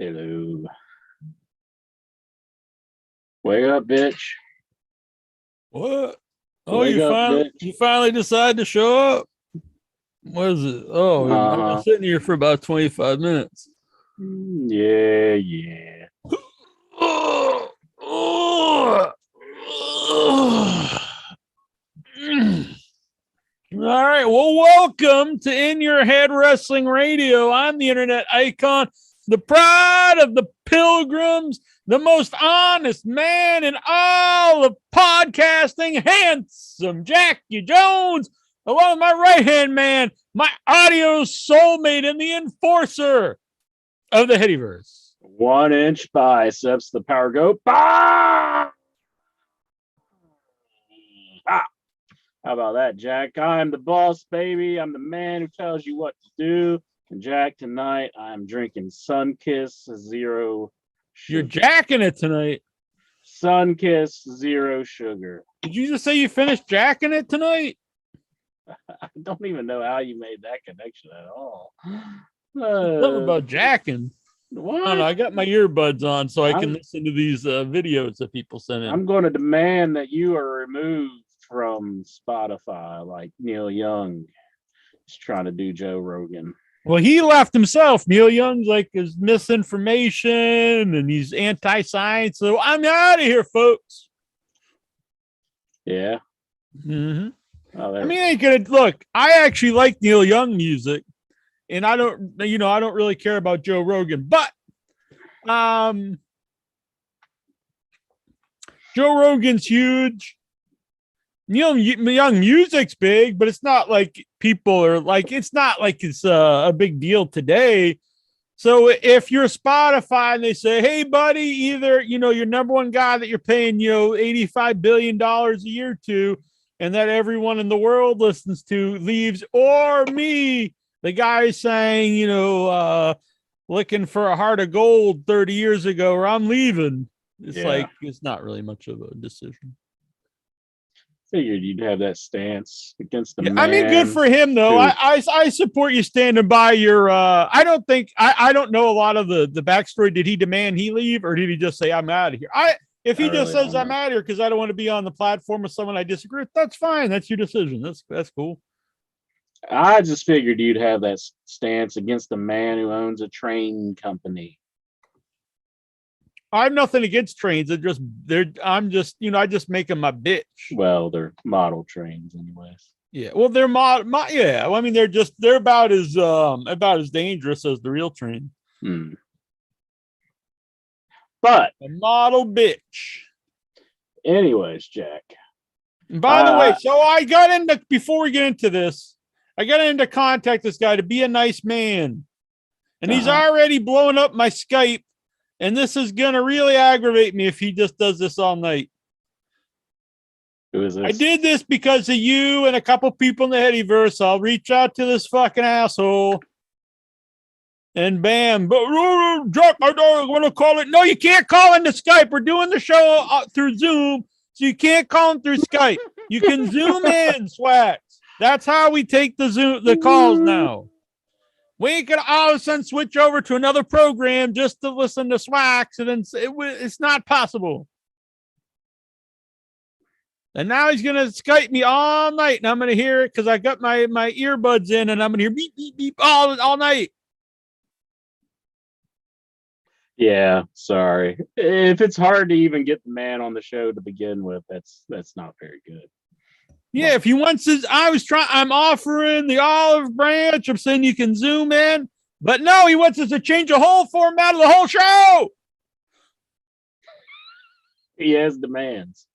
Hello. Wake up, bitch. What? Oh, Wake up, bitch. you finally decided to show up? What is it? Oh, I've been sitting here for about 25 minutes. Yeah. All right. Well, welcome to In Your Head Wrestling Radio. I'm the internet icon, the pride of the pilgrims, the most honest man in all of podcasting, handsome Jackie Jones, along with my right-hand man, my audio soulmate and the enforcer of the Headyverse. 1 inch biceps, the power go. Bah! Ah! How about that, Jack? I'm the boss, baby. I'm the man who tells you what to do. And Jack, tonight I'm drinking Sunkiss Zero Sugar. You're jacking it tonight. Sunkiss Zero Sugar. Did you just say you finished jacking it tonight? I don't even know how you made that connection at all. Something about jacking. What? I don't know. I got my earbuds on so I can listen to these videos that people send in. I'm going to demand that you are removed from Spotify like Neil Young is trying to do Joe Rogan. Well, he left himself. Neil Young's like is misinformation and he's anti-science. So I'm out of here, folks. Yeah. Mm-hmm. Oh, I mean, I ain't gonna look. I actually like Neil Young music, and I don't really care about Joe Rogan, but Joe Rogan's huge. Neil Young music's big, but it's not like people are like, it's not like it's a big deal today. So if you're Spotify and they say, hey, buddy, either, your number one guy that you're paying, $85 billion a year to, and that everyone in the world listens to leaves, or me, the guy saying, looking for a heart of gold 30 years ago, or I'm leaving. It's like, it's not really much of a decision. Figured you'd have that stance against the man. I mean, good for him though. I support you standing by your I don't know a lot of the backstory. Did he demand he leave, or did he just say I'm out of here? If he just says I'm out of here because I don't want to be on the platform with someone I disagree with, that's fine. That's your decision. That's cool. I just figured you'd have that stance against the man who owns a train company. I have nothing against trains. I just make them my bitch. Well, they're model trains anyways. Yeah. Well, they're yeah. Well, I mean, they're about as dangerous as the real train. But a model bitch. Anyways, Jack. And by the way, so I got into, before we get into this, I got into contact this guy to be a nice man. And he's already blowing up my Skype. And this is going to really aggravate me if he just does this all night. Who is this? I did this because of you and a couple people in the Headyverse. I'll reach out to this fucking asshole. And bam. But Jack, I don't want to call it. No, you can't call into Skype. We're doing the show through Zoom. So you can't call him through Skype. You can Zoom in, Swax. That's how we take the calls now. We ain't gonna all of a sudden switch over to another program just to listen to Swax, and then it's not possible. And now he's gonna Skype me all night, and I'm gonna hear it because I got my earbuds in, and I'm gonna hear beep beep beep all night. Yeah, sorry. If it's hard to even get the man on the show to begin with, that's not very good. Yeah, if he wants I'm offering the olive branch. I'm saying you can Zoom in, but no, he wants us to change the whole format of the whole show. He has demands.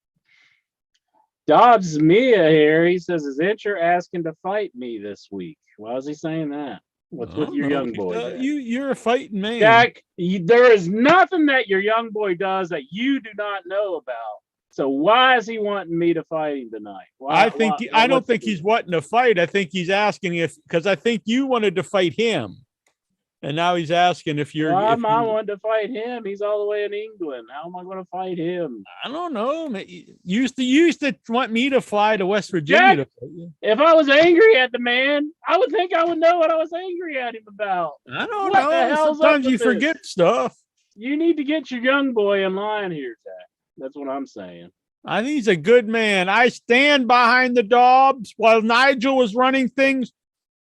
Dobbs Mia here. He says, is Incher asking to fight me this week? Why is he saying that? What's with your young boy? You're a fighting man. Jack, there is nothing that your young boy does that you do not know about. So why is he wanting me to fight him tonight? I don't think he's wanting to fight. I think he's asking because I think you wanted to fight him. And now he's asking if you're. Why If am I you, wanting to fight him? He's all the way in England. How am I going to fight him? I don't know. You used to want me to fly to West Virginia Jack, to fight you. if I was angry at the man, I would think I would know what I was angry at him about. I don't What the know. hell's up Sometimes with you forget this? stuff. You need to get your young boy in line here, Jack. That's what I'm saying. I think he's a good man. I stand behind the Dobbs while Nigel was running things.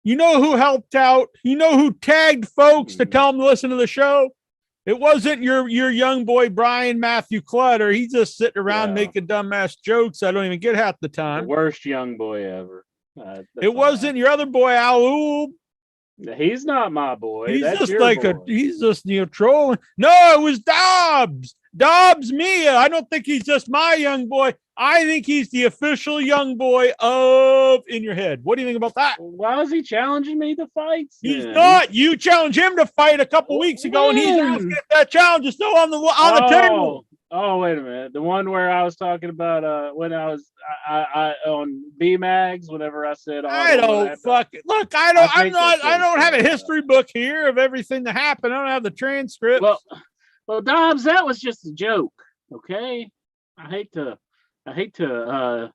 You know who helped out? You know who tagged folks to tell them to listen to the show? It wasn't your young boy, Brian Matthew Clutter. He's just sitting around making dumbass jokes. I don't even get half the time. The worst young boy ever. It wasn't your other boy, Al. He's not my boy. He's That's just your like boy. he's just trolling. No, it was Dobbs. Dobbs Mia. I don't think he's just my young boy. I think he's the official young boy of In Your Head. What do you think about that? Why is he challenging me to fight? He's not. You challenged him to fight a couple weeks ago, and he's asking if that challenge is still on the table. Oh, wait a minute. The one where I was talking about when I was I on B-Mags, whenever I said I don't fuck it. Look, I don't have a history book here of everything that happened. I don't have the transcript. Well, Dobbs, that was just a joke. Okay. I hate to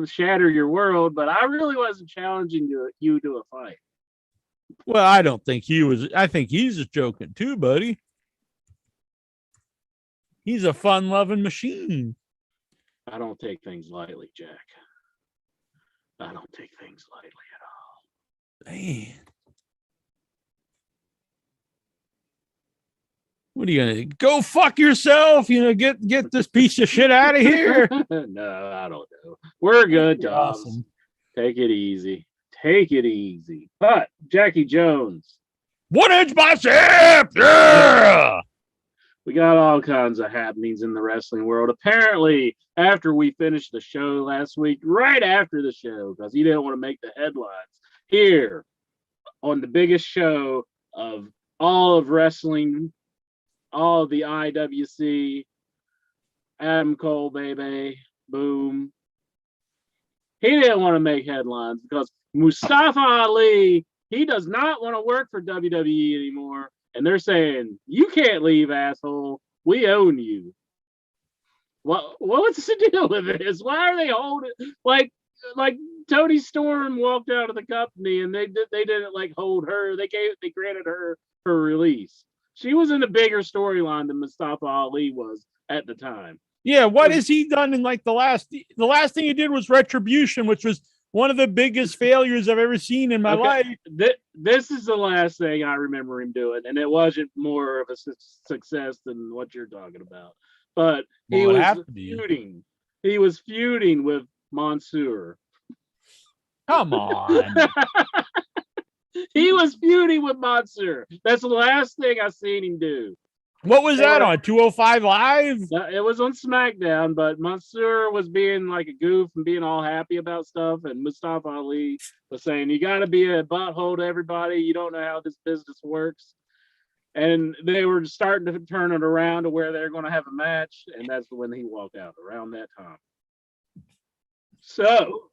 shatter your world, but I really wasn't challenging you to a fight. Well, I don't think he was. I think he's just joking too, buddy. He's a fun-loving machine. I don't take things lightly, Jack. I don't take things lightly at all. Man. What are you gonna go fuck yourself? Get this piece of shit out of here. No, I don't know. We're good, Dobbs. Awesome. Take it easy. Take it easy. But Jackie Jones. 1 inch bicep. Yeah. We got all kinds of happenings in the wrestling world. Apparently, after we finished the show last week, right after the show, because he didn't want to make the headlines, here on the biggest show of all of wrestling, all of the IWC, Adam Cole, baby, boom. He didn't want to make headlines because Mustafa Ali, he does not want to work for WWE anymore. And they're saying, you can't leave, asshole. We own you. What's the deal with this? Why are they holding like Tony Storm walked out of the company and they didn't like hold her. They granted her release. She was in a bigger storyline than Mustafa Ali was at the time. Yeah, what has he done in like the last thing he did was Retribution, which was one of the biggest failures I've ever seen in my life. This is the last thing I remember him doing, and it wasn't more of a success than what you're talking about. But he was feuding. He was feuding with Mansoor. Come on. He was feuding with Mansoor. That's the last thing I seen him do. What was that on 205 Live? It was on SmackDown, but Mansoor was being like a goof and being all happy about stuff, and Mustafa Ali was saying, you got to be a butthole to everybody. You don't know how this business works. And they were starting to turn it around to where they're going to have a match, and that's when he walked out around that time. So,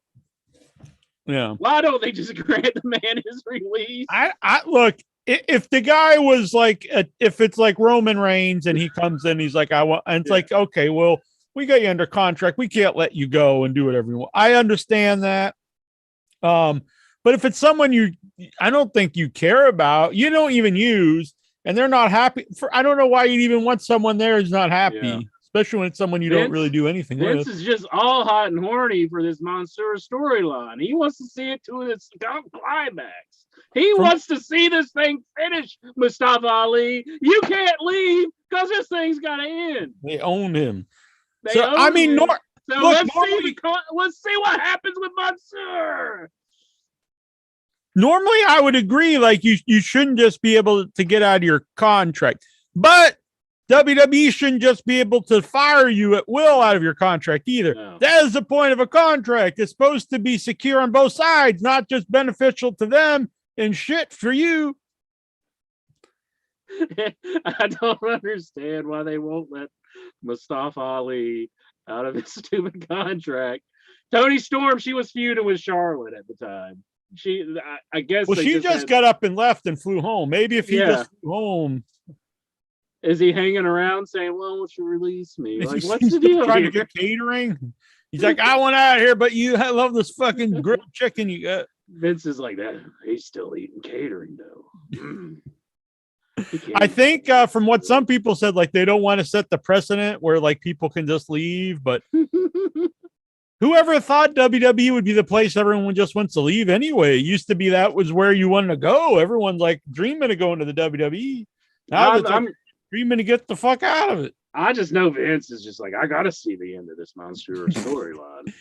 yeah, why don't they just grant the man his release? I look. If the guy was like, if it's like Roman Reigns and he comes in, he's like, I want, and it's like, okay, well, we got you under contract. We can't let you go and do whatever you want. I understand that. But if it's someone I don't think you care about, you don't even use, and they're not happy I don't know why you'd even want someone there who's not happy, especially when it's someone you don't really do anything with. This is just all hot and horny for this Mansoor storyline. He wants to see it to its climax. He wants to see this thing finish, Mustafa Ali. You can't leave because this thing's got to end. They own him. Let's see what happens with Mansoor. Normally, I would agree. Like you shouldn't just be able to get out of your contract, but WWE shouldn't just be able to fire you at will out of your contract either. No. That is the point of a contract. It's supposed to be secure on both sides, not just beneficial to them and shit for you. I don't understand why they won't let Mustafa Ali out of his stupid contract. Tony Storm, she was feuding with Charlotte at the time. I guess. Well, she just got up and left and flew home. Maybe if he just flew home. Is he hanging around saying, "Well, won't you release me?" Like, what's the deal? Trying to get catering. He's like, I want out of here, but I love this fucking grilled chicken you got. Vince is like that. He's still eating catering though. I think from what some people said, like they don't want to set the precedent where like people can just leave, but whoever thought WWE would be the place everyone just wants to leave anyway? It used to be that was where you wanted to go. Everyone's like dreaming of going to the WWE. Now I'm dreaming to get the fuck out of it. I just know Vince is just like, I gotta see the end of this monster storyline.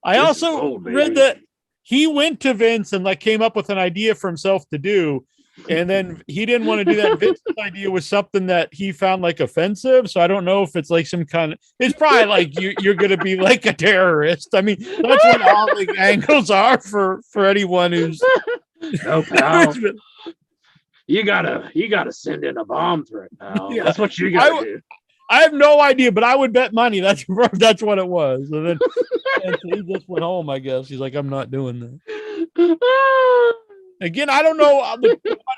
I also read that he went to Vince and like came up with an idea for himself to do. And then he didn't want to do that. Vince's idea was something that he found like offensive. So I don't know if it's like some kind of, it's probably like you're going to be like a terrorist. I mean, that's what all the angles are for anyone who's. No, pal. You gotta send in a bomb threat, pal. Yeah. That's what you gotta do. I have no idea, but I would bet money that's what it was. And then he just went home, I guess. He's like, I'm not doing that. Again, I don't know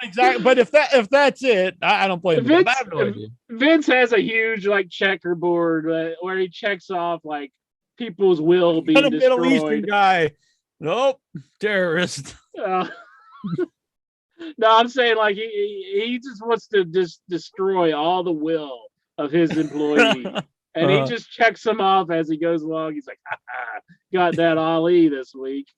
exactly, but if that's it, I don't blame him. I have no idea. Vince has a huge like checkerboard where he checks off like people's will being destroyed. Middle Eastern guy. Nope, terrorist. No, I'm saying like he just wants to just destroy all the will of his employees. And he just checks them off as he goes along. He's like, got that Ali this week.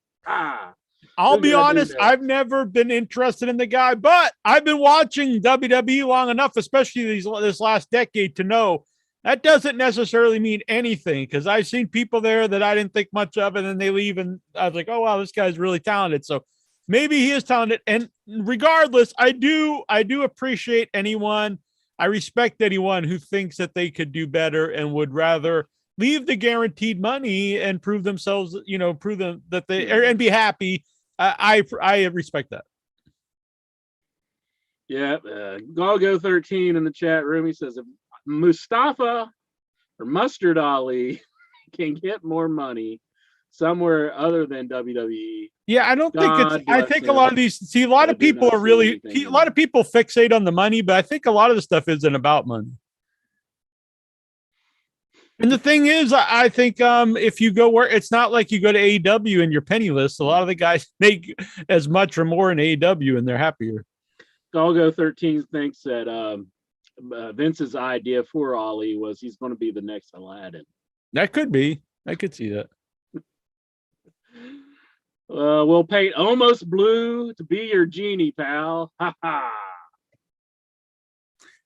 I'll be honest, I've never been interested in the guy, but I've been watching WWE long enough, especially this last decade, to know that doesn't necessarily mean anything, because I've seen people there that I didn't think much of, and then they leave, and I was like, oh, wow, this guy's really talented. So maybe he is talented. And regardless, I do appreciate anyone. I respect anyone who thinks that they could do better and would rather leave the guaranteed money and prove themselves, prove them that they and be happy. I respect that. Yeah, Galgo 13 in the chat room. He says if Mustafa or Mustard Ali can get more money somewhere other than WWE. Yeah, I don't think it's. I think a lot of these. See, a lot of people are really. A lot of people fixate on the money, but I think a lot of the stuff isn't about money. And the thing is, I think if you go where it's not like you go to AEW and you're penniless, a lot of the guys make as much or more in AEW and they're happier. Galgo 13 thinks that Vince's idea for Ali was he's going to be the next Aladdin. That could be. I could see that. We'll paint almost blue to be your genie, pal. Ha ha.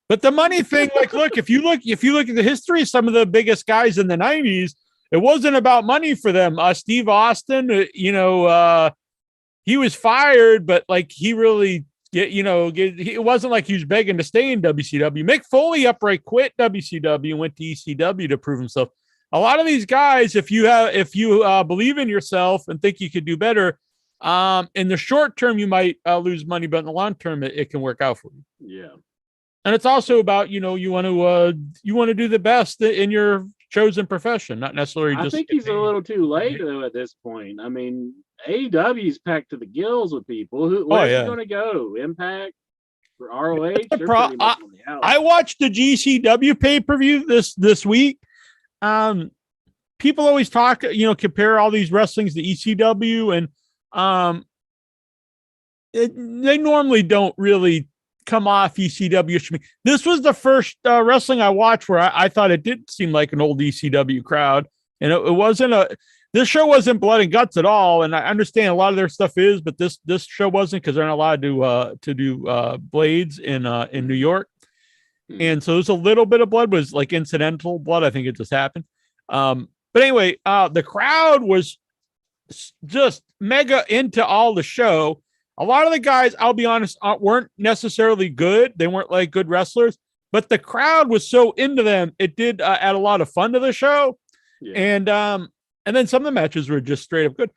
But the money thing, like, look, if you look at the history of some of the biggest guys in the 90s, it wasn't about money for them. Steve Austin, he was fired, but like he really, it wasn't like he was begging to stay in WCW. Mick Foley upright quit WCW and went to ECW to prove himself. A lot of these guys, if you believe in yourself and think you could do better, in the short term you might lose money, but in the long term it can work out for you. Yeah. And it's also about, you want to do the best in your chosen profession, not necessarily just. I think he's a little too late though at this point. I mean, AEW's packed to the gills with people. Where's he going to go? Impact for ROH? I watched the GCW pay-per-view this week. People always talk, compare all these wrestlings to ECW, and they normally don't really come off ECW to me. This was the first wrestling I watched where I thought it did seem like an old ECW crowd, and it wasn't this show wasn't blood and guts at all. And I understand a lot of their stuff is, but this show wasn't, because they're not allowed to do blades in New York. And so there's a little bit of blood, was like incidental blood. I think it just happened. But anyway, the crowd was just mega into all the show. A lot of the guys, I'll be honest, weren't necessarily good. They weren't like good wrestlers, but the crowd was so into them. It did add a lot of fun to the show. Yeah. And then some of the matches were just straight up good.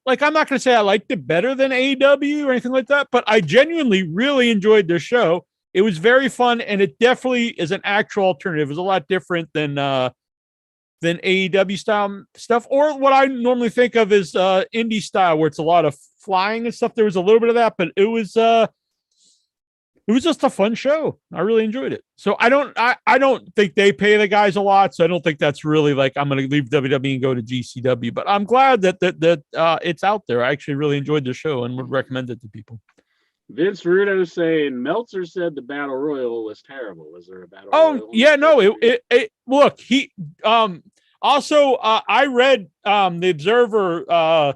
Like, I'm not going to say I liked it better than AEW or anything like that, but I genuinely really enjoyed this show. It was very fun, and it definitely is an actual alternative. It was a lot different than than AEW style stuff, or what I normally think of as indie style, where it's a lot of flying and stuff. There was a little bit of that, but it was just a fun show. I really enjoyed it. So I don't think they pay the guys a lot. So I don't think that's really like I'm going to leave WWE and go to GCW. But I'm glad that it's out there. I actually really enjoyed the show and would recommend it to people. Vince Rudo saying Meltzer said the Battle Royal was terrible. Was there a Battle Royal? Oh yeah, no. It look, he also I read the Observer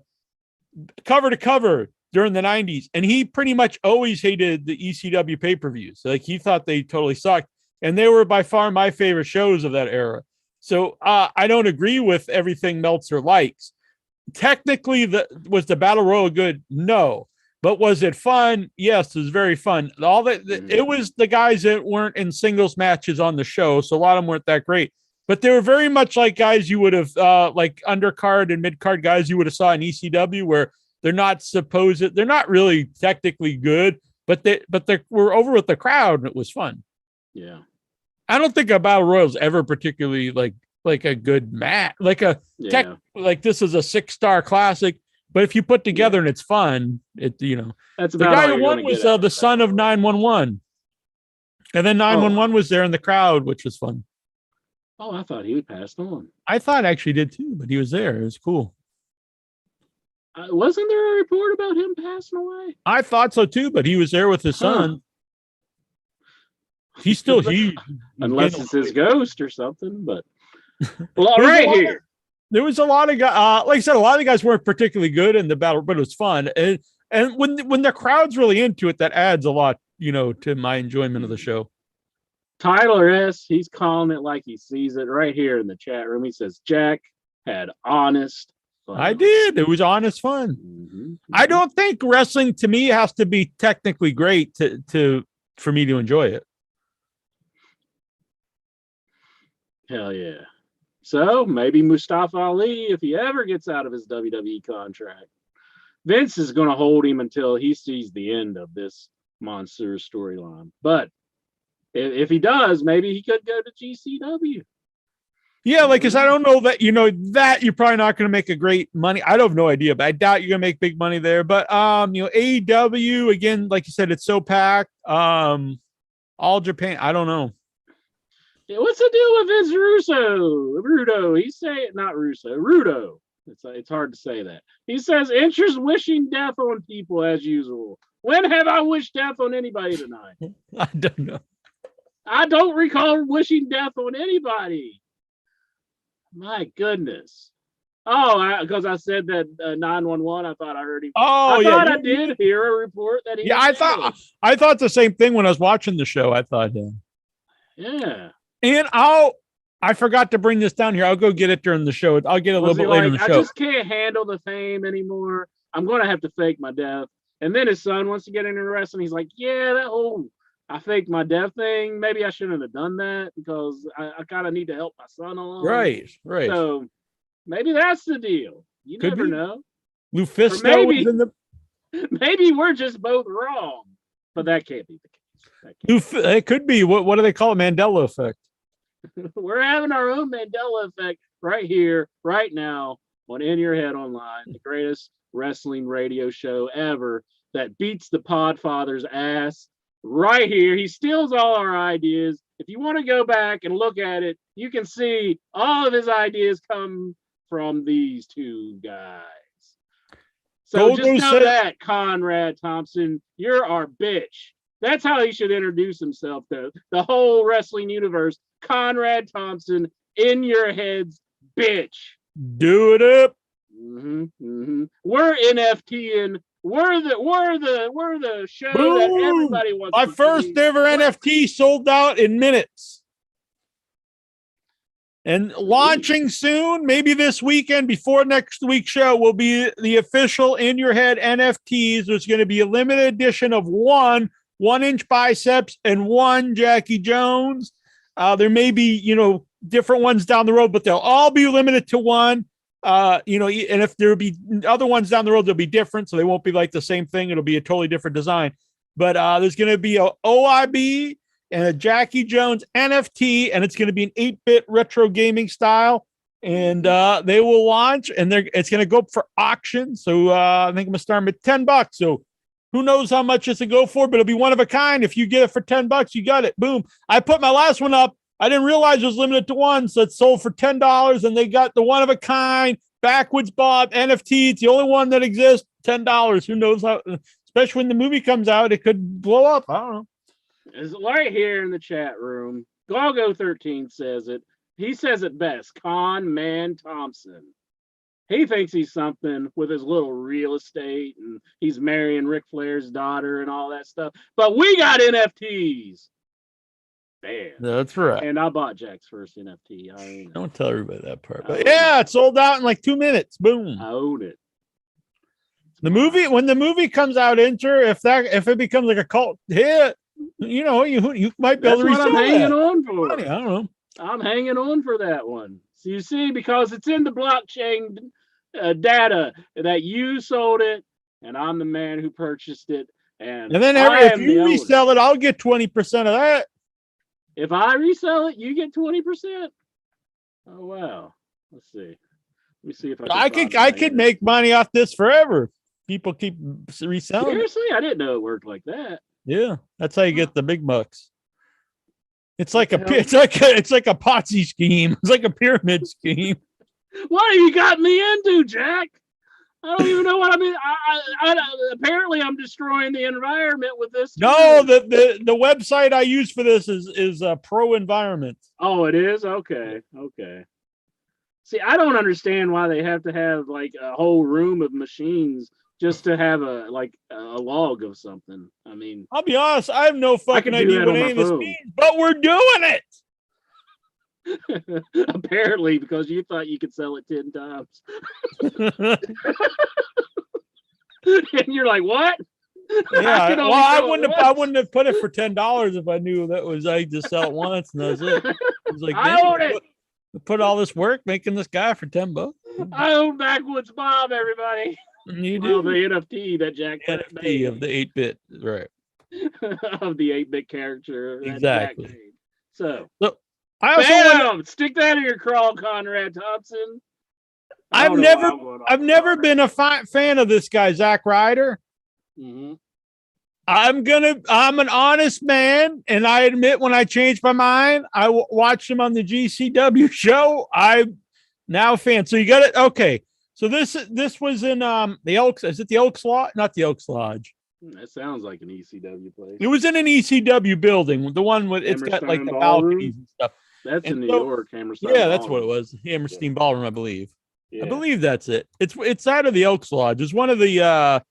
cover to cover during the 90s, and he pretty much always hated the ECW pay-per-views. Like, he thought they totally sucked, and they were by far my favorite shows of that era. So I don't agree with everything Meltzer likes. Technically, was the Battle Royal good? No. But was it fun? Yes, it was very fun. It was the guys that weren't in singles matches on the show, so a lot of them weren't that great. But they were very much like guys you would have, like undercard and midcard guys you would have saw in ECW, where they're not really technically good, but they were over with the crowd, and it was fun. Yeah. I don't think a Battle Royal is ever particularly like a good match, like this is a 6-star classic. But if you put together and it's fun, that's the guy who won was the son of 911, and then 911 was there in the crowd, which was fun. Oh, I thought he passed on. I thought I actually did too, but he was there. It was cool. Wasn't there a report about him passing away? I thought so too, but he was there with his son. He's still unless it's his ghost or something. But right here. There was a lot of guys, like I said, a lot of the guys weren't particularly good in the battle, but it was fun. And when the crowd's really into it, that adds a lot, to my enjoyment of the show. Tyler S., he's calling it like he sees it right here in the chat room. He says, Jack had honest fun. I did. It was honest fun. Mm-hmm. I don't think wrestling to me has to be technically great for me to enjoy it. Hell yeah. So maybe Mustafa Ali, if he ever gets out of his WWE contract, Vince is going to hold him until he sees the end of this monster storyline. But if he does, maybe he could go to GCW. Yeah, because I don't know that, that you're probably not going to make a great money. I don't have no idea, but I doubt you're going to make big money there. But, AEW, again, like you said, it's so packed. All Japan, I don't know. What's the deal with Vince Rudo? He's saying, not Russo, Rudo. It's hard to say that. He says, interest wishing death on people as usual. When have I wished death on anybody tonight? I don't know. I don't recall wishing death on anybody. My goodness. Oh, because I said that 911, I thought I heard him. Oh, I did hear a report that he. Yeah, I thought the same thing when I was watching the show. I thought, yeah. And I forgot to bring this down here. I'll go get it during the show. I'll get it a little bit later in the show. I just can't handle the fame anymore. I'm going to have to fake my death. And then his son wants to get into wrestling. He's like, yeah, I faked my death thing. Maybe I shouldn't have done that because I kind of need to help my son along. Right. So maybe that's the deal. You never know. Lufisto maybe we're just both wrong, but that can't be the case. It could be. What do they call it? Mandela effect. We're having our own Mandela effect right here, right now on In Your Head Online, the greatest wrestling radio show ever that beats the Podfather's ass right here. He steals all our ideas. If you want to go back and look at it, you can see all of his ideas come from these two guys. So just know that, Conrad Thompson, you're our bitch. That's how he should introduce himself to the whole wrestling universe. Conrad Thompson, in your heads, bitch. Do it up. We're NFTing. We're the show that everybody wants. My first ever NFT sold out in minutes. And launching soon, maybe this weekend before next week's show, will be the official In Your Head NFTs. There's going to be a limited edition of 1-inch biceps and one Jackie Jones. There may be, different ones down the road, but they'll all be limited to one. And if there be other ones down the road, they'll be different. So they won't be like the same thing. It'll be a totally different design. But there's going to be a OIB and a Jackie Jones NFT, and it's going to be an 8-bit retro gaming style. and they will launch, and it's going to go up for auction. So I think I'm going to start them at $10. So who knows how much it's to go for, but it'll be one of a kind. If you get it for $10, you got it. Boom. I put my last one up. I didn't realize it was limited to one, so it sold for $10, and they got the one of a kind backwards Bob NFT. It's the only one that exists. $10. Who knows how? Especially when the movie comes out, it could blow up. I don't know. It's right here in the chat room. Galgo13 says it. He says it best. Con Man Thompson. He thinks he's something with his little real estate, and he's marrying Ric Flair's daughter and all that stuff. But we got NFTs. Damn. That's right. And I bought Jack's first NFT. Don't tell everybody that part. But yeah, it sold out in like 2 minutes. Boom. I own it. When the movie comes out, if it becomes like a cult hit, you might be able to resell I'm hanging on for. I don't know. I'm hanging on for that one. So you see, because it's in the blockchain data that you sold it, and I'm the man who purchased it. And then if you resell it, I'll get 20% of that. If I resell it, you get 20%. Oh wow! Let's see. Let me see if I could make money off this forever. People keep reselling. Seriously, I didn't know it worked like that. Yeah, that's how you get the big bucks. It's like a Ponzi scheme. It's like a pyramid scheme. What have you got me into, Jack? I don't even know what I mean. I apparently I'm destroying the environment with this. No, the website I use for this is Pro Environment. Oh, it is? Okay. See, I don't understand why they have to have like a whole room of machines just to have a log of something. I mean, I'll be honest, I have no fucking idea what any of this means, but we're doing it. Apparently, because you thought you could sell it 10 times. And you're like, what? Yeah, well, I wouldn't have put it for $10 if I knew that was I just sell it once and that's it. I was like, I own it. Put all this work making this guy for $10. I own Backwoods Bob, everybody. You do. The NFT that Jack made of the 8-bit, right? Of the 8-bit character. Exactly. So I also stick that in your crawl, Conrad Thompson. I've never been a fan of this guy, Zack Ryder. Mm-hmm. I'm an honest man, and I admit when I changed my mind, I watched him on the GCW show. I'm now a fan. So you got it. Okay. So this was in the Elks. Is it the Elks Lodge? Not the Elks Lodge. That sounds like an ECW place. It was in an ECW building, the one with it's got like the balconies and stuff. That's in New York, Hammerstein. Yeah, that's what it was. Hammerstein Ballroom, I believe. Yeah. I believe that's it. It's out of the Elks Lodge. It's one of the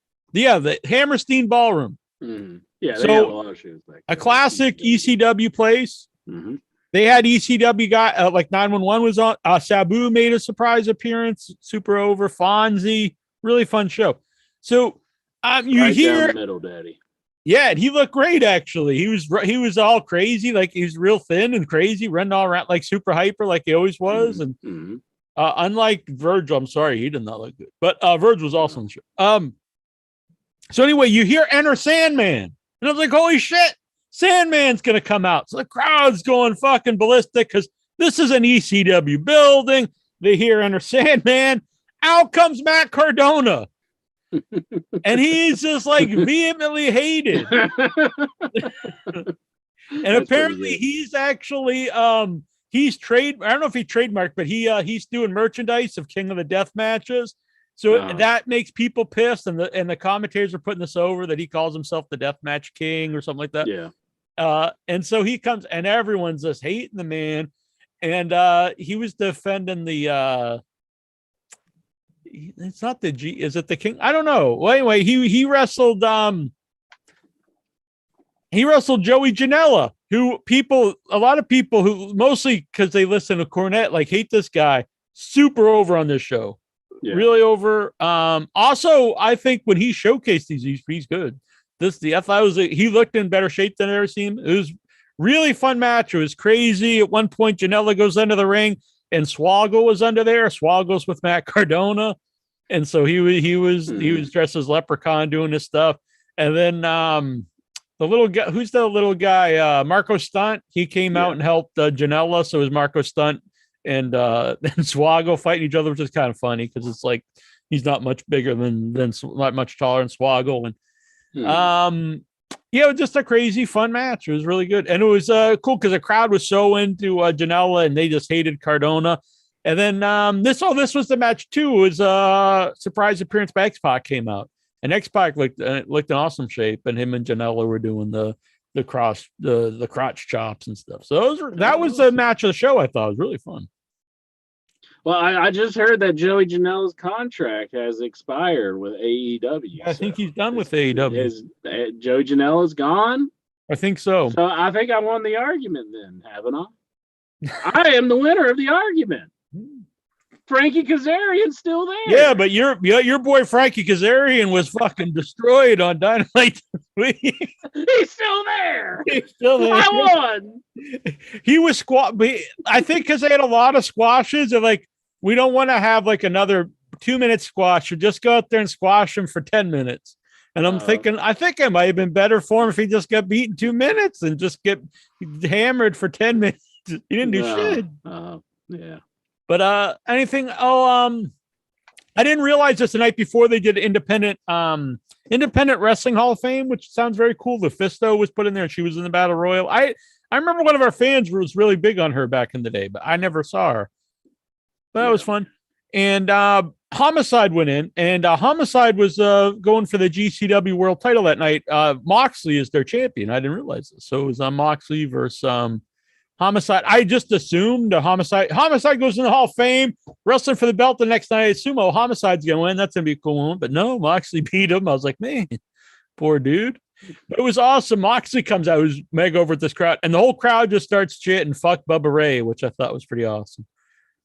Hammerstein Ballroom. Mm-hmm. Yeah, they so have a lot of shows back there. A classic ECW place. Mm-hmm. They had ECW guy like 911 was on. Sabu made a surprise appearance. Super over Fonzie. Really fun show. So you right hear down the middle, Daddy. Yeah, he looked great actually. He was all crazy, like he was real thin and crazy, running all around like super hyper, like he always was. Mm-hmm. And unlike Virgil, I'm sorry, he did not look good. But Virgil was also on the show. So anyway, you hear Enter Sandman, and I was like, holy shit, Sandman's gonna come out. So the crowd's going fucking ballistic because this is an ECW building. They hear Enter Sandman. Out comes Matt Cardona. And he's just like vehemently hated. And apparently he's actually he's I don't know if he trademarked, but he's doing merchandise of King of the Death matches. So that makes people pissed, and the commentators are putting this over that he calls himself the Deathmatch King or something like that. Yeah. And so he comes, and everyone's just hating the man. And he was defending the it's not the G, is it the King? I don't know. Well, anyway, he wrestled Joey Janela, who a lot of people who mostly because they listen to Cornette, like hate this guy. Super over on this show. Yeah. Really over. Also, I think when he showcased these, he's good. He looked in better shape than I've ever seen him. It was really fun match. It was crazy. At one point, Janela goes under the ring, and Swoggle was under there. Swoggle's with Matt Cardona, and so he was dressed as Leprechaun doing this stuff. And then the little guy, who's the little guy? Marco Stunt. He came out and helped Janela. So it was Marco Stunt and Swago fighting each other, which is kind of funny because it's like he's not much bigger than not much taller than Swoggle. And yeah, it was just a crazy fun match. It was really good. And it was cool because the crowd was so into Janela and they just hated Cardona. And then this was the match too. It was surprise appearance by XPac came out. And XPac looked in awesome shape, and him and Janela were doing the crotch chops and stuff. So that was the match of the show. I thought it was really fun. Well, I just heard that Joey Janela's contract has expired with AEW. I think he's done with AEW. Joey Janela's gone? I think so. So I think I won the argument then, haven't I? I am the winner of the argument. Frankie Kazarian's still there. Yeah, but your boy Frankie Kazarian was fucking destroyed on Dynamite. He's still there. He's still there. I won. He was I think because they had a lot of squashes, and like we don't want to have like another 2-minute squash, or just go out there and squash him for 10 minutes. And I'm thinking, I think it might have been better for him if he just got beaten 2 minutes and just get hammered for 10 minutes. He didn't do shit. Yeah. But anything? I didn't realize this the night before they did Independent Wrestling Hall of Fame, which sounds very cool. The Fisto was put in there, and she was in the Battle Royal. I remember one of our fans was really big on her back in the day, but I never saw her. But that was fun. And Homicide went in, and Homicide was going for the GCW World Title that night. Moxley is their champion. I didn't realize this. So it was Moxley versus Homicide. I just assumed Homicide goes in the Hall of Fame, wrestling for the belt the next night. I assume Homicide's going to win. That's going to be a cool one. But no, Moxley beat him. I was like, man, poor dude. But it was awesome. Moxley comes out, who's mega over with this crowd, and the whole crowd just starts chanting, fuck Bubba Ray, which I thought was pretty awesome.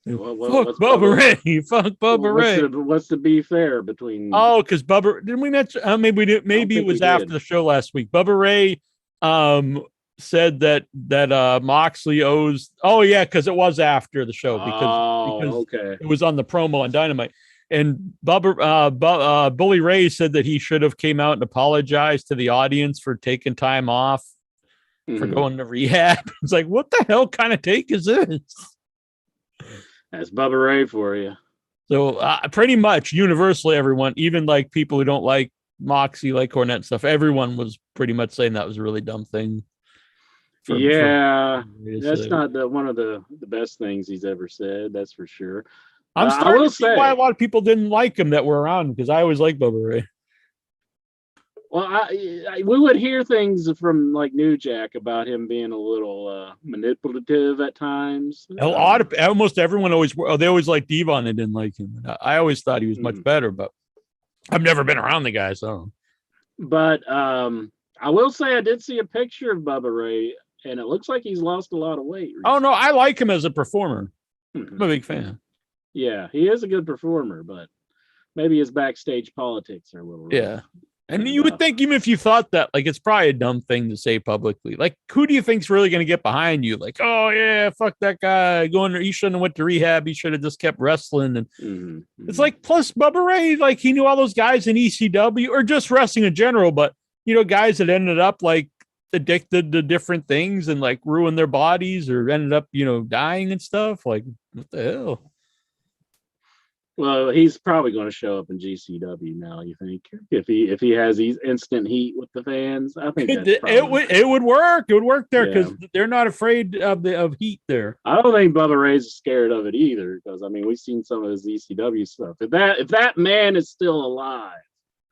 Fuck Bubba Ray. Fuck Bubba Ray. What's the beef there between? Oh, because Bubba, didn't we mention? Maybe we did. Maybe it was after the show last week. Bubba Ray said that Moxley owes. Oh yeah, because it was after the show because it was on the promo on Dynamite. And Bully Ray said that he should have came out and apologized to the audience for taking time off for going to rehab. It's like, what the hell kind of take is this? That's Bubba Ray for you. So pretty much universally, everyone, even like people who don't like Moxie, like Cornette and stuff, everyone was pretty much saying that was a really dumb thing. That's not one of the best things he's ever said. That's for sure. I'm starting to see why a lot of people didn't like him that were around, because I always liked Bubba Ray. Well, we would hear things from like New Jack about him being a little manipulative at times. Almost everyone they always liked Devon and didn't like him. I always thought he was much better, but I've never been around the guy, so. But I will say I did see a picture of Bubba Ray, and it looks like he's lost a lot of weight recently. Oh no, I like him as a performer. I'm a big fan. Yeah, he is a good performer, but maybe his backstage politics are a little rough. Yeah. And you would think, even if you thought that, like, it's probably a dumb thing to say publicly. Like, who do you think's really going to get behind you? Like, oh yeah, fuck that guy. He shouldn't have went to rehab. He should have just kept wrestling. And it's like, plus Bubba Ray, like, he knew all those guys in ECW or just wrestling in general, but guys that ended up like addicted to different things and like ruined their bodies or ended up, dying and stuff. Like, what the hell? Well, he's probably going to show up in GCW now. You think if he has these instant heat with the fans, I think it would work. It would work there because they're not afraid of heat there. I don't think Bubba Ray's scared of it either, because we've seen some of his ECW stuff. If that man is still alive,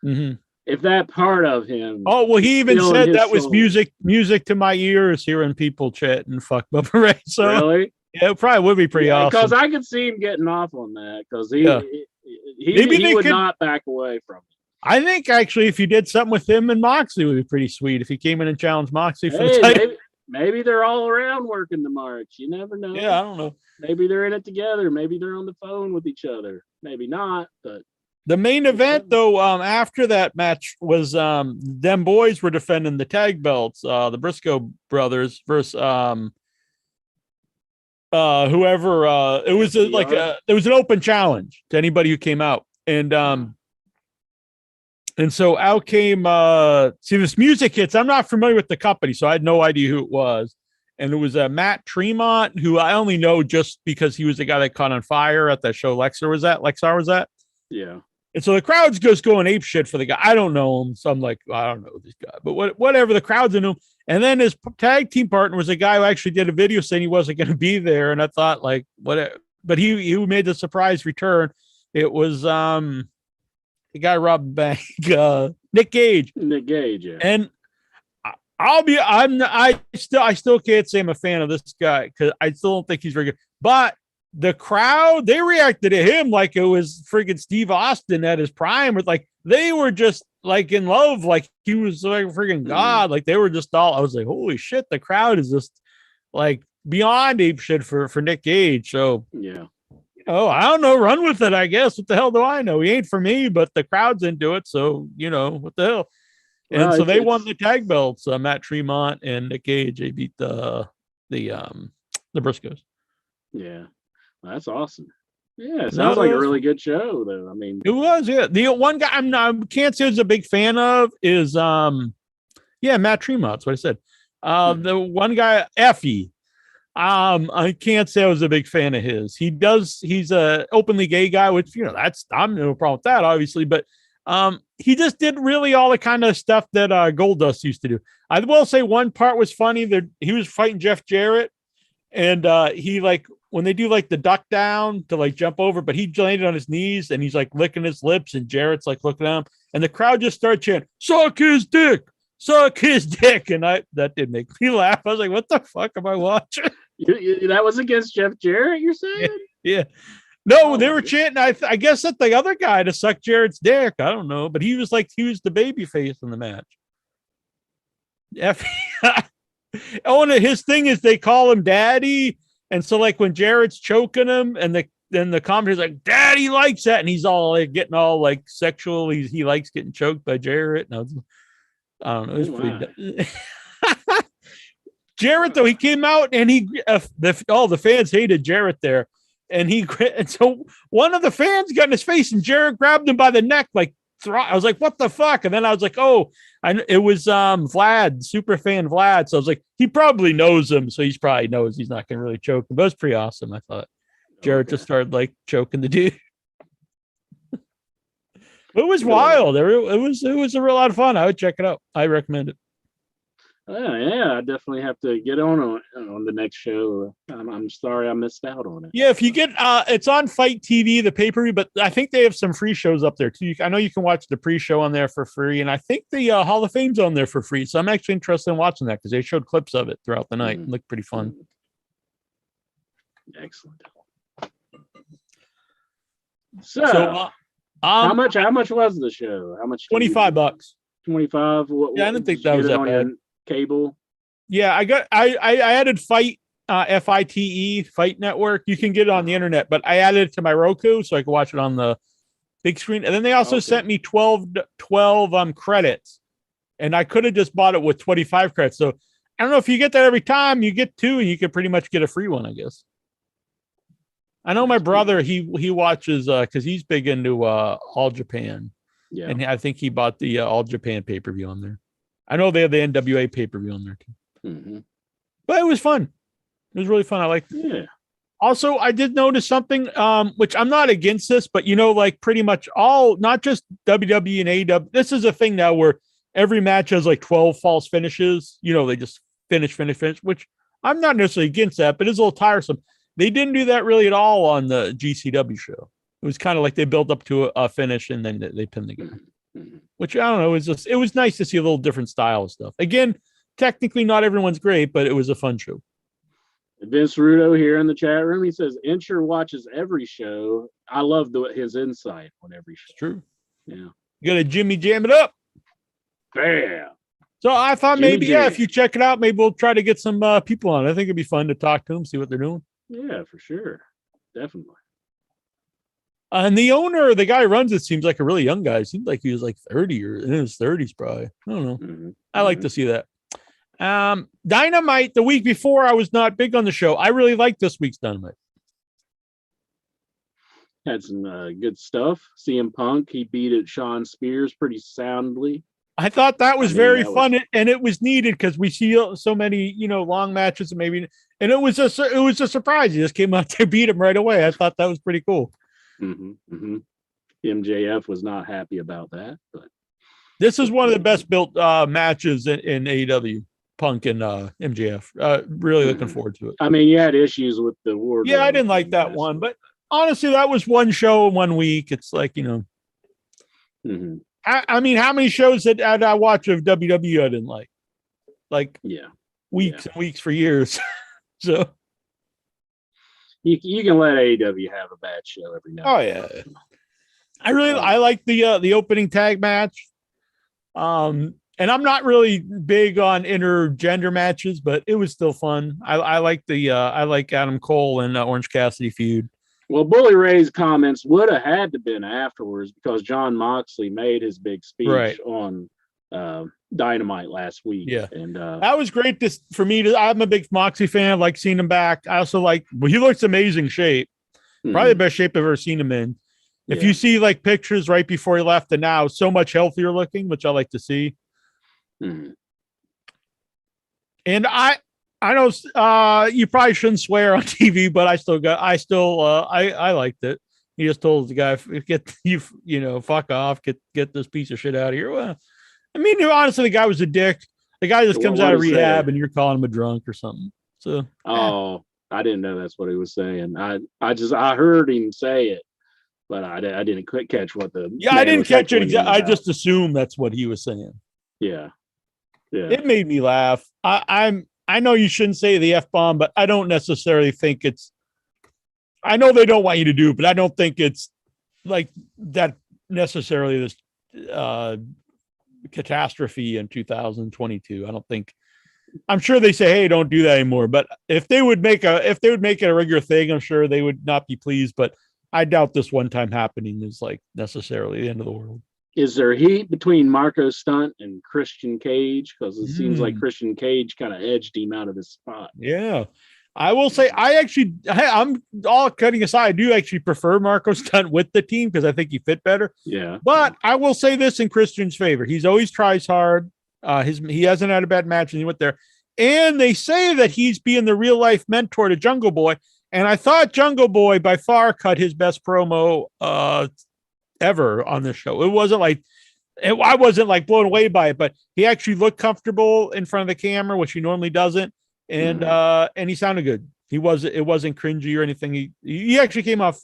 if that part of him. Oh well, he even said that was music to my ears, hearing people chat and fuck Bubba Ray. So really. Yeah, it probably would be pretty awesome. Because I could see him getting off on that, because he would not back away from it. I think actually, if you did something with him and Moxley, it would be pretty sweet. If he came in and challenged Moxley for the title. Maybe they're all around working the March. You never know. Yeah, I don't know. Maybe they're in it together. Maybe they're on the phone with each other. Maybe not. But the main event, though, after that match was them boys were defending the tag belts. The Briscoe brothers versus whoever it was there was an open challenge to anybody who came out, and so out came see this music hits. I'm not familiar with the company, so I had no idea who it was, And it was Matt Tremont, who I only know just because he was the guy that caught on fire at that show Lexar was at. Yeah. And so the crowd's just going ape shit for the guy. I don't know him. So I'm like, I don't know this guy. But whatever, the crowd's into him. And then his tag team partner was a guy who actually did a video saying he wasn't going to be there. And I thought, like, what? But he made the surprise return. It was the guy robbed the bank, Nick Gage. Nick Gage, yeah. And I still can't say I'm a fan of this guy because I still don't think he's very good. But the crowd, they reacted to him like it was friggin' Steve Austin at his prime. With like they were just like in love, like he was like friggin' God. Like they were just all. I was like, holy shit, the crowd is just like beyond ape shit for Nick Gage. So yeah. Oh, I don't know. Run with it, I guess. What the hell do I know? He ain't for me, but the crowd's into it. So, what the hell? And so they won the tag belts. Matt Tremont and Nick Gage. They beat the Briscoes. Yeah, well, that's awesome. Yeah, it sounds like a really good show, though. I mean, it was. Yeah, the one guy I can't say I was a big fan of is Matt Tremont. That's what I said. The one guy, Effy. I can't say I was a big fan of his. He's a openly gay guy, which I'm no problem with that, obviously, but he just did really all the kind of stuff that Goldust used to do. I will say one part was funny that he was fighting Jeff Jarrett, and he like when they do like the duck down to like jump over, but he landed on his knees and he's like licking his lips, and Jarrett's like looking at him, and the crowd just started chanting, "Suck his dick! Suck his dick!" And that did make me laugh. I was like, "What the fuck am I watching?" That was against Jeff Jarrett, you're saying? Yeah. No, they were chanting. I guess that the other guy to suck Jarrett's dick. I don't know, but he was the baby face in the match. Oh, and his thing is they call him Daddy, and so like when Jarrett's choking him, and the commentator's like, "Daddy likes that," and he's all like getting all like sexual. He likes getting choked by Jarrett. I don't know. It was pretty. Jarrett, though, he came out and the fans hated Jarrett there. And so one of the fans got in his face and Jarrett grabbed him by the neck. Like, I was like, what the fuck? And then I was like, oh, it was Vlad, super fan Vlad. So I was like, he probably knows him. So he probably knows he's not going to really choke him. But it was pretty awesome, I thought. Jarrett just started like choking the dude. It was wild. It was a real lot of fun. I would check it out. I recommend it. Yeah, I definitely have to get on the next show. I'm sorry I missed out on it. Yeah, if you get it's on Fight TV, the pay-per-view, but I think they have some free shows up there too. I know you can watch the pre-show on there for free, and I think the Hall of Fame's on there for free. So I'm actually interested in watching that because they showed clips of it throughout the night. It looked pretty fun. Excellent. So how much was the show? How much? $25. 25. Yeah, I didn't think that was that bad. Cable. Yeah, I added Fight FITE Fight Network. You can get it on the internet, but I added it to my Roku so I could watch it on the big screen. And then they also sent me 12 credits, and I could have just bought it with 25 credits. So I don't know if you get that every time. You get two, and you could pretty much get a free one, I guess. I know my brother, he watches because he's big into All Japan. Yeah, and I think he bought the All Japan pay-per-view on there. I know they have the NWA pay-per-view on there too. But it was fun. It was really fun. I liked it. Yeah. Also, I did notice something, which I'm not against this, but like pretty much not just WWE and AEW. This is a thing now where every match has like 12 false finishes. They just finish, which I'm not necessarily against that, but it's a little tiresome. They didn't do that really at all on the GCW show. It was kind of like they built up to a finish and then they pinned the guy. Which I don't know. It was nice to see a little different style of stuff. Again, technically not everyone's great, but it was a fun show. Vince Rudo here in the chat room. He says Incher watches every show. I love his insight on every show. It's true. Yeah. You gotta Jimmy jam it up. Bam. So I thought maybe if you check it out, maybe we'll try to get some people on. I think it'd be fun to talk to them, see what they're doing. Yeah, for sure. Definitely. And the owner, the guy who runs it, seems like a really young guy. It seemed like he was like 30 or in his 30s, probably. I don't know. I like to see that. Dynamite, the week before, I was not big on the show. I really liked this week's Dynamite. Had some good stuff. CM Punk, he beat Sean Spears pretty soundly. I thought that was very that fun, and it was needed because we see so many, long matches, and it was a surprise. He just came out to beat him right away. I thought that was pretty cool. MJF was not happy about that, but this is one of the best built matches in AEW. Punk and MJF. Really looking forward to it. I mean, you had issues with the war. Yeah, I didn't like that one, but honestly, that was one show in 1 week. It's like, I mean, how many shows that I watch of WWE I didn't like? Like, weeks and weeks for years. So you can let AEW have a bad show every now. Oh yeah, I like the opening tag match. And I'm not really big on intergender matches, but it was still fun. I like Adam Cole and Orange Cassidy feud. Well, Bully Ray's comments would have had to been afterwards because John Moxley made his big speech on Dynamite last week. Yeah, and that was great. For me, I'm a big Moxley fan. I like seeing him back. I also he looks amazing shape. Probably the best shape I've ever seen him in. If you see like pictures right before he left and now, so much healthier looking, which I like to see. And I know you probably shouldn't swear on TV, but I liked it. He just told the guy, fuck off, get this piece of shit out of here. Well, I mean, honestly, the guy was a dick. The guy just comes out of rehab and you're calling him a drunk or something. So I didn't know that's what he was saying. I heard him say it, but I didn't quite catch what the I didn't catch it. I just assumed that's what he was saying. Yeah. It made me laugh. I know you shouldn't say the F-bomb, but I don't necessarily think I know they don't want you to do it, but I don't think it's like that necessarily this catastrophe in 2022. I'm sure they say, hey, don't do that anymore. But if they would make it a regular thing, I'm sure they would not be pleased. But I doubt this one time happening is like necessarily the end of the world. Is there heat between Marco Stunt and Christian Cage? Because it seems like Christian Cage kind of edged him out of his spot. Yeah. I will say, I'm all cutting aside. I do actually prefer Marco Stunt with the team because I think he fit better. Yeah. But I will say this in Christian's favor. He's always tries hard. He hasn't had a bad match and he went there. And they say that he's being the real life mentor to Jungle Boy. And I thought Jungle Boy by far cut his best promo ever on this show. I wasn't like blown away by it, but he actually looked comfortable in front of the camera, which he normally doesn't. And he sounded good. It wasn't cringy or anything. He actually came off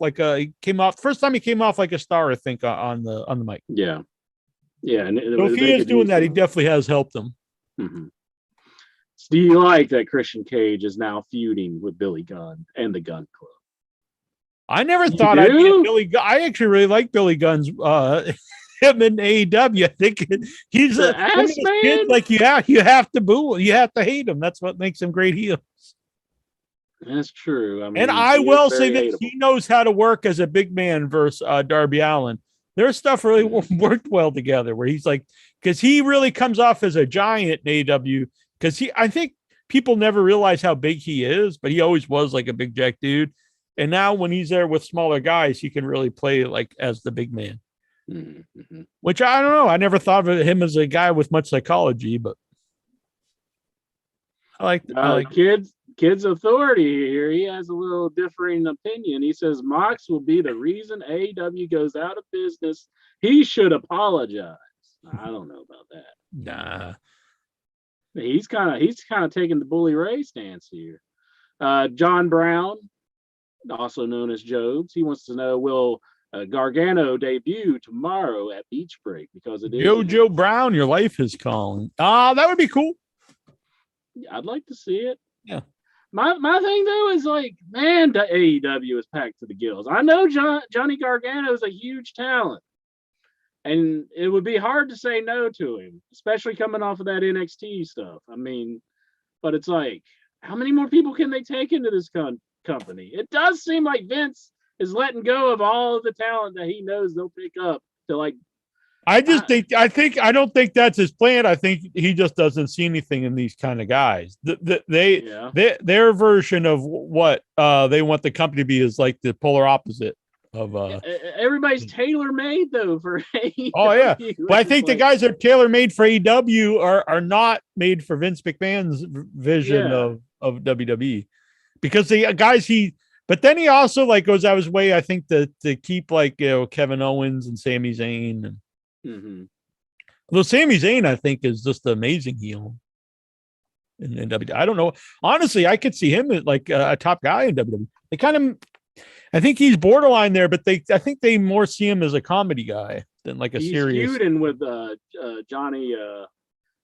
first time he came off like a star, I think, on the mic. Yeah. Yeah. And so if he is doing that, he definitely has helped them. So do you like that Christian Cage is now feuding with Billy Gunn and the Gunn Club? I never thought I'd be Billy Gunn. I actually really like Billy Gunn's him in AEW. I think he's a kid, like you have to boo, you have to hate him. That's what makes him great heels. That's true. I mean, and I will say that he knows how to work as a big man versus Darby Allin. Their stuff really worked well together. Where he's like, because he really comes off as a giant in AEW. Because I think people never realize how big he is, but he always was like a big jack dude. And now when he's there with smaller guys, he can really play like as the big man. Which I don't know. I never thought of him as a guy with much psychology, but I like Kid's authority here. He has a little differing opinion. He says Mox will be the reason AEW goes out of business. He should apologize. I don't know about that. Nah. He's kind of taking the Bully Ray stance here. John Brown, also known as Jobs, he wants to know, will Gargano debut tomorrow at Beach Break? Because it is Jojo Brown, your life is calling. That would be cool. I'd like to see it. Yeah. My thing though is like, man, the AEW is packed to the gills. I know Johnny Gargano is a huge talent, and it would be hard to say no to him, especially coming off of that NXT stuff. I mean, but it's like, how many more people can they take into this company? It does seem like Vince is letting go of all of the talent that he knows they'll pick up to like. I don't think that's his plan. I think he just doesn't see anything in these kind of guys. Their version of what they want the company to be is like the polar opposite Everybody's tailor made though for AEW. Oh yeah, but I think the guys that are tailor made for AEW are not made for Vince McMahon's vision of WWE, because the guys but then he also like goes out his way, I think, to keep like Kevin Owens and Sami Zayn, and although Sami Zayn I think is just an amazing heel in WWE. I don't know, honestly, I could see him as like a top guy in WWE. They kind of. I think he's borderline there, but I think they more see him as a comedy guy than like he's serious. He's feuding with Johnny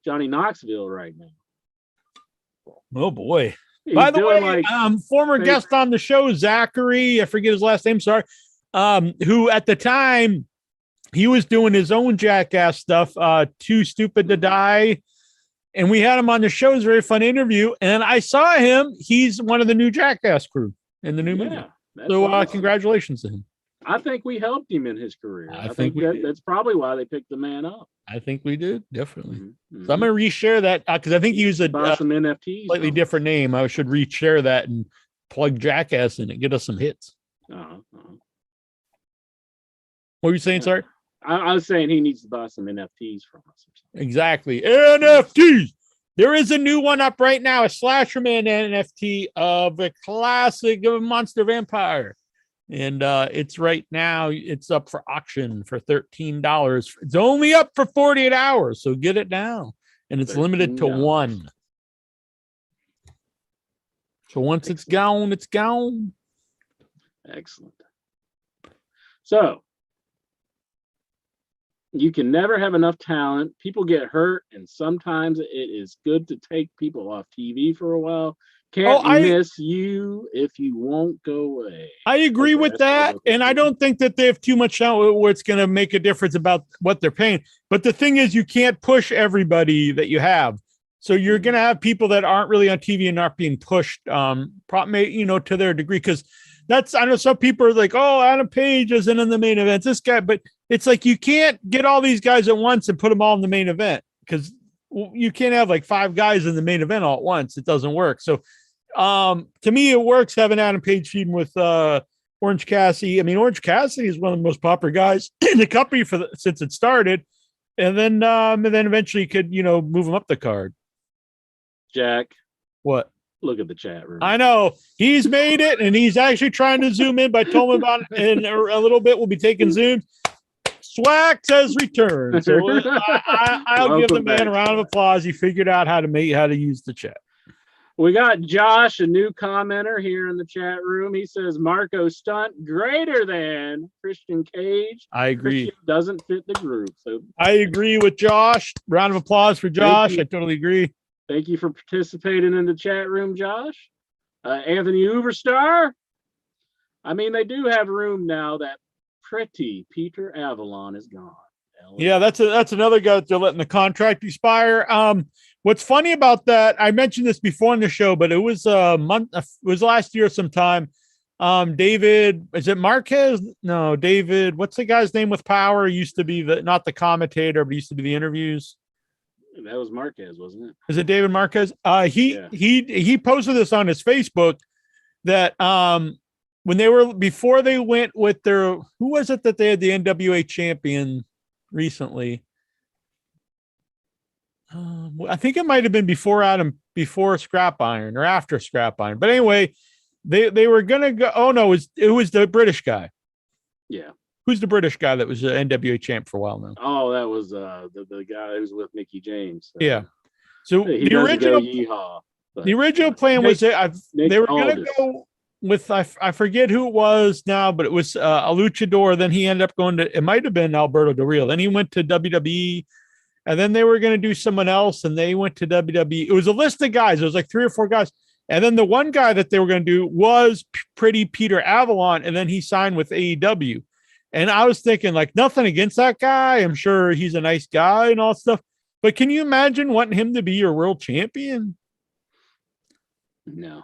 Knoxville right now. Oh boy! By the way, former guest on the show, Zachary, I forget his last name. Sorry, who at the time he was doing his own Jackass stuff. Too Stupid to Die, and we had him on the show. It was a very fun interview, and I saw him. He's one of the new Jackass crew in the new movie. So awesome. Congratulations to him. I think we helped him in his career. I think that's probably why they picked the man up. I think we did, definitely. Mm-hmm. So I'm going to reshare that because I think he used some NFTs, slightly different name. I should reshare that and plug Jackass in it, get us some hits. What were you saying, sorry? I was saying he needs to buy some NFTs from us. Exactly. NFTs. There is a new one up right now, a Slasherman NFT of a classic of a monster vampire. And it's right now, it's up for auction for $13. It's only up for 48 hours, so get it now. And it's limited to one. So once it's gone, it's gone. Excellent. So, you can never have enough talent. People get hurt, and sometimes it is good to take people off TV for a while. Can't miss you if you won't go away. I agree with that, and I don't think that they have too much talent where it's going to make a difference about what they're paying. But the thing is, you can't push everybody that you have. So you're going to have people that aren't really on TV and not being pushed, to their degree. Because I know some people are like, oh, Adam Page isn't in the main event. This guy, but it's like you can't get all these guys at once and put them all in the main event because you can't have like 5 guys in the main event all at once. It doesn't work. So to me, it works having Adam Page feuding with Orange Cassidy. I mean, Orange Cassidy is one of the most popular guys in the company since it started. And then eventually you could, move him up the card. Jack. What? Look at the chat room. I know he's made it, and he's actually trying to zoom in. But I told him about it in a little bit. We'll be taking zooms. Swag says return. So I'll give the man a round of applause. He figured out how to use the chat. We got Josh, a new commenter here in the chat room. He says Marco Stunt greater than Christian Cage. I agree. Christian doesn't fit the group. So I agree with Josh. Round of applause for Josh. I totally agree. Thank you for participating in the chat room, Josh. Anthony Uberstar. I mean, they do have room now that pretty Peter Avalon is gone. Yeah, that's another guy that they're letting the contract expire. What's funny about that, I mentioned this before in the show, but it was it was last year sometime. David, is it Marquez? No, David, what's the guy's name with Power? He used to be not the commentator, but he used to be the interviews. That was Marquez, wasn't it? Is it David Marquez? He posted this on his Facebook that before they went with their, who was it that they had the NWA champion recently? I think it might have been before Scrap Iron or after Scrap Iron. But anyway, they were gonna go. Oh no, it was the British guy. Yeah. Who's the British guy that was an NWA champ for a while now? Oh, that was the guy who was with Mickey James. So. Yeah. So the original plan was that they were going to go with I forget who it was now, but it was a luchador. Then he ended up going to, it might have been Alberto Del Rio. Then he went to WWE, and then they were going to do someone else, and they went to WWE. It was a list of guys. It was like 3 or 4 guys. And then the one guy that they were going to do was pretty Peter Avalon, and then he signed with AEW. And I was thinking, like, nothing against that guy. I'm sure he's a nice guy and all that stuff. But can you imagine wanting him to be your world champion? No.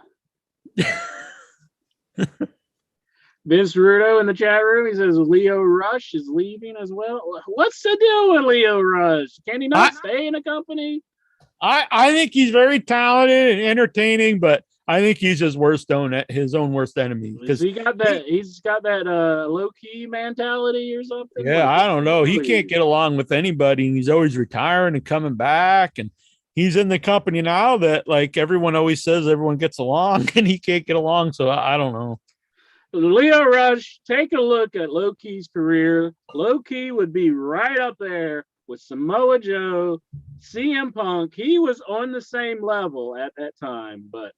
Vince Rudo in the chat room. He says Leo Rush is leaving as well. What's the deal with Leo Rush? Can he not stay in a company? I think he's very talented and entertaining, but I think he's his own worst enemy. Because He's got that low key mentality or something. yeah, Like, I don't know. He can't get along with anybody, and he's always retiring and coming back. And he's in the company now that like everyone always says everyone gets along, and he can't get along. So I don't know. Leo Rush, take a look at Low Key's career. Low Key would be right up there with Samoa Joe, CM Punk. He was on the same level at that time, but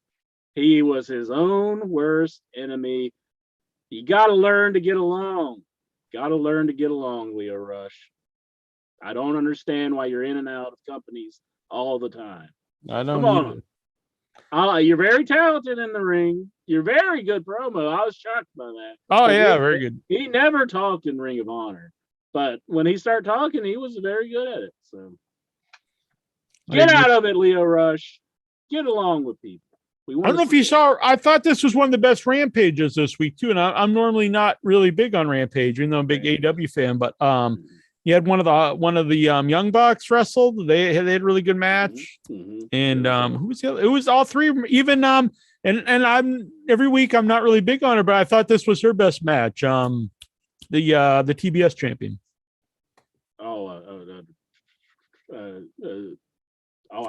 he was his own worst enemy. You got to learn to get along. Got to learn to get along, Leo Rush. I don't understand why you're in and out of companies all the time. I don't Come on. You're very talented in the ring. You're very good promo. I was shocked by that. Oh, yeah, very good. He never talked in Ring of Honor, but when he started talking, he was very good at it. So get out of it, Leo Rush. Get along with people. I don't know if you saw. I thought this was one of the best Rampages this week too, and I'm normally not really big on Rampage, even though I'm a big AEW fan. But you had one of the Young Bucks wrestled. They had a really good match, and who was the other? It was all three. Even and I'm every week I'm not really big on her, but I thought this was her best match. The TBS champion. I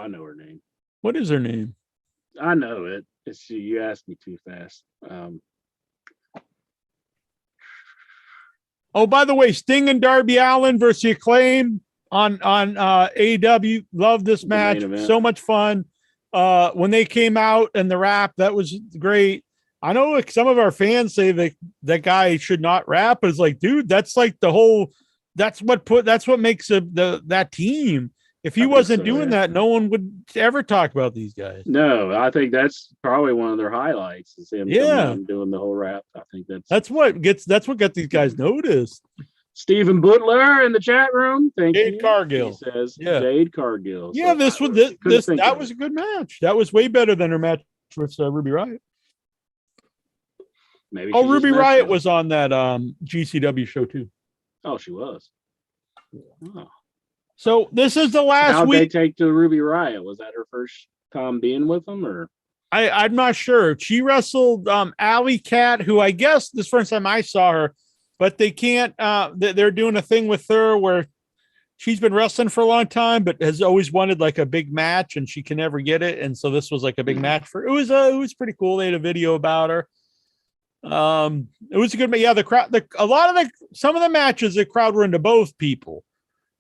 know her name. What is her name? I know it. You asked me too fast. Oh, by the way, Sting and Darby Allin versus Acclaim on AEW. Love this match. So much fun. When they came out and the rap, that was great. I know like some of our fans say that guy should not rap, but it's like, dude, that's like the whole. That's what makes that team. If he wasn't doing that, no one would ever talk about these guys. No, I think that's probably one of their highlights is him coming out and doing the whole rap. I think that's what got these guys noticed. Stephen Butler in the chat room. Thank you. Jade Cargill. He says Jade Cargill. Yeah, so that was a good match. That was way better than her match with Ruby Riott. Maybe. Ruby Riott was on that GCW show too. Oh, she was. Oh. So this is the last How'd week. They take to Ruby Riott? Was that her first time being with them, or I'm not sure. She wrestled Alley Cat, who I guess this first time I saw her, but they can't. They're doing a thing with her where she's been wrestling for a long time, but has always wanted like a big match, and she can never get it. And so this was like a big match for. It was pretty cool. They had a video about her. It was a good. Yeah, the crowd. Some of the matches, the crowd were into both people.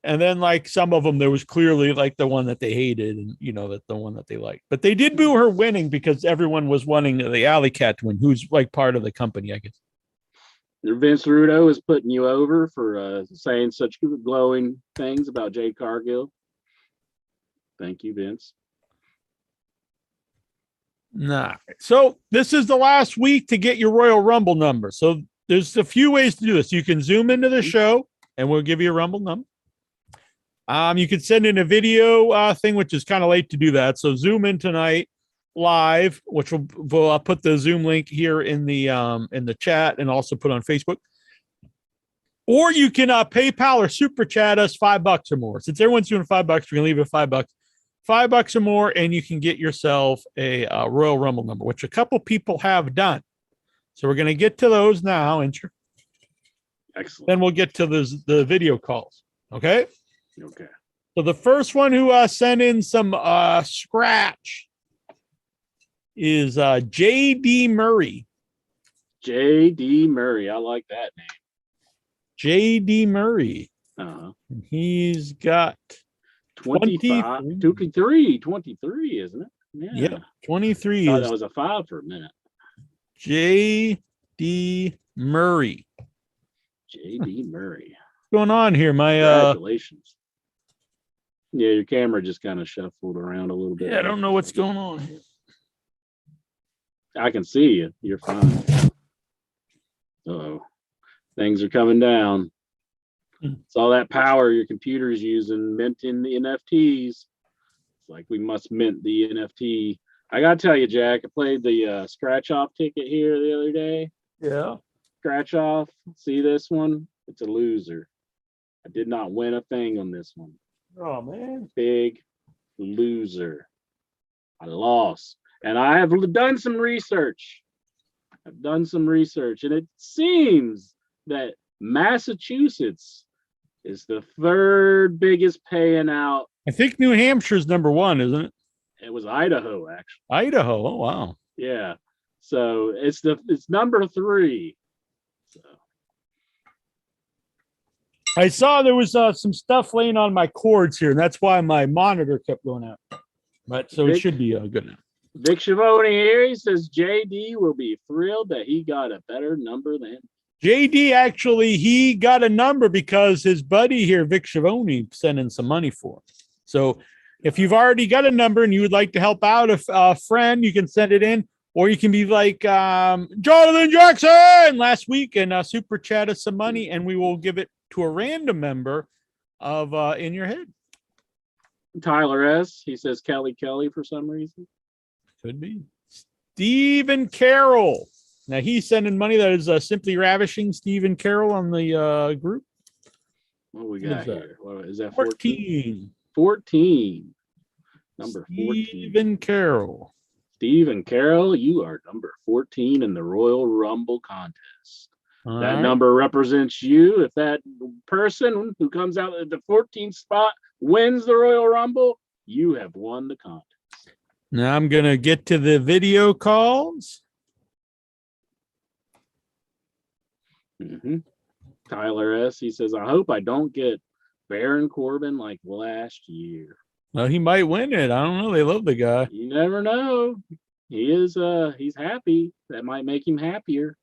And then, like some of them, there was clearly like the one that they hated, and that the one that they liked. But they did boo her winning because everyone was wanting the Alley Cat to win, who's like part of the company, I guess. Vince Rudo is putting you over for saying such glowing things about Jade Cargill. Thank you, Vince. Nah. So this is the last week to get your Royal Rumble number. So there's a few ways to do this. You can zoom into the show, and we'll give you a Rumble number. You can send in a video thing, which is kind of late to do that. So zoom in tonight live, which we'll put the Zoom link here in the chat and also put on Facebook. Or you can PayPal or super chat us $5 or more. Since everyone's doing $5, we're gonna leave it $5. $5 or more, and you can get yourself a Royal Rumble number, which a couple people have done. So we're gonna get to those now, Excellent. Then we'll get to the video calls. Okay. Okay. So the first one who sent in some scratch is J.D. Murray. J.D. Murray. I like that name. J.D. Murray. He's got 23, isn't it? Yeah. 23. That was a 5 for a minute. J.D. Murray. J.D. Murray. What's going on here? Congratulations. Yeah, your camera just kind of shuffled around a little bit. Yeah, I don't know what's going on here. I can see you. You're fine. Uh-oh. Things are coming down. It's all that power your computer's using, minting the NFTs. It's like we must mint the NFT. I got to tell you, Jack, I played the scratch-off ticket here the other day. Yeah. Scratch off. See this one? It's a loser. I did not win a thing on this one. Oh, man. Big loser. I lost. And I have done some research. And it seems that Massachusetts is the third biggest paying out. I think New Hampshire's number one, isn't it? It was Idaho, actually. Idaho. Oh, wow. Yeah. So it's number 3. So I saw there was some stuff laying on my cords here, and that's why my monitor kept going out. But so it should be good now. Vic Schiavone here, he says JD will be thrilled that he got a better number than JD. Actually, he got a number because his buddy here, Vic Schiavone, sent in some money for him. So if you've already got a number and you would like to help out a friend, you can send it in, or you can be like Jonathan Jackson last week and super chat us some money, and we will give it to a random member of In Your Head. Tyler S. He says Kelly for some reason. Could be. Stephen Carroll. Now he's sending money. That is Simply Ravishing Stephen Carroll on the group. What we got here? What is that? 14. 14. Number 14. Stephen Carroll. Stephen Carroll, you are number 14 in the Royal Rumble contest. All that right. number represents you. If that person who comes out at the 14th spot wins the Royal Rumble, you have won the contest. Now I'm going to get to the video calls. Tyler S. He says, I hope I don't get Baron Corbin like last year. Well, he might win it. I don't know. They love the guy. You never know. He's happy. That might make him happier.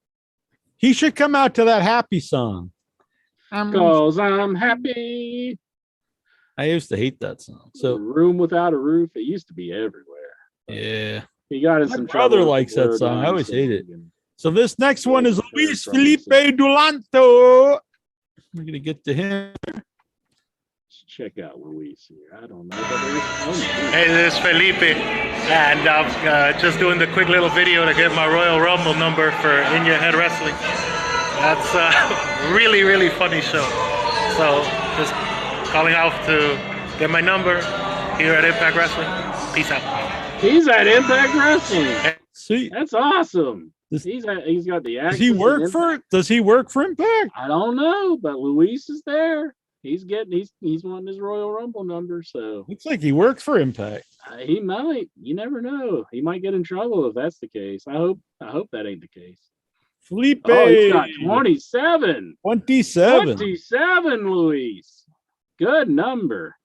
He should come out to that happy song. Cause I'm happy. I used to hate that song. So Room Without a Roof. It used to be everywhere. Yeah. He got in My some brother trouble. likes that song. I always hate it. And So this next one is Luis from Felipe himself. Dulanto. We're going to get to him. Let's check out Luis here. I don't know. But Hey, this is Felipe, and I'm just doing the quick little video to get my Royal Rumble number for In Your Head Wrestling. That's a really, really funny show. So just calling out to get my number here at Impact Wrestling. Peace out. he's at Impact Wrestling. See, That's awesome. This- He's got the does he work for Impact? I don't know, but Luis is there. He's wanting his Royal Rumble number, so Looks like he works for Impact. he might. You never know. He might get in trouble if that's the case. I hope that ain't the case. Felipe. Oh, he's got 27. 27. 27, Luis. Good number.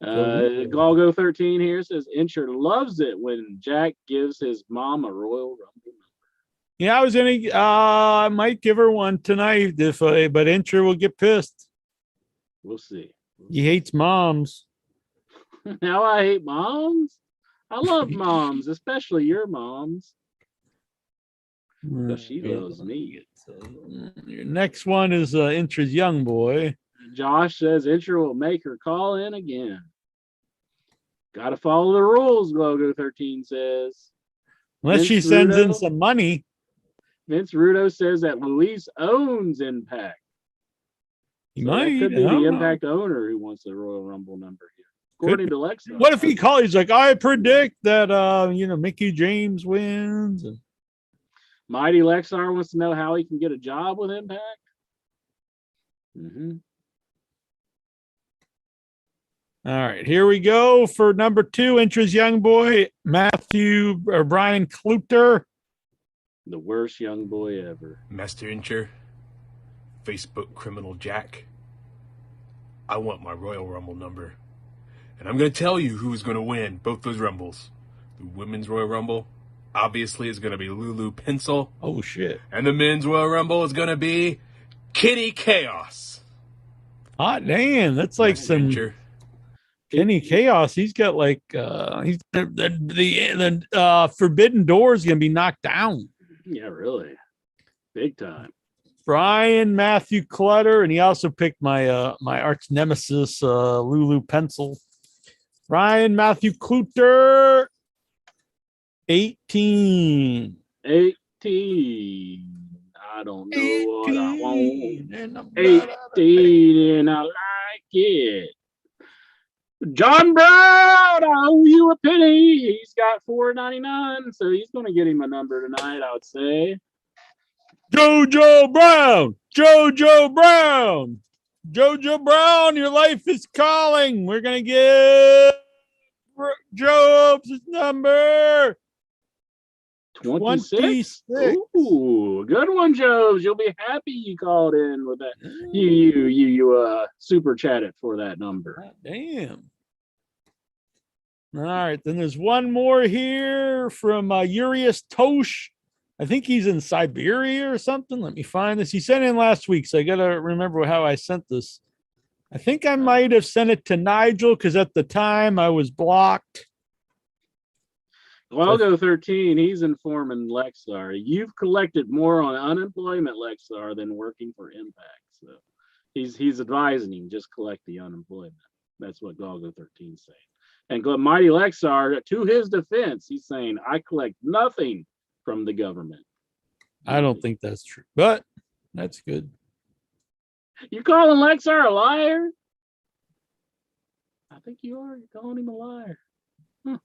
Galgo 13 here says Incher loves it when Jack gives his mom a Royal Rumble number. Yeah, I might give her one tonight but Incher will get pissed. We'll see. He hates moms. Now I hate moms. I love moms, especially your moms. She loves me. Your next one is Incher's young boy. Josh says Incher will make her call in again. Got to follow the rules, Logo 13 says. Unless she sends in some money. Vince Rudo says that Luis owns Impact. He So might. that could be I don't the know. Impact owner who wants the Royal Rumble number here. According to Lexar. What if he calls? He's like, I predict that Mickey James wins. Mighty Lexar wants to know how he can get a job with Impact. All right, here we go for number 2. Incher's young boy, Brian Kluter. The worst young boy ever. Master Incher, Facebook criminal Jack, I want my Royal Rumble number. And I'm going to tell you who's going to win both those Rumbles. The Women's Royal Rumble, obviously, is going to be Lulu Pencil. Oh, shit. And the Men's Royal Rumble is going to be Kenny Chaos. Hot damn. That's like Master some Incher. Kenny Chaos. He's got like, the forbidden door is going to be knocked down. Yeah, really. Big time. Brian Matthew Clutter, and he also picked my my arch nemesis, Lulu Pencil. Brian Matthew Clutter, 18. 18. I don't know what I want. And I'm 18, and I like it. John Brown, I owe you a penny. He's got $4.99, so he's going to get him a number tonight, I would say. Jojo Brown, Jojo Brown, Jojo Brown, your life is calling. We're going to give Job's number 26. Ooh, good one, Jobs. You'll be happy you called in with that. You super chatted for that number. God damn. All right, then there's one more here from Urias Tosh. I think he's in Siberia or something. Let me find this. He sent in last week, so I got to remember how I sent this. I think I might have sent it to Nigel because at the time I was blocked. Walgo 13, he's informing Lexar. You've collected more on unemployment, Lexar, than working for Impact. So he's advising him just collect the unemployment. That's what Galgo 13 is saying. And Mighty Lexar, to his defense, he's saying, I collect nothing from the government. I don't think that's true, but that's good. You calling Lexar a liar? I think you are. You're calling him a liar.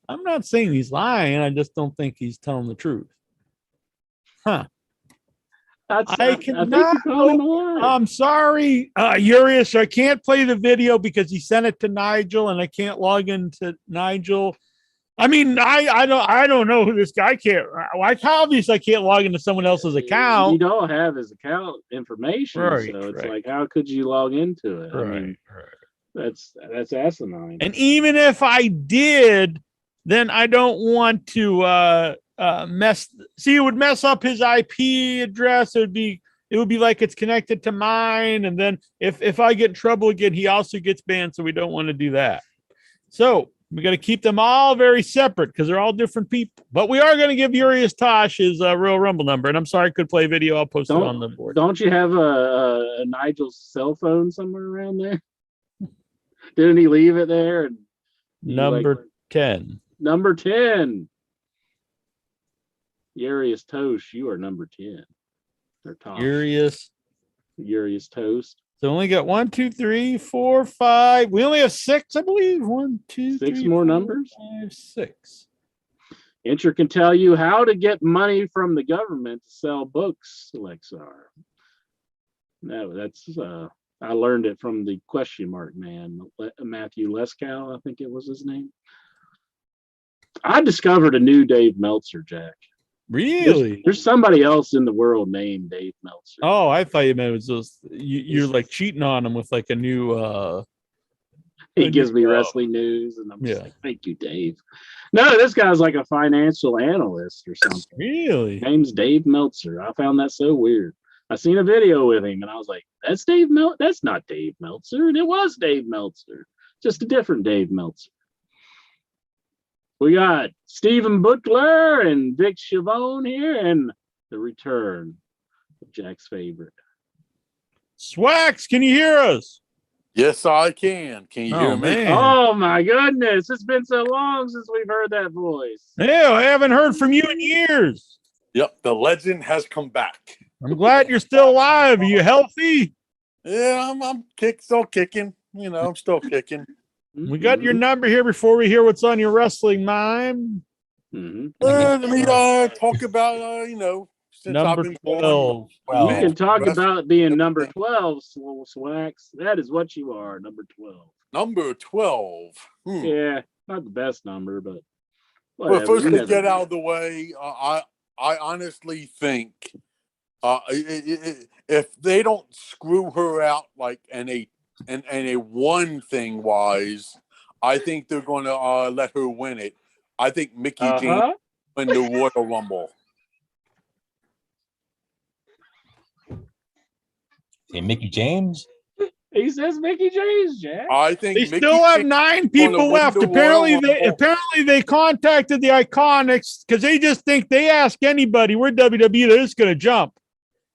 I'm not saying he's lying. I just don't think he's telling the truth. Huh. I cannot. I'm sorry, Urias. I can't play the video because he sent it to Nigel, and I can't log into Nigel. I mean, I don't know who this guy can't. Like, obviously, I can't log into someone else's account. You don't have his account information, right, so it's like, how could you log into it? Right, I mean, that's asinine. And even if I did, then I don't want to it would mess up his IP address. It would be like it's connected to mine, and then if I get in trouble again, he also gets banned, so we don't want to do that. So we got to keep them all very separate because they're all different people. But we are going to give Urias Tosh his Royal Rumble number, and I'm sorry I could play video. I'll post it on the board. Don't you have a Nigel's cell phone somewhere around there? Didn't he leave it there? And number 10. Number 10. Urias Toast, you are number 10. Or Tosh. Urias Toast. So only got 1, 2, 3, 4, 5. We only have 6, I believe. 1, 2, 6 3, more 4, numbers. 5, 6. Incher can tell you how to get money from the government to sell books, Lexar. No, that's I learned it from the question mark man, Matthew Leskow, I think it was his name. I discovered a new Dave Meltzer, Jack. Really? There's somebody else in the world named Dave Meltzer. Oh, I thought you meant it was just you're like cheating on him with like a new he gives me wrestling news, and I'm just like, thank you, Dave. No, this guy's like a financial analyst or something. Really? Name's Dave Meltzer. I found that so weird. I seen a video with him, and I was like, that's Dave Meltzer. That's not Dave Meltzer. And it was Dave Meltzer. Just a different Dave Meltzer. We got Stephen Butler and Vic Chavone here, and the return of Jack's favorite. Swax, can you hear us? Yes, I can. Can you hear me? Man. Oh, my goodness. It's been so long since we've heard that voice. Yeah, I haven't heard from you in years. Yep, the legend has come back. I'm glad you're still alive. Are you healthy? Yeah, I'm still kicking. You know, I'm still kicking. We got your number here before we hear what's on your wrestling mind. Let me talk about, since number I've been 12. We can talk about being number 12, Swax. That is what you are, number 12. Number 12. Yeah, not the best number, but whatever. Well, first to get out of the way, I honestly think if they don't screw her out like in a one thing wise, I think they're going to let her win it. I think Mickie James win the Royal Rumble. Hey, Mickie James? He says Mickie James, Jack. I think they still have 9 people left. Apparently they contacted the Iconics because they just think they ask anybody, we're WWE, they're just going to jump.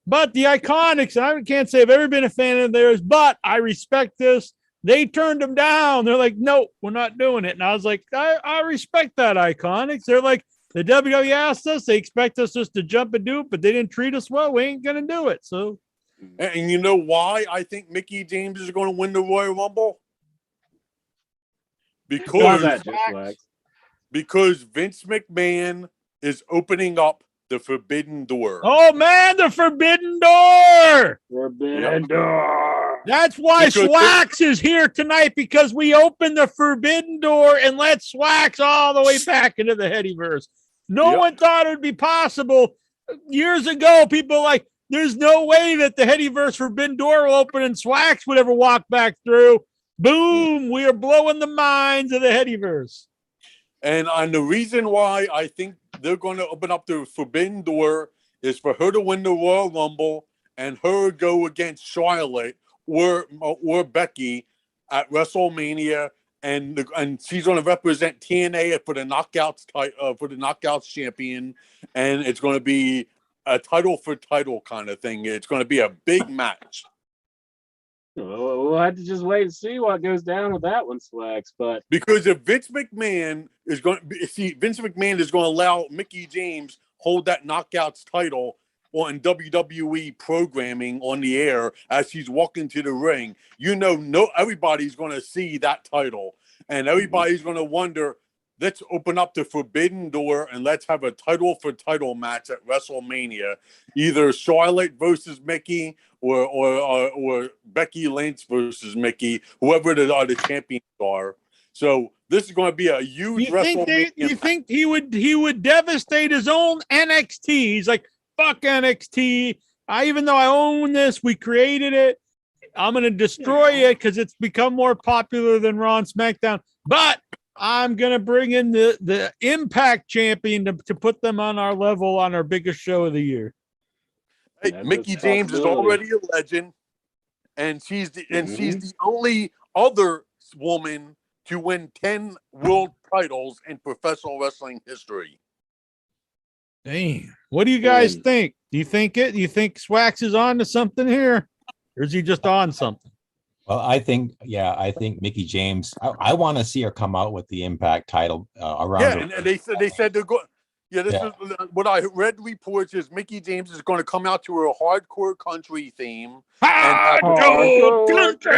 But the Iconics, and I can't say I've ever been a fan of theirs, but I respect this. They turned them down. They're like, no, we're not doing it. And I was like, I respect that, Iconics. They're like, the WWE asked us. They expect us just to jump and do it, but they didn't treat us well. We ain't going to do it. So, and you know why I think Mickie James is going to win the Royal Rumble? How's that, just Wax? Because Vince McMahon is opening up the forbidden door. Oh man, the forbidden door! Forbidden door. That's why Swax is here tonight, because we opened the forbidden door and let Swax all the way back into the Headyverse. No one thought it would be possible. Years ago, people were like, there's no way that the Headyverse forbidden door will open and Swax would ever walk back through. Boom, we are blowing the minds of the Headyverse. And the reason why I think they're going to open up the forbidden door is for her to win the Royal Rumble and her go against Charlotte or Becky at WrestleMania, and she's going to represent TNA for the Knockouts champion, and it's going to be a title for title kind of thing. It's going to be a big match. We'll have to just wait and see what goes down with that one, Swax. But because if Vince McMahon is going to allow Mickie James hold that Knockouts title on WWE programming on the air as she's walking to the ring, everybody's going to see that title, and everybody's going to wonder, let's open up the forbidden door and let's have a title for title match at WrestleMania, either Charlotte versus Mickie or Becky Lynch versus Mickie, whoever the champions are. So this is going to be a huge WrestleMania. You think he would devastate his own NXT? He's like, fuck NXT. Even though I own this, we created it. I'm going to destroy it because it's become more popular than Raw and SmackDown. But I'm going to bring in the Impact champion to put them on our level on our biggest show of the year. Hey, Mickie James is already a legend, and she's the only other woman to win 10 world titles in professional wrestling history. Damn. What do you guys think? Do you think Swax is on to something here? Or is he just on something? Well, I think Mickie James, I want to see her come out with the Impact title around. Yeah, and they said they're going. Yeah, this is what I read. Reports is Mickie James is going to come out to her hardcore country theme. Hardcore country.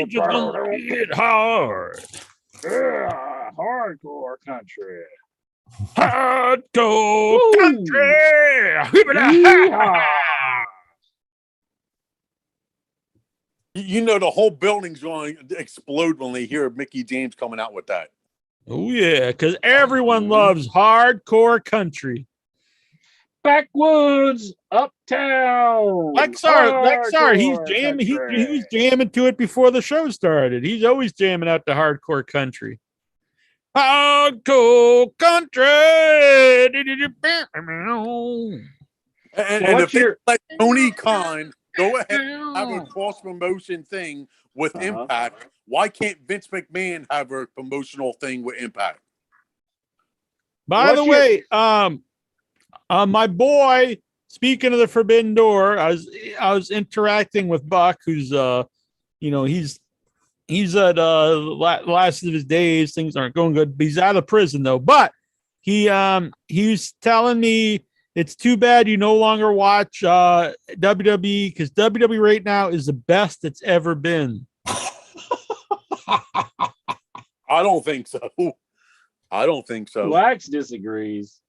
It's just gonna get hard. Yeah, hardcore country. Hardcore country. The whole building's going to explode when they hear Mickie James coming out with that. Oh, yeah, because everyone loves hardcore country. Backwoods, uptown. Lexar, he's jamming. He was jamming to it before the show started. He's always jamming out to hardcore country. Hardcore country. And if you let Tony Khan go ahead and have a cross promotion thing with Impact, why can't Vince McMahon have a promotional thing with Impact? By the way, my boy, speaking of the Forbidden Door, I was interacting with Buck, who's he's at last of his days. Things aren't going good. He's out of prison though. But he's telling me it's too bad you no longer watch WWE, because WWE right now is the best it's ever been. I don't think so. Wax disagrees.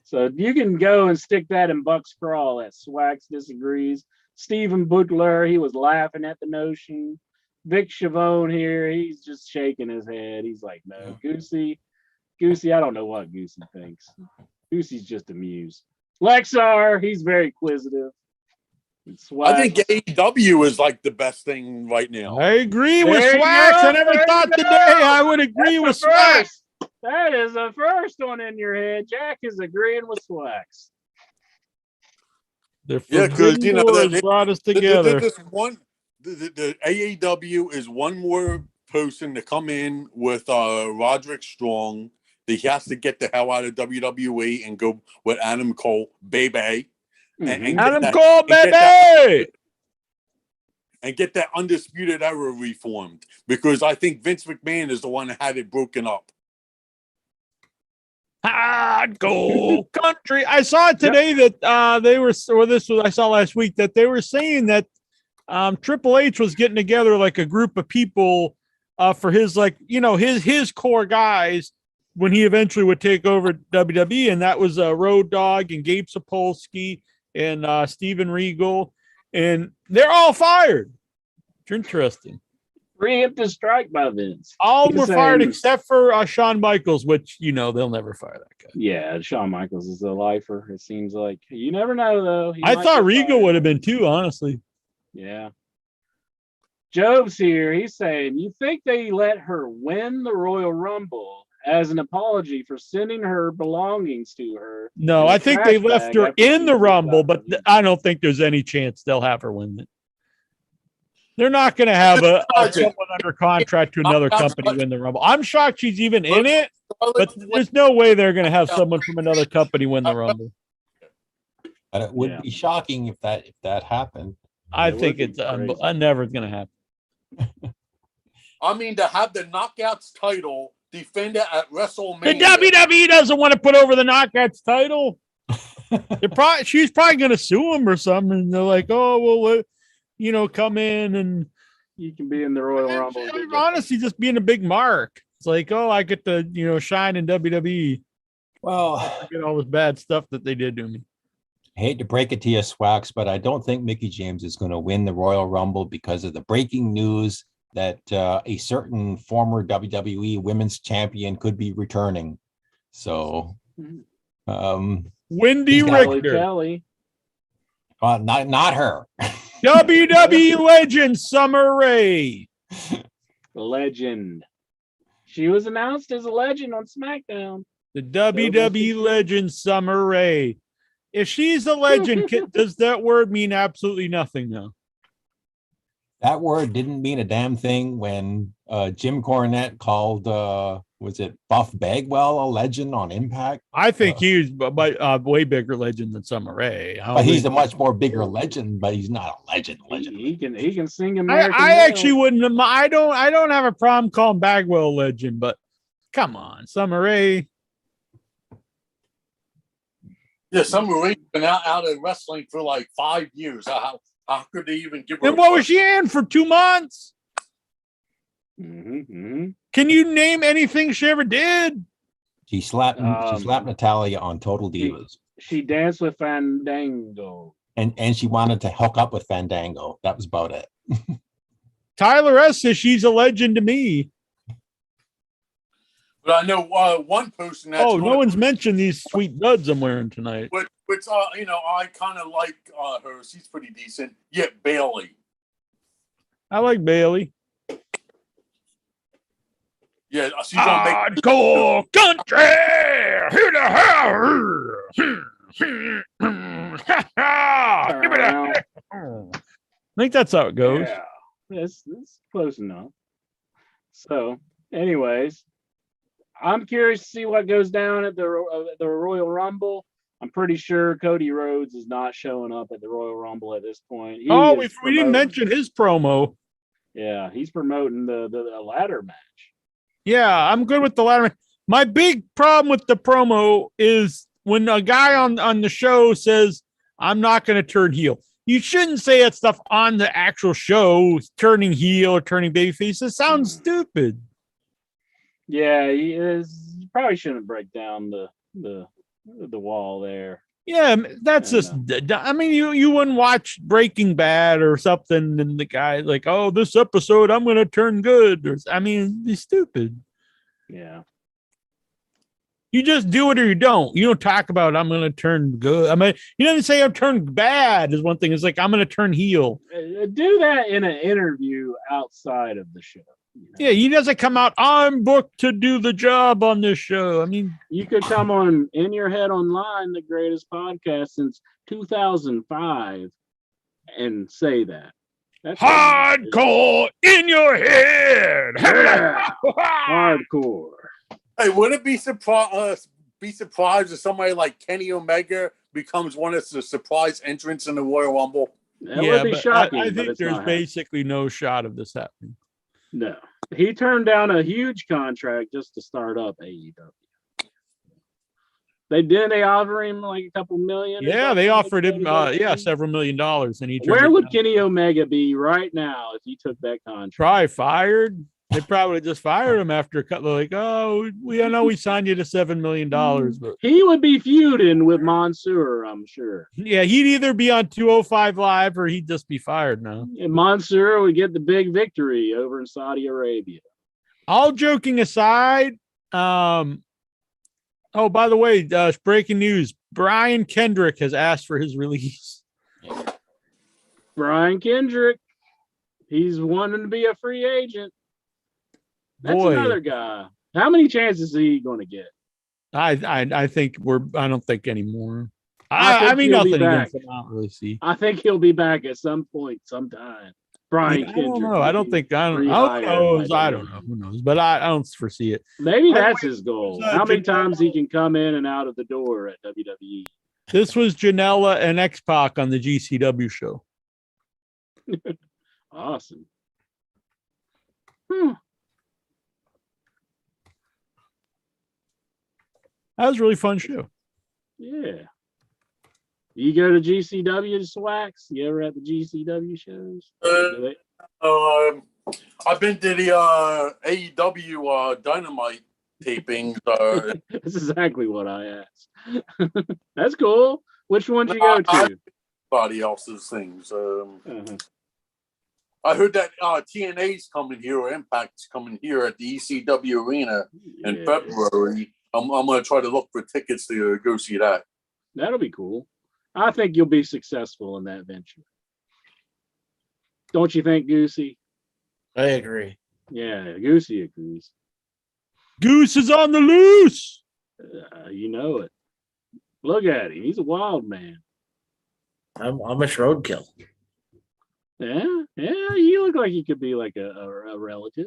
So you can go and stick that in Buck's crawl that Wax disagrees. Stephen Butler, he was laughing at the notion. Vic Chavone here, he's just shaking his head. He's like, no, Goosey, I don't know what Goosey thinks. Goosey's just amused. Lexar, he's very inquisitive. I think AEW is like the best thing right now. I agree with Swax. I never thought today I would agree with Swax. That is the first one in your head. Jack is agreeing with Swax. Because they brought us together. The AEW is one more person to come in with Roderick Strong. He has to get the hell out of WWE and go with Adam Cole, baby. Adam Cole, baby! And get that Undisputed Era reformed, because I think Vince McMahon is the one that had it broken up. Hardcore country. I saw today that I saw last week that they were saying that Triple H was getting together like a group of people for his his core guys when he eventually would take over WWE, and that was Road Dogg and Gabe Sapolsky and Steven Regal, and they're all fired. It's interesting. Preemptive strike by Vince. All were fired except for Shawn Michaels, which they'll never fire that guy. Yeah, Shawn Michaels is a lifer. It seems like you never know though. I thought Regal would have been too, honestly. Yeah. Job's here. He's saying, you think they let her win the Royal Rumble as an apology for sending her belongings to her? No, I think they left her in the Rumble, but I don't think there's any chance they'll have her win it. They're not going to have someone under contract to another company win the Rumble. I'm shocked she's even in it, but there's no way they're going to have someone from another company win the Rumble. But it would be shocking if that happened. I think it's never going to happen. I mean, to have the Knockouts title defended at WrestleMania. The WWE doesn't want to put over the Knockouts title. She's probably going to sue him or something. And they're like, oh, well, come in and you can be in the Royal Rumble. Honestly, just being a big mark. It's like, oh, I get to, shine in WWE. Well, I get all this bad stuff that they did to me. I hate to break it to you, Swax, but I don't think Mickie James is going to win the Royal Rumble because of the breaking news that a certain former WWE Women's Champion could be returning. So, Wendy Richter. Kelly. Not her. WWE legend Summer Rae. Legend. She was announced as a legend on SmackDown. The WWE legend Summer Rae. If she's a legend, does that word mean absolutely nothing now? That word didn't mean a damn thing when Jim Cornette called, was it Buff Bagwell a legend on Impact? I think he's a way bigger legend than Summer Rae. But he's a much more bigger legend, but he's not a legend. He can sing American I actually wouldn't. I don't have a problem calling Bagwell a legend, but come on, Summer Rae. Yeah, Summer Rae's been out of wrestling for like 5 years. How could they even give her? And what was she in for 2 months? Mm-hmm. Can you name anything she ever did? She slapped Natalia on Total Divas. She danced with Fandango. And she wanted to hook up with Fandango. That was about it. Tyler S says she's a legend to me. But I know one person that's no one's mentioned these sweet duds I'm wearing tonight. Which I kind of like her. She's pretty decent. Yeah, Bailey. I like Bailey. Yeah, she's gonna make hardcore country. Give it up. I think that's how it goes. Yeah, it's close enough. So, anyways, I'm curious to see what goes down at the Royal Rumble. I'm pretty sure Cody Rhodes is not showing up at the Royal Rumble at this point. We didn't mention his promo. Yeah, he's promoting the ladder match. Yeah, I'm good with the ladder match. My big problem with the promo is when a guy on the show says, I'm not going to turn heel. You shouldn't say that stuff on the actual show, turning heel or turning babyface. It sounds stupid. Yeah, he is. You probably shouldn't break down the wall there. Yeah, that's just. I mean, you wouldn't watch Breaking Bad or something, and the guy like, oh, this episode I'm going to turn good. He's stupid. Yeah. You just do it or you don't. You don't talk about I'm going to turn good. I mean, you don't say I'm turned bad is one thing. It's like I'm going to turn heel. Do that in an interview outside of the show. Yeah, he doesn't come out, I'm booked to do the job on this show. I mean, you could come on In Your Head Online, the greatest podcast since 2005, and say that. That's hardcore in your head. Yeah. Hardcore. Hey, wouldn't it be surprised if somebody like Kenny Omega becomes one of the surprise entrants in the Royal Rumble? That would be shocking. I think there's basically no shot of this happening. No, he turned down a huge contract just to start up AEW. They offer him like a couple million. Yeah, they offered him several $1 million, and he. Where would Kenny Omega be right now if he took that contract? Probably fired. They probably just fired him after a couple. Like, oh, we know we signed you to $7 million, but he would be feuding with Mansoor, I'm sure. Yeah, he'd either be on 205 Live or he'd just be fired now. And Mansoor would get the big victory over in Saudi Arabia. All joking aside, oh, by the way, breaking news: Brian Kendrick has asked for his release. Brian Kendrick, he's wanting to be a free agent. That's Boy. Another guy. How many chances is he going to get? I think I don't think anymore. I I mean, he'll be nothing back. against him. I don't really see. I think he'll be back at some point, sometime. Brian I Kendrick. don't know. I don't think I don't know. Who knows? But I don't foresee it. Maybe that's his goal. How many Janela. times he can come in and out of the door at WWE? This was Janela and XPac on the GCW show. Awesome. That was a really fun show. Yeah. You go to GCW Swax? You ever at the GCW shows? I've been to the AEW Dynamite tapings. That's exactly what I asked. That's cool. Which one did you go to? Everybody else's things. I heard that TNA's coming here, or Impact's coming here at the ECW Arena in February. I'm going to try to look for tickets to go see that. That'll be cool. I think you'll be successful in that venture. Don't you think, Goosey? I agree. Yeah, Goosey agrees. Goose is on the loose. You know it. Look at him. He's a wild man. I'm a roadkill. Yeah, you look like you could be like a relative.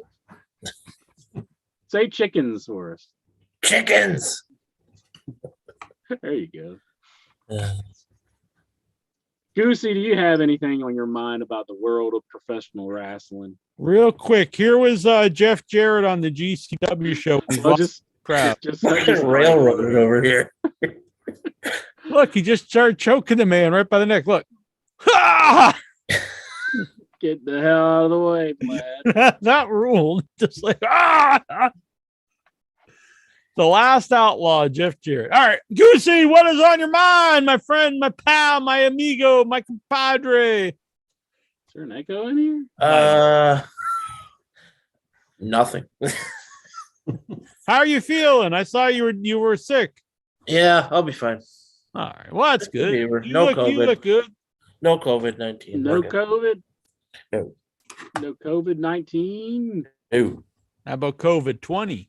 Say chickens for us. Chickens. There you go. Goosey, do you have anything on your mind about the world of professional wrestling? Real quick, here was Jeff Jarrett on the GCW show. Just railroaded over here. Look, he just started choking the man right by the neck. Look. Get the hell out of the way, Vlad. Not ruled. Just like, The last outlaw, Jeff Jarrett. All right, Goosey, what is on your mind, my friend, my pal, my amigo, my compadre? Is there an echo in here? Nothing. How are you feeling? I saw you were sick. Yeah, I'll be fine. All right, well, that's good. You COVID. look good. No COVID-19. No COVID? No. No COVID-19? No. How about COVID-20?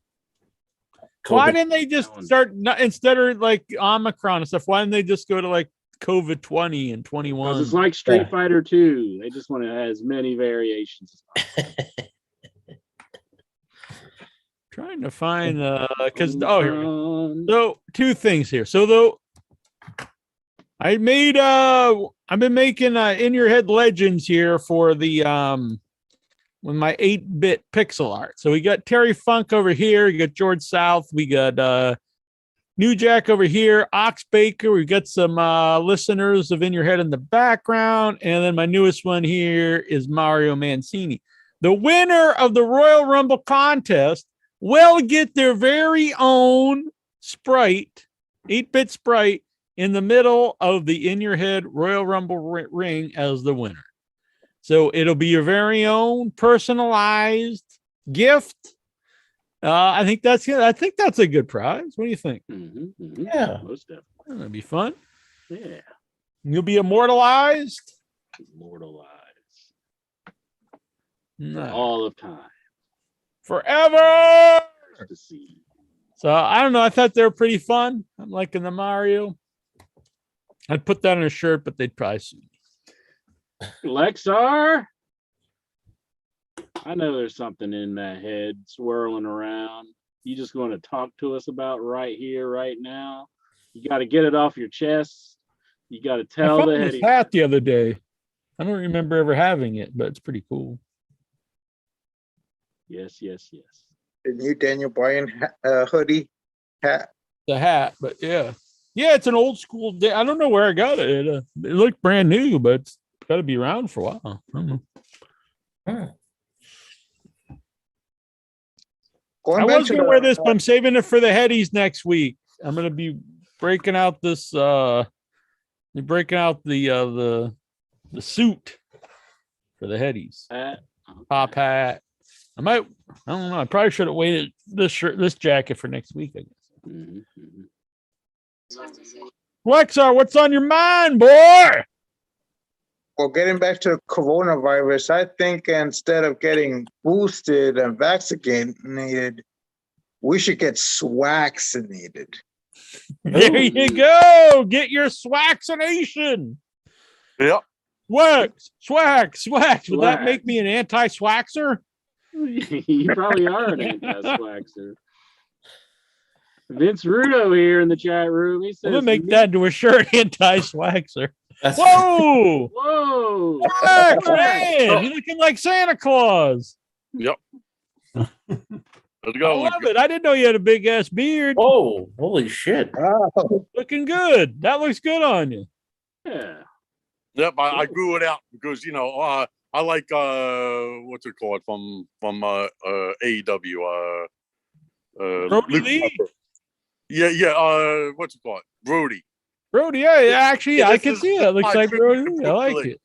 Why didn't they just start, instead of like Omicron and stuff, why didn't they just go to like COVID-20 and 21? Because it's like Street Fighter 2. They just want to have as many variations as possible. Trying to find because here we go. So two things here. So though I made I've been making in your head legends here for the with my 8-bit pixel art. So we got Terry Funk over here, we got George South, we got New Jack over here, Ox Baker, we've got some listeners of In Your Head in the background, and then my newest one here is Mario Mancini. The winner of the Royal Rumble contest will get their very own sprite, 8-bit sprite, in the middle of the In Your Head Royal Rumble ring as the winner. So it'll be your very own personalized gift. I think that's a good prize. What do you think? Yeah, most definitely. That'll be fun. Yeah, you'll be immortalized. All of time. Forever. To see. So I don't know. I thought they were pretty fun. I'm liking the Mario. I'd put that on a shirt, but they'd probably see me. Lexar, I know there's something in that head swirling around. You just going to talk to us about right here, right now? You got to get it off your chest. You got to tell I found the this hat the other day. I don't remember ever having it, but it's pretty cool. Yes. The new Daniel Bryan hoodie hat. The hat, but yeah, it's an old school. I don't know where I got it. It looked brand new, but it's got to be around for a while. I don't know. I was going to wear this, but I'm saving it for the headies next week. I'm going to be breaking out this, breaking out the suit for the headies. Top hat. I don't know. I probably should have waited this jacket for next week, I guess. Lexar, what's on your mind, boy? Well, getting back to the coronavirus, I think instead of getting boosted and vaccinated, we should get swaccinated. There you go. Get your swaxination. Yep. Swax. Would that make me an anti-swaxer? You probably are an anti-swaxer. Vince Rudo here in the chat room. He says, I'm gonna make that into a shirt, anti-swaxer. That's Whoa! Whoa! Swax, man, you're looking like Santa Claus. Yep. Let's I go. love it. I didn't know you had a big ass beard. Oh, holy shit. Oh, Looking good. That looks good on you. Yeah. Yep, I grew it out because I like what's it called from AEW Brody Lee? Harper. Yeah, what's it called? Brody. Brody, yeah, actually, Yeah, I this can is see it. It looks my like tribute Brody to Lee. I Brody like Lee. it.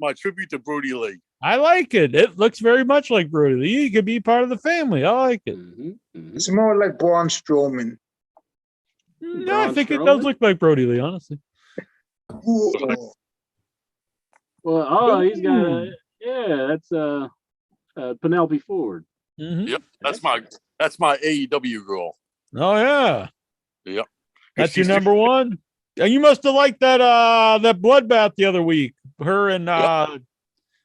My tribute to Brody Lee. I like it. It looks very much like Brody Lee. You could be part of the family. I like it. it's more like Braun Strowman. No, I think it does look like Brody Lee, honestly. Ooh. Well, he's got that's Penelope Ford. Mm-hmm. Yep, that's my AEW girl. Oh yeah, Yep, that's your number one. You must have liked that that bloodbath the other week. Her and on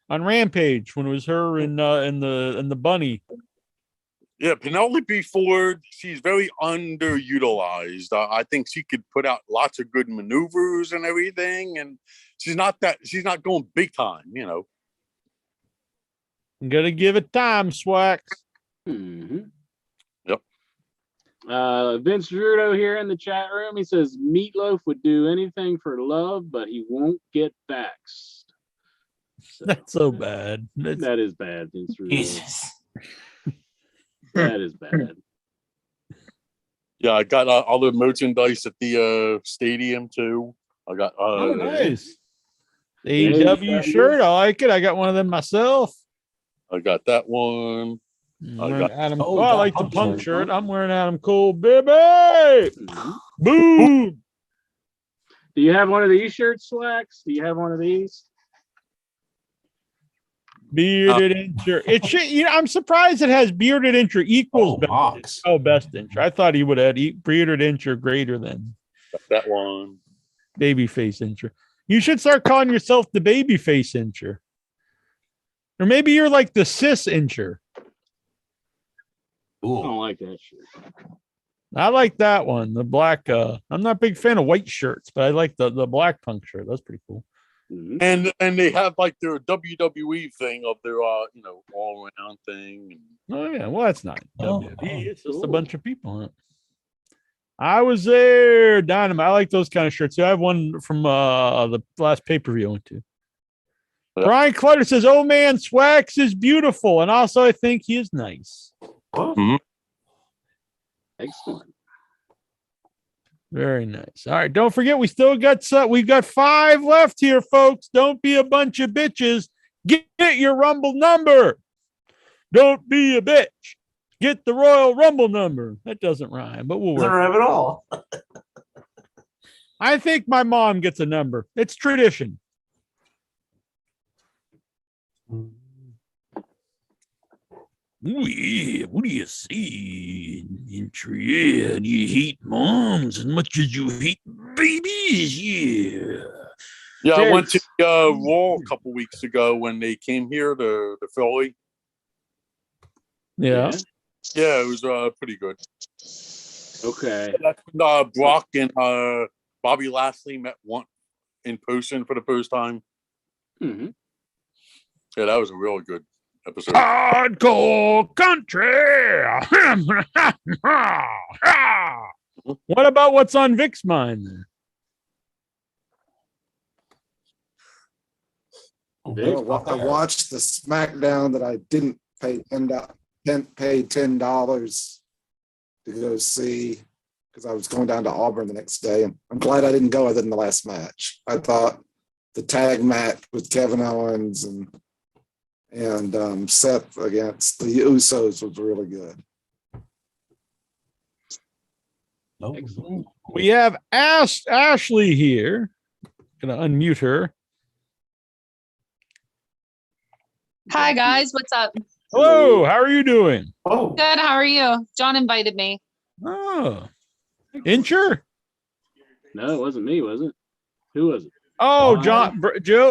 Rampage when it was her and the bunny. Yeah, Penelope Ford. She's very underutilized. I think she could put out lots of good maneuvers and everything, and she's not going big time. I'm gonna give it time, Swax. Yep. Vince Rudo here in the chat room. He says Meatloaf would do anything for love, but he won't get vaxxed. So, That's so bad. that is bad, Vince Rudo. Jesus. That is bad. Yeah, I got other merchandise at the stadium too. I got Oh, nice. AEW shirt. I like it. I got one of them myself. I got that one. Adam. Oh, I that like the punk punk shirt. shirt. I'm wearing Adam Cole, baby. Boom. Do you have one of these shirts, Slacks? Do you have one of these? Bearded intro. It should. I'm surprised it has bearded intro equals Mox. best intro. I thought he would have bearded intro greater than Got that one. babyface intro. You should start calling yourself the babyface intro, or maybe you're like the cis intro. I don't like that shirt. I like that one. The black. I'm not a big fan of white shirts, but I like the black punk shirt. That's pretty cool. And they have like their WWE thing of their all around thing. Oh yeah, well that's not WWE. It's just a cool. bunch of people on it. I was there, Dynamite. I like those kind of shirts. I have one from the last pay-per-view I went to. Yeah. Brian Clutter says, "Oh man, Swax is beautiful, and also I think he is nice." Excellent. Very nice. All right, don't forget we still got we've got 5 left here, folks. Don't be a bunch of bitches. Get your Rumble number. Don't be a bitch. Get the Royal Rumble number. That doesn't rhyme, but we'll work. Doesn't rhyme at all. I think my mom gets a number. It's tradition. Ooh, yeah. What do you see? Yeah, you hate moms as much as you hate babies. Yeah. Yeah, I went to Raw a couple weeks ago when they came here to Philly. Yeah. Yeah, it was pretty good. Okay. That's when Brock and Bobby Lashley met one in person for the first time. Mm-hmm. Yeah, that was a really good episode. Hardcore country. What about what's on Vic's mind? Vic? I watched the SmackDown that I didn't end up paid $10 to go see because I was going down to Auburn the next day. And I'm glad I didn't go other than the last match. I thought the tag match with Kevin Owens and Seth against the Usos was really good. Excellent. We have Ashley here. Gonna unmute her. Hi guys, what's up? Hello, how are you doing? Oh, Good, how are you? John invited me. Oh, Incher? No, it wasn't me, was it? Who was it? Oh, Joe.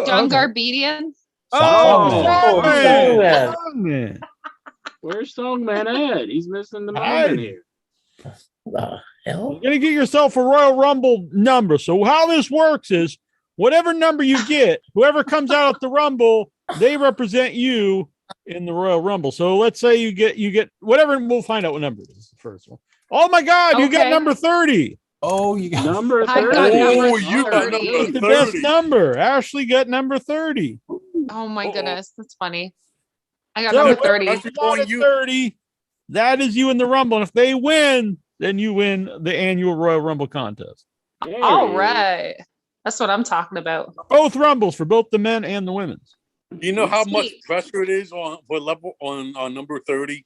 John Okay. Garbedian. Oh, Songman. Songman. Where's Songman at? He's missing the Hi. moment here. the hell? You're gonna get yourself a Royal Rumble number. So how this works is whatever number you get, whoever comes out at the Rumble, they represent you in the Royal Rumble. So let's say you get whatever, and we'll find out what number it is. The first one. Oh my God, you got Okay. number 30. Oh, you got Number I 30. got number Oh, you got 30. number The best 30. number. Ashley got number 30. Oh my goodness, that's funny. I got So number whoever 30. That's comes going out at you. 30. That is you in the Rumble. And if they win, then you win the annual Royal Rumble contest. There All he is. right. That's what I'm talking about. Both Rumbles for both the men and the women's. Do you know how much Sweet. pressure it is on number 30?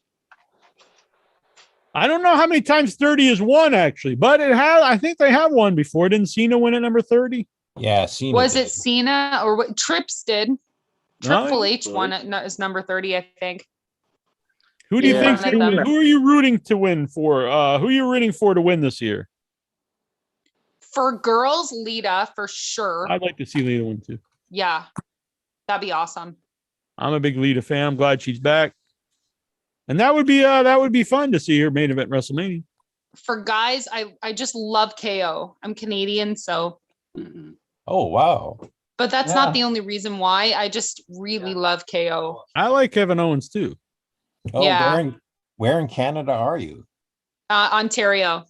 I don't know how many times 30 is won, actually, but I think they have won before. Didn't Cena win at number 30? Yeah, Cena. Was did. it Cena or what? Trips did. Triple yeah. H won it. No, it's number 30, I think. Who do you Yeah. think? Who are you rooting to win for? Who are you rooting for to win this year? For girls, Lita for sure. I'd like to see Lita win too. Yeah, that'd be awesome. I'm a big Lita fan. I'm glad she's back, and that would be fun to see her main event WrestleMania. For guys, I just love KO. I'm Canadian, so. Mhm. Oh, wow. But that's not the only reason why. I just really love KO. I like Kevin Owens too. Oh, Yeah. where in Canada are you? Ontario.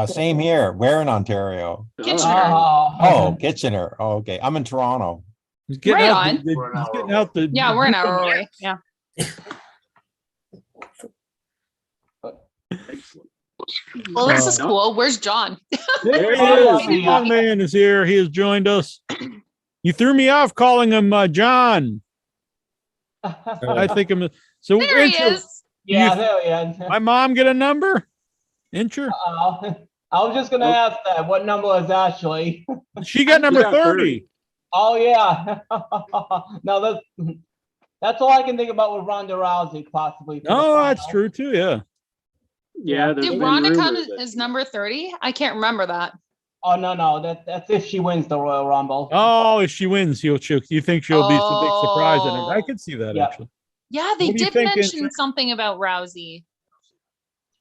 Same here. Where in Ontario? Kitchener. Oh, Kitchener. Oh, okay. I'm in Toronto. He's getting Right out. on. He's getting out the. Yeah, we're an hour away. Yeah. Excellent. Well, this is cool. Where's John? There he Oh, is. The young man is here. He has joined us. You threw me off calling him John. I think I'm. So There he Incher, is. Yeah, there we are. my mom get a number? Incher? I was just gonna ask that. What number is Ashley? She got number got 30. Oh yeah. No, that's all I can think about with Ronda Rousey possibly. for the Oh, that's final. true too. Yeah. Yeah, there's Did been Ronda come rumors that- as number 30? I can't remember that. Oh no, that's if she wins the Royal Rumble. Oh, if she wins, you think she'll be some big surprise in it. I Oh. could see that Yeah. actually. Yeah, they What do you did think, mention Incher? something about Rousey.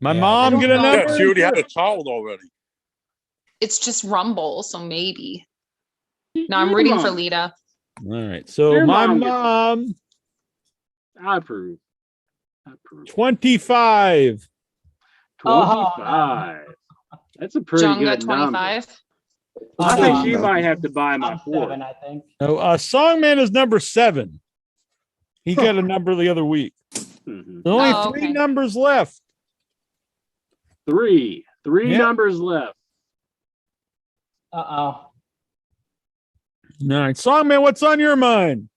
My Yeah, mom I get a don't know. number? Yeah, she already had a child already. It's just Rumble, so maybe. Your No, I'm rooting for mom- Lita. All right. So Your my mom gets- mom, I approve. 25. 25. That's a pretty John got good number. 25. I think I'm she seven. might have to buy my I'm four. 7, I think. No, Songman is number 7. He got a number the other week. Mhm. There's only Oh, 3 okay. numbers left. Three Yeah. numbers left. All right, Songman, what's on your mind?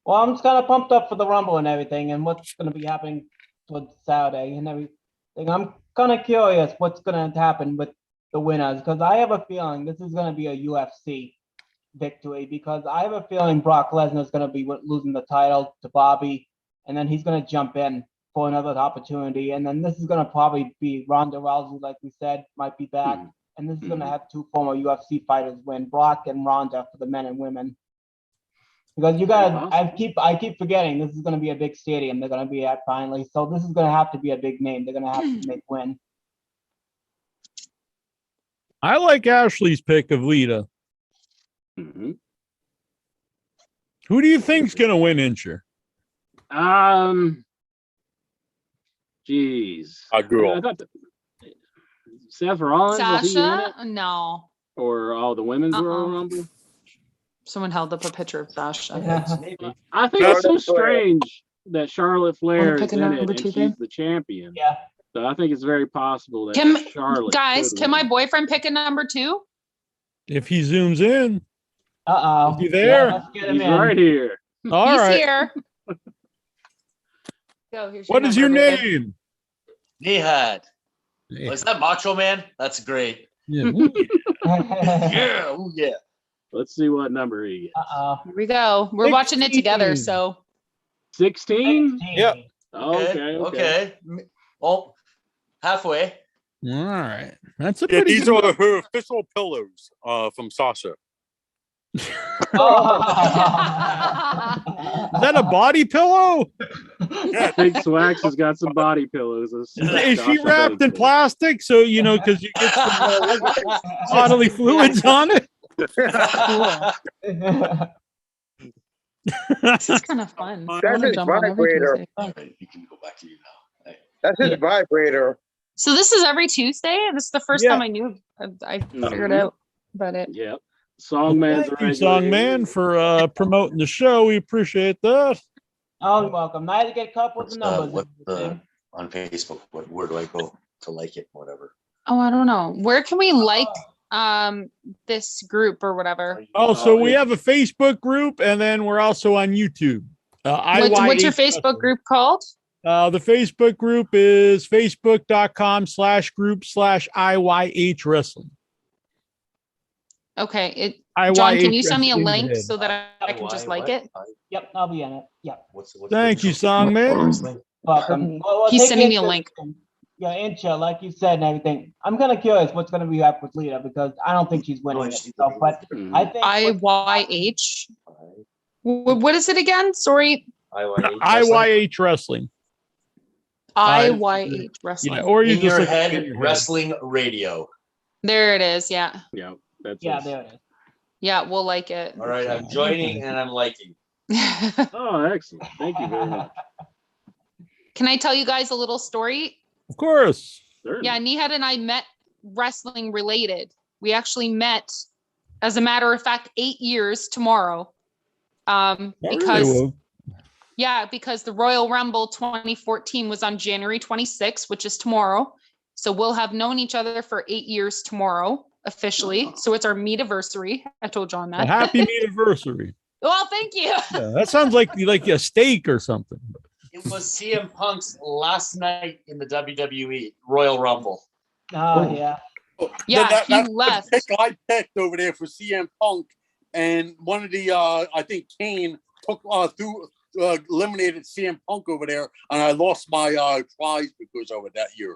Well, I'm just kind of pumped up for the Rumble and everything, and what's going to be happening with Saturday and everything. I'm kind of curious what's going to happen with the winners because I have a feeling this is going to be a UFC victory because I have a feeling Brock Lesnar is going to be losing the title to Bobby, and then he's going to jump in for another opportunity, and then this is going to probably be Ronda Rousey, like we said, might be back, and this is going to have 2 former UFC fighters win, Brock and Ronda for the men and women. Because you got, I keep forgetting this is going to be a big stadium they're going to be at finally, so this is going to have to be a big name. They're going to have to make win. I like Ashley's pick of Lita. Mhm. Who do you think's going to win, Incher? Geez. A girl. I thought Seth Rollins, will he win it? Sasha? No. Or all the women's Royal Rumble? Someone held up a picture of Sasha. I think it's so strange that Charlotte Flair pick is a in it number and two, she's babe? the champion. Yeah. So I think it's very possible that Can Charlotte. guys, could can my win. boyfriend pick a number 2? If he zooms in, Uh-oh. is he there? Let's get him He's in. right here. All He's right. here. Go. Here's What is your number, babe. name? Nihad. Yeah. Oh, is that Macho Man? That's great. Yeah. Yeah. Oh, yeah. Let's see what number he gets. Uh-oh. Here we go. We're watching it together, so 16? 16. Yep. Okay. Oh, halfway. All right. That's a Yeah, pretty these good are her official pillows from Sasha. Oh. Is that a body pillow? I think Swax has got some body pillows. Is she wrapped in plastic? So, because you get some bodily fluids on it? this is kind of fun. I That's wanna his jump on every vibrator. Tuesday. All right, you can go back to you now. Hey. That's his vibrator. So this is every Tuesday. This is the first Yeah. time I knew. I figured out about it. Yep. Songman's Thank you, Songman, for promoting the show. We appreciate that. Oh, you're welcome. Now to get caught with the numbers. On Facebook, where do I go to like it? Whatever. Oh, I don't know. Where can we like this group or whatever? Oh, so we have a Facebook group, and then we're also on YouTube. What's your Facebook group called? The Facebook group is facebook.com/group/IYH Wrestling. Okay. IYH John, can you send me a Wrestling link Head. so that I can just like it? Yep, I'll be in it. Yep. Thank you, Songman. Welcome. He's take sending me a into- link. Yeah, intro, like you said and everything. I'm kind of curious what's going to be up with Lita because I don't think she's winning it. So, but I think IYH. What is it again? Sorry. IYH Wrestling. IYH Wrestling. Yeah, or you In just your look head, in your head. wrestling radio. There it is. Yeah. Yeah. That's yeah, us. there it is. Yeah, we'll like it. All right, I'm joining and I'm liking. Oh, excellent. Thank you very much. Can I tell you guys a little story? Of course. Certainly. Yeah, Nihad and I met wrestling related. We actually met, as a matter of fact, 8 years tomorrow. Because because the Royal Rumble 2014 was on January 26th, which is tomorrow. So we'll have known each other for 8 years tomorrow, officially. So it's our meet-iversary. I told John that. A happy meet-iversary. Well, thank you. Yeah, that sounds like a steak or something. It was CM Punk's last night in the WWE Royal Rumble. Oh, yeah. Yeah, That's he the left. pick I picked over there for CM Punk, and one of the I think Kane took eliminated CM Punk over there, and I lost my prize because of it that year.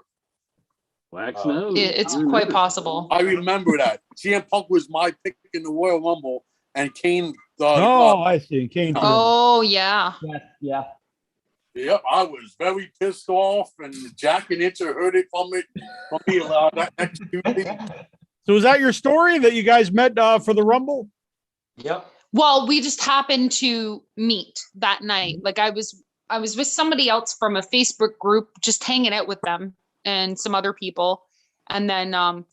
Wax nose. It's quite possible. I remember that CM Punk was my pick in the Royal Rumble, and Kane. I see. Kane. Oh, yeah. Yeah. Yep, I was very pissed off, and Jack and Itcher heard it from me that next Tuesday. So is that your story that you guys met for the Rumble? Yep. Well, we just happened to meet that night. Like I was with somebody else from a Facebook group, just hanging out with them and some other people. And then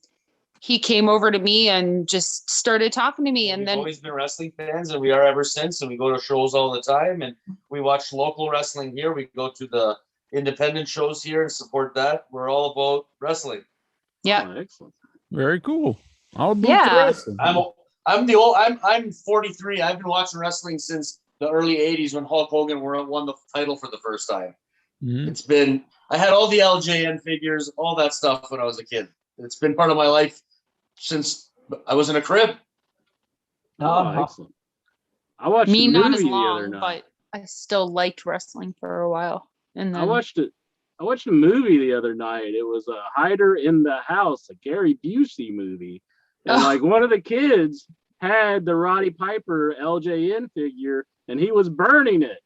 he came over to me and just started talking to me. And We've then always been wrestling fans, and we are ever since. And we go to shows all the time, and we watch local wrestling here. We go to the independent shows here and support that. We're all about wrestling. yeah. Oh, excellent. Very cool. I'll do Yeah. wrestling. I'm 43. I've been watching wrestling since the early 80s when Hulk Hogan won the title for the first time. Mhm. I had all the LJN figures, all that stuff when I was a kid. It's been part of my life since I was in a crib. Oh, excellent. I watched Me a not movie as the other long, night. but I still liked wrestling for a while. And then I watched a movie the other night. It was a Hider in the House, a Gary Busey movie. And Oh. like one of the kids had the Roddy Piper LJN figure and he was burning it.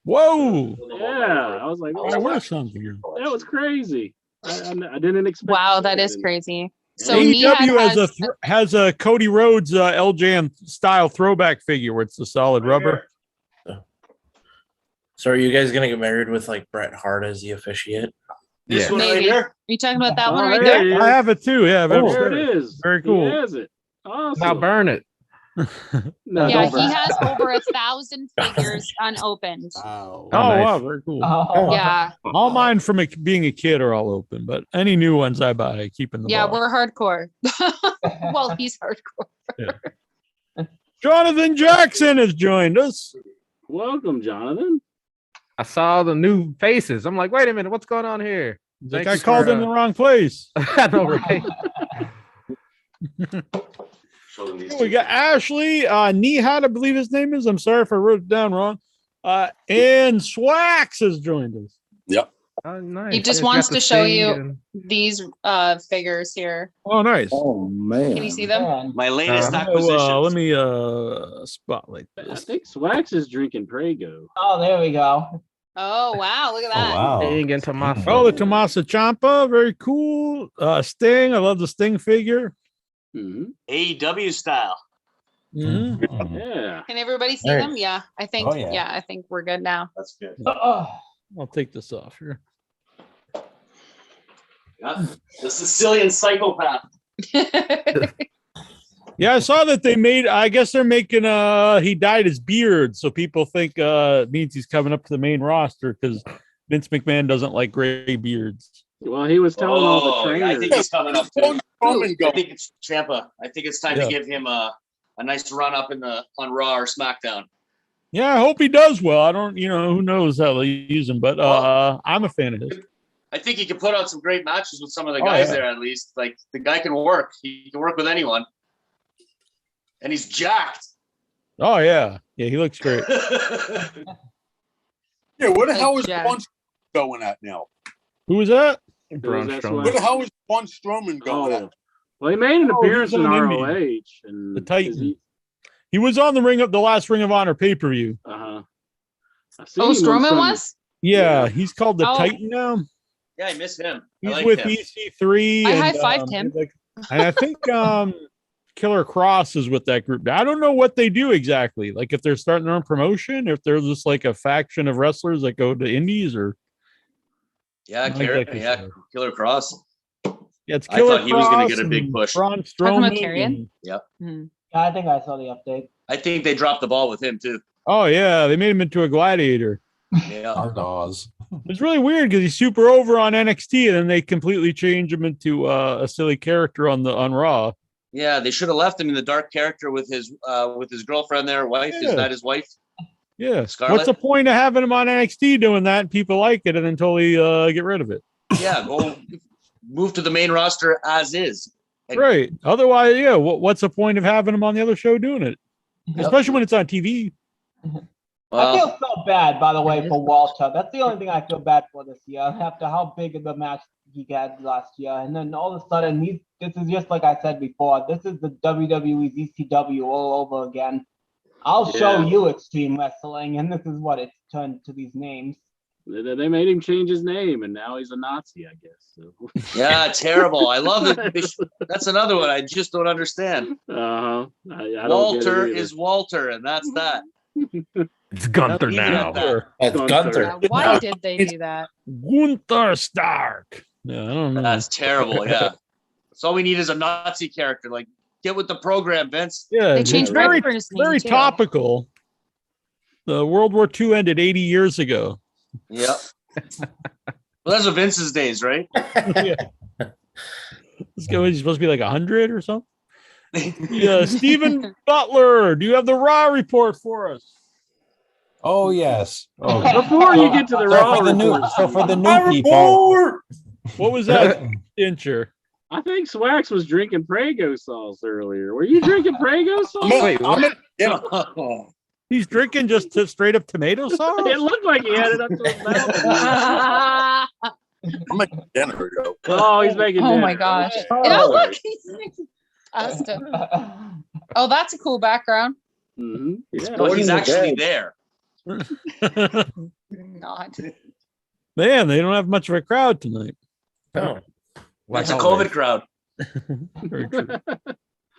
Whoa. Yeah. I was like, I wear something here. that was crazy. I didn't expect wow, that to is see it. crazy. So AEW Nihad has a Cody Rhodes LJN style throwback figure where it's the solid rubber. So are you guys gonna get married with like Bret Hart as the officiate? This one right maybe. here. Are you talking about that Oh, one right there there? he is. I have it too. Yeah, There it is. Very He cool. has it. Awesome. Now burn it. No, Yeah, don't he brag. has over 1,000 figures unopened. Oh, wow, very cool. Yeah, All mine from being a kid are all open, but any new ones I buy, I keep in the yeah, box. we're hardcore. Well, he's hardcore. Jonathan Jackson has joined us. Welcome, Jonathan. I saw the new faces. I'm like, wait a minute, what's going on here? Like I called in the wrong place. I know, right? We got Ashley Nihat, I believe his name is. I'm sorry if I wrote it down wrong. And Swax has joined us. Yep. Oh, nice. He just wants to show you these figures here. Oh, nice. Oh man. Can you see them? My latest Let acquisitions. me spotlight I this. think Swax is drinking Prego. Oh, there we go. Oh wow, look at Oh, that. wow. Sting and Tommaso. Oh, the Tommaso Ciampa, very cool. Sting, I love the Sting figure. Mhm. AEW style. Mhm. Yeah. Can everybody see Very- them? Yeah, I think. Oh, yeah. Yeah, I think we're good now. That's good. I'll take this off here. Yeah. The Sicilian psychopath. Yeah, I saw that they made. I guess they're making. He dyed his beard, so people think it means he's coming up to the main roster because Vince McMahon doesn't like gray beards. Well, he was telling all the Oh, trainers. I think he's coming up too. Strowman I think it's Ciampa. I think it's time Yeah. to give him a nice run up on Raw or SmackDown. Yeah, I hope he does well. I don't, who knows how they use him, but I'm a fan of his. I think he can put out some great matches with some of the Oh, guys yeah. there at least. Like the guy can work. He can work with anyone. And he's jacked. Oh yeah, he looks great. Yeah, where the hell is Yeah. Braun going at now? Who was that? Braun that Strowman. Where the hell is Braun Strowman going at? Oh, well, he made an Oh, appearance he's in on ROH, and The Titan. He was on the last Ring of Honor pay-per-view. Uh-huh. Oh, Strowman was? Yeah, he's called the Oh. Titan now. Yeah, I miss him. He's I like with him. EC3. I and, high-fived him. And I think Killer Cross is with that group. I don't know what they do exactly. Like if they're starting their own promotion, if they're just like a faction of wrestlers that go to indies, or Yeah, I like that yeah, kid. Killer Cross. yeah, it's I Killer thought he was gonna Cross get a big and push. Braun Talking about Strowman Tyrion? and- Yep. Mhm. Yeah, I think I saw the update. I think they dropped the ball with him too. Oh yeah, they made him into a gladiator. Yeah. Zardoz. It's really weird because he's super over on NXT, and then they completely change him into a silly character on Raw. Yeah, they should have left him in the dark character with his girlfriend there, wife. Yeah. Is that his wife? Yeah. Scarlett? What's the point of having him on NXT doing that? And people like it, and then totally get rid of it. Yeah, go move to the main roster as is. And- Right. Otherwise, yeah. What's the point of having him on the other show doing it? Especially when it's on TV. I feel so bad, by the way, for Walter. That's the only thing I feel bad for this year. After how big of the match he had last year, and then all of a sudden, this is just like I said before. This is the WWE ZCW all over again. I'll show you Extreme Wrestling, and this is what it's turned to these names. They made him change his name, and now he's a Nazi, I guess. So. Yeah, terrible. I love it. That's another one I just don't understand. I don't Walter get it is Walter, and that's that. It's Gunther Leave it now. at that. That's Gunther. Yeah, why did they do that? Gunther Stark. Yeah, I don't know. That's terrible. Yeah. That's all we need is a Nazi character. Like, get with the program, Vince. Yeah, They it's changed very, Redford's name, very too. topical. The World War II ended 80 years ago. Yep. Well, those are Vince's days, right? Yeah. This guy was supposed to be like 100 or something. Yeah, Stephen Butler, do you have the Raw report for us? Oh yes. Oh, Before you get to the Raw report, for the new people. What was that, Incher? I think Swax was drinking Prego sauce earlier. Were you drinking Prego sauce? Wait, what? He's drinking just straight up tomato sauce? It looked like he had it up to his mouth. I'm making dinner, yo. Oh, he's making Oh dinner. my gosh. Oh. Yeah, look, he's making pasta. Oh, that's a cool background. Mm-hmm. Yeah. Well, he's actually there. Not. Man, they don't have much of a crowd tonight. Oh. It's a COVID crowd. Very true.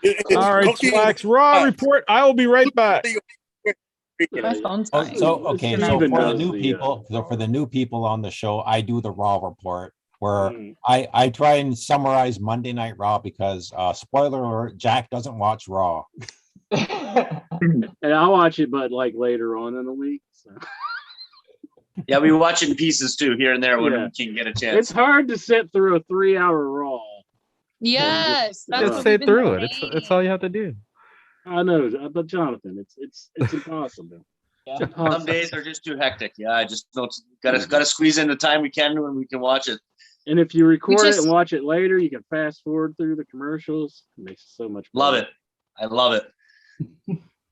It's All right, cooking- Swax, Raw report. I will be right back. My phone's Oh, dying. so okay, so Steven for the knows new the, people, so for the new people on the show, I do the Raw report where Mm. I try and summarize Monday Night Raw because spoiler alert, Jack doesn't watch Raw. And I'll watch it, but like later on in the week. So. Yeah, we watch it in pieces too, here and there when Yeah. we can get a chance. It's hard to sit through a 3-hour Raw. Yes, that's Just what sit we've been through it. saying. It's all you have to do. I know, but Jonathan, it's impossible. It's impossible. Some days are just too hectic. Yeah, I just don't gotta squeeze in the time we can when we can watch it. And if you record it and watch it later, you can fast forward through the commercials. It makes it so much better. Love it. I love it.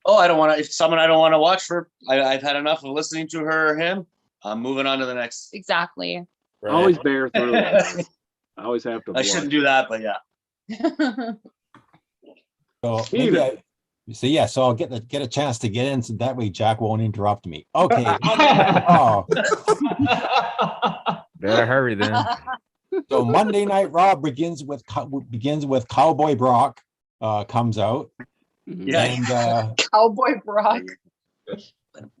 Oh, I don't want to. If someone I don't want to watch for, I've had enough of listening to her or him. I'm moving on to the next. Exactly. Right. Always bear through it. I always have to. I shouldn't do that, but yeah. So I'll get a chance to get in, so that way Jack won't interrupt me. Okay. Better hurry then. So Monday Night Raw begins with Cowboy Brock comes out. Yeah. And, Cowboy Brock.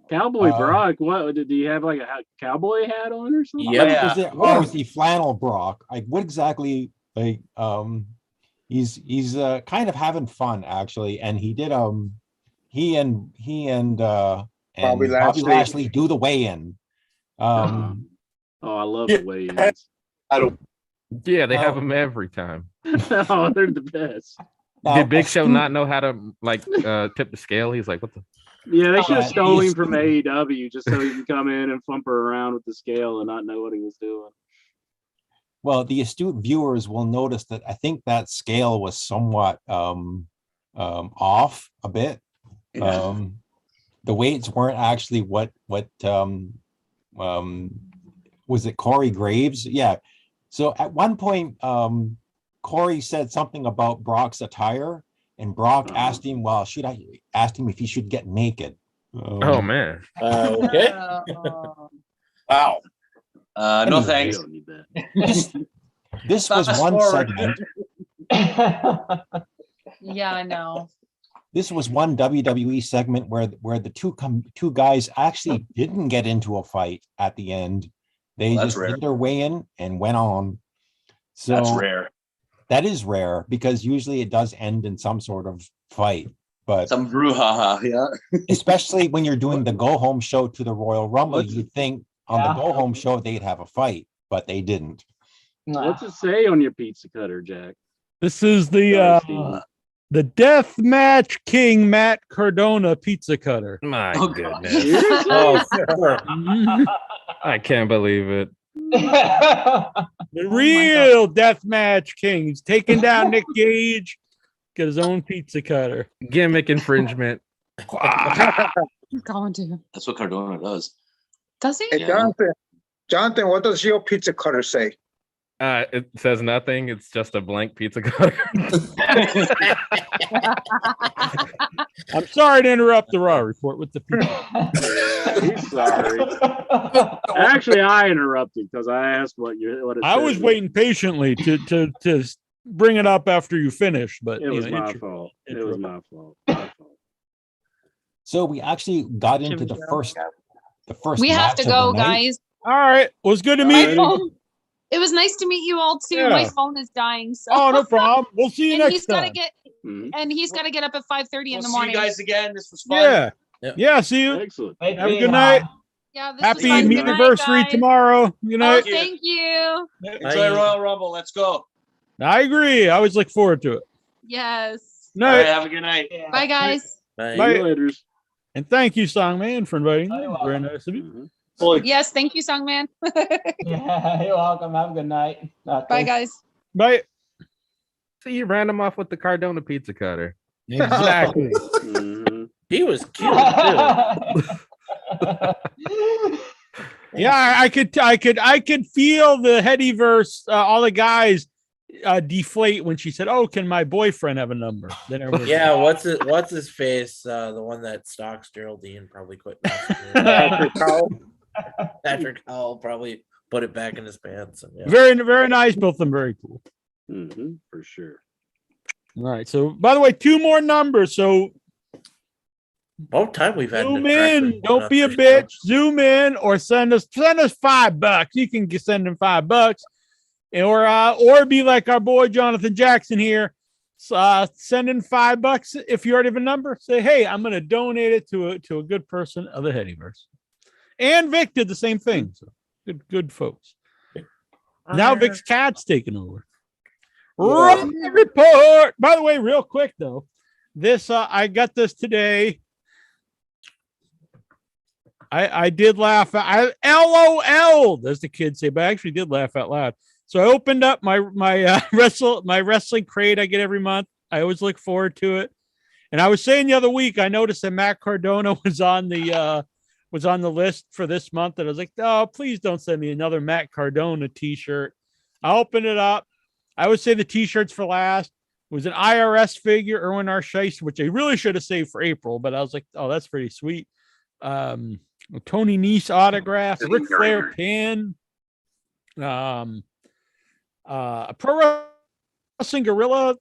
Cowboy Brock. What did he have, like a cowboy hat on or something? Yeah. Or was he Flannel Brock? Like what exactly? Like he's kind of having fun actually, and he did he and Bobby Lashley do the weigh-in. Oh, I love the weigh-ins. Yeah, they have them every time. Oh, they're the best. Did Big Show not know how to like tip the scale? He's like, what the? Yeah, they should have stolen him from AEW just so he can come in and flumper around with the scale and not know what he was doing. Well, the astute viewers will notice that I think that scale was somewhat off a bit. Yeah. The weights weren't actually what was it Corey Graves? Yeah. So at one point, Corey said something about Brock's attire, and Brock asked him, if he should get naked. Oh man. Okay. Wow. No thanks. This was one segment. Yeah, I know. This was one WWE segment where the two guys actually didn't get into a fight at the end. They just did their weigh-in and went on. So that's rare. That is rare because usually it does end in some sort of fight. But some brouhaha, yeah. Especially when you're doing the go-home show to the Royal Rumble, you'd think on the go-home show they'd have a fight, but they didn't. What's it say on your pizza cutter, Jack? This is the Death Match King Matt Cardona pizza cutter. My goodness. Oh, I can't believe it. The real Death Match King. He's taking down Nick Gage. Get his own pizza cutter. Gimmick infringement. Going to. That's what Cardona does. Does he? Hey, Jonathan, what does your pizza cutter say? It says nothing. It's just a blank pizza cutter. I'm sorry to interrupt the Raw report with the pizza. He's sorry. Actually, I interrupted because I asked what it I said. was waiting patiently to bring it up after you finished, but it was my fault. It was my fault. So we actually got into the first. We have to go, guys. All right. Well, it's good to meet you. It was nice to meet you all too. Yeah. My phone is dying. So. Oh, no problem. We'll see you and next he's time. Gotta get, and he's got to get up at 5:30 in the morning. See you guys again. This was fun. Yeah. See you. Excellent. Have a good night. Yeah. This Happy was fun. Good anniversary night, tomorrow. Good night. Oh, thank you. Enjoy Royal Rumble. Let's go. I agree. I always look forward to it. Yes. Night. All right, have a good night. Bye, guys. Bye. See you later. And thank you, Songman, for inviting me. Very nice of you. Yes, thank you, Songman. Yeah, you're welcome. Have a good night. Bye, guys. Bye. So you ran him off with the Cardona pizza cutter. Exactly. He was cute too. Yeah, I could feel the Headyverse, all the guys deflate when she said, "Oh, can my boyfriend have a number?" Then yeah, what's his face? The one that stalks Geraldine probably quit. Patrick Howell probably put it back in his pants. And, yeah. Very, very nice. Both of them very cool. For sure. All right. So, by the way, 2 more numbers. So, about time we've had. Zoom in. Don't be a bitch. Zoom in or send us $5. You can send them $5, or be like our boy Jonathan Jackson here. send in $5 if you already have a number. Say, hey, I'm going to donate it to a good person of the Headyverse. And Vic did the same thing. So good folks. Now Vic's cat's taking over. Yeah. Report. By the way, real quick though, this I got this today. I did laugh. I LOL, as the kids say, but I actually did laugh out loud. So I opened up my wrestling crate I get every month. I always look forward to it. And I was saying the other week, I noticed that Matt Cardona was on the list for this month, and I was like, oh, please don't send me another Matt Cardona t-shirt. I opened it up. I would say the t-shirts for last. It was an IRS figure, Erwin R. Scheist, which I really should have saved for April, but I was like, oh, that's pretty sweet. Tony Nese autograph, Ric Flair pin, a Pro Wrestling Gorilla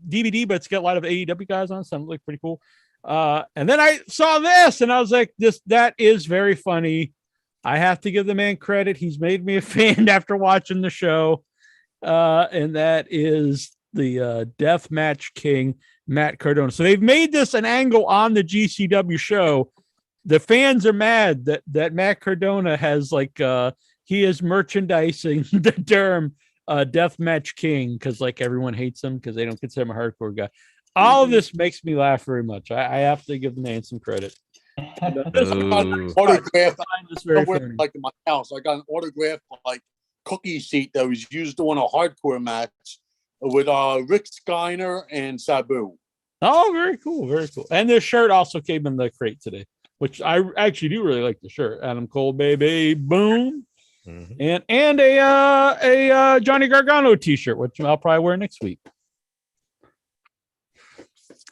DVD, but it's got a lot of AEW guys on it, so it looked pretty cool. And then I saw this, and I was like, that is very funny. I have to give the man credit. He's made me a fan after watching the show. And that is the Deathmatch King, Matt Cardona. So they've made this an angle on the GCW show. The fans are mad that Matt Cardona has he is merchandising the term Deathmatch King because everyone hates him because they don't consider him a hardcore guy. All of this makes me laugh very much. I have to give the man some credit. Autograph like in my house. I got an autograph cookie sheet that was used on a hardcore match with Rick Steiner and Sabu. Oh, very cool, very cool. And this shirt also came in the crate today, which I actually do really like the shirt. Adam Cole, baby, boom, and a Johnny Gargano t-shirt, which I'll probably wear next week.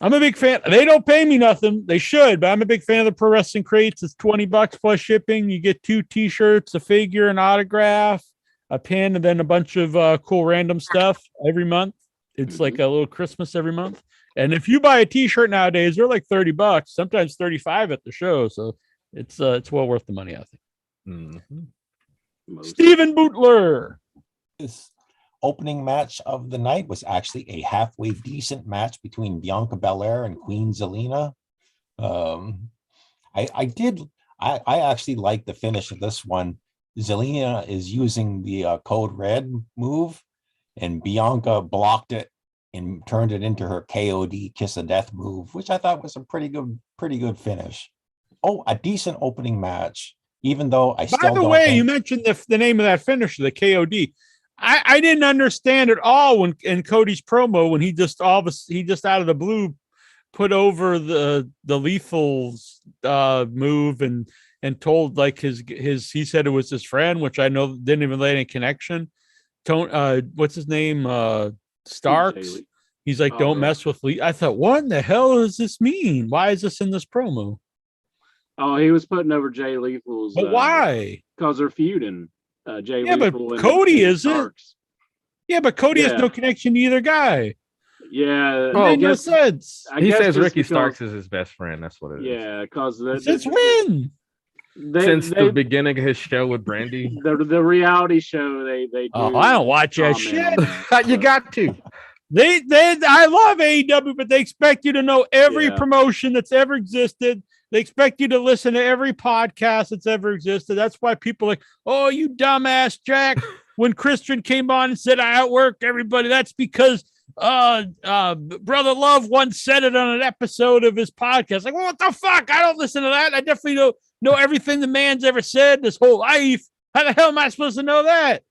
I'm a big fan. They don't pay me nothing. They should, but I'm a big fan of the Pro Wrestling Crates. It's $20 plus shipping. You get 2 t-shirts, a figure, an autograph, a pin, and then a bunch of cool random stuff every month. It's like a little Christmas every month. And if you buy a t-shirt nowadays, they're like $30, sometimes $35 at the show. So it's well worth the money, I think. Stephen Bootler. This opening match of the night was actually a halfway decent match between Bianca Belair and Queen Zelina. I actually like the finish of this one. Zelina is using the Code Red move, and Bianca blocked it and turned it into her KOD Kiss of Death move, which I thought was a pretty good finish. Oh, a decent opening match, even though I still. By the way, you mentioned the name of that finisher, the KOD. I didn't understand at all when in Cody's promo when he just out of the blue put over the Lethal's move and told his he said it was his friend, which I know didn't even lay any connection. What's his name? Starks. He's like, don't mess with Lee. I thought, what in the hell does this mean? Why is this in this promo? Oh, he was putting over Jay Lethal's. But why? Because they're feuding. Jay Lethal but Cody isn't. Yeah, but Cody has no connection to either guy. Yeah, it made no sense. He says Ricky Starks is his best friend. That's what it is. Yeah, because since when? Since the beginning of his show with Brandy, the reality show they do. Oh, I don't watch that shit. You got to. I love AEW, but they expect you to know every promotion that's ever existed. They expect you to listen to every podcast that's ever existed. That's why people are like, oh, you dumbass Jack. When Christian came on and said I outwork everybody, that's because Brother Love once said it on an episode of his podcast. Like, well, what the fuck? I don't listen to that. I definitely don't know everything the man's ever said this whole life. How the hell am I supposed to know that?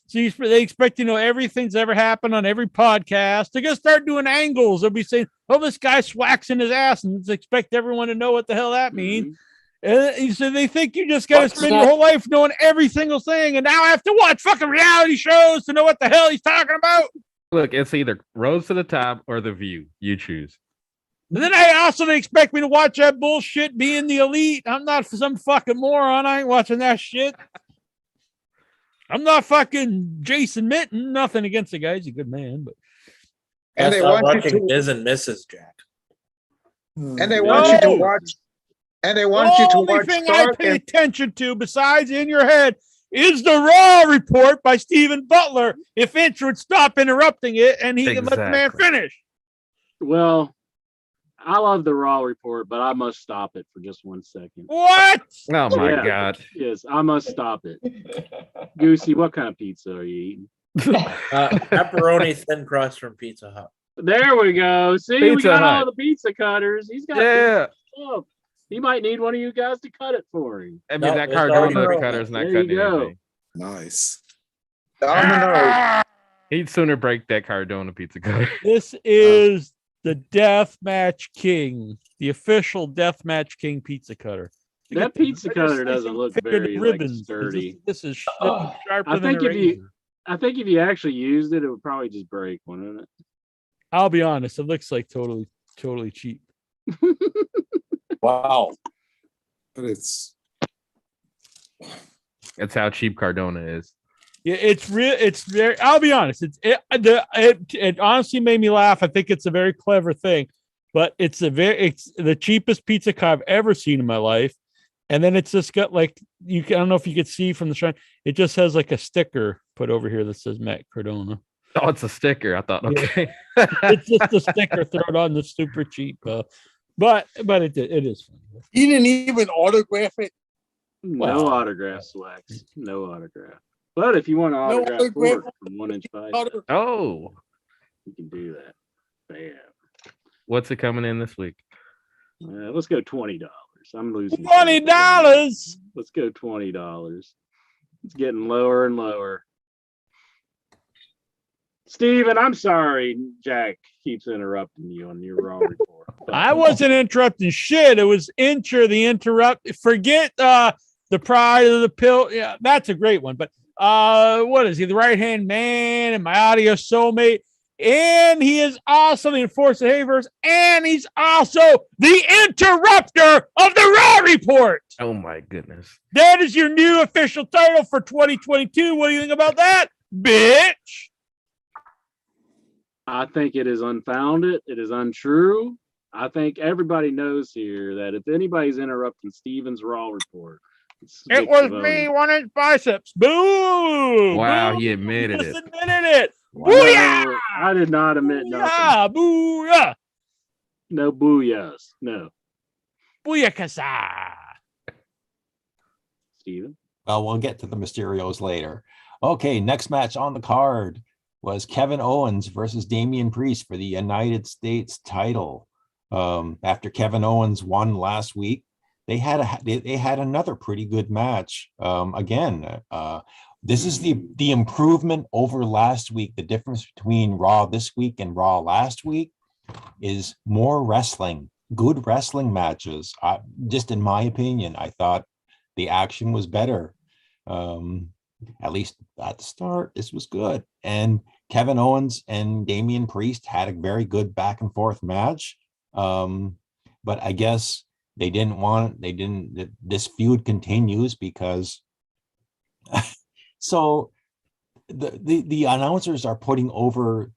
So they expect you to know everything's ever happened on every podcast. They're going to start doing angles. They'll be saying, oh, this guy's waxing his ass, and expect everyone to know what the hell that means. And so they think you just got to spend your whole life knowing every single thing, and now I have to watch fucking reality shows to know what the hell he's talking about. Look, it's either Rose to the Top or The View. You choose. And then they expect me to watch that bullshit being the elite. I'm not some fucking moron. I ain't watching that shit. I'm not fucking Jason Mitten. Nothing against the guy. He's a good man, but and they want you to Ms. and Mrs. Jack. And they want you to watch. And they want you to watch. The only thing I pay attention to, besides In Your Head, is the Raw report by Stephen Butler. If Inch would stop interrupting it, and he can let the man finish. Well, I love the Raw report, but I must stop it for just 1 second. What? Oh my Yeah. god. Yes, I must stop it. Goosey, what kind of pizza are you eating? Pepperoni thin crust from Pizza Hut. There we go. See, we Pizza got all Hut. the pizza cutters. He's got Yeah. stuff. He might need one of you guys to cut it for him. I mean, No, that it's already Cardona broken. cutter's not There cutting you go. anything. Nice. Domino. He'd sooner break that Cardona pizza cutter. This is the Deathmatch King, the official Deathmatch King pizza cutter. That pizza cutter doesn't look very like, sturdy. This is sharper I than think a if you, razor. I think if you actually used it, it would probably just break, wouldn't it? I'll be honest, it looks like totally cheap. Wow. But it's That's how cheap Cardona is. Yeah, it's real. It's very. I'll be honest. It honestly made me laugh. I think it's a very clever thing, but it's the cheapest pizza cutter I've ever seen in my life. And then it's just got like I don't know if you could see from the shrine. It just has like a sticker put over here that says Matt Cardona. Oh, it's a sticker. I thought, okay. It's just a sticker thrown on the super cheap. But it is funny. He didn't even autograph it. No autograph, Swax. No autograph. But if you want to autograph Ford from 1 inch by, Oh, you can do that. Bam. what's it coming in this week? Let's go $20. I'm losing $20. Let's go $20. It's getting lower and lower. Steven, I'm sorry. Jack keeps interrupting you on your Raw report. I wasn't interrupting shit. It was the interrupt. Forget the pride of the pill. Yeah, that's a great one. But what is he? The right hand man and my audio soulmate. And he is also the enforcer Havers, and he's also the interrupter of the Raw report. Oh my goodness. That is your new official title for 2022. What do you think about that, bitch? I think it is unfounded. It is untrue. I think everybody knows here that if anybody's interrupting Steven's Raw report, It was me, 1 inch biceps. Boo! Wow, Boo! he admitted Just it. admitted it. Wow. Booyah! I did not admit nothing. Booyah! Booyah! No booyahs. No. Booyakasa! Steven? Well, we'll get to the Mysterios later. Okay, next match on the card was Kevin Owens versus Damien Priest for the United States title. After Kevin Owens won last week, they had another pretty good match. This is the improvement over last week. The difference between Raw this week and Raw last week is more wrestling, good wrestling matches. Just in my opinion, I thought the action was better. At least at the start, this was good. And Kevin Owens and Damien Priest had a very good back and forth match. But I guess this feud continues because so the announcers are putting over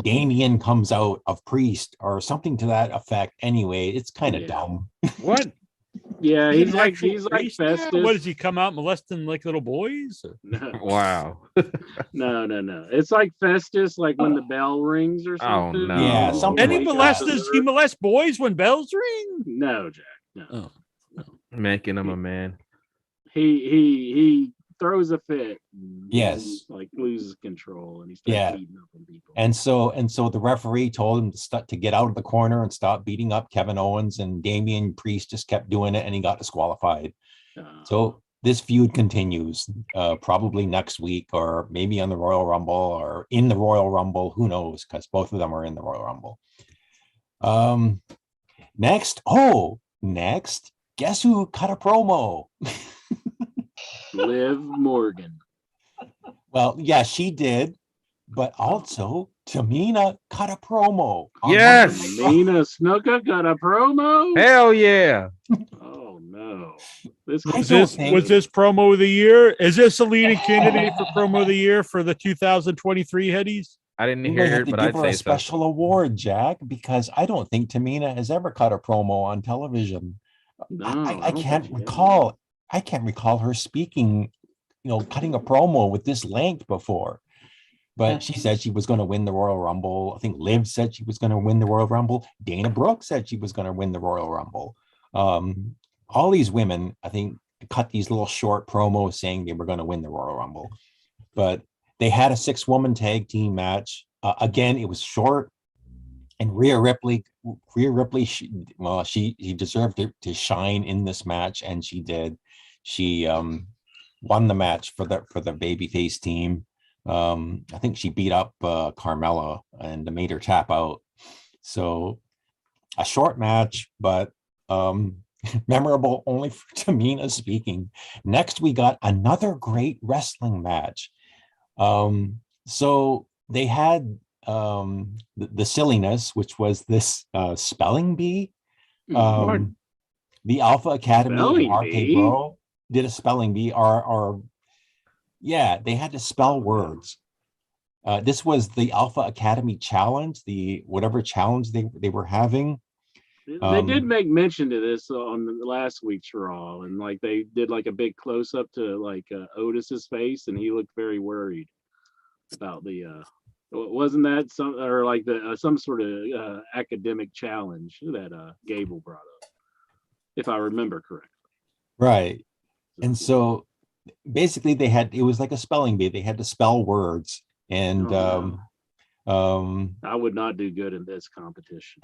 Damien comes out of Priest or something to that effect. Anyway, it's kind of dumb. What? Yeah, he's like Priest? Festus. What does he come out molesting like little boys? No. Wow. No. It's like Festus, like when the bell rings or something. Oh, no. Yeah, something And he molests boys when bells ring? No, Jack. No. Oh. Making him a man. He throws a fit. Yes. Like loses control and he starts beating up on people. And so the referee told him to get out of the corner and stop beating up Kevin Owens, and Damien Priest just kept doing it and he got disqualified. So this feud continues probably next week or maybe on the Royal Rumble or in the Royal Rumble. Who knows? Because both of them are in the Royal Rumble. Next, guess who cut a promo? Liv Morgan. Well, yeah, she did, but also Tamina cut a promo. Yes. Tamina Snuka got a promo. Hell yeah. Oh no. Was this promo of the year? Is this a leading candidate for promo of the year for the 2023 Headies? I didn't You hear may have it, to but give I'd her say a special award, Jack, because I don't think Tamina has ever cut a promo on television. No, I can't recall. I can't recall her speaking, cutting a promo with this length before. but she said she was going to win the Royal Rumble. I think Liv said she was going to win the Royal Rumble. Dana Brooke said she was going to win the Royal Rumble. All these women, I think, cut these little short promos saying they were going to win the Royal Rumble, but they had a 6-woman tag team match. Again, it was short, and Rhea Ripley, she deserved to shine in this match, and she did. She won the match for the babyface team. I think she beat up Carmella and made her tap out. So a short match, but memorable only for Tamina speaking. Next, we got another great wrestling match. So they had the silliness, which was this spelling bee. The Alpha Academy and RK Bro did a spelling bee, or yeah, they had to spell words. This was the Alpha Academy challenge, the whatever challenge they were having. They did make mention to this on the last week's Raw, and like they did like a big close up to like Otis's face, and he looked very worried about the wasn't that some or like the some sort of academic challenge that Gable brought up, if I remember correctly. Right, and so basically it was like a spelling bee. They had to spell words, and I would not do good in this competition.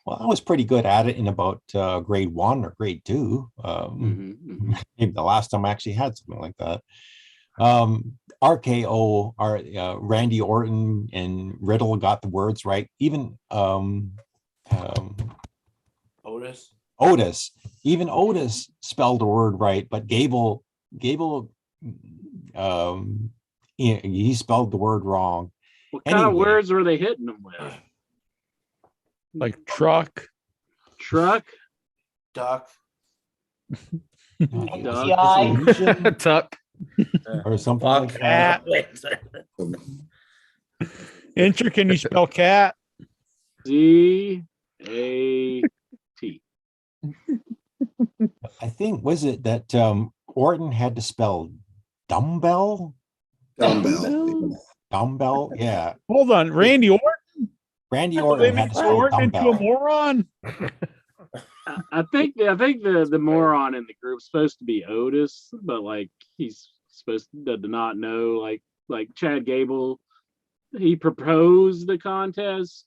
Well, I was pretty good at it in about grade 1 or grade 2. Maybe the last time I actually had something like that. RKO, Randy Orton and Riddle got the words right. Even Otis, even Otis spelled the word right, but Gable, he spelled the word wrong. What kind of words were they hitting them with? Like truck, duck, tuck, or something like that. Incher, can you spell cat? CAT. I think, was it that Orton had to spell dumbbell? Dumbbell, yeah. Hold on, Randy Orton? Randy Orton had to spell Orton into a dumbbell. moron? I think the moron in the group's supposed to be Otis, but like he's supposed to not know, like Chad Gable, he proposed the contest,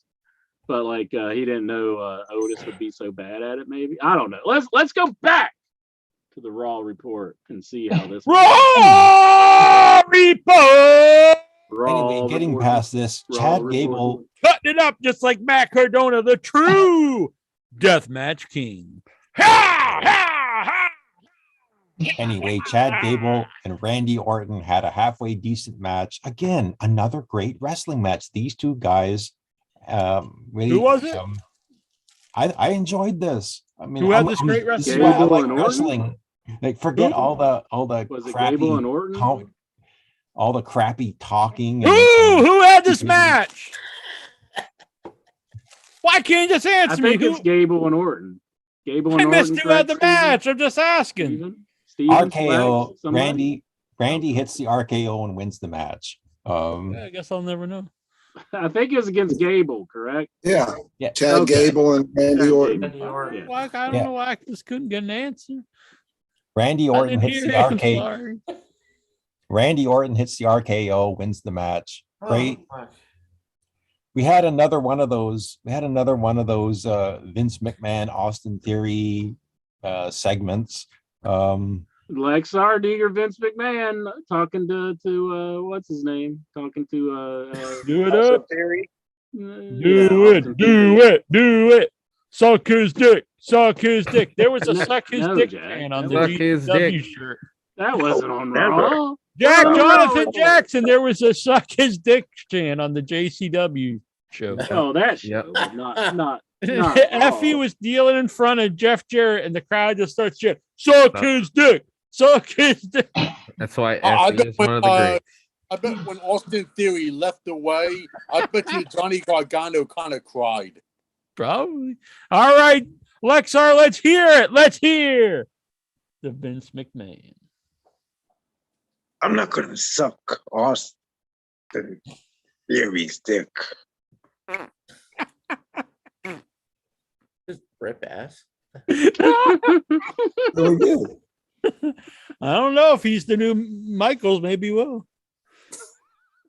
but like he didn't know Otis would be so bad at it. Maybe, I don't know. Let's go back to the Raw report and see how this Raw report. Anyway, getting past this, Chad Gable cutting it up just like Matt Cardona, the true deathmatch king. Anyway, Chad Gable and Randy Orton had a halfway decent match. Again, another great wrestling match. These two guys really. Who was it? I enjoyed this. I mean, who had this great wrestling? This is why I like wrestling. Like, forget all the crappy all the crappy talking. Who had this match? Why can't you just answer me? I think it's Gable and Orton. Gable and I Orton. missed who had the match. I'm just asking. RKO. Randy hits the RKO and wins the match. I guess I'll never know. I think it was against Gable, correct? Yeah. Chad Gable and Randy Orton. I don't know why I just couldn't get an answer. Randy Orton hits the RKO. Randy Orton hits the RKO, wins the match. Great. We had another one of those. Vince McMahon, Austin Theory segments. Lex Ardiger, Vince McMahon talking to what's his name? Talking to do it up. Theory. Do it. Suck his dick. There was a suck his dick fan on the GCW shirt. That wasn't on Raw. Jonathan Jackson. There was a suck his dick chant on the JCW show. Oh, that show. Not Effy was dealing in front of Jeff Jarrett, and the crowd just starts cheering, "Suck his dick! Suck his dick!" That's why Effy is one of the greats. I bet when Austin Theory left away, I bet you Johnny Gargano kind of cried. Probably. All right, Lexar, let's hear it. Let's hear the Vince McMahon. I'm not going to suck Austin The Theory's dick. Just rip ass. Really good. I don't know if he's the new Michaels. Maybe he will.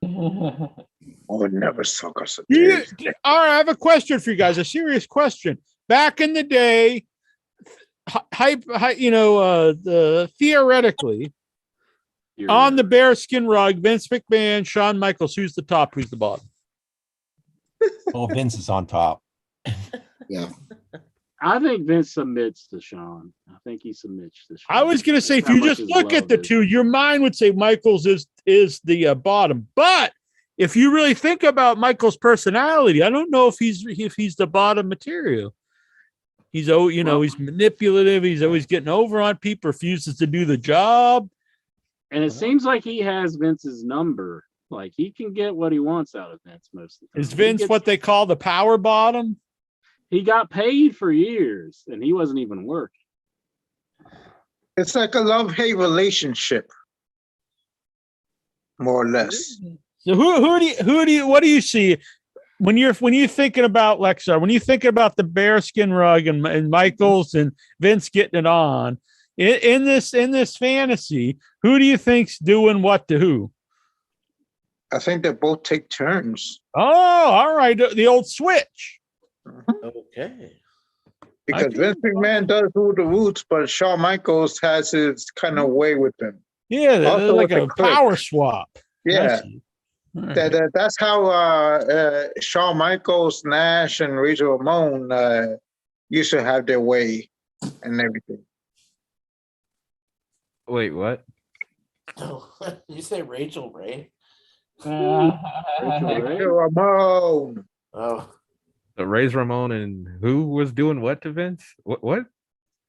I would never suck us a Yeah, dick. all right, I have a question for you guys. A serious question. Back in the day, theoretically, on the bearskin rug, Vince McMahon, Shawn Michaels, who's the top? Who's the bottom? Oh, Vince is on top. Yeah. I think Vince submits to Shawn. I think he submits to Shawn. I was going to say, if How you much just his look at love the is. two, your mind would say Michaels is the bottom. But if you really think about Michaels' personality, I don't know if he's the bottom material. He's he's manipulative. He's always getting over on people. Refuses to do the job. And it seems like he has Vince's number. Like he can get what he wants out of Vince most of the time. Is Vince what they call the power bottom? He got paid for years, and he wasn't even working. It's like a love-hate relationship, more or less. So what do you see when you're thinking about Lexar? When you think about the bearskin rug and Michaels and Vince getting it on in this fantasy, who do you think's doing what to who? I think they both take turns. Oh, all right, the old switch. Okay. Because Vince McMahon does rule the roots, but Shawn Michaels has his kind of way with him. Yeah, they're Also like with a the click. power swap. Yeah. Right. That's how Shawn Michaels, Nash, and Razor Ramon used to have their way and everything. Wait, what? You say Rachel Ray? Razor Ramon. Oh. So Razor Ramon and who was doing what to Vince? What?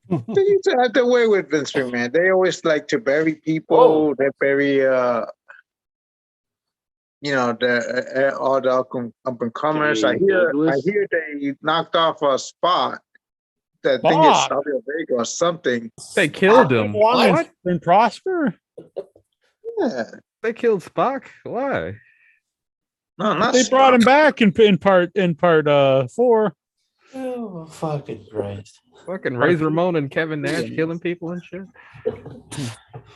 They used to have their way with Vince McMahon. They always like to bury people. They bury, all the up and comers. I hear they knocked off a spot. That thing is Spock. Saudi Arabia or something. They killed him. What? And Prosper? Yeah. They killed Spock? Why? No, not They brought him back in part 4. Oh, fucking Christ. Fucking Razor Ramon and Kevin Nash killing people and shit.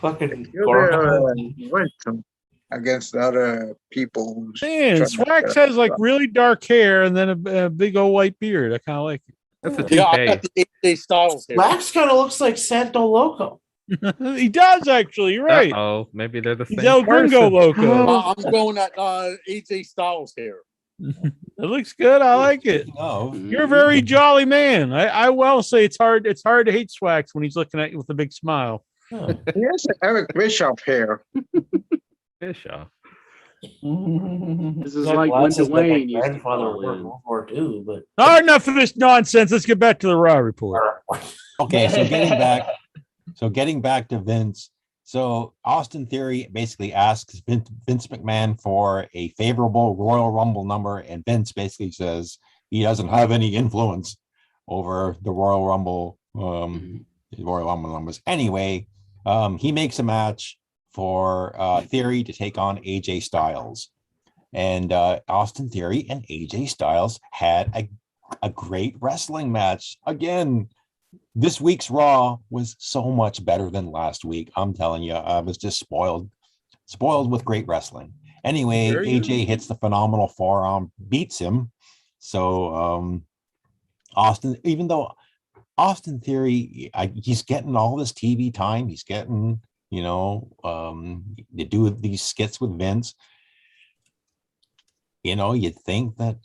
Fucking Went against the other people. Man, Swax has like really dark hair and then a big old white beard. I kind of like it. That's a Yeah, I got the AJ Styles hair. Max kind of looks like Santo Loco. He does actually. You're right. Oh, maybe they're the He's same. El Gringo Loco. I'm going at AJ Styles hair. It looks good. I like it. Oh, You're a very jolly man. I will say it's hard to hate Swax when he's looking at you with a big smile. He has an Eric Bischoff hair. Bischoff. This is like when Dwayne used to call in. World War II, but All right, enough of this nonsense. Let's get back to the Raw report. okay. So getting back to Vince. So Austin Theory basically asks Vince McMahon for a favorable Royal Rumble number, and Vince basically says he doesn't have any influence over the Royal Rumble numbers. Anyway, he makes a match for Theory to take on AJ Styles, and Austin Theory and AJ Styles had a great wrestling match again. This week's Raw was so much better than last week. I'm telling you, I was just spoiled with great wrestling. Anyway, AJ hits the phenomenal forearm, beats him. So even though Austin Theory, he's getting all this TV time, he's getting, to do these skits with Vince. You'd think that,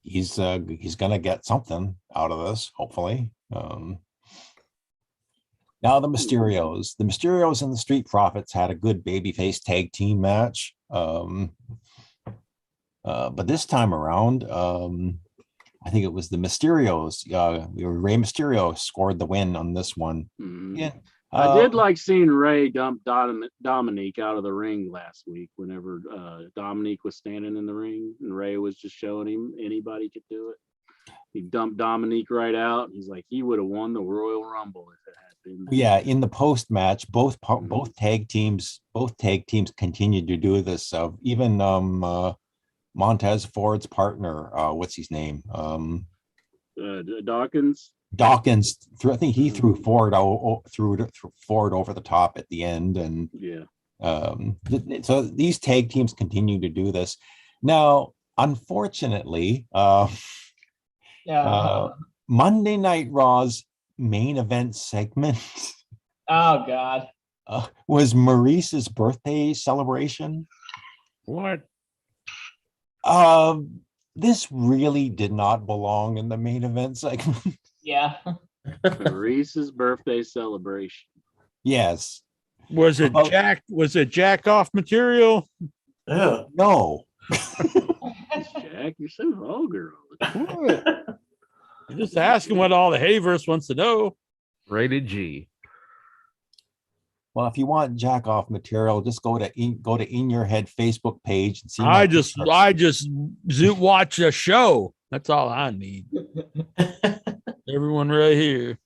he's gonna get something out of this, hopefully. Now the Mysterios and the Street Profits had a good babyface tag team match, but this time around, I think it was the Mysterios. Rey Mysterio scored the win on this one. Yeah. I did like seeing Ray dump Dominique out of the ring last week whenever Dominique was standing in the ring and Ray was just showing him anybody could do it. He dumped Dominique right out. He's like, he would have won the Royal Rumble if it had Yeah, in the post match, both tag teams continued to do this. Even Montez Ford's partner, what's his name? Dawkins. I think he threw Ford Ford over the top at the end, and so these tag teams continue to do this. Now, unfortunately, Monday Night Raw's main event segment Oh God. Was Maurice's birthday celebration. What? This really did not belong in the main event segment. Yeah. Maurice's birthday celebration. Yes. Was it jack off material? Yeah. No. Jack, you're so vulgar. I'm just asking what all the Hayverse wants to know. Rated G. Well, if you want jack off material, just go to In Your Head Facebook page and see. I just watch a show. That's all I need. Everyone right here.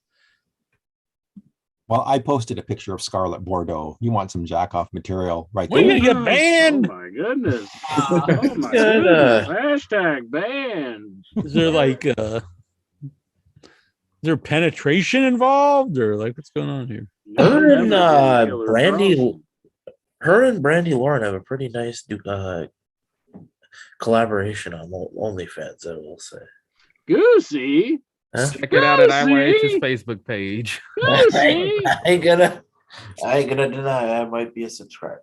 Well, I posted a picture of Scarlet Bordeaux. You want some jack off material, right? We're gonna get banned. Oh my goodness. Oh my goodness. Hashtag banned. Is there like is there penetration involved, or like what's going on here? Her and Brandy Lauren have a pretty nice collaboration on OnlyFans, I will say. Goosey. Huh? Check it out at IYH's Facebook page. I ain't gonna deny I might be a subscriber.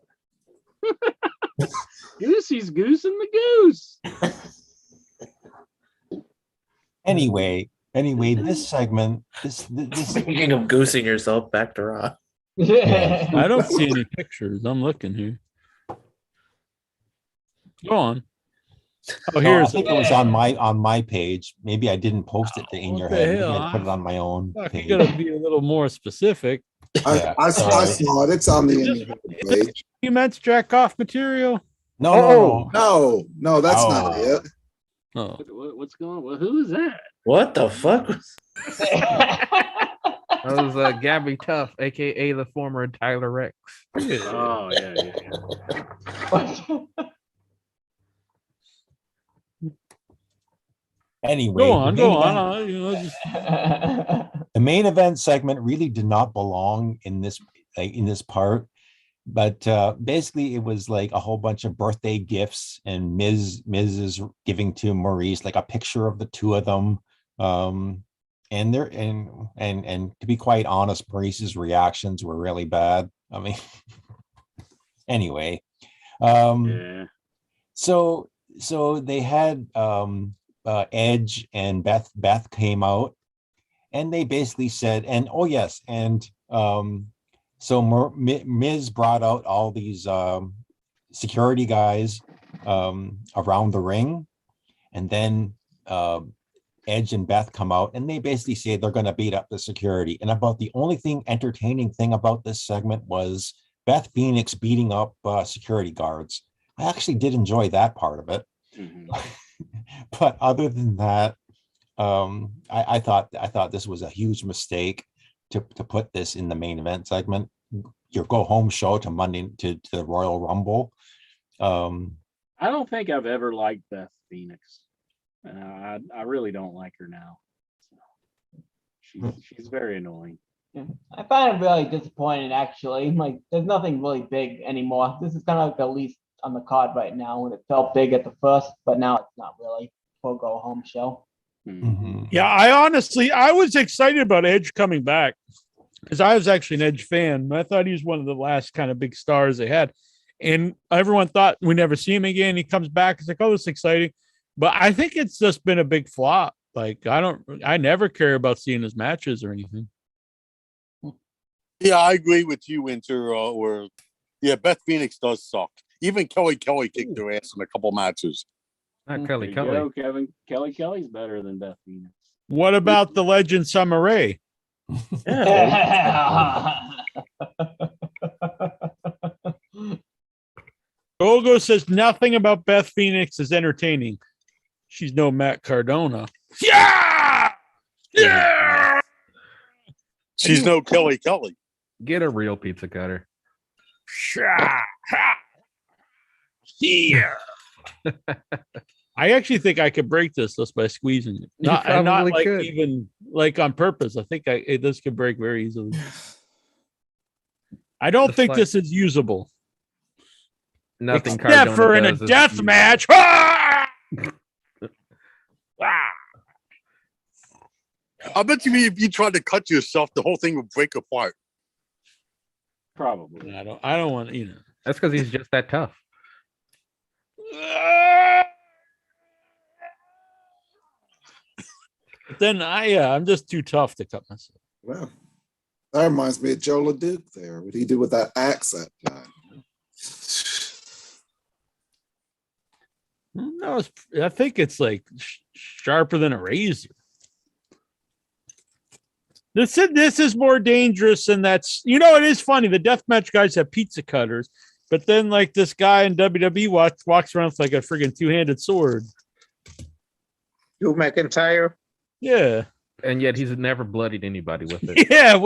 Goosey's goosing the goose. Anyway, this segment, this Speaking of goosing yourself, back to Raw. I don't see any pictures. I'm looking here. Go on. Oh, I think it was on my page. Maybe I didn't post it to In Your Head. Maybe I put it on my own page. You gotta be a little more specific. I saw it. It's on the In Your Head page. You meant jack off material? No, that's not it. Oh. What's going on? Well, who is that? What the fuck? That was Gabby Tuff, aka the former Tyler Rex. Oh yeah. Anyway, Go on. The main event segment really did not belong in this part, but basically it was like a whole bunch of birthday gifts, and Miz is giving to Maurice like a picture of the two of them, and to be quite honest, Maurice's reactions were really bad. I mean, anyway, so they had Edge and Beth came out, and they basically said, so Miz brought out all these security guys around the ring, and then Edge and Beth come out, and they basically say they're going to beat up the security. And about the only entertaining thing about this segment was Beth Phoenix beating up security guards. I actually did enjoy that part of it. Mm-hmm. But other than that, I thought this was a huge mistake to put this in the main event segment. Your go home show to Monday to the Royal Rumble. I don't think I've ever liked Beth Phoenix. I really don't like her now. She's very annoying. Yeah. I find it really disappointing, actually. Like, there's nothing really big anymore. This is kind of like the least on the card right now, when it felt big at the first, but now it's not really for a go home show. Mm-hmm. Yeah, I was excited about Edge coming back because I was actually an Edge fan. I thought he was one of the last kind of big stars they had, and everyone thought we never see him again. He comes back, it's like, oh, it's exciting, but I think it's just been a big flop. Like, I never care about seeing his matches or anything. Yeah, I agree with you, Winter. Beth Phoenix does suck. Even Kelly kicked her ass in a couple matches. Not Kelly. Kelly's better than Beth Phoenix. What about the legend Summer Rae? Gogo says nothing about Beth Phoenix is entertaining. She's no Matt Cardona. Yeah. She's no Kelly Kelly. Get a real pizza cutter. Yeah. I actually think I could break this just by squeezing it. Not like could. even like on purpose. I think this could break very easily. I don't think this is usable. Nothing. Except Cardona for in a does is death usable. match. I bet you if you tried to cut yourself, the whole thing would break apart. Probably. I don't want That's because he's just that tough. Then I'm just too tough to cut myself. Well, that reminds me of Joe LeDuc there. What he do with that axe that time? No, I think it's like sharper than a razor. This is more dangerous, and that's it is funny. The deathmatch guys have pizza cutters, but then like this guy in WWE walks around with like a friggin' two-handed sword. Drew McIntyre. Yeah, and yet he's never bloodied anybody with it. Yeah,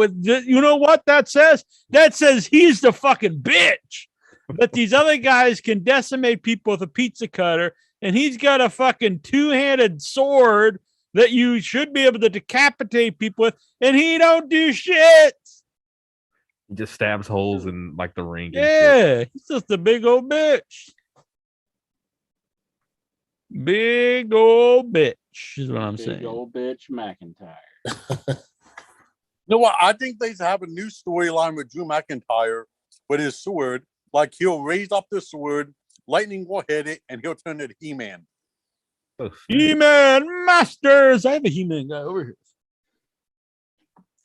you know what that says? That says he's the fucking bitch. But these other guys can decimate people with a pizza cutter, and he's got a fucking two-handed sword that you should be able to decapitate people with, and he don't do shit. He just stabs holes in like the ring. Yeah, he's just a big old bitch. Big old bitch is what I'm saying. Big old bitch McIntyre. You know what? I think they have a new storyline with Drew McIntyre with his sword. Like he'll raise up the sword, lightning will hit it, and he'll turn into He-Man. He-Man Masters. I have a He-Man guy over here.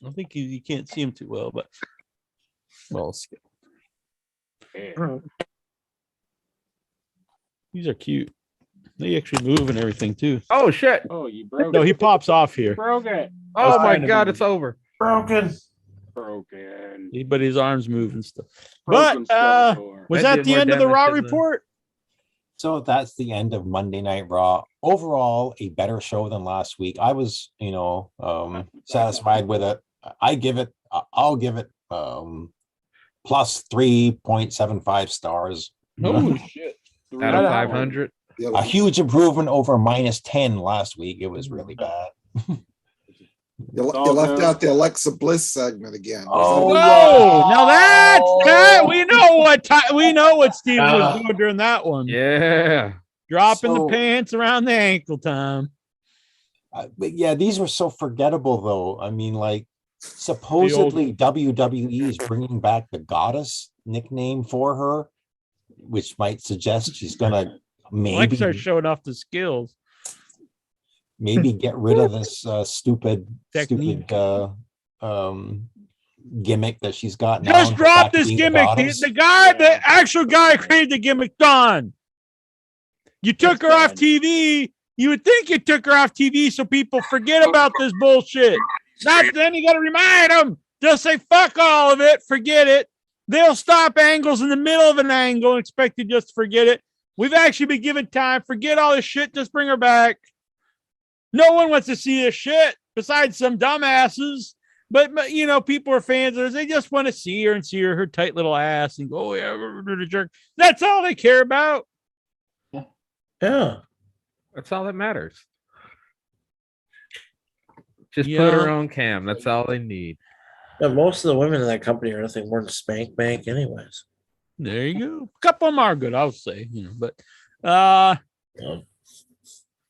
I think you can't see him too well, but skill. Yeah. These are cute. They actually move and everything too. Oh shit! Oh, you broke No, it. he pops off here. Broke it. Oh my god, it's over. Broken. But his arms move and stuff. Broken But Skeletor. was That that did the more end of the damage Raw than the- report? So that's the end of Monday Night Raw. Overall, a better show than last week. I was, satisfied with it. I'll give it plus 3.75 stars. Oh shit! Out of 500. A huge improvement over -10 last week. It was really bad. You left out the Alexa Bliss segment again. Oh, now that we know what Steve was doing during that one. Yeah, dropping the pants around the ankle time. But yeah, these were so forgettable, though. I mean, like supposedly WWE is bringing back the Goddess nickname for her, which might suggest she's gonna maybe start showing off the skills. Maybe get rid of this stupid gimmick that she's got now. Just drop this gimmick. The actual guy created the gimmick, Don. You took her off TV. You would think you took her off TV so people forget about this bullshit. Not then you got to remind them. Just say fuck all of it. Forget it. They'll stop angles in the middle of an angle and expect you just to forget it. We've actually been given time. Forget all this shit. Just bring her back. No one wants to see this shit besides some dumbasses. But people are fans of hers. They just want to see her and see her tight little ass and go, oh, yeah, we're jerk. That's all they care about. Yeah. That's all that matters. Just put her on cam. That's all they need. Yeah, most of the women in that company are nothing more than spank bank anyways. There you go. A couple of them are good, I'll say. But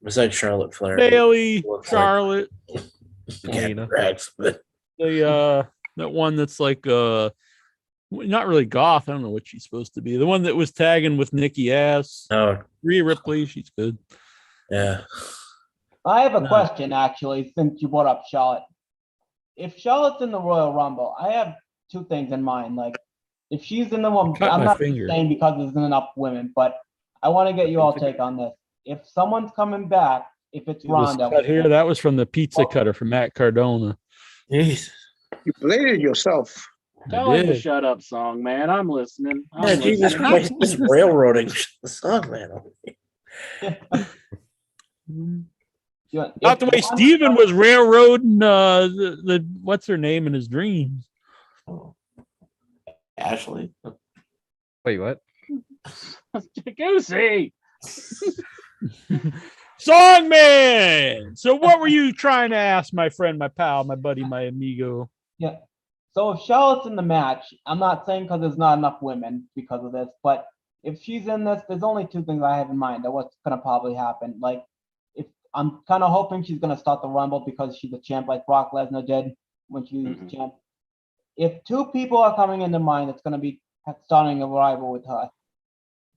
besides Charlotte Flair. Bailey, Charlotte. But that one that's like not really goth. I don't know what she's supposed to be. The one that was tagging with Nikki Ass. Oh, Rhea Ripley, she's good. Yeah. I have a question, actually, since you brought up Charlotte. If Charlotte's in the Royal Rumble, I have two things in mind. Like, if she's in the one, I'm not saying because there's not enough women, but I want to get you all take on this. If someone's coming back, if it's Ronda. Cut here, that was from the pizza cutter from Matt Cardona. You bladed yourself. Tell him to shut up, song man. I'm listening. Jesus Christ, this railroading the song man. Not the way Steven was railroading the what's her name in his dreams. Ashley. Wait, what? Goosey. Songman. So what were you trying to ask my friend, my pal, my buddy, my amigo? Yeah. So if Charlotte's in the match, I'm not saying because there's not enough women because of this, but if she's in this, there's only two things I have in mind of what's gonna probably happen. Like, if I'm kind of hoping she's gonna start the Rumble because she's a champ like Brock Lesnar did when she was champ. If two people are coming into mind, it's gonna be starting a rival with her.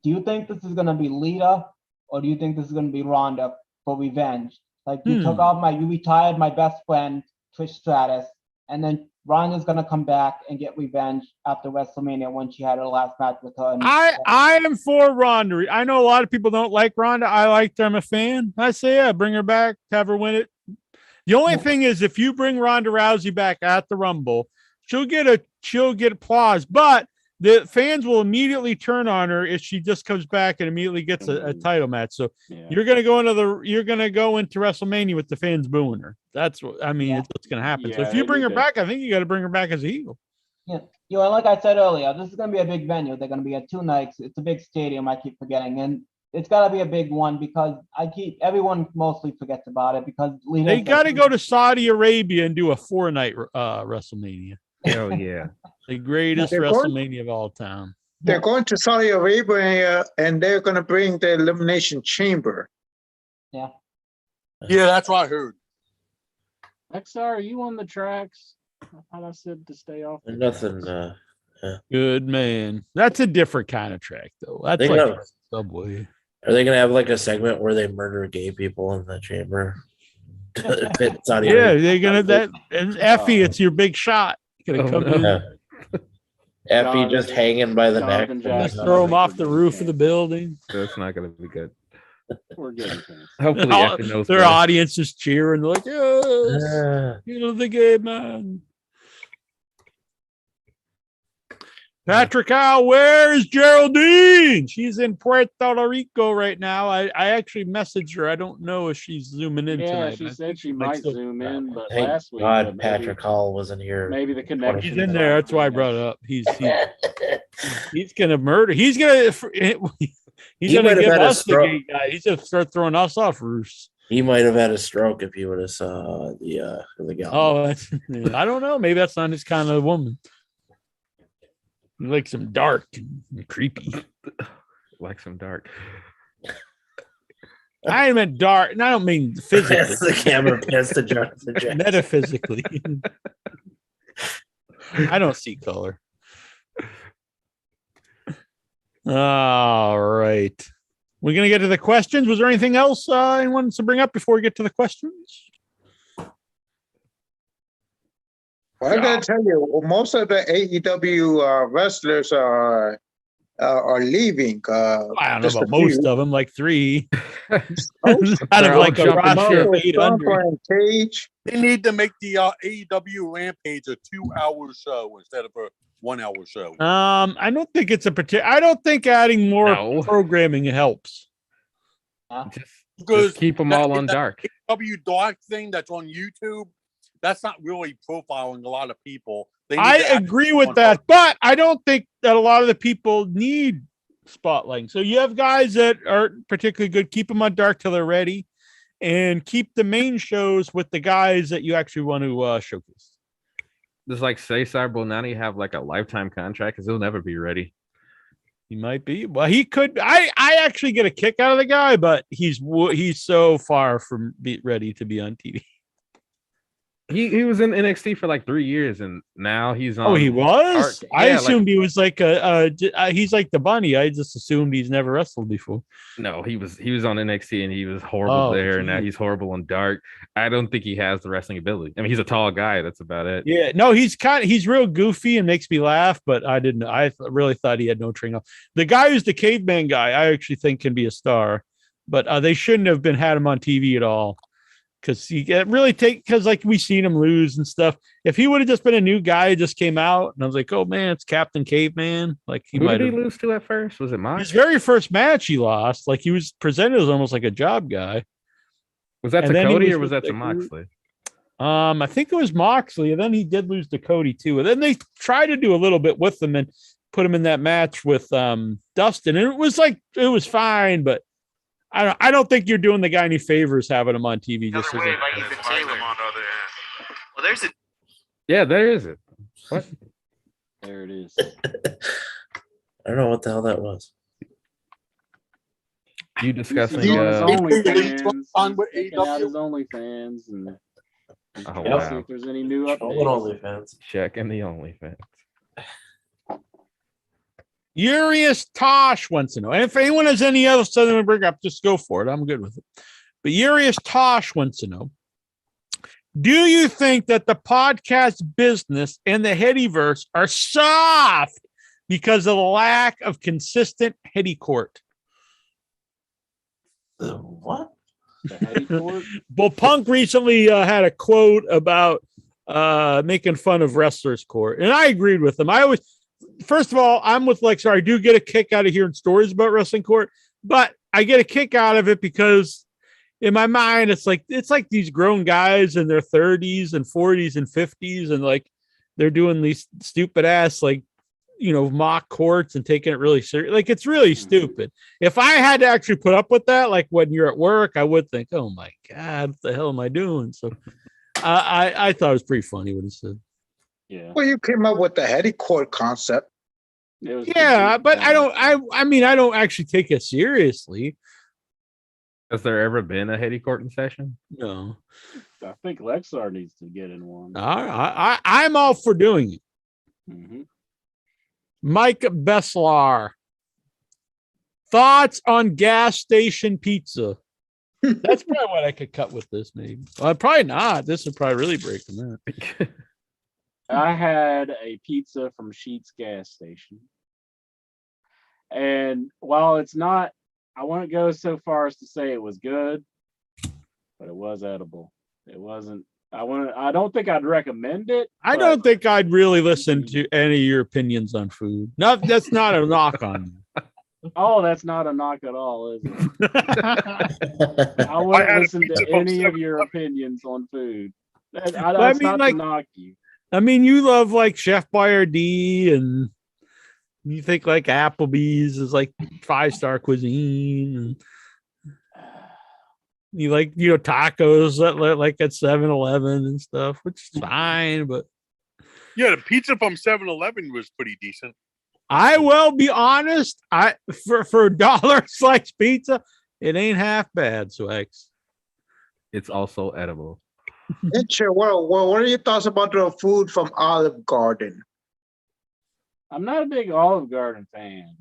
Do you think this is gonna be Lita, or do you think this is gonna be Ronda for revenge? Like, you you retired my best friend Trish Stratus, and then Ronda's gonna come back and get revenge after WrestleMania when she had her last match with her. I am for Ronda. I know a lot of people don't like Ronda. I like her. I'm a fan. I say, yeah, bring her back, have her win it. The only thing is, if you bring Ronda Rousey back at the Rumble, she'll get applause, but the fans will immediately turn on her if she just comes back and immediately gets a title match. So you're gonna go into WrestleMania with the fans booing her. That's what I mean. It's what's gonna happen. So if you bring her back, I think you got to bring her back as a heel. Yeah, like I said earlier, this is gonna be a big venue. They're gonna be at 2 nights. It's a big stadium. I keep forgetting, and it's got to be a big one because everyone mostly forgets about it because they got to go to Saudi Arabia and do a 4-night WrestleMania. Hell yeah. The greatest WrestleMania of all time. They're going to Saudi Arabia and they're going to bring the Elimination Chamber. Yeah. Yeah, that's what I heard. XR, are you on the tracks? I thought I said to stay off. Nothing. Good man. That's a different kind of track, though. That's like a subway. Are they gonna have like a segment where they murder gay people in the chamber? They're gonna that. And Effy, it's your big shot. Gonna come in. Effy just hanging by the neck. Just throw him off the roof of the building. That's not gonna be good. We're good. Hopefully, Effy knows their audience is cheering. They're like, yes, the gay man. Patrick Al, where is Geraldine? She's in Puerto Rico right now. I actually messaged her. I don't know if she's zooming in tonight. She said she might zoom in, but Thank last week. God, Patrick Hall wasn't here. Maybe the connection. He's in there. That's why I brought it up. He's gonna murder. He's gonna give us the gay guy. He's gonna start throwing us off roofs. He might have had a stroke if he would have saw the guy. Oh, I don't know. Maybe that's not his kind of woman. Like some dark and creepy. Like some dark. I meant dark, and I don't mean physically. That's the camera past the Jonathan Jackson. Metaphysically. I don't see color. All right. We're going to get to the questions. Was there anything else anyone wants to bring up before we get to the questions? Well, I gotta tell you, most of the AEW wrestlers are leaving. I don't know about most of them, like 3. Out of like a roster of 800. They need to make the AEW Rampage a 2-hour show instead of a 1-hour show. I don't think it's I don't think adding more programming helps. Just keep them all on dark. AEW Dark thing that's on YouTube. That's not really profiling a lot of people. I agree with that, but I don't think that a lot of the people need spotlighting. So you have guys that are particularly good. Keep them on dark till they're ready, and keep the main shows with the guys that you actually want to showcase. Does like Cesar Bonani have like a lifetime contract? Because he'll never be ready. He might be. Well, he could. I actually get a kick out of the guy, but he's so far from ready to be on TV. He was in NXT for like 3 years, and now he's on. Oh, he was. I assumed he was like he's like the bunny. I just assumed he's never wrestled before. No, he was on NXT and he was horrible there, and now he's horrible on dark. I don't think he has the wrestling ability. I mean, he's a tall guy. That's about it. Yeah, no, he's real goofy and makes me laugh, but I really thought he had no training. The guy who's the caveman guy, I actually think can be a star, but they shouldn't have had him on TV at all. Because because like we seen him lose and stuff. If he would have just been a new guy who just came out, and I was like, oh man, it's Captain Caveman. Like who did he lose to at first? Was it Mox? His very first match he lost. Like he was presented as almost like a job guy. Was that And to then he Cody was or was with that to the- Moxley? I think it was Moxley, and then he did lose to Cody too. And then they tried to do a little bit with him and put him in that match with Dustin, and it was fine, but I don't think you're doing the guy any favors having him on TV. Just as a- Well, there's a Yeah, there is it. What? There it is. I don't know what the hell that was. You discussing He's on his OnlyFans. on with Checking out AEW. his OnlyFans and Oh, see wow. if there's any new Trolling updates. OnlyFans. Checking the OnlyFans. Urias Tosh wants to know, and if anyone has any other something to bring up, just go for it. I'm good with it. But Urias Tosh wants to know, do you think that the podcast business and the Headyverse are soft because of the lack of consistent Heady court? What? The Heady court? Well, Punk recently had a quote about making fun of wrestlers' court, and I agreed with him. First of all, I'm with Lexar. I do get a kick out of hearing stories about wrestling court, but I get a kick out of it because in my mind, it's like these grown guys in their 30s and 40s and 50s, and like they're doing these stupid ass mock courts and taking it really serious. Like it's really stupid. If I had to actually put up with that, like when you're at work, I would think, oh my God, what the hell am I doing? So I thought it was pretty funny what he said. Yeah. Well, you came up with the Heady court concept. Yeah, but I don't actually take it seriously. Has there ever been a Heady Courtin session? No. I think Lexar needs to get in one. I'm all for doing it. Mm-hmm. Mike Beslar. Thoughts on gas station pizza? That's probably what I could cut with this, maybe. Well, probably not. This would probably really break them out. I had a pizza from Sheetz gas station. And while it's not, I wouldn't go so far as to say it was good, but it was edible. It wasn't, I don't think I'd recommend it. I don't think I'd really listen to any of your opinions on food. No, that's not a knock on you. Oh, that's not a knock at all, is it? I wouldn't listen to any of your opinions on food. That's not to knock you. I mean, you love like Chef Boyardee, and you think like Applebee's is like 5-star cuisine, and you like tacos like at 7-Eleven and stuff, which is fine. But yeah, the pizza from 7-Eleven was pretty decent. I will be honest, for $1 slice pizza, it ain't half bad, Swags. It's also edible. Well, what are your thoughts about the food from Olive Garden? I'm not a big Olive Garden fan.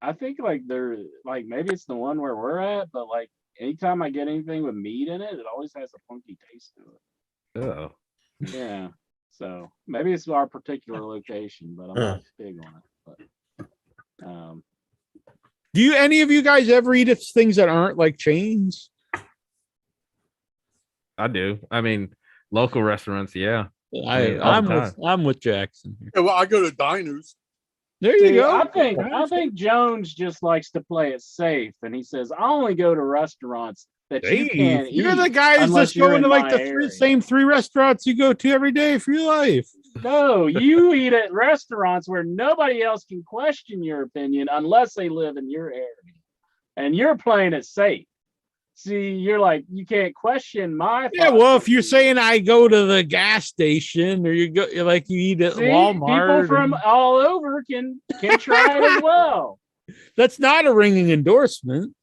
I think they're maybe it's the one where we're at, but anytime I get anything with meat in it, it always has a funky taste to it. Oh. Yeah. So maybe it's our particular location, but I'm not big on it. But do any of you guys ever eat at things that aren't like chains? I do. I mean, local restaurants, yeah. I'm with Jackson here. Yeah, well, I go to diners. There you go. I think Jones just likes to play it safe, and he says, "I only go to restaurants that you can't eat." You're the guy who's just going to the same 3 restaurants you go to every day for your life. No, you eat at restaurants where nobody else can question your opinion unless they live in your area, and you're playing it safe. See, you can't question my. Yeah, well, if you're saying I go to the gas station, or you eat at Walmart, people from all over can try it as well. That's not a ringing endorsement.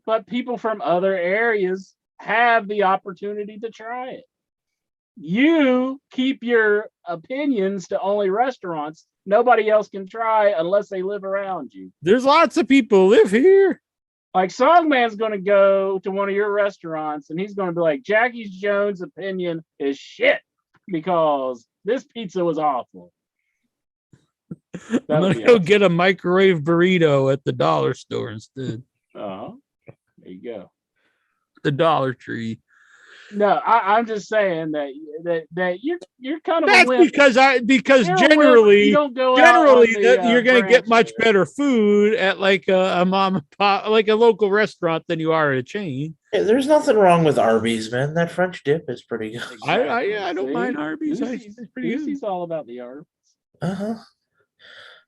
But people from other areas have the opportunity to try it. You keep your opinions to only restaurants nobody else can try unless they live around you. There's lots of people who live here. Like Songman's going to go to one of your restaurants and he's going to be like, Jackie Jones' opinion is shit because this pizza was awful. I'm going to go get a microwave burrito at the dollar store instead. Uh-huh. There you go. The Dollar Tree. No, I'm just saying that you're kind of That's a wimp. because You're generally you don't go out on the, you're going to get much branch better food at like a mom and pop, like a local restaurant than you are at a chain. Hey, there's nothing wrong with Arby's, man. That French dip is pretty good. I don't mind Arby's. It's pretty good. He's all about the Arby's. Uh-huh.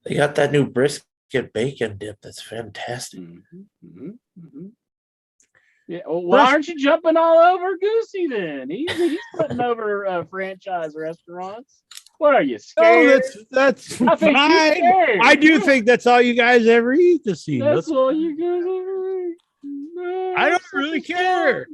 They got that new brisket bacon dip that's fantastic. Yeah, well, why aren't you jumping all over Goosey then? He's putting over franchise restaurants. What are you scared? Oh, that's I think fine. you're scared. I do think that's all you guys ever eat this season. That's all you guys ever eat. No, I don't really care.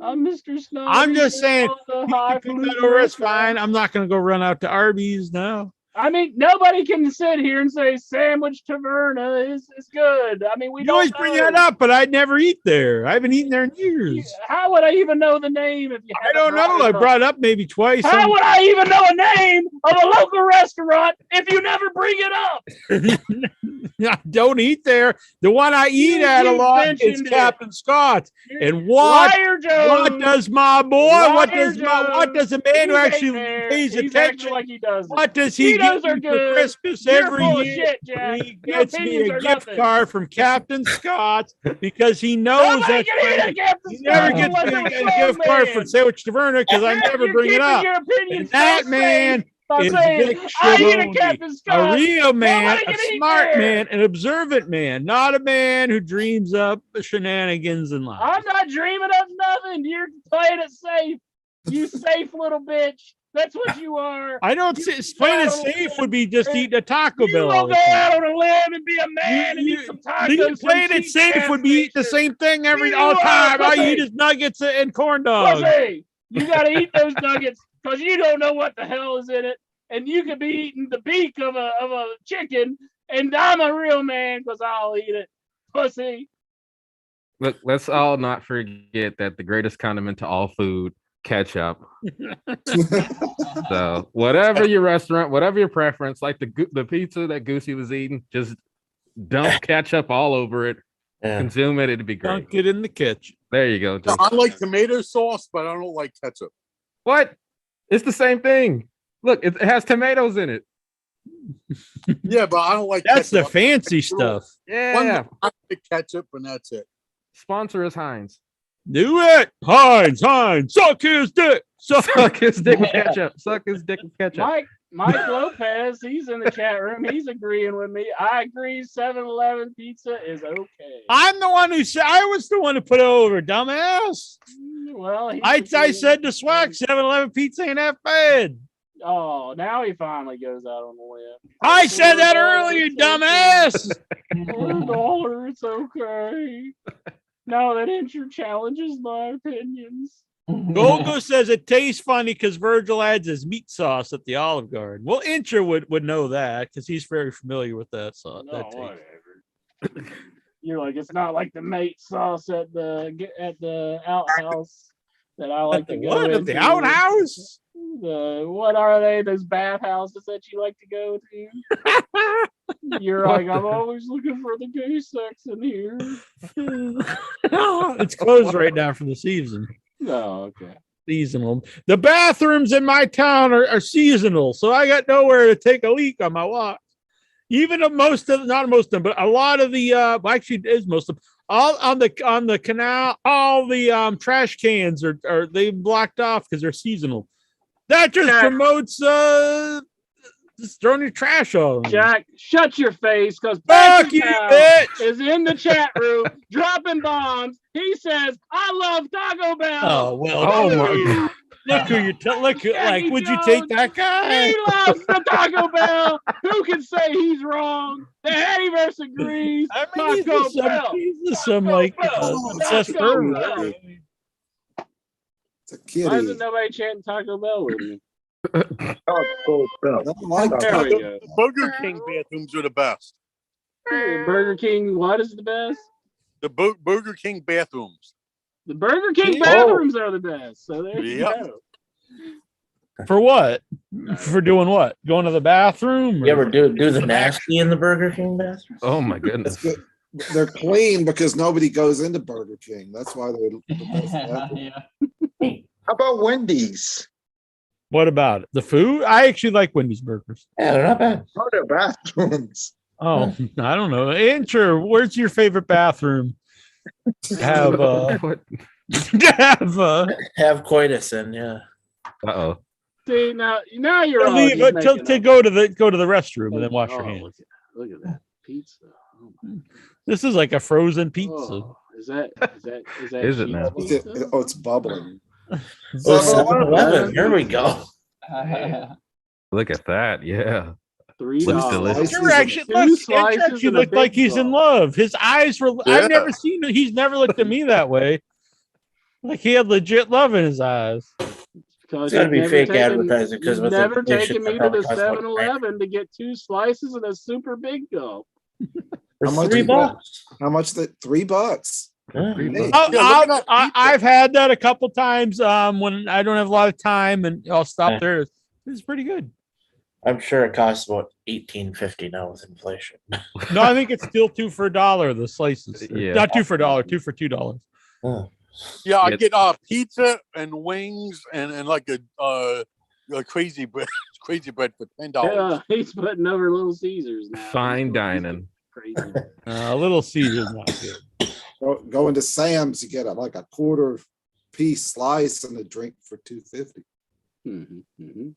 I'm Mr. Snow. I'm just saying, it's fine. I'm not going to go run out to Arby's now. I mean, nobody can sit here and say Sandwich Taverna is good. I mean, you always bring that up, but I'd never eat there. I haven't eaten there in years. How would I even know the name if you? I don't know. I brought it up maybe twice. How would I even know a name of a local restaurant if you never bring it up? I don't eat there. The one I eat at a lot is Captain Scott's. And what does my boy? What does a man who actually pays attention? Like he does. What does he get me for Christmas every year? He gets me a gift card from Captain Scott's because he knows that he never gets me a gift card from Sandwich Taverna because I never bring it up. And that man is Vic Schiavone, a real man, a smart man, an observant man, not a man who dreams up shenanigans in life. I'm not dreaming up nothing. You're playing it safe. You safe little bitch. That's what you are. I don't see playing it safe would be just eating a Taco Bell. You will go out on a limb and be a man and eat some tacos. Playing it safe would be eating the same thing all the time. I eat his nuggets and corn dogs. Pussy. You got to eat those nuggets because you don't know what the hell is in it. And you could be eating the beak of a chicken, and I'm a real man because I'll eat it. Pussy. Look, let's all not forget that the greatest condiment to all food, ketchup. So whatever your restaurant, whatever your preference, like the pizza that Goosey was eating, just dump ketchup all over it. Consume it, it'd be great. Dunk it in the kitchen. There you go. No, I like tomato sauce, but I don't like ketchup. What? It's the same thing. Look, it has tomatoes in it. Yeah, but I don't like that's ketchup. The fancy stuff. Yeah. I like ketchup, and that's it. Sponsor is Heinz. Do it. Heinz. Suck his dick. Suck his dick with ketchup. Suck his dick with ketchup. Mike Lopez, he's in the chat room. He's agreeing with me. I agree. 7-Eleven pizza is okay. I'm the one who said I was the one who put it over, dumbass. Well, I said to Swag 7-Eleven pizza ain't that bad. Oh, now he finally goes out on the limb. I said that earlier, dumbass. $4, it's okay. No, that answer challenges my opinions. Golgo says it tastes funny because Virgil adds his meat sauce at the Olive Garden. Well, Incher would know that because he's very familiar with that sauce. No, whatever. You're like, it's not like the mate sauce at the outhouse that I like to go what? into. At the outhouse? What are they? Those bathhouses that you like to go to? You're like, I'm always looking for the gay sex in here. It's closed right now for the season. Oh, okay. Seasonal. The bathrooms in my town are seasonal, so I got nowhere to take a leak on my walk. Even not most of them, but a lot of the actually it is most of them. All on the canal, all the trash cans are they blocked off because they're seasonal. That just promotes just throwing your trash on. Jack, shut your face, because fuck you, bitch, is in the chat room dropping bombs. He says, "I love Taco Bell." Oh well, oh my God. Look who you like. Would you take that guy? He loves the Taco Bell. Who can say he's wrong? The Headyverse agrees. I mean, he's some like obsessed pervert. It's a kitty. Why isn't nobody chanting Taco Bell with you? Taco Bell. There we go. The Burger King bathrooms are the best. Burger King, what is the best? The Burger King bathrooms. The Burger King bathrooms are the best. So there you go. For what? For doing what? Going to the bathroom? You ever do the nasty in the Burger King bathroom? Oh my goodness. they're clean because nobody goes into Burger King. That's why they're the best bathroom. How about Wendy's? What about it? The food? I actually like Wendy's burgers. Yeah, they're not bad. How are their bathrooms? Oh, I don't know. Andrew, where's your favorite bathroom? Have have coitus in, yeah. Uh-oh. See, now you're all leave just it to making go to the restroom and then wash your Oh, hands. look at that pizza. Oh my This is like a frozen pizza. Oh, is that Is it cheese now? pizza? Oh, it's bubbling. Oh, 7-Eleven. Here we go. Look at that. Yeah. $3. Looks delicious. Andrew actually looked like he's in love. His eyes were. Yeah. I've never seen. He's never looked at me that way. Like he had legit love in his eyes. Because It's gotta be you've fake never taken- advertising, 'cause you've with never inflation, taken me that to probably the costs more than 7-Eleven to get 2 slices and a super big gulp. For How much $3. How much? That $3. Yeah. Hey, I've had that a couple times when I don't have a lot of time and I'll stop there. It's pretty good. I'm sure it costs about $18.50 now with inflation. No, I think it's still $2 for $1. The slices, Yeah. not $2 for $1, $2 for $2. Yeah, I get pizza and wings and like a crazy bread for $10. Yeah, he's putting over Little Caesars now. Fine dining. Crazy. Little Caesar's not good. Go into Sam's, you get like a quarter piece slice and a drink for $2.50. Mm-hmm.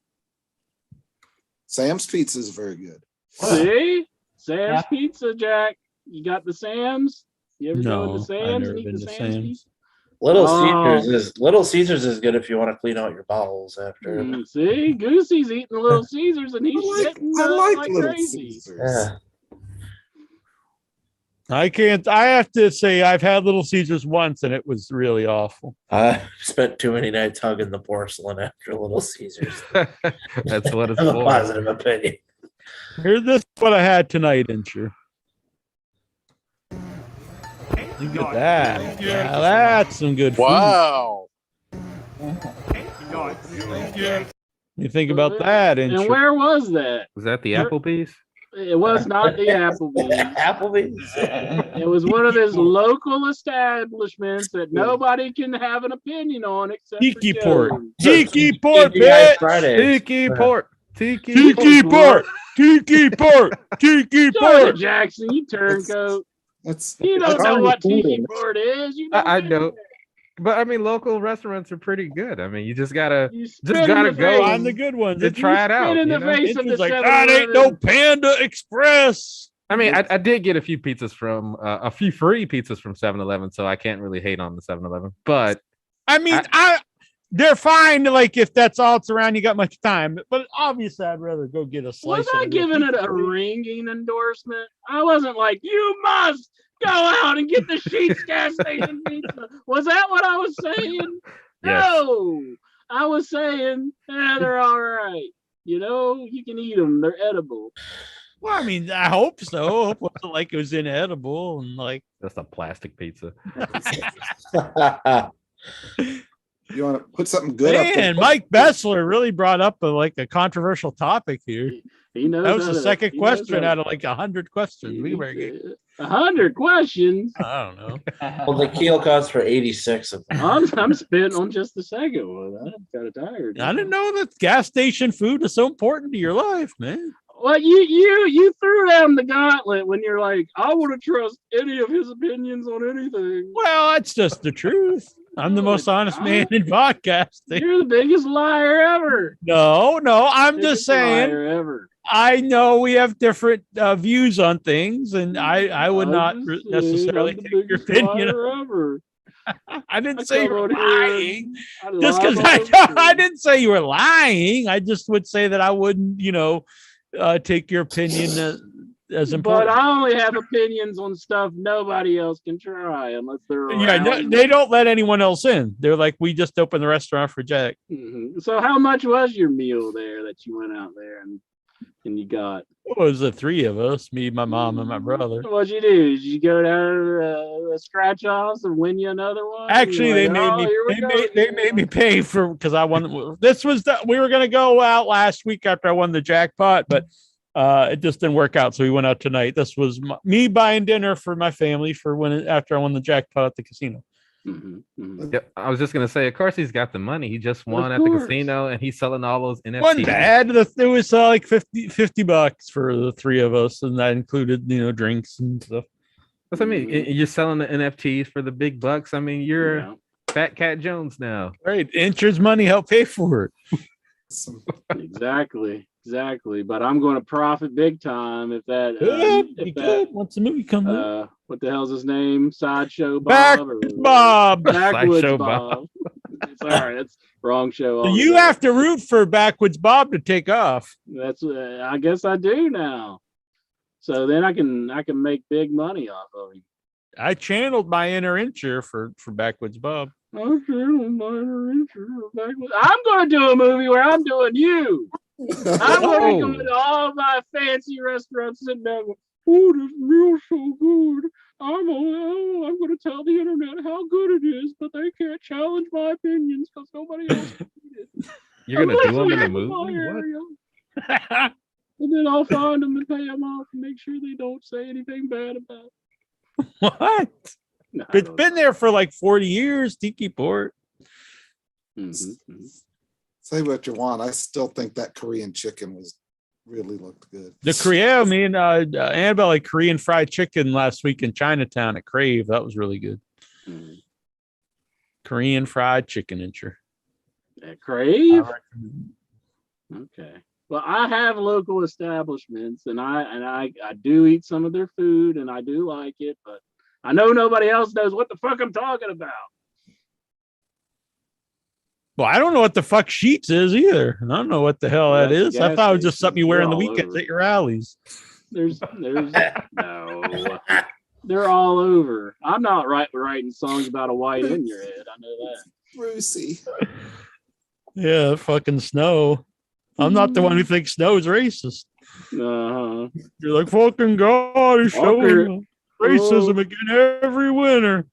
Sam's pizza is very good. See, Sam's Yeah. Pizza, Jack. You got the Sam's? You ever go No, to I've Sam's never and eat been the to Sam's Sam's. pizza? Little Caesars is good if you want to clean out your bowels after. See, Goosey's eating Little Caesars and he's shitting I like like Little crazy. Caesars. Yeah. I can't. I have to say I've had Little Caesars once and it was really awful. I spent too many nights hugging the porcelain after Little Caesars. That's what it's I have a for. positive opinion. Here's this what I had tonight, Incher. Look at that. Now that's some good food. Wow. You think about that, And Incher. where was that? Was that the Applebee's? It was not the Applebee's. Applebee's. It was one of his local establishments that nobody can have an opinion on except Tiki for Port. Joe. Tiki Port, TGI bitch. Fridays. Tiki Port. Tiki Tiki Port. Tiki Port. Tiki Shut it, Port. Jackson, you turncoat. That's You don't that's know already what food. Tiki Port is. You I know know. But I mean, local restaurants are pretty good. I mean, you just gotta You spit in gotta the go face. Find the good ones. to try it out. Spit in You the know? face of the Incher's like, that ain't 7-Eleven. no Panda Express. I mean, I did get a few pizzas from a few free pizzas from 7-Eleven, so I can't really hate on the 7-Eleven. But I mean, they're fine. Like if that's all it's around, you got much time. But obviously, I'd rather go get a slice. Was of I it. giving it a ringing endorsement? I wasn't like, you must go out and get the Sheetz gas station pizza. Was that what I was saying? Yes. No. I was saying, they're all right. You know, you can eat them. They're edible. Well, I mean, I hope so. I hope it wasn't like it was inedible and like. that's a plastic pizza. You want to put something good up there? Man, Mike Bessler really brought up a controversial topic here. He knows That was how the to- second he knows question how out to- of like 100 questions. We better get. 100 questions. I don't know. Well, the keel costs for 86 of them. I'm spitting on just the second one. I'm kind of tired. I didn't know that gas station food is so important to your life, man. Well, you threw down the gauntlet when you're like, I wouldn't trust any of his opinions on anything. Well, that's just the truth. I'm the most honest man in podcasting. You're the biggest liar ever. No, I'm just Biggest saying. liar ever. I know we have different views on things, and I would not I'm just necessarily saying, I'm take the your biggest opinion. liar ever. I didn't I say you come were on here lying. and Just lie because about I everything. didn't say you were lying. I just would say that I wouldn't, take your opinion as But important. I only have opinions on stuff nobody else can try unless they're around. Yeah, they don't let anyone else in. They're like, we just opened the restaurant for Jack. Mhm. So how much was your meal there that you went out there and you got? It was the three of us, me, my mom, and my brother. What'd you do? Did you go down to scratch offs and win you another one? Actually, You're they like, made "Oh, here we me. go They made me pay for because I won. We were gonna go out last week after I won the jackpot, but It just didn't work out, so we went out tonight. This was me buying dinner for my family after I won the jackpot at the casino. Yep, I was just gonna say, of course he's got the money. He just won at the casino, and he's selling all those NFTs. Wasn't bad. It was like $50 for the three of us, and that included drinks and stuff. That's what I mean. You're selling the NFTs for the big bucks. I mean, you're Fat Cat Jones now. Right, insurance money help pay for it. Exactly. But I'm going to profit big time if that. Good. Once the movie comes out. What the hell's his name? Sideshow Bob. Backwoods Bob. Sorry, that's wrong show. So you have to root for Backwoods Bob to take off. That's. I guess I do now. So then I can make big money off of him. I channeled my inner incher for Backwoods Bob. I'm going to do a movie where I'm doing you. I'm going to go to all my fancy restaurants and down. Oh, this meal's so good. I'm going to tell the internet how good it is, but they can't challenge my opinions because nobody else can eat it. You're going to do them in the movie? What? And then I'll find them and pay them off and make sure they don't say anything bad about it. What? No, it's been there for like 40 years, Tiki Port. Say what you want. I still think that Korean chicken really looked good. The Korean, me and Annabelle like Korean fried chicken last week in Chinatown at Crave. That was really good. Korean fried chicken incher. At Crave? Okay. Well, I have local establishments, and I do eat some of their food, and I do like it, but I know nobody else knows what the fuck I'm talking about. Well, I don't know what the fuck Sheets is either. I don't know what the hell that is. I thought it was just something you wear on the weekends at your rallies. There's no. They're all over. I'm not writing songs about a white in your head. I know that. Brucey. Yeah, fucking Snow. I'm not the one who thinks Snow is racist. You're like, fucking God, he's showing racism again every winter.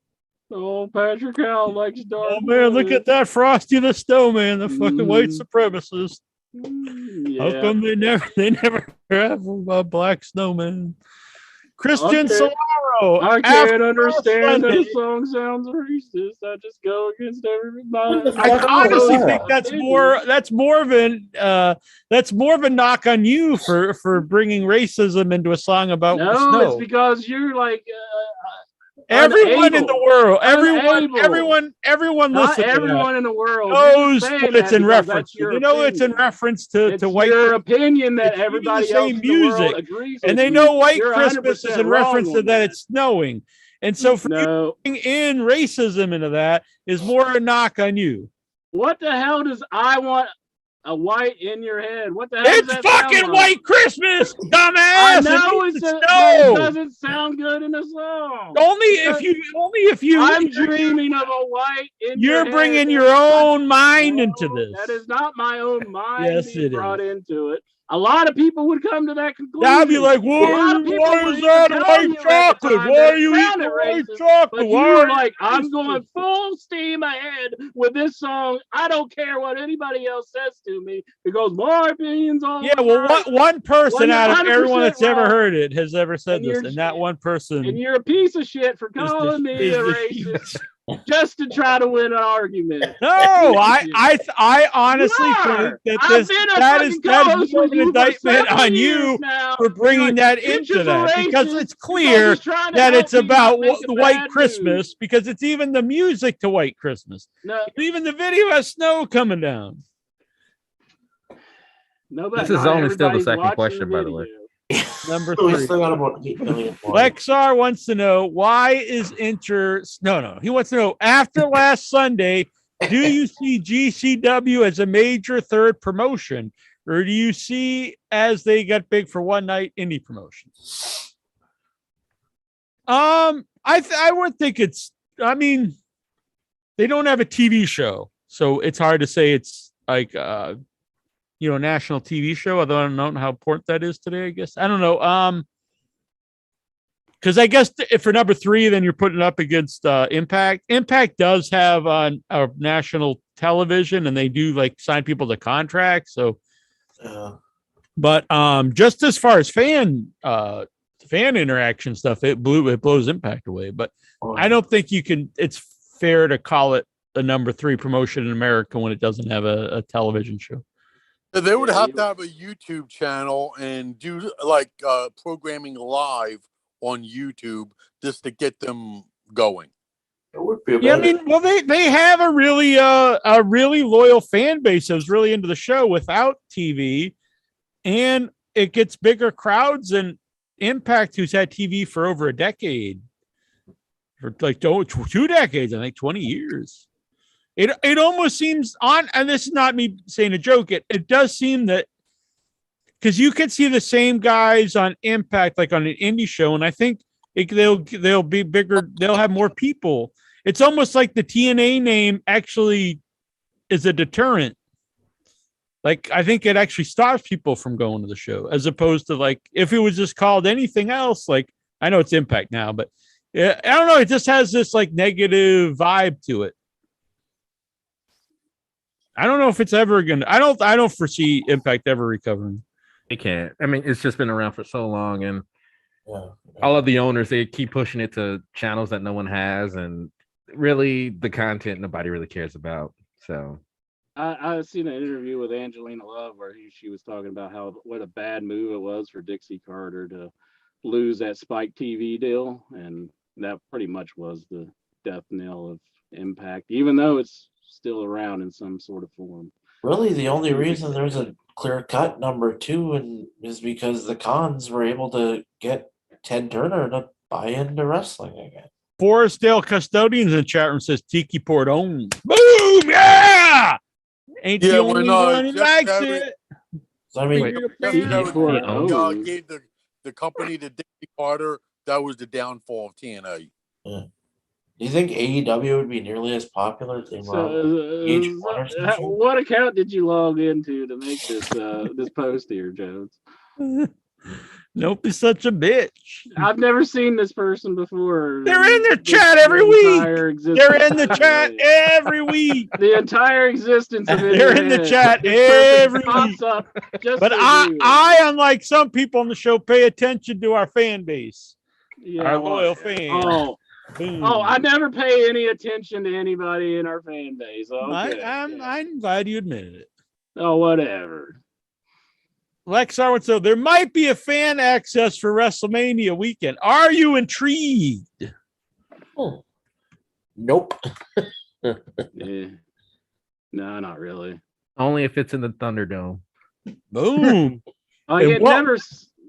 Oh, Patrick Howell likes dark. Oh man, look at that Frosty the Snowman, the fucking white supremacist. How come they never have a black snowman? Christian Solaro. I can't understand that a song sounds racist. I just go against everybody. I honestly think that's more of a knock on you for bringing racism into a song about snow. No, it's because you're like everyone in the world, everyone listening. Everyone in the world knows what it's in reference to. They know it's in reference to white. Your opinion that everybody else in the world agrees with, and they know White Christmas is in reference to that it's snowing, and so for you bringing in racism into that is more a knock on you. What the hell does I want? A white in your head. What the hell? It's fucking White Christmas, dumbass. I know it doesn't sound good in a song. Only if you. I'm dreaming of a white. You're bringing your own mind into this. That is not my own mind. Yes, it brought into it. A lot of people would come to that conclusion. I'd be like, why is that a white chocolate? Why are you eating white chocolate? But you were like, I'm going full steam ahead with this song. I don't care what anybody else says to me because my opinion's all. Yeah, well, one person out of everyone that's ever heard it has ever said this, and that one person. And you're a piece of shit for calling me a racist. Just to try to win an argument. No, I honestly think that is more of an indictment on you for bringing that into that, because it's clear that it's about White Christmas, because it's even the music to White Christmas. No. Even the video has snow coming down. This is only still the second question, by the way. Number 3. Lexar wants to know, why is he wants to know, after last Sunday, do you see GCW as a major third promotion, or do you see as they got big for one night indie promotion? I would think they don't have a TV show, so it's hard to say it's like national TV show, although I don't know how important that is today, I guess. I don't know. Because I guess if for number 3, then you're putting it up against Impact. Impact does have a national television, and they do like sign people to contracts. So But just as far as fan interaction stuff, it blows Impact away. But I don't think it's fair to call it the number 3 promotion in America when it doesn't have a television show. They would have to have a YouTube channel and do like programming live on YouTube just to get them going. Yeah, I mean, well, they have a really loyal fan base that was really into the show without TV, and it gets bigger crowds than Impact, who's had TV for over a decade, for like 2 decades, I think 20 years. It almost seems on, and this is not me saying a joke. It does seem that because you can see the same guys on Impact, like on an indie show, and I think they'll be bigger. They'll have more people. It's almost like the TNA name actually is a deterrent. Like, I think it actually stops people from going to the show, as opposed to like if it was just called anything else. Like, I know it's Impact now, but I don't know. It just has this like negative vibe to it. I don't know if it's ever gonna. I don't foresee Impact ever recovering. It can't. I mean, it's just been around for so long, and all of the owners, they keep pushing it to channels that no one has, and really the content nobody really cares about. So I've seen an interview with Angelina Love where she was talking about what a bad move it was for Dixie Carter to lose that Spike TV deal, and that pretty much was the death knell of Impact, even though it's still around in some sort of form. Really, the only reason there's a clear-cut number 2 is because the Cons were able to get Ted Turner to buy into wrestling again. Forestdale Custodians in the chat room says Tiki Port owns. Boom! Yeah! Ain't the only one who likes it. So, I mean, gave the company to Dixie Carter. That was the downfall of TNA. Yeah. Do you think AEW would be nearly as popular if they were what account did you log into to make this post here, Jones? Nope, he's such a bitch. I've never seen this person before. They're in the chat every week. They're in the chat every week. The entire existence of it. They're in the chat every week. But I, unlike some people on the show, pay attention to our fan base. Yeah, our loyal fans. I never pay any attention to anybody in our fan base. Okay. I'm glad you admitted it. Oh, whatever. Lex so there might be a fan access for WrestleMania weekend. Are you intrigued? Nope. Yeah. No, not really. Only if it's in the Thunderdome. Boom. It never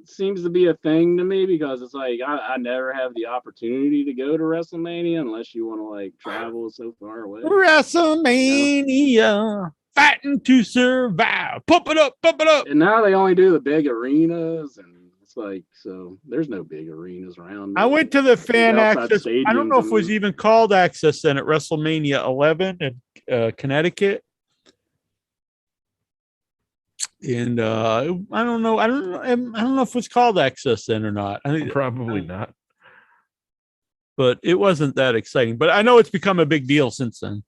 seems to be a thing to me because it's like I never have the opportunity to go to WrestleMania unless you want to like travel so far away. WrestleMania. Fighting to survive. Pump it up, pump it up. And now they only do the big arenas, and it's like, so there's no big arenas around. I went to the fan access. I don't know if it was even called Access then at WrestleMania 11 in Connecticut. And I don't know if it was called Access then or not. I think probably not. But it wasn't that exciting. But I know it's become a big deal since then.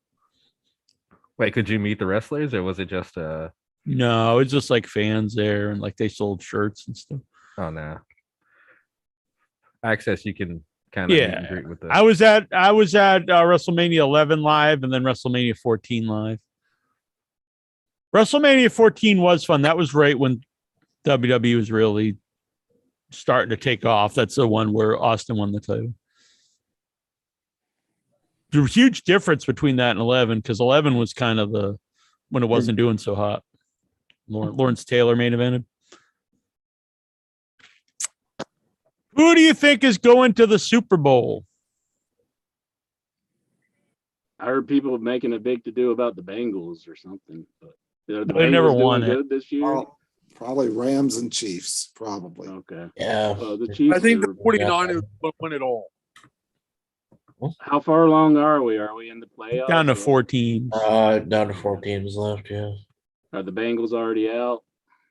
Wait, could you meet the wrestlers, or was it just No, it's just like fans there, and like they sold shirts and stuff. Oh no. Access, you can kind of meet and greet with them. I was at WrestleMania 11 live and then WrestleMania 14 live. WrestleMania 14 was fun. That was right when WWE was really starting to take off. That's the one where Austin won the title. There was a huge difference between that and 11 because 11 was kind of when it wasn't doing so hot. Lawrence Taylor main evented. Who do you think is going to the Super Bowl? I heard people making a big to do about the Bengals or something, but they never won it this year. Probably Rams and Chiefs. Probably. Okay. Yeah. The Chiefs. I think the 49ers will win it all. How far along are we? Are we in the playoffs? Down to 4 teams. Down to 4 teams left, yeah. Are the Bengals already out?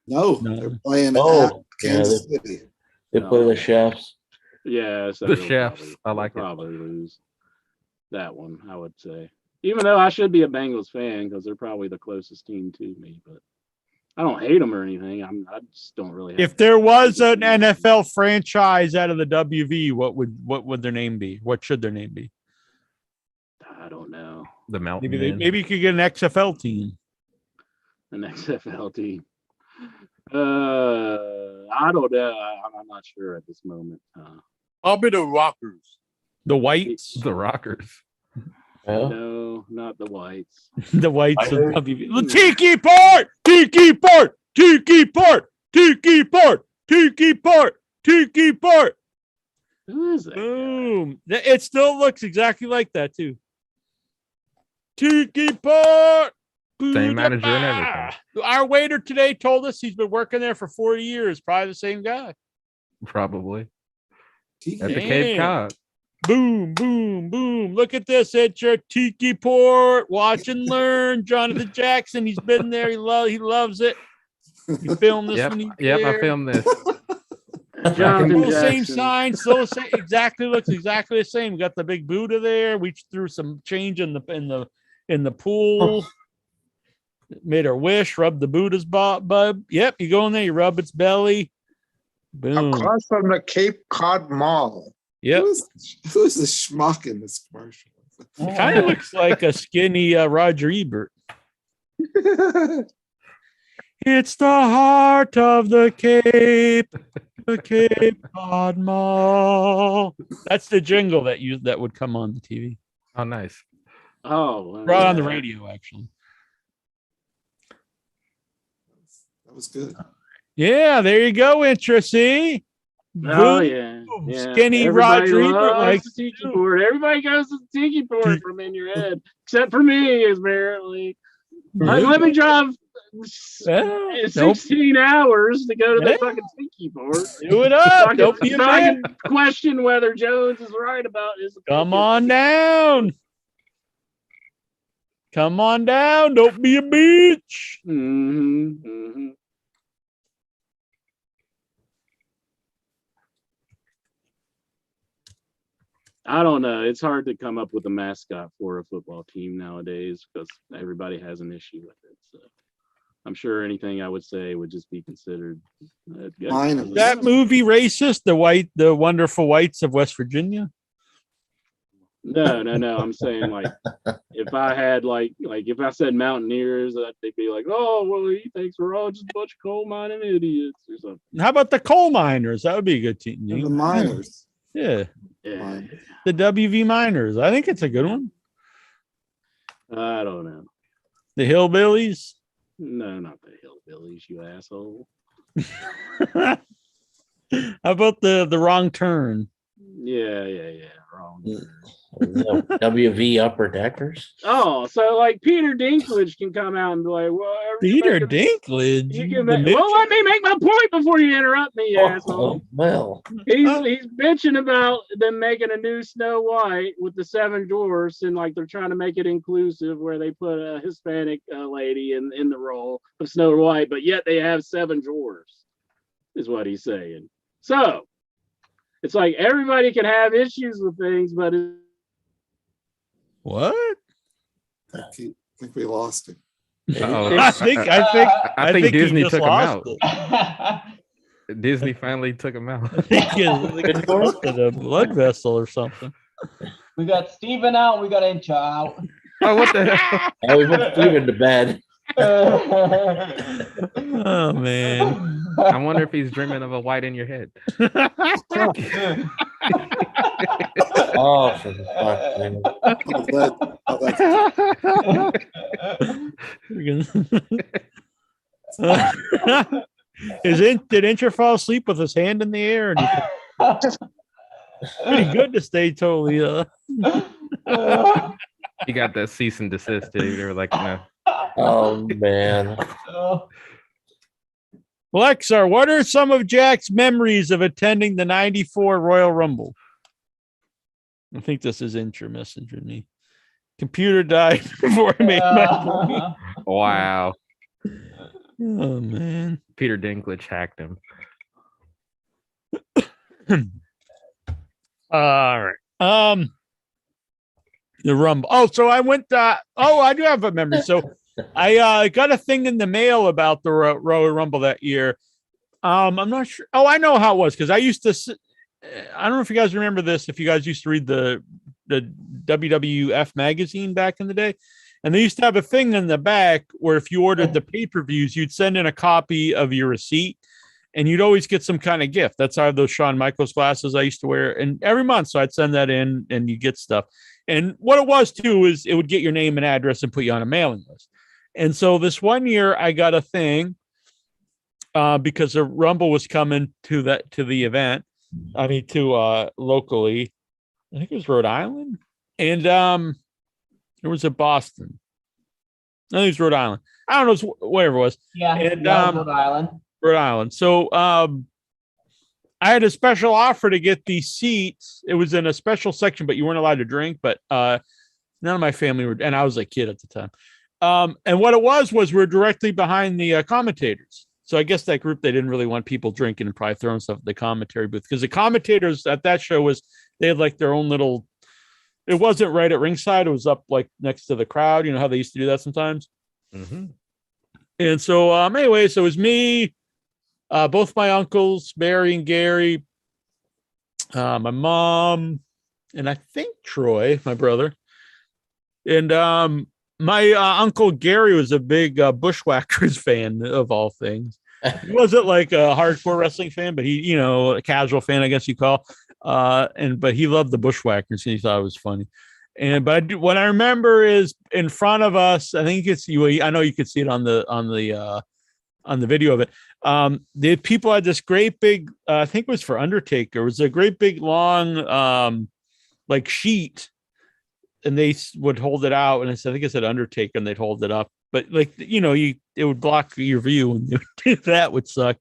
No. They're playing at Kansas City. They play the Chefs. Yeah. So the Chefs. I like it. Probably lose that one, I would say. Even though I should be a Bengals fan because they're probably the closest team to me, but I don't hate them or anything. I just don't really. If there was an NFL franchise out of the WV, what would their name be? What should their name be? I don't know. The Mountain Maybe Men. maybe you could get an XFL team. An XFL team. I don't know. I'm not sure at this moment. I'll be the Rockers. The Whites. The Rockers. No, not the Whites. The Whites of WV. Tiki Port! Tiki Port! Tiki Port! Tiki Port! Tiki Port! Tiki Port! Who is that? Boom. It still looks exactly like that, too. Tiki Port! Same manager and everything. Our waiter today told us he's been working there for 40 years. Probably the same guy. Probably. At the Damn. Cape Cod. Boom, boom, boom. Look at this. It's your Tiki Port. Watch and learn. Jonathan Jackson. He's been there. He loves it. You filmed this when he's there. I filmed this. Still same sign, still same, looks exactly the same. We got the big Buddha there. We threw some change in the pool. Made our wish, rubbed the Buddha's bub. Yep, you go in there, you rub its belly. Boom. Across from the Cape Cod Mall. Yep. Who's the schmuck in this commercial? It kind of looks like a skinny Roger Ebert. It's the heart of the Cape Cod Mall. That's the jingle that would come on the TV. Oh, nice. Oh, right on the radio, actually. That was good. Yeah, there you go, Intra. See? Oh, Boom. yeah. Skinny Everybody Roger Ebert loves likes the Tiki Port. Everybody goes to the Tiki Port from in your head, except for me, apparently. Like, let me drive 16 hours to go to the fucking Tiki Port. Do it up. So I can question whether Jones is right about his. Come on down. Come on down. Don't be a bitch. Mm-hmm. I don't know. It's hard to come up with a mascot for a football team nowadays because everybody has an issue with it. So I'm sure anything I would say would just be considered. That movie racist? The Wonderful Whites of West Virginia? No. I'm saying like if I had like if I said Mountaineers, they'd be like, oh well, he thinks we're all just a bunch of coal mining idiots or something. How about the Coal Miners? That would be a good team. The Miners. Yeah. The WV Miners. I think it's a good one. I don't know. The Hillbillies? No, not the Hillbillies, you asshole. How about the Wrong Turn? Yeah. Wrong turn. WV Upper Deckers. Oh, so like Peter Dinklage can come out and be like, well, Peter Dinklage. Well, let me make my point before you interrupt me, asshole. Well, he's bitching about them making a new Snow White with the 7 dwarfs, and like they're trying to make it inclusive, where they put a Hispanic lady in the role of Snow White, but yet they have 7 dwarfs, is what he's saying. So it's like everybody can have issues with things, but what? I think we lost him. I think Disney took him out. Disney finally took him out. I think it's a blood vessel or something. We got Steven out. We got Incha out. Oh, what the hell? Yeah, we put Steven to bed. Oh man. I wonder if he's dreaming of a white in your head. Oh, for the fuck, did Incher fall asleep with his hand in the air? Pretty good to stay totally. He got that cease and desist. They were like, no. Oh man. Lexar, what are some of Jack's memories of attending the '94 Royal Rumble? I think this is Intra messaging me. Computer died before I made my point. Wow. Oh man. Peter Dinklage hacked him. All right. The Rumble. Oh, so I went. I do have a memory. So I got a thing in the mail about the Royal Rumble that year. I'm not sure. Oh, I know how it was because I used to. I don't know if you guys remember this. If you guys used to read the WWF magazine back in the day, and they used to have a thing in the back where if you ordered the pay-per-views, you'd send in a copy of your receipt, and you'd always get some kind of gift. That's how I have those Shawn Michaels glasses I used to wear, and every month, so I'd send that in, and you get stuff. And what it was too is it would get your name and address and put you on a mailing list. And so this one year, I got a thing because the Rumble was coming to the event. I mean, to locally, I think it was Rhode Island, and it was at Boston. I think it was Rhode Island. I don't know, whatever it was. Yeah, and, Rhode Island. Rhode Island. So I had a special offer to get these seats. It was in a special section, but you weren't allowed to drink. But none of my family were, and I was a kid at the time. And what it was we're directly behind the commentators. So I guess that group, they didn't really want people drinking and probably throwing stuff at the commentary booth because the commentators at that show they had like their own little, it wasn't right at ringside. It was up like next to the crowd. You know how they used to do that sometimes. Mm-hmm. And so anyway, so it was me, both my uncles, Barry and Gary, my mom, and I think Troy, my brother. And my uncle Gary was a big Bushwhackers fan of all things. He wasn't like a hardcore wrestling fan, but he, a casual fan, I guess you call. But he loved the Bushwhackers and he thought it was funny. But what I remember is in front of us, I think I know you could see it on the video of it. The people had this great big, I think it was for Undertaker. It was a great big long like sheet. And they would hold it out, and I think it said Undertaker, and they'd hold it up. But like it would block your view, and that would suck.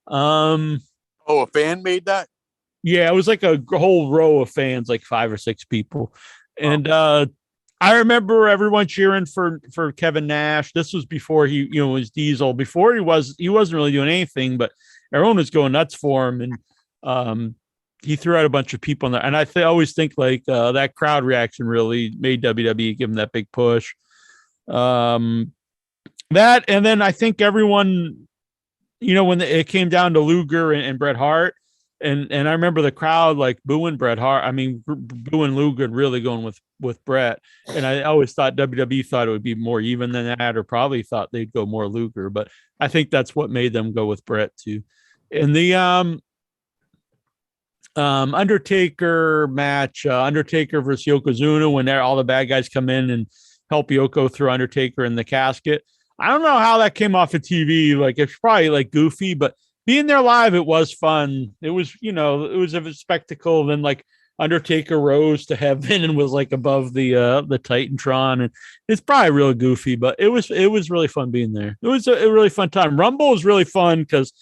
A fan made that? Yeah, it was like a whole row of fans, like 5 or 6 people, and I remember everyone cheering for Kevin Nash. This was before he was Diesel. Before he wasn't really doing anything, but everyone was going nuts for him, and he threw out a bunch of people in there. And I always think like that crowd reaction really made WWE give him that big push. That, and then I think everyone, when it came down to Luger and Bret Hart, and I remember the crowd like booing Bret Hart. I mean, booing Luger and really going with Bret. And I always thought WWE thought it would be more even than that, or probably thought they'd go more Luger. But I think that's what made them go with Bret too. And the Undertaker match, Undertaker versus Yokozuna, when all the bad guys come in and help Yoko through Undertaker in the casket. I don't know how that came off of TV. Like, it's probably like goofy, but being there live, it was fun. It was, it was a spectacle. Then like Undertaker rose to heaven and was like above the Titantron, and it's probably real goofy, but it was really fun being there. It was a really fun time. Rumble was really fun because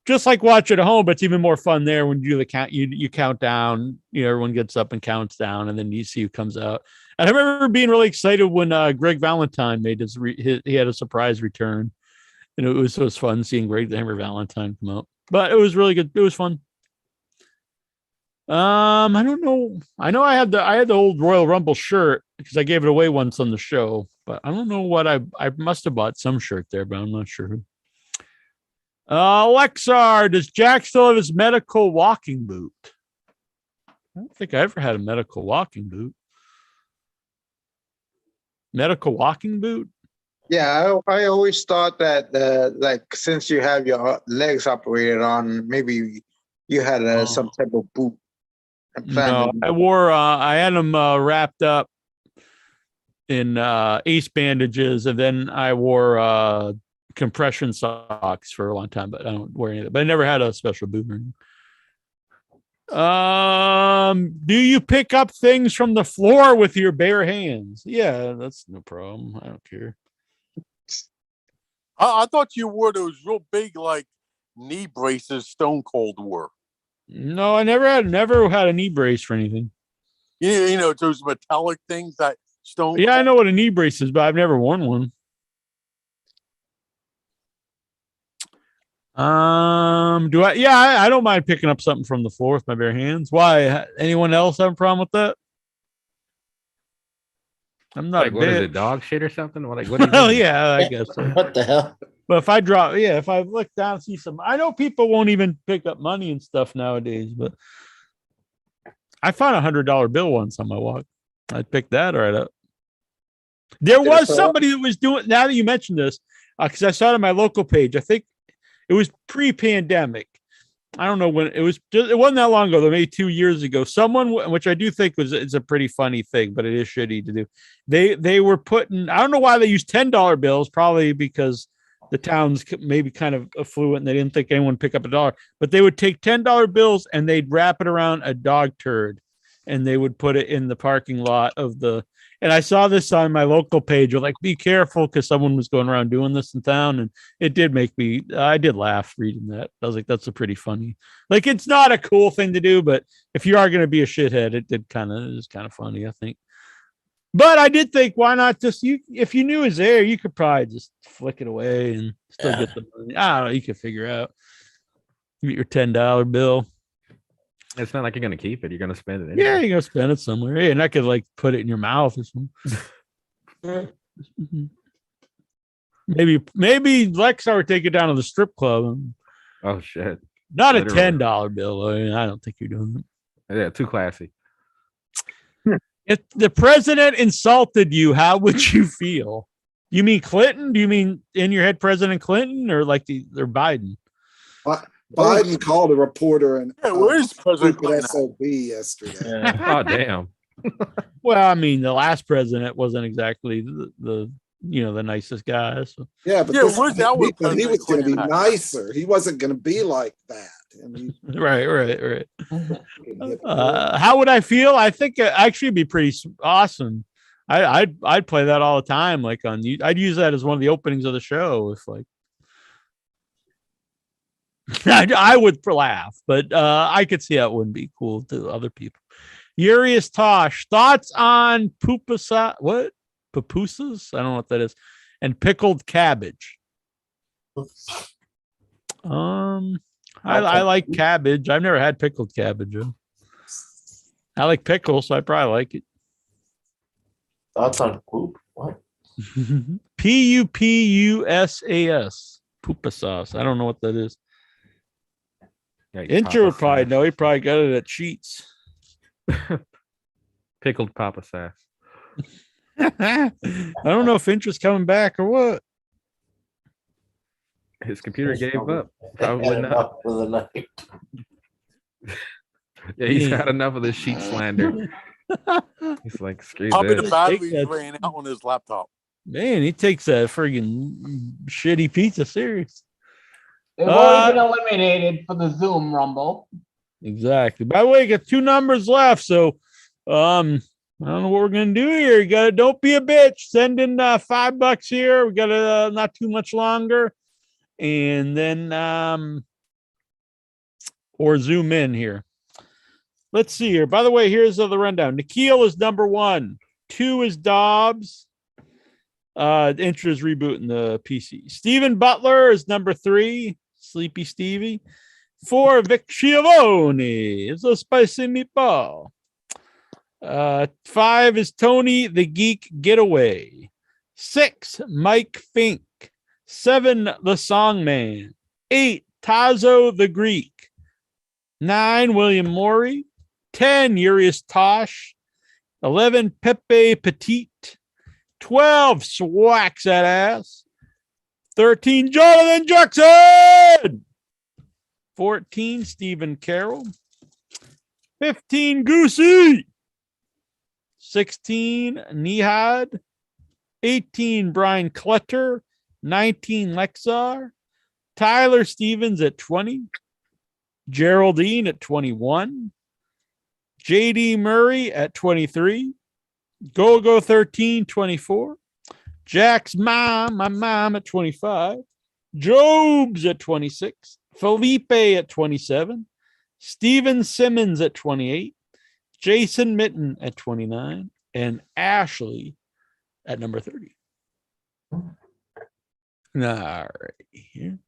just like watch it at home, but it's even more fun there when you do the count. You count down. Everyone gets up and counts down, and then you see who comes out. And I remember being really excited when Greg Valentine made he had a surprise return, and it was fun seeing Greg the Hammer Valentine come out. But it was really good. It was fun. I don't know. I know I had the old Royal Rumble shirt because I gave it away once on the show, but I don't know what I must have bought some shirt there, but I'm not sure who. Lexar, does Jack still have his medical walking boot? I don't think I ever had a medical walking boot. Medical walking boot? Yeah, I always thought that like since you have your legs operated on, maybe you had some type of boot. No, I had them wrapped up in ace bandages, and then I wore compression socks for a long time, but I don't wear any of that. But I never had a special boot. Do you pick up things from the floor with your bare hands? Yeah, that's no problem. I don't care. I thought you wore those real big like knee braces Stone Cold wore. No, I never had a knee brace for anything. You know those metallic things that Stone. Yeah, I know what a knee brace is, but I've never worn one. I don't mind picking up something from the floor with my bare hands. Why? Anyone else have a problem with that? I'm not like, a what is bitch. it, dog shit or something? Like, what do you Oh mean? yeah, I guess so. What the hell? But if I look down and see some, I know people won't even pick up money and stuff nowadays, but I found $100 bill once on my walk. I'd pick that right up. There was somebody that was doing, now that you mentioned this, because I saw it on my local page. I think it was pre-pandemic. I don't know when it was. It wasn't that long ago, though, maybe 2 years ago. Someone, which I do think it's a pretty funny thing, but it is shitty to do. They were putting. I don't know why they used $10 bills. Probably because the town's maybe kind of affluent and they didn't think anyone would pick up a dollar. But they would take $10 bills and they'd wrap it around a dog turd, and they would put it in the parking lot of the. And I saw this on my local page. Like, be careful, because someone was going around doing this in town, and it did make me. I did laugh reading that. I was like, "That's a pretty funny." Like, it's not a cool thing to do, but if you are going to be a shithead, it is kind of funny, I think. But I did think, why not just you? If you knew it was there, you could probably just flick it away and still get the money. I don't know. You could figure out. You get your $10 bill. It's not like you're gonna keep it. You're gonna spend it. Anyway. Yeah, you're gonna spend it somewhere. Yeah, and I could like put it in your mouth or something. maybe Lexar would take it down to the strip club. Oh shit! Not literally. A $10 bill. I mean, I don't think you're doing it. Yeah, too classy. If the president insulted you, how would you feel? You mean Clinton? Do you mean in your head President Clinton, or like or Biden? Biden called a reporter and where's President SOB yesterday. Oh damn. Well, I mean, the last president wasn't exactly the nicest guy. So. Yeah, but where's our he was going to be nicer. He wasn't going to be like that. I mean, right. How would I feel? I think actually it'd be pretty awesome. I'd play that all the time. Like I'd use that as one of the openings of the show. If like. I would laugh, but I could see how it wouldn't be cool to other people. Urias Tosh, thoughts on pupusas? What? Pupusas? I don't know what that is. And pickled cabbage. I like cabbage. I've never had pickled cabbage. I like pickles, so I probably like it. Thoughts on poop? What? Pupusas. Pupa sauce. I don't know what that is. Incher would probably know. He probably got it at Sheets. Pickled Papa Sass. I don't know if Incher's coming back or what. His computer gave up. Probably not. For the night. Yeah, he's had enough of this sheet slander. He's like, screw Probably this. the batteries ran out on his laptop. Man, he takes that friggin' shitty pizza serious. They've already been eliminated for the Zoom Rumble. Exactly. By the way, got 2 numbers left, so I don't know what we're gonna do here. You gotta don't be a bitch. Send in $5 here. We got not too much longer, and then or zoom in here. Let's see here. By the way, here's the rundown. Nikhil is number 1. 2 is Dobbs. Intra is rebooting the PC. Stephen Butler is number 3. Sleepy Stevie. 4, Vic Schiavone. It's a spicy meatball. 5 is Tony the Geek Getaway. 6, Mike Fink. 7, The Songman. 8, Tazo the Greek. 9, William Morey. 10, Urias Tosh. 11, Pepe Petite. 12, Swacks that ass. 13, Jonathan Jackson. 14, Stephen Carroll. 15, Goosey. 16, Nihad. 18, Brian Clutter. 19, Lexar. Tyler Stevens at 20. Geraldine at 21. JD Murray at 23. Go 13, 24. Jack's mom, my mom at 25. Jobs at 26. Felipe at 27. Steven Simmons at 28. Jason Mitten at 29. And Ashley at number 30. All right. Here.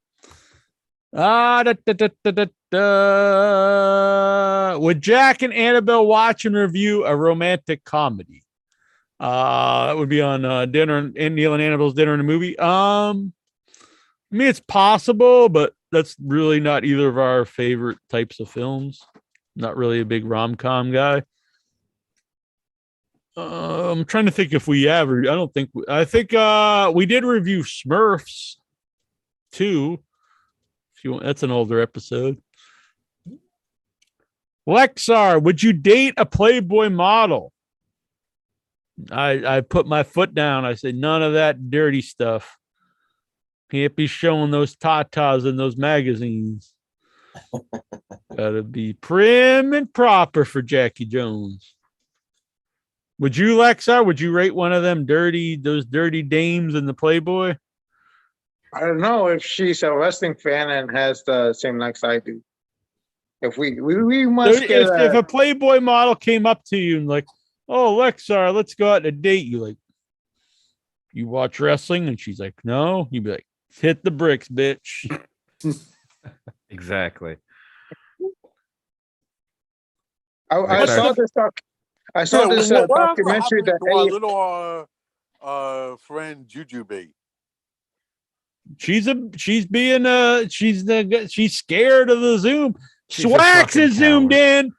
Would Jack and Annabelle watch and review a romantic comedy? That would be on Dinner and Neil and Annabelle's Dinner and a Movie. I mean, it's possible, but that's really not either of our favorite types of films. Not really a big rom-com guy. I'm trying to think if we ever. I think we did review Smurfs too. If you want, that's an older episode. Lexar, would you date a Playboy model? I put my foot down. I said none of that dirty stuff. Can't be showing those tatas in those magazines. Gotta be prim and proper for Jackie Jones. Would you, Lexar? Would you rate one of them those dirty dames in the Playboy? I don't know if she's a wrestling fan and has the same likes I do. If we must get if a Playboy model came up to you and like, oh, Lexar, let's go out on a date. You like, you watch wrestling? And she's like, no. You'd be like, hit the bricks, bitch. Exactly. I saw this documentary that our little friend Jujubee. She's scared of the Zoom. Swax is zoomed in.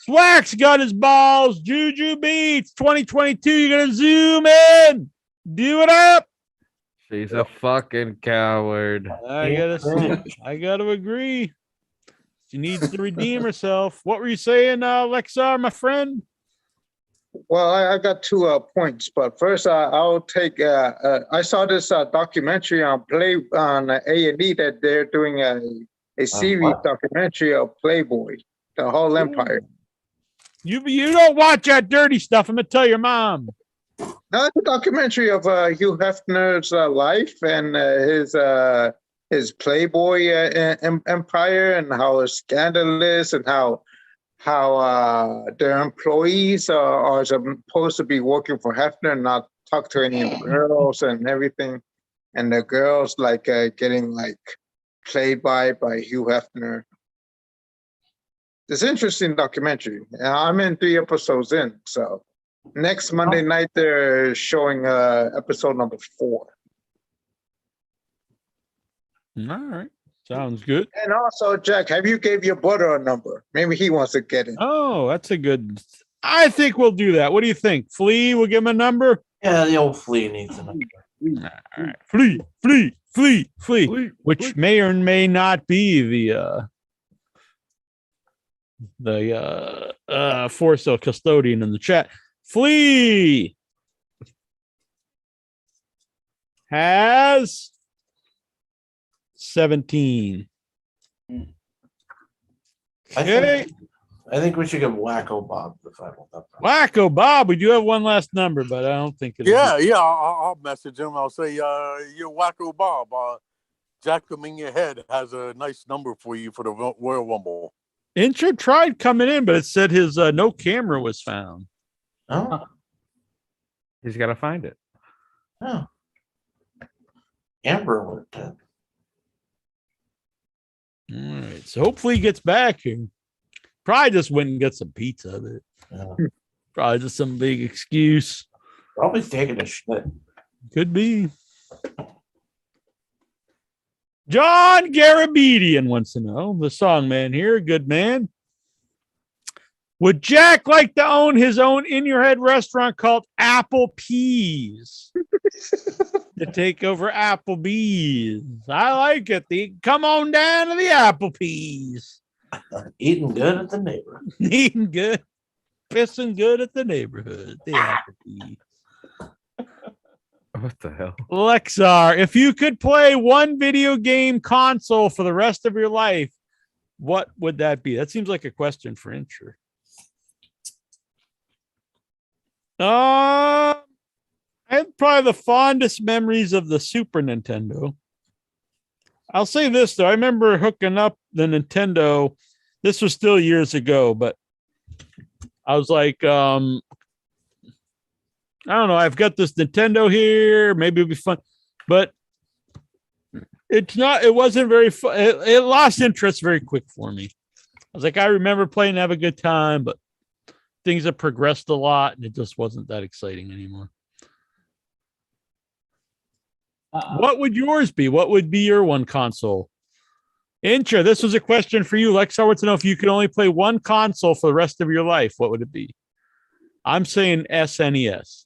Swax got his balls. Juju beats 2022. You're gonna zoom in. Do it up. She's a fucking coward. I gotta agree. She needs to redeem herself. What were you saying, Lexar, my friend? Well, I got 2 points, but first I'll take. I saw this documentary on A&E that they're doing a series documentary of Playboy, the whole empire. You don't watch that dirty stuff. I'm gonna tell your mom. No, it's a documentary of Hugh Hefner's life and his Playboy empire and how it's scandalous and how their employees are supposed to be working for Hefner and not talk to any of the girls and everything, and the girls getting played by Hugh Hefner. It's an interesting documentary. I'm in 3 episodes in, so next Monday night they're showing episode number 4. All right. Sounds good. And also, Jack, have you gave your brother a number? Maybe he wants to get in. Oh, that's a good. I think we'll do that. What do you think? Flea, we'll give him a number? Yeah, the old Flea needs a number. All right. Flea. Which may or may not be the for-sale custodian in the chat. Flea has 17. Okay. I think we should give Wacko Bob the final number. Wacko Bob, we do have one last number, but I don't think it. I'll message him. I'll say, you're Wacko Bob. Jack in your head has a nice number for you for the Royal Rumble. Incher tried coming in, but it said his no camera was found. Oh. He's got to find it. Oh. Amber worked it. All right, so hopefully he gets back here. Probably just went and got some pizza. Probably just some big excuse. Probably taking a shit. Could be. John Garabedian wants to know, the song man here, good man. Would Jack like to own his own in-your-head restaurant called Applebee's to take over Applebee's? I like it. Come on down to the Applebee's. Eating good at the neighborhood. Eating good. Pissing good at the neighborhood. The Applebee's. What the hell? Lexar, if you could play one video game console for the rest of your life, what would that be? That seems like a question for Incher. I have probably the fondest memories of the Super Nintendo. I'll say this, though. I remember hooking up the Nintendo. This was still years ago, but I was like, I don't know. I've got this Nintendo here. Maybe it'll be fun, but it's not. It wasn't very fun. It lost interest very quick for me. I was like, I remember playing, have a good time, but things have progressed a lot, and it just wasn't that exciting anymore. What would yours be? What would be your one console? Intra, this was a question for you. Lex, I want to know if you could only play one console for the rest of your life, what would it be? I'm saying SNES.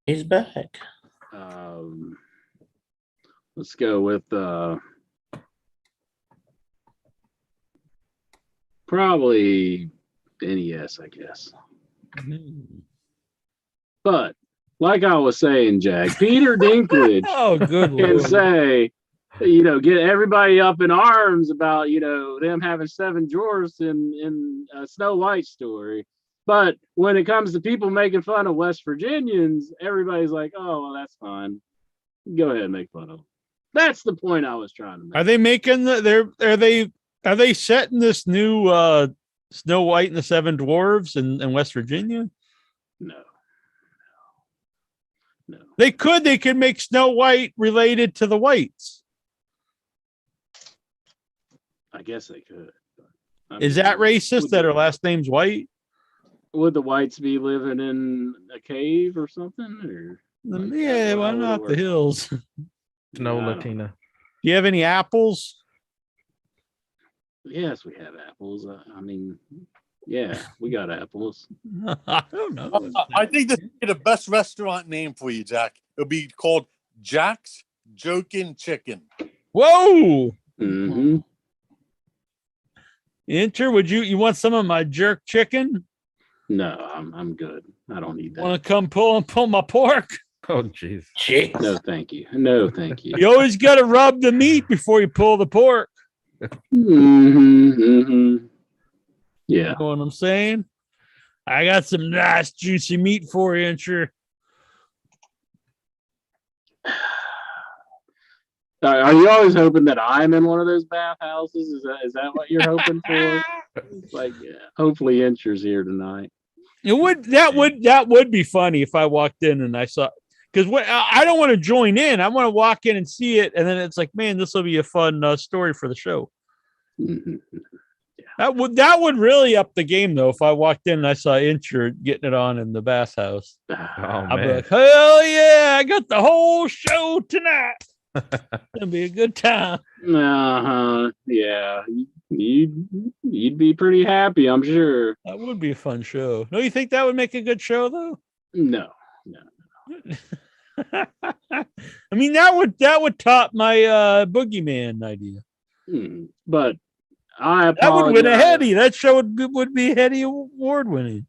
He's back. Let's go with probably NES, I guess. But like I was saying, Jack, Peter Dinklage can say, get everybody up in arms about, them having 7 drawers in a Snow White story. But when it comes to people making fun of West Virginians, everybody's like, oh, well, that's fine. Go ahead and make fun of them. That's the point I was trying to make. Are they making are they setting this new Snow White and the 7 Dwarves in West Virginia? No. They could make Snow White related to the Whites. I guess they could. Is that racist that her last name's White? Would the Whites be living in a cave or something? Or yeah, why not the hills? No Latina. Do you have any apples? Yes, we have apples. Yeah, we got apples. I don't know. I think this would be the best restaurant name for you, Jack. It'll be called Jack's Jokin' Chicken. Whoa! Mm-hmm. Enter, would you want some of my jerk chicken? No, I'm good. I don't need that. Want to come pull my pork? Oh, jeez. No, thank you. No, thank you. You always got to rub the meat before you pull the pork. Mm-hmm. Yeah. You know what I'm saying? I got some nice juicy meat for you, Enter. Are you always hoping that I'm in one of those bathhouses? Is that what you're hoping for? Like, yeah, hopefully Incher's here tonight. That would be funny if I walked in and I saw, because I don't want to join in. I want to walk in and see it, and then it's like, man, this will be a fun story for the show. Mm-hmm. Yeah. That would really up the game though. If I walked in and I saw Incher getting it on in the bathhouse, I'd be like, hell yeah, I got the whole show tonight. It'll be a good time. Yeah, you'd be pretty happy, I'm sure. That would be a fun show. No, you think that would make a good show though? No. I mean, that would top my Boogeyman idea. But I apologize. That would win a Hetty. That show would be Hetty Award winning.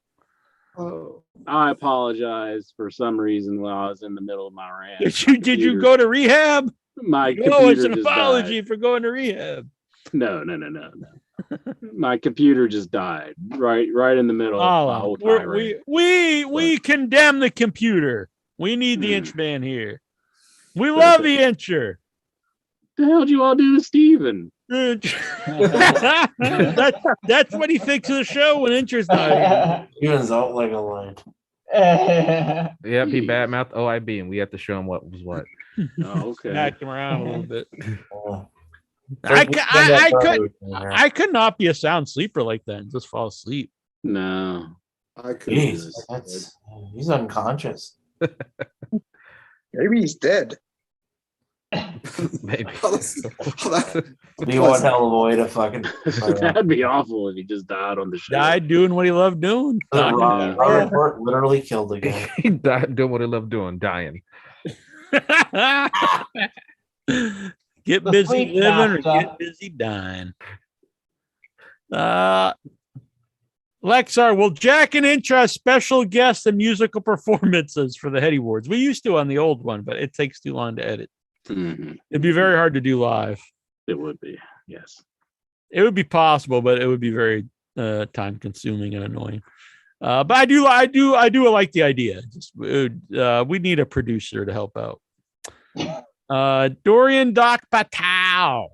I apologize for some reason while I was in the middle of my rant. Did you go to rehab? My computer it's an just apology died. for going to rehab. No. My computer just died right in the middle of the whole tirade. We condemn the computer. We need the Inchman here. We love the Incher. The hell did you all do to Steven? That's what he thinks of the show when Incher's not here. Steven's out like a lion. Yep, he badmouthed OIB, and we have to show him what was what. Oh, okay. Smacked him around a little bit. I could not be a sound sleeper like that and just fall asleep. No, I could. He's unconscious. Maybe he's dead. Maybe. Be one hell of a way to fucking. That'd be awful if he just died on the show. Died doing what he loved doing. Robert literally killed the guy. He died doing what he loved doing, dying. Get busy living or get busy dying. Lexar, will Jack and Intra special guests and musical performances for the Hetty Awards? We used to on the old one, but it takes too long to edit. It'd be very hard to do live. It would be, yes. It would be possible, but it would be very time consuming and annoying. But I do like the idea. We need a producer to help out. Dorian Doc Patau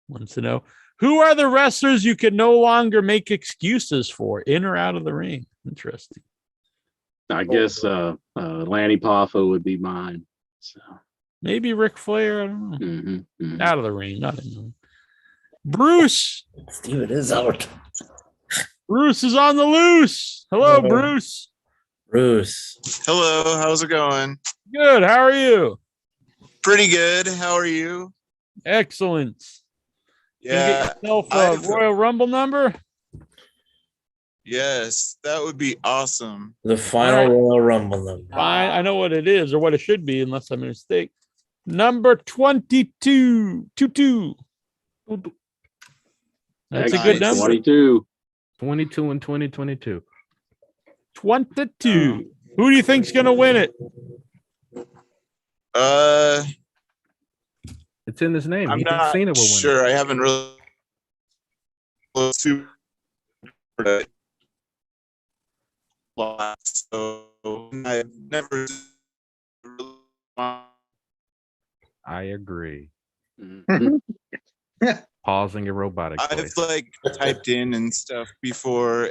wants to know, who are the wrestlers you can no longer make excuses for, in or out of the ring? Interesting. I guess Lanny Poffo would be mine. So maybe Ric Flair. I don't know. Out of the ring, not in the ring. Bruce. Steven is out. Bruce is on the loose. Hello, Bruce. Bruce. Hello, how's it going? Good. How are you? Pretty good. How are you? Excellent. Yeah. Can you get yourself a Royal Rumble number? Yes, that would be awesome. The final Royal Rumble number. Fine. I know what it is or what it should be, unless I'm a mistake. Number 22. 22. That's a good number. 22 in 2022. 22. Who do you think's gonna win it? It's in his name. I'm He's not seen it will win. sure. I haven't really super so I've never I agree. Mhm. Pausing your robotic I've voice. like typed in and stuff before,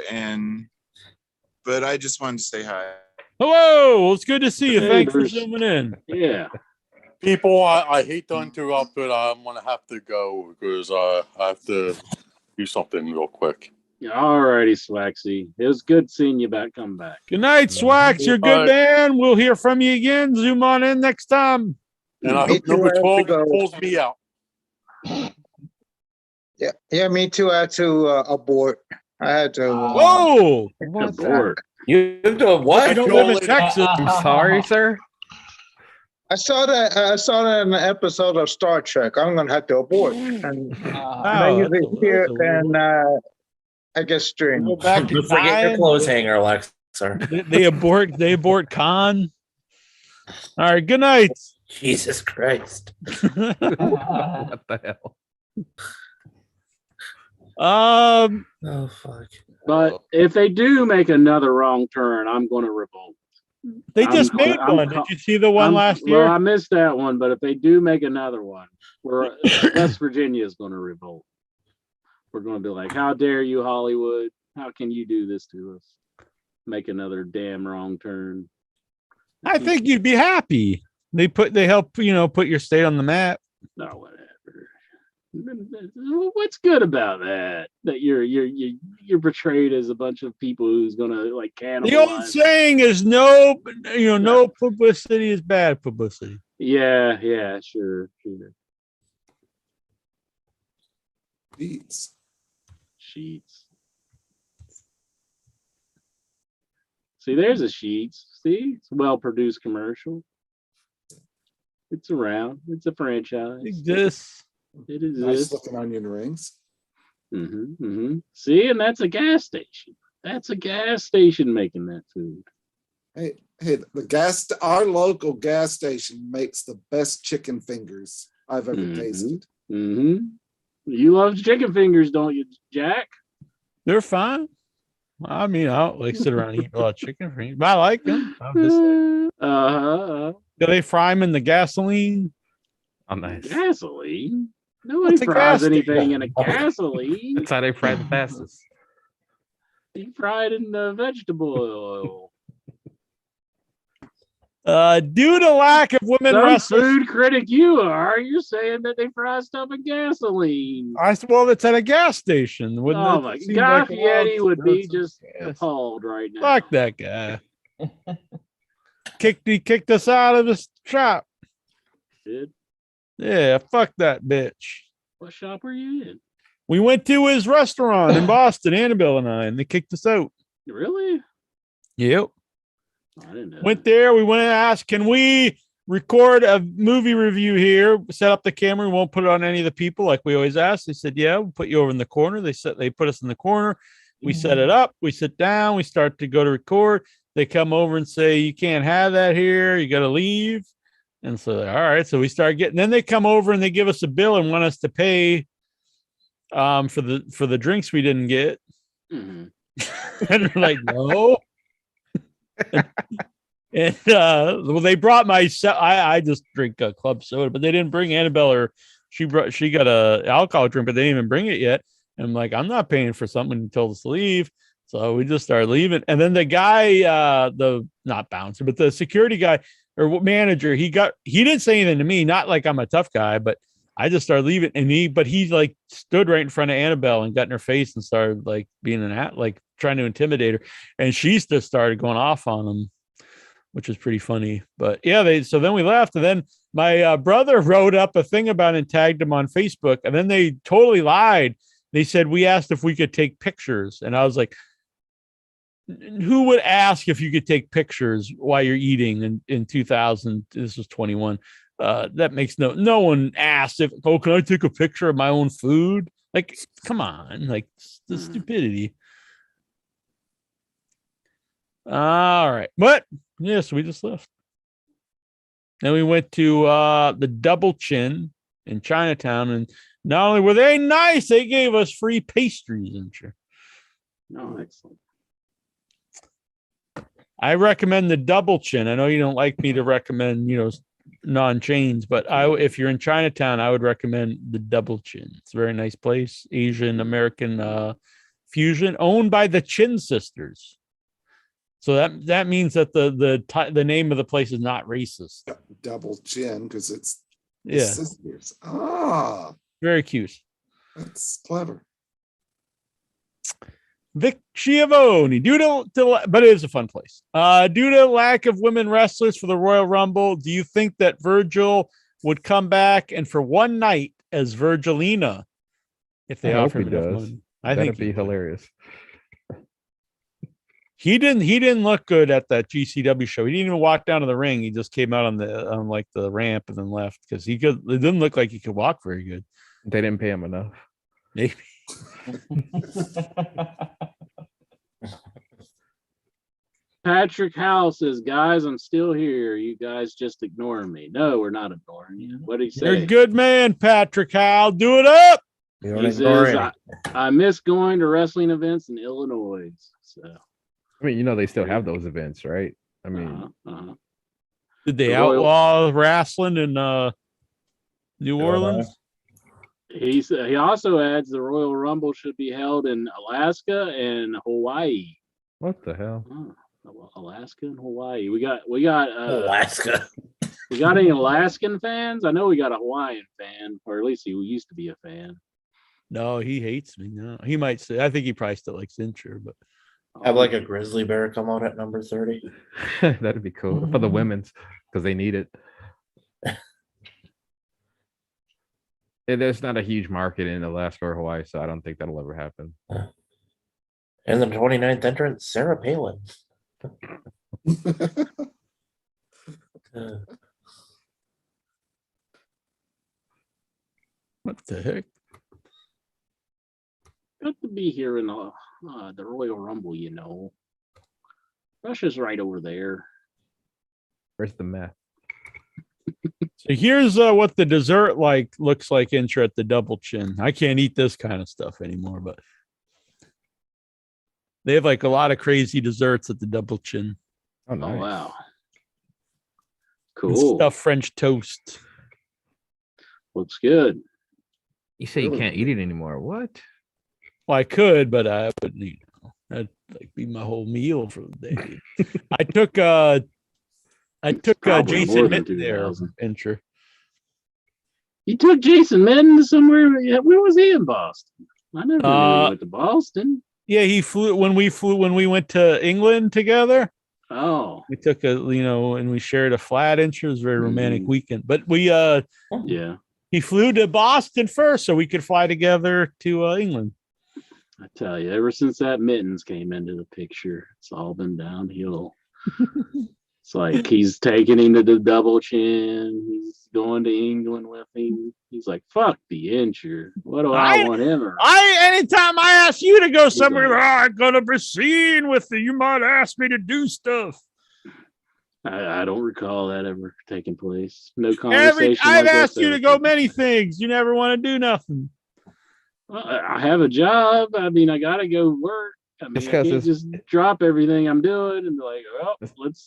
but I just wanted to say hi. Hello. Well, it's good to see you. Hey, Thanks Bruce. for zooming in. Yeah. People, I hate to interrupt, but I'm gonna have to go because I have to do something real quick. All righty, Swaxy. It was good seeing you back. Come back. Good night, Swax. You're a good man. We'll hear from you again. Zoom on in next time. And I Me hope too, number I have to 12 go. pulls me out. Yeah, me too. I had to abort. I had to. Whoa! Abort. You have to what? I don't live in Texas. I'm sorry, sir. I saw that. I saw that in an episode of Star Trek. I'm gonna have to abort, and I Oh, usually that's hear a weird and I guess stream. Go back to You forget your time. clothes hanger, Alexa. They abort. They abort Khan. All right. Good night. Jesus Christ. What the hell? Oh fuck. But if they do make another wrong turn, I'm going to revolt. They just I'm- made I'm one. co- Did you see the one last year? Well, I missed that one, but if they do make another one, West Virginia is going to revolt. We're going to be like, how dare you, Hollywood? How can you do this to us? Make another damn wrong turn. I think you'd be happy. They help put your state on the map. No, whatever. What's good about that? That you're portrayed as a bunch of people who's gonna like cannibalize. The old saying is no publicity is bad publicity. Yeah, sure. Beats. Sheets. See, there's a Sheets. See, it's a well-produced commercial. It's around. It's a franchise. It exists. It Nice exists. looking onion rings. See, and that's a gas station. That's a gas station making that food. Hey, our local gas station makes the best chicken fingers I've ever tasted. You love chicken fingers, don't you, Jack? They're fine. I mean, I don't like sit around and eat a lot of chicken fingers, but I like them. I'm just like, do they fry them in the gasoline? Oh, nice. Gasoline? Nobody What's a fries gas anything station? in a gasoline. That's how they fry the fastest. You fry it in the vegetable oil. Due to lack of women Some wrestlers, food critic you are. You're saying that they fry stuff in gasoline. well, it's at a gas station. Wouldn't Oh it my seem God, like a Fieri wild- would be just appalled right now. Fuck that guy. He kicked us out of his shop. Did? Yeah, fuck that bitch. What shop were you in? We went to his restaurant in Boston, Annabelle and I, and they kicked us out. Really? Yep. I didn't know. Went there. We went and asked, can we record a movie review here? Set up the camera. We won't put it on any of the people like we always ask. They said, yeah, we'll put you over in the corner. They put us in the corner. We set it up. We sit down. We start to go to record. They come over and say, you can't have that here. You got to leave. And so, all right. So we start getting, then they come over and they give us a bill and want us to pay for the drinks we didn't get. And they're like, no. And well, they brought I just drink a club soda, but they didn't bring Annabelle, or she got a alcohol drink, but they didn't even bring it yet. And I'm like, I'm not paying for something you told us to leave. So we just started leaving. And then the guy, the not bouncer, but the security guy or manager, he didn't say anything to me, not like I'm a tough guy, but I just started leaving. And he like stood right in front of Annabelle and got in her face and started like being like trying to intimidate her, and she just started going off on him, which is pretty funny. But yeah, so then we left, and then my brother wrote up a thing about it and tagged him on Facebook, and then they totally lied. They said we asked if we could take pictures, and I was like, who would ask if you could take pictures while you're eating in 2000? This was 21. That makes no one asked if, oh, can I take a picture of my own food? Like, come on, like the stupidity. All right, but yes, we just left. Then we went to the Double Chin in Chinatown, and not only were they nice, they gave us free pastries and shit. Oh, excellent. I recommend the Double Chin. I know you don't like me to recommend, non-chains, but if you're in Chinatown, I would recommend the Double Chin. It's a very nice place, Asian American fusion, owned by the Chin sisters. So that means that the name of the place is not racist. Double Chin, because it's yeah, sisters. Ah, very cute. That's clever. Vic Schiavone, but it is a fun place. Due to lack of women wrestlers for the Royal Rumble, do you think that Virgil would come back and for one night as Virgilina if they offer him enough money? I think that'd be hilarious. He didn't look good at that GCW show. He didn't even walk down to the ring. He just came out on the ramp and then left because it didn't look like he could walk very good. They didn't pay him enough. Maybe. Patrick Howell says, guys, I'm still here. You guys just ignoring me. No, we're not ignoring you. What did he say? You're a good man, Patrick Howell. Do it up. He says, I miss going to wrestling events in Illinois. So I mean, they still have those events, right? I mean, did they outlaw wrestling in New Orleans? He also adds the Royal Rumble should be held in Alaska and Hawaii. What the hell? Alaska and Hawaii. We got Alaska. We got any Alaskan fans? I know we got a Hawaiian fan, or at least he used to be a fan. No, he hates me. No, he might say. I think he probably still likes Incher, but have like a grizzly bear come out at number 30. That'd be cool for the women's because they need it. There's not a huge market in Alaska or Hawaii, so I don't think that'll ever happen. And the 29th entrant, Sarah Palin. What the heck? Good to be here in the Royal Rumble, Russia's right over there. Where's the meth? So here's what the dessert looks like Incher at the Double Chin. I can't eat this kind of stuff anymore, but they have a lot of crazy desserts at the Double Chin. Oh, nice. Oh wow. Cool. Stuffed French toast. Looks good. You say you can't eat it anymore. What? Well, I could, but I wouldn't eat it. That'd be my whole meal for the day. I took Jason Mitten there, Incher. You took Jason Mitten somewhere? Where was he in Boston? I never knew he went to Boston. Yeah, he flew when we went to England together. Oh, we took and we shared a flat. Incher. It was a very romantic weekend. But we he flew to Boston first so we could fly together to England. I tell you, ever since that Mittens came into the picture, it's all been downhill. It's like he's taking him to the Double Chin. He's going to England with him. He's like, fuck the Incher. What do I want him? Anytime I ask you to go somewhere, I'm gonna be seen with you. You might ask me to do stuff. I don't recall that ever taking place. No conversation. I've asked you to go many things. You never want to do nothing. Well, I have a job. I mean, I gotta go work. I mean, I can't just drop everything I'm doing and be like, well,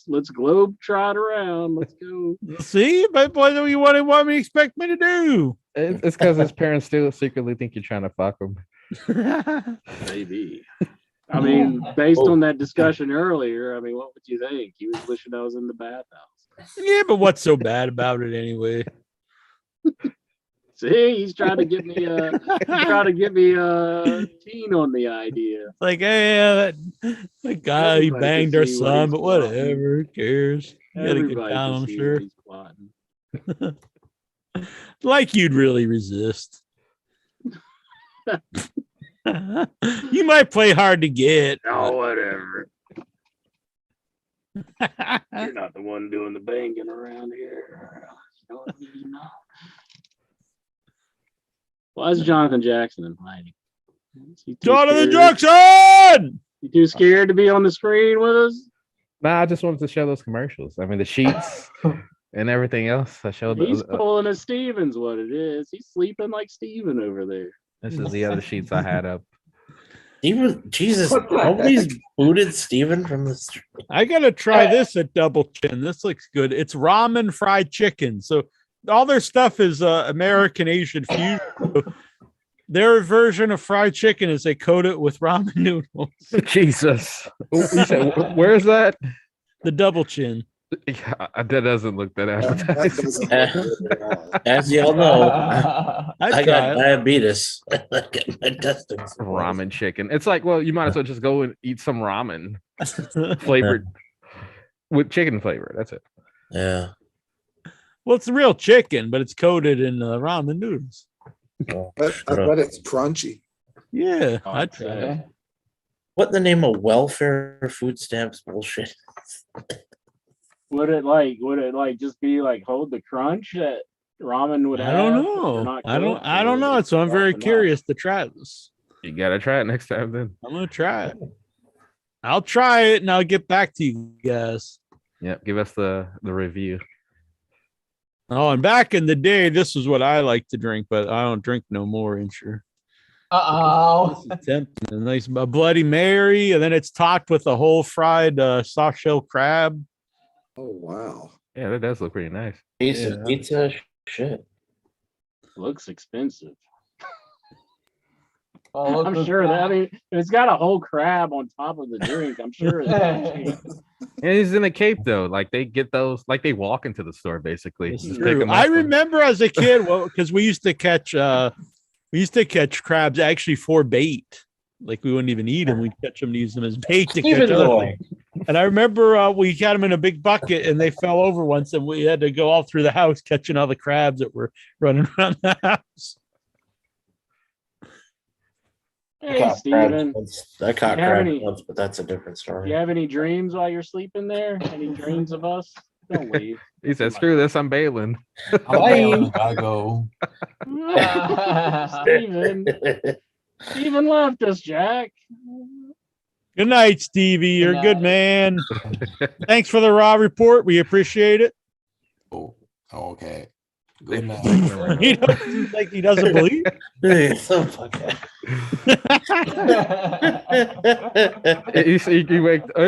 let's globe trot around. Let's go. See, but what do you want me to expect me to do? It's because his parents still secretly think you're trying to fuck him. Maybe. I mean, based on that discussion earlier, I mean, what would you think? He was wishing I was in the bathhouse. Yeah, but what's so bad about it anyway? See, he's trying to get me teen on the idea. Like, hey, that guy he Everybody banged can our see what son, he's but plotting. whatever, who cares? You had a good Everybody time, can I'm see sure. what he's plotting. Like you'd really resist. You might play hard to get. Oh, whatever. You're not the one doing the banging around here. You know. Why is Jonathan Jackson in hiding? Jonathan Jackson! You too scared to be on the screen with us? Nah, I just wanted to show those commercials. I mean, the sheets and everything else. I showed. He's pulling a Stevens. What it is? He's sleeping like Steven over there. This is the other sheets I had up. Steven, Jesus, nobody's booted Steven from the street. I gotta try this at Double Chin. This looks good. It's ramen fried chicken. So all their stuff is American Asian fusion. So their version of fried chicken is they coat it with ramen noodles. Jesus. You said, where's that? The Double Chin. Yeah, that doesn't look that appetizing. As y'all know, I got diabetes. I got my intestines. Ramen chicken. It's like, well, you might as well just go and eat some ramen flavored with chicken flavor. That's it. Yeah. Well, it's real chicken, but it's coated in ramen noodles. I bet it's crunchy. Yeah, I'd try it. What in the name of welfare food stamps bullshit? Would it just be like hold the crunch that ramen would have? I don't know. I don't know. So I'm very curious to try this. You gotta try it next time then. I'm gonna try it. I'll try it and I'll get back to you guys. Yep, give us the review. Oh, and back in the day, this was what I like to drink, but I don't drink no more, Insure. Tempting. A nice Bloody Mary, and then it's topped with a whole fried soft shell crab. Oh wow! Yeah, that does look pretty nice. Pizza shit. Looks expensive. Oh, I'm sure that. I mean, if it's got a whole crab on top of the drink, I'm sure it's not cheap. And he's in a cape though. Like they get those, like they walk into the store basically. Just pick them up. I remember as a kid, because we used to catch crabs actually for bait. Like we wouldn't even eat them; we'd catch them to use them as bait to catch other things. And I remember we had them in a big bucket, and they fell over once, and we had to go all through the house catching all the crabs that were running around the house. Hey, Steven. I caught crab once, but that's a different story. Do you have any dreams while you're sleeping there? Any dreams of us? Don't leave. He said, "Screw this, I'm bailing." I go. Steven left us, Jack. Good night, Stevie. You're a good man. Thanks for the raw report. We appreciate it. Oh, okay. Good night. He doesn't like he doesn't believe. He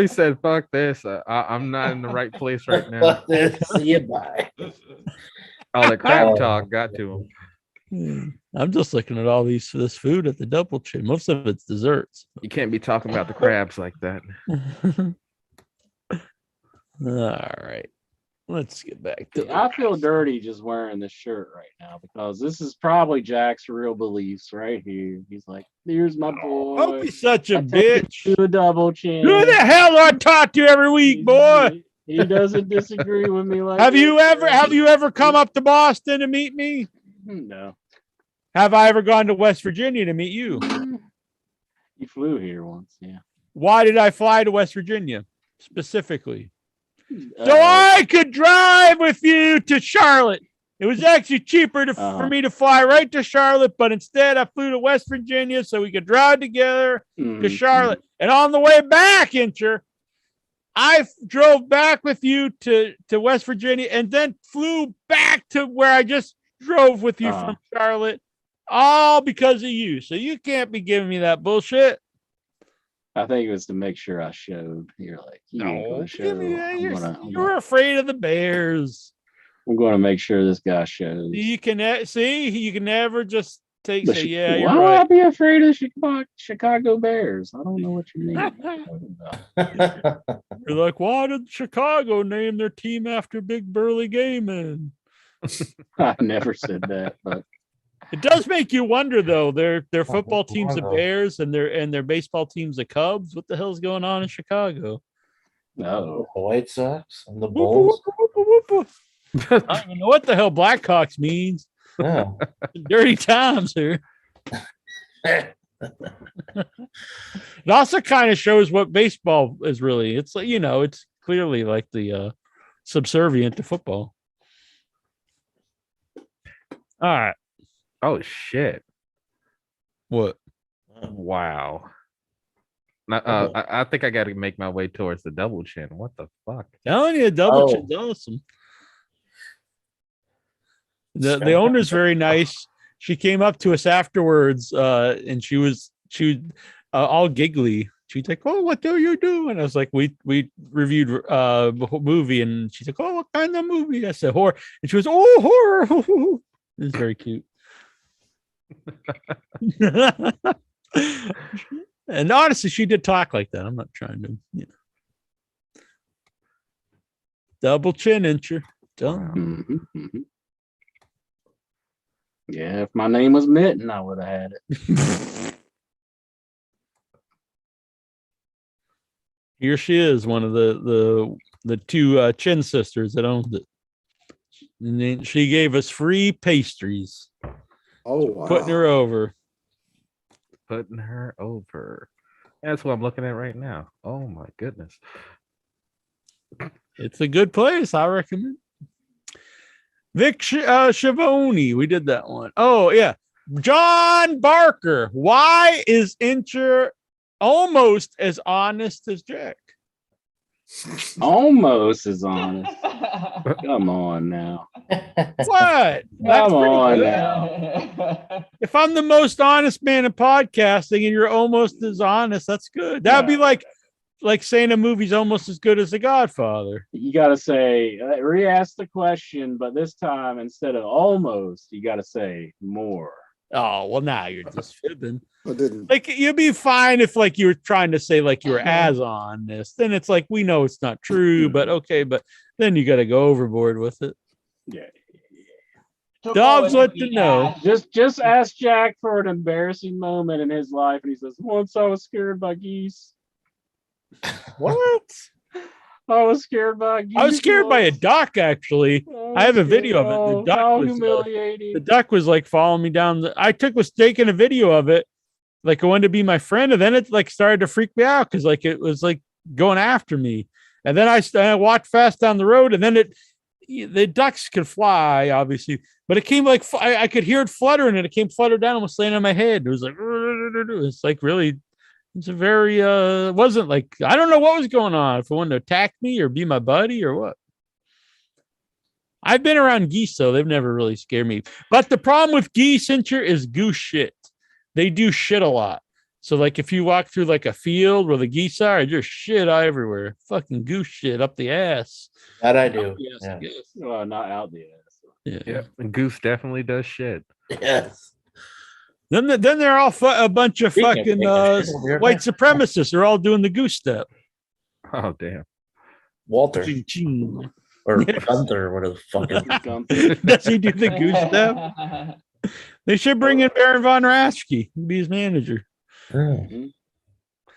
said, "Fuck this. I'm not in the right place right now." See you, bye. All the crap talk got to him. I'm just looking at all this food at the Double Chin. Most of it's desserts. You can't be talking about the crabs like that. All right. Let's get back to I feel dirty just wearing this shirt right now because this is probably Jack's real beliefs right here. He's like, "Here's my boy." Don't be such a bitch. To a Double Chin. Who the hell do I talk to every week, boy? He doesn't disagree with me like Have you ever come up to Boston to meet me? No. Have I ever gone to West Virginia to meet you? You flew here once, yeah. Why did I fly to West Virginia specifically? So I could drive with you to Charlotte. It was actually cheaper for me to fly right to Charlotte, but instead I flew to West Virginia so we could drive together to Charlotte. And on the way back, Incher, I drove back with you to West Virginia and then flew back to where I just drove with you from Charlotte, all because of you. So you can't be giving me that bullshit. I think it was to make sure I showed. You're like, no, you're afraid of the Bears. I'm going to make sure this guy shows. You can never just say, yeah, why would I be afraid of Chicago Bears? I don't know what you mean. You're like, why did Chicago name their team after Big Burly Gay Man? I never said that, but It does make you wonder, though. Their football team's the Bears, and their baseball team's the Cubs. What the hell's going on in Chicago? No, the White Sox and the Bulls. I don't even know what the hell Blackhawks means. Yeah. Dirty times here. It also kind of shows what baseball is really. It's like, it's clearly like the subservient to football. All right. Oh shit. What? Wow. I think I got to make my way towards the double chin. What the fuck? Telling you, double chin's awesome. The owner's very nice. She came up to us afterwards, and she was all giggly. She's like, "Oh, what do you do?" And I was like, "We reviewed a movie," and she's like, "Oh, what kind of movie?" I said, "Horror," and she was, "Oh, horror." It was very cute. And honestly, she did talk like that. I'm not trying to, double chin incher. Yeah, if my name was Mitten, I would have had it. Here she is, one of the two Chin sisters that owns it. And then she gave us free pastries. Oh, wow. Putting her over. Putting her over. That's what I'm looking at right now. Oh my goodness. It's a good place. I recommend. Vic Schiavone. We did that one. Oh, yeah. John Barker. Why is Incher almost as honest as Jack? Almost as honest. Come on now. What? Come on now. If I'm the most honest man in podcasting and you're almost as honest, that's good. That would be like saying a movie's almost as good as The Godfather. You got to say, re-ask the question, but this time instead of almost, you got to say more. Oh, well, now you're just fibbing. I didn't. Like, you'd be fine if, like, you were trying to say, like, you were as honest. Then it's like, we know it's not true, but okay. But then you got to go overboard with it. Yeah. Dogs let to know. Just ask Jack for an embarrassing moment in his life, and he says, "Once I was scared by geese." What? I was scared by geese. I was scared by a duck, actually. I have a video of it. Humiliating. The duck was like following me down. I was taking a video of it, like it wanted to be my friend, and then it like started to freak me out because like it was like going after me. And then I walked fast down the road, and then the ducks could fly, obviously, but it came like I could hear it fluttering, and it came flutter down, almost laying on my head. It was like it's like really. It's a very it wasn't like I don't know what was going on, if it wanted to attack me or be my buddy or what. I've been around geese, though. They've never really scared me. But the problem with geese, Incher, is goose shit. They do shit a lot. So like if you walk through like a field where the geese are, there's shit everywhere. Fucking goose shit up the ass. That I do. Yes. Well, not out the ass. Yeah. And goose definitely does shit. Yes. Then they're all a bunch of fucking white supremacists. They're all doing the goose step. Oh damn. Walter. Ching. Or Gunther, what the fuck is Does he do the goose step? They should bring in Baron Von Raschke, be his manager. Mm-hmm.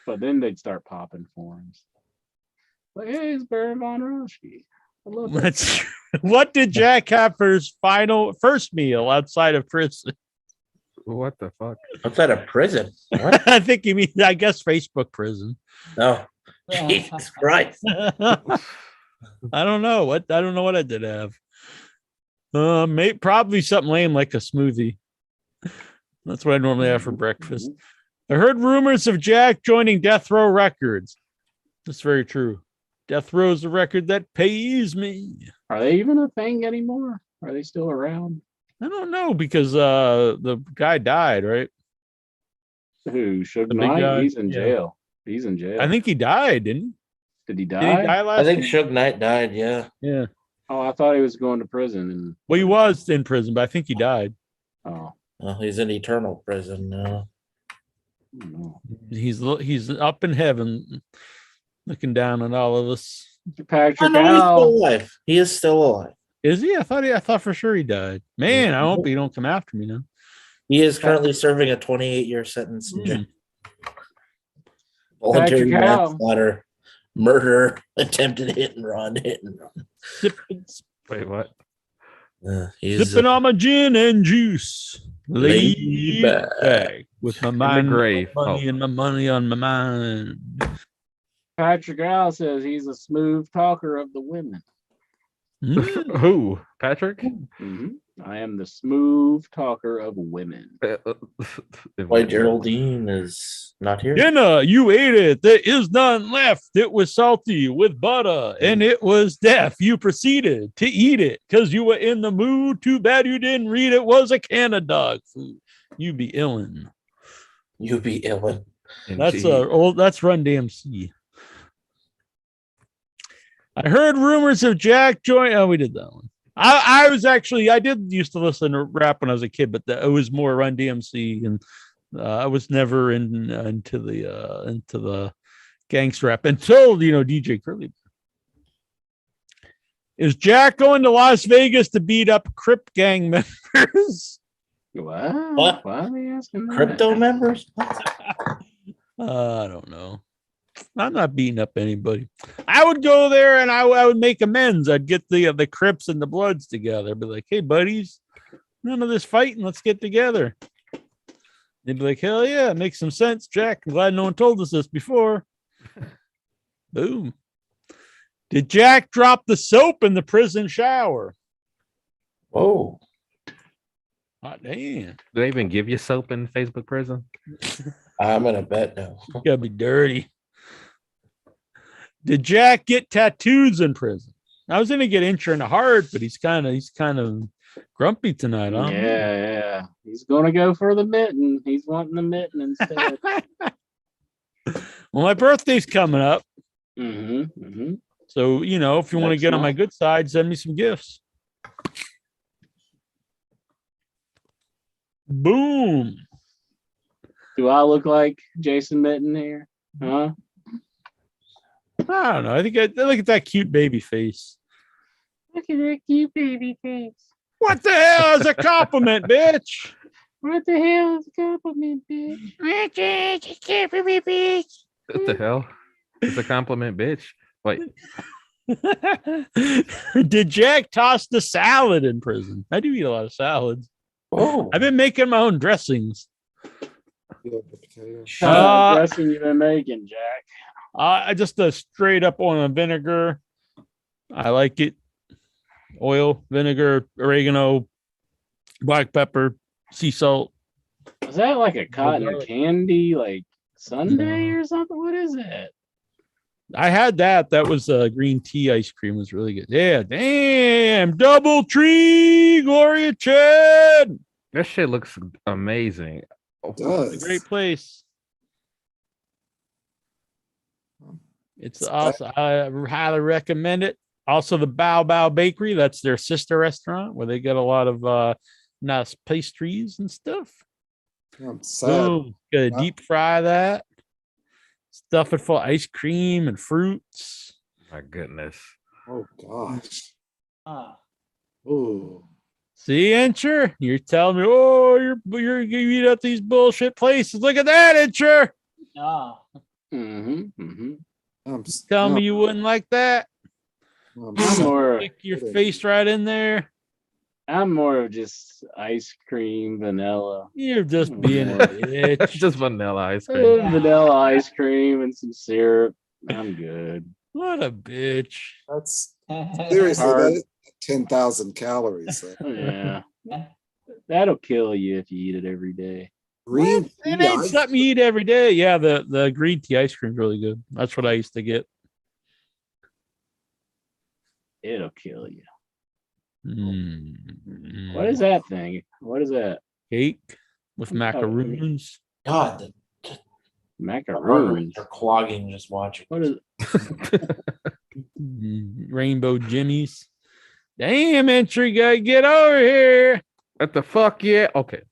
But then they'd start popping forms. Like, hey, it's Baron Von Raschke. I love that. What did Jack have for his first meal outside of prison? What the fuck? Outside of prison? What? I think you mean, I guess, Facebook prison. Oh, Jesus Christ. I don't know what I did have. Probably something lame like a smoothie. That's what I normally have for breakfast. I heard rumors of Jack joining Death Row Records. That's very true. Death Row's a record that pays me. Are they even a thing anymore? Are they still around? I don't know because the guy died, right? Who? Suge Knight? He's in jail. He's in jail. I think he died, didn't he? Did he die? Did he die last I think week? Suge Knight died, yeah. Yeah. Oh, I thought he was going to prison. Well, he was in prison, but I think he died. Oh. Well, he's in eternal prison now. He's up in heaven looking down on all of us. Patrick he's still alive. He is still alive. Is he? I thought for sure he died. Man, I hope he don't come after me now. He is currently serving a 28-year sentence in jail. Voluntary Patrick Howe. manslaughter, murder, attempted hit and run. Wait, what? He's Sipping on my gin and juice. laid Laid back. back with my mind, grave. on my money, and my money on my mind. Patrick Howe says he's a smooth talker of the women. Who? Patrick? Mm-hmm. I am the smooth talker of women. Why Geraldine is not here? Dinner, you ate it. There is none left. It was salty with butter, and it was deaf. You proceeded to eat it because you were in the mood. Too bad you didn't read it was a can of dog food. You be illin'. You be illin'. That's Run DMC. I heard rumors of Jack join. Oh, we did that one. I did used to listen to rap when I was a kid, but it was more Run DMC, and I was never into the gangster rap until DJ Curly. Is Jack going to Las Vegas to beat up Crip gang members? What? Why are they asking that? Crypto members? I don't know. I'm not beating up anybody. I would go there and I would make amends. I'd get the Crips and the Bloods together. Be like, hey, buddies, none of this fighting. Let's get together. They'd be like, hell yeah, it makes some sense, Jack. I'm glad no one told us this before. Boom. Did Jack drop the soap in the prison shower? Whoa. Hot damn. Do they even give you soap in Facebook prison? I'm gonna bet no. You gotta be dirty. Did Jack get tattoos in prison? I was gonna get Incher in the heart, but he's kind of grumpy tonight, huh? Yeah. He's gonna go for the mitten. He's wanting the mitten instead. Well, my birthday's coming up. Mm-hmm. So, if you want to get on my good side, send me some gifts. Boom. Do I look like Jason Mitten here? Huh? I don't know. I think I look at that cute baby face. Look at that cute baby face. What the hell is a compliment, bitch? What the hell is a compliment, bitch? What the hell? It's a compliment, bitch. Wait. Did Jack toss the salad in prison? I do eat a lot of salads. Oh, I've been making my own dressings. Dressing you've been making, Jack? I just straight up on a vinegar. I like it. Oil, vinegar, oregano, black pepper, sea salt. Is that like a cotton candy, like sundae or something? What is that? I had that. That was green tea ice cream. Was really good. Yeah, damn. Double tree, Gloria Chad. That shit looks amazing. It's a great place. It's also, I highly recommend it. Also, the Bow Bow Bakery. That's their sister restaurant where they get a lot of nice pastries and stuff. I'm sad. Gotta deep fry that. Stuff it full of ice cream and fruits. My goodness. Oh gosh. Oh. See, Incher? You're telling me, you eat at these bullshit places. Look at that, Incher. Tell me you wouldn't like that. Stick your face right in there. I'm more of just ice cream, vanilla. You're just being a bitch. Just vanilla ice cream. Vanilla ice cream and some syrup. I'm good. What a bitch. That's seriously that is 10,000 calories. Yeah. That'll kill you if you eat it every day. Green tea it ain't something you eat every day. Yeah, the green tea ice cream is really good. That's what I used to get. It'll kill you. What is that thing? What is that? Cake with macaroons. God, macaroons are clogging just watching. What is Rainbow Jimmies? Damn, entry guy, get over here. What the fuck? Yeah. Okay.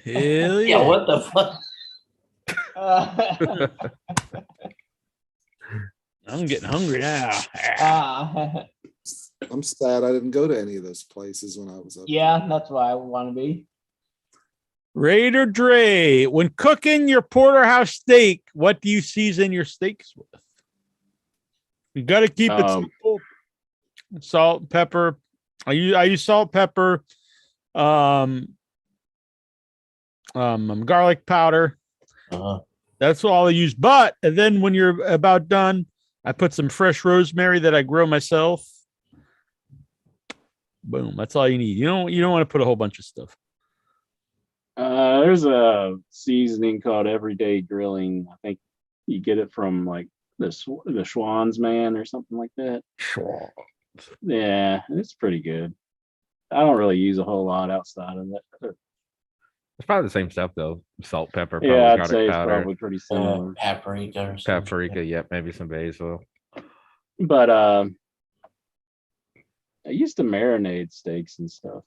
Hell yeah. Yeah, what the fuck? I'm getting hungry now. I'm sad I didn't go to any of those places when I was up. Yeah, that's why I want to be. Raider Dre, when cooking your porterhouse steak, what do you season your steaks with? You got to keep it simple. Salt, pepper. I use salt, pepper, garlic powder. That's all I use. But and then when you're about done, I put some fresh rosemary that I grow myself. Boom. That's all you need. You don't want to put a whole bunch of stuff. There's a seasoning called Everyday Grilling. I think you get it from like the Schwann's Man or something like that. Yeah, it's pretty good. I don't really use a whole lot outside of that. It's probably the same stuff though. Salt, pepper, probably Yeah, I'd garlic say it's powder. probably pretty similar. Paprika. Paprika, yep, maybe some basil. But I used to marinate steaks and stuff.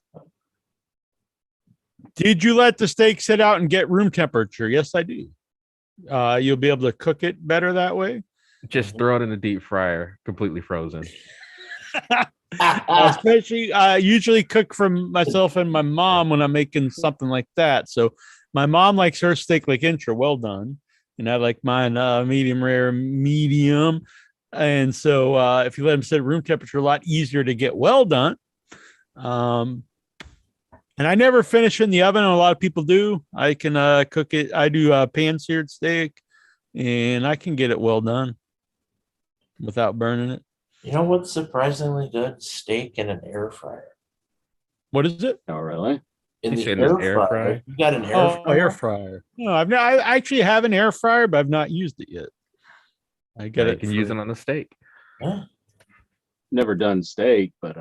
Did you let the steak sit out and get room temperature? Yes, I do. You'll be able to cook it better that way. Just throw it in the deep fryer, completely frozen. Especially, I usually cook for myself and my mom when I'm making something like that. So my mom likes her steak like intra well done, and I like mine medium rare, medium. And so if you let them sit at room temperature, a lot easier to get well done. And I never finish in the oven. A lot of people do. I can cook it. I do pan seared steak, and I can get it well done without burning it. You know what's surprisingly good? Steak in an air fryer. What is it? Oh, really? In the air fryer. You got an air fryer? Air fryer. No, I actually have an air fryer, but I've not used it yet. I got it. You can use it on the steak. Yeah. Never done steak, but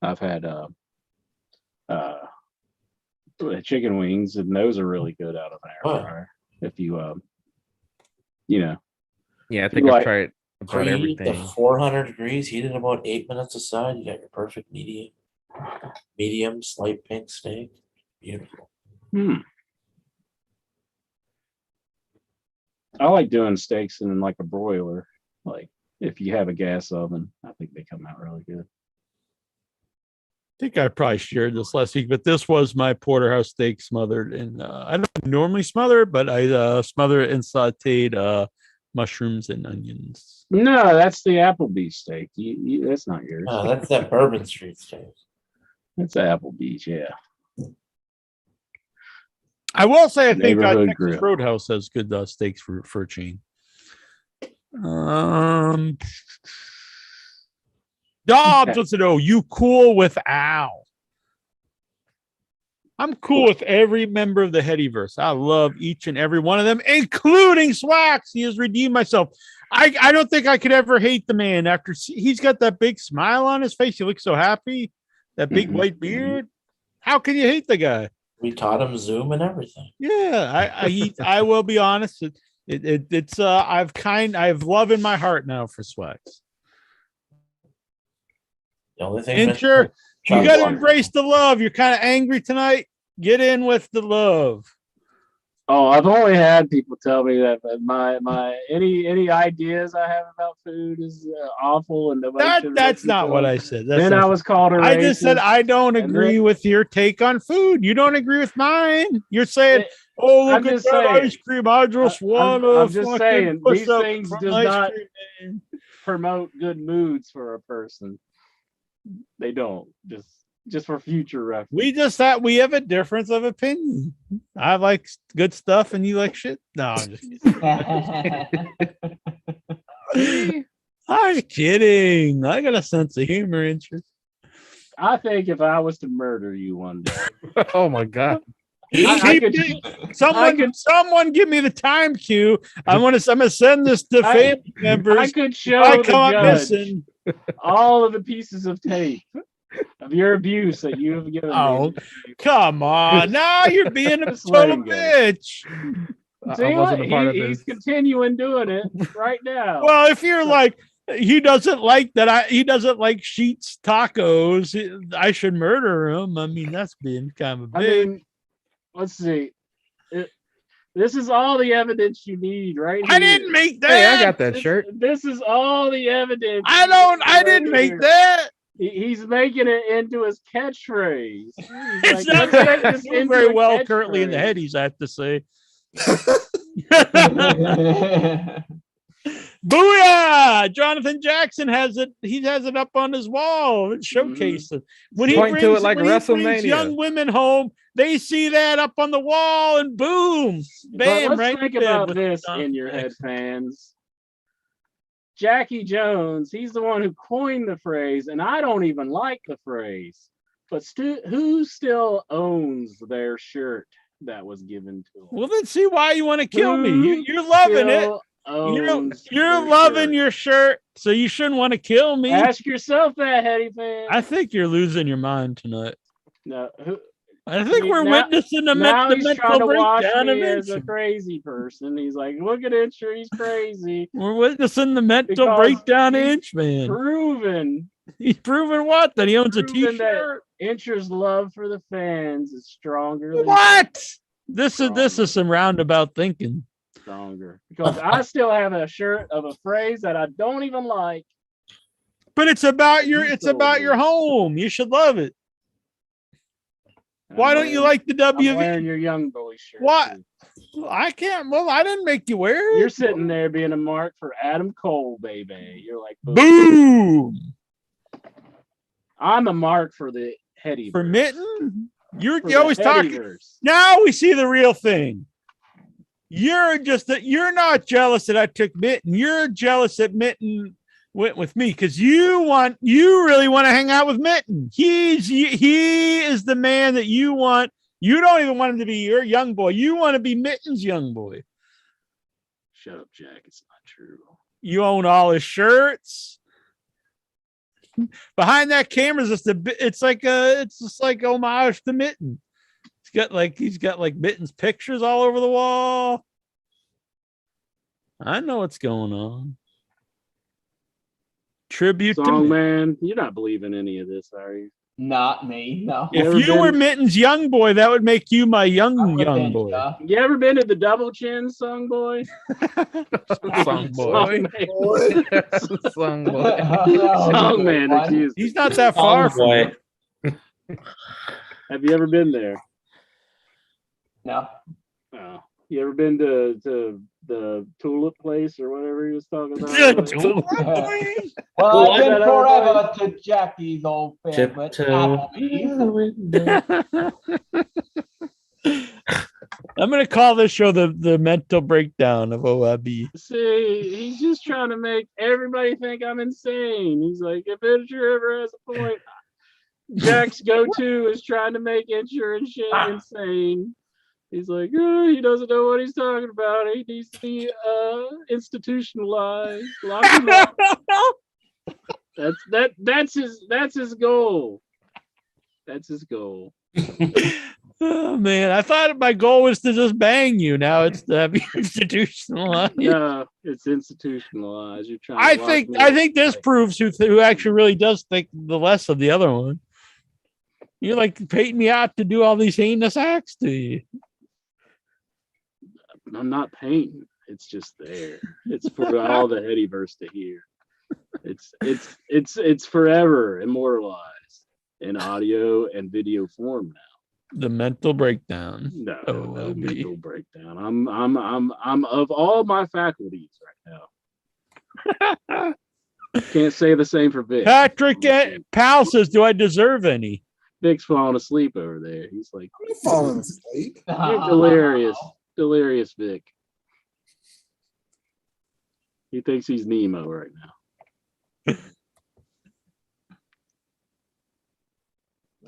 I've had chicken wings, and those are really good out of an air fryer. If you yeah, I think I've tried about preheat everything. to 400 degrees, heat it about 8 minutes aside. You got your perfect medium slight pink steak. Beautiful. I like doing steaks in like a broiler. Like if you have a gas oven, I think they come out really good. I think I probably shared this last week, but this was my porterhouse steak smothered. And I don't normally smother it, but I smother it and sauteed mushrooms and onions. No, that's the Applebee's steak. That's not yours. No, that's that Bourbon Street steak. That's Applebee's, yeah. I will say I think Neighborhood Texas Grill. Roadhouse has good steaks for a chain. Dobbs wants to know, you cool with Al? I'm cool with every member of the Headyverse. I love each and every one of them, including Swax. He has redeemed myself. I don't think I could ever hate the man after he's got that big smile on his face. He looks so happy. That big white beard. How can you hate the guy? We taught him Zoom and everything. Yeah, I will be honest. It's I have love in my heart now for Swax. The only thing And sure, you got to embrace the love. You're kind of angry tonight. Get in with the love. Oh, I've only had people tell me that my any ideas I have about food is awful, and nobody. That's not what I said. Then I was called a racist. I just said I don't agree with your take on food. You don't agree with mine. You're saying, "Oh, look at that ice cream! I just want to." I'm just saying these things do not promote good moods for a person. They don't. Just for future reference. We have a difference of opinion. I like good stuff and you like shit. No, I'm just kidding. I'm kidding. I got a sense of humor, interest. I think if I was to murder you one day. Oh my god. Someone give me the time cue. I'm gonna send this to family members. I could show the judge all of the pieces of tape of your abuse that you have given me. Come on. Now you're being a total bitch. See what? He's continuing doing it right now. Well, if you're like, he doesn't like that, he doesn't like Sheets tacos, I should murder him. I mean, that's being kind of a bitch. I mean, let's see. This is all the evidence you need, right? I didn't make that. Hey, I got that shirt. This is all the evidence. I didn't make that. He's making it into his catchphrase. It's not doing very well currently in the headies, I have to say. Booyah! Jonathan Jackson has it. He has it up on his wall. It showcases when he Point to it like when he brings WrestleMania. young women home. They see that up on the wall, and boom, bam! But let's right think there about with this Jonathan in your head, Jackson. fans. Jackie Jones, he's the one who coined the phrase, and I don't even like the phrase. But who still owns their shirt that was given to him? Well, then see why you want to kill me. You're loving it. You're loving your shirt, so you shouldn't want to kill me. Ask yourself that, Heady fan. I think you're losing your mind tonight. No, I think we're witnessing the now he's trying to mental wash breakdown of me as a Inch. crazy person. He's like, look at Incher, he's crazy. We're witnessing the mental Because breakdown of he's Inch, man. Proven. He's proven what? That he owns a Proven T-shirt. that Incher's love for the fans is stronger than What? This is some roundabout thinking. stronger. Because I still have a shirt of a phrase that I don't even like. But it's about your home. You should love it. Why don't you like the WV? I'm wearing your young boy shirt. What? I can't. Well, I didn't make you wear it. You're sitting there being a mark for Adam Cole, baby. You're like, boom. I'm a mark for the Heady. For Mitten? You For always the talking. Headyverse. Now we see the real thing. You're not jealous that I took Mitten. You're jealous that Mitten went with me because you really want to hang out with Mitten. He is the man that you want. You don't even want him to be your young boy. You want to be Mitten's young boy. Shut up, Jack. It's not true. You own all his shirts. Behind that camera is it's just like homage to Mitten. He's got like Mitten's pictures all over the wall. I know what's going on. Tribute to Song Mitten. man, you're not believing any of this, are you? Not me, no. If you were Mitten's young boy, that would make you my young boy. You ever been to the Double Chin, Song boy? Song boy. Song boy. Song man, excuse me. He's not that far from boy. Have you ever been there? No. Oh. You ever been to the tulip place or whatever he was talking about? Well, I've been forever to Jackie's old favorite, I'm going to call this show the mental breakdown of OIB. See, he's just trying to make everybody think I'm insane. He's like, if Incher ever has a point, Jack's go-to is trying to make Incher and shit insane. He's like, oh, he doesn't know what he's talking about. He needs to be institutionalized. Lock him up. That's his goal. That's his goal. Oh man, I thought my goal was to just bang you. Now it's to be institutionalized. No, it's institutionalized. You're trying. I think this proves who actually really does think the less of the other one. You're like painting me out to do all these heinous acts to you. I'm not painting. It's just there. It's for all the Headyverse to hear. It's forever immortalized in audio and video form now. The mental breakdown. No mental breakdown. I'm of all my faculties right now. Can't say the same for Vic. Patrick Powell says, "Do I deserve any?" Vic's falling asleep over there. He's like, I'm falling asleep. You're delirious Vic. He thinks he's Nemo right now.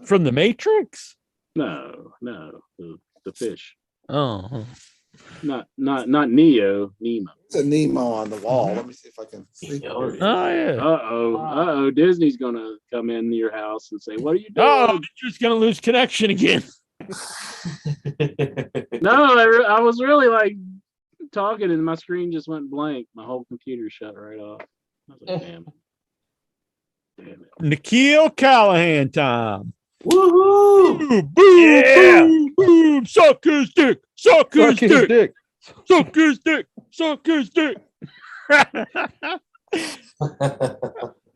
From the Matrix? No, the fish. Oh, not Neo, Nemo. It's a Nemo on the wall. Let me see if I can see. Oh yeah. Uh-oh. Disney's gonna come in your house and say, "What are you doing?" Oh, you're just gonna lose connection again. No, I was really like talking and my screen just went blank. My whole computer shut right off. I was like, damn it. Nikhil Callahan time. Woohoo! Boom, yeah. Boom, suck his dick. Suck his dick. Suck his dick. Suck his dick.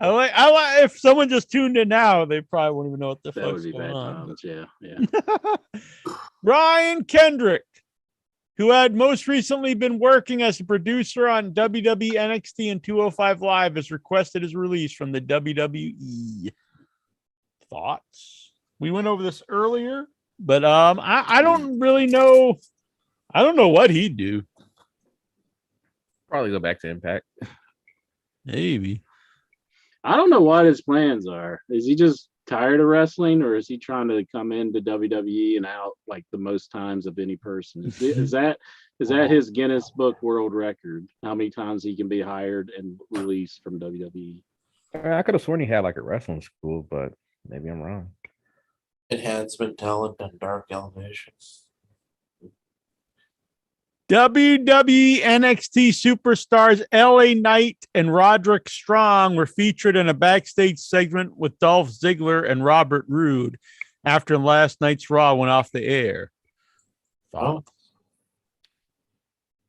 I like. If someone just tuned in now, they probably won't even know what the That fuck's would be going bad on. violence. Yeah. Brian Kendrick, who had most recently been working as a producer on WWE NXT and 205 Live, has requested his release from the WWE. Thoughts? We went over this earlier, but I don't really know. I don't know what he'd do. Probably go back to Impact. Maybe. I don't know what his plans are. Is he just tired of wrestling, or is he trying to come into WWE and out like the most times of any person? Is that his Guinness Book World Record? How many times he can be hired and released from WWE? I could have sworn he had like a wrestling school, but maybe I'm wrong. Enhancement talent and dark elevations. WWE NXT superstars LA Knight and Roderick Strong were featured in a backstage segment with Dolph Ziggler and Robert Roode after last night's Raw went off the air. So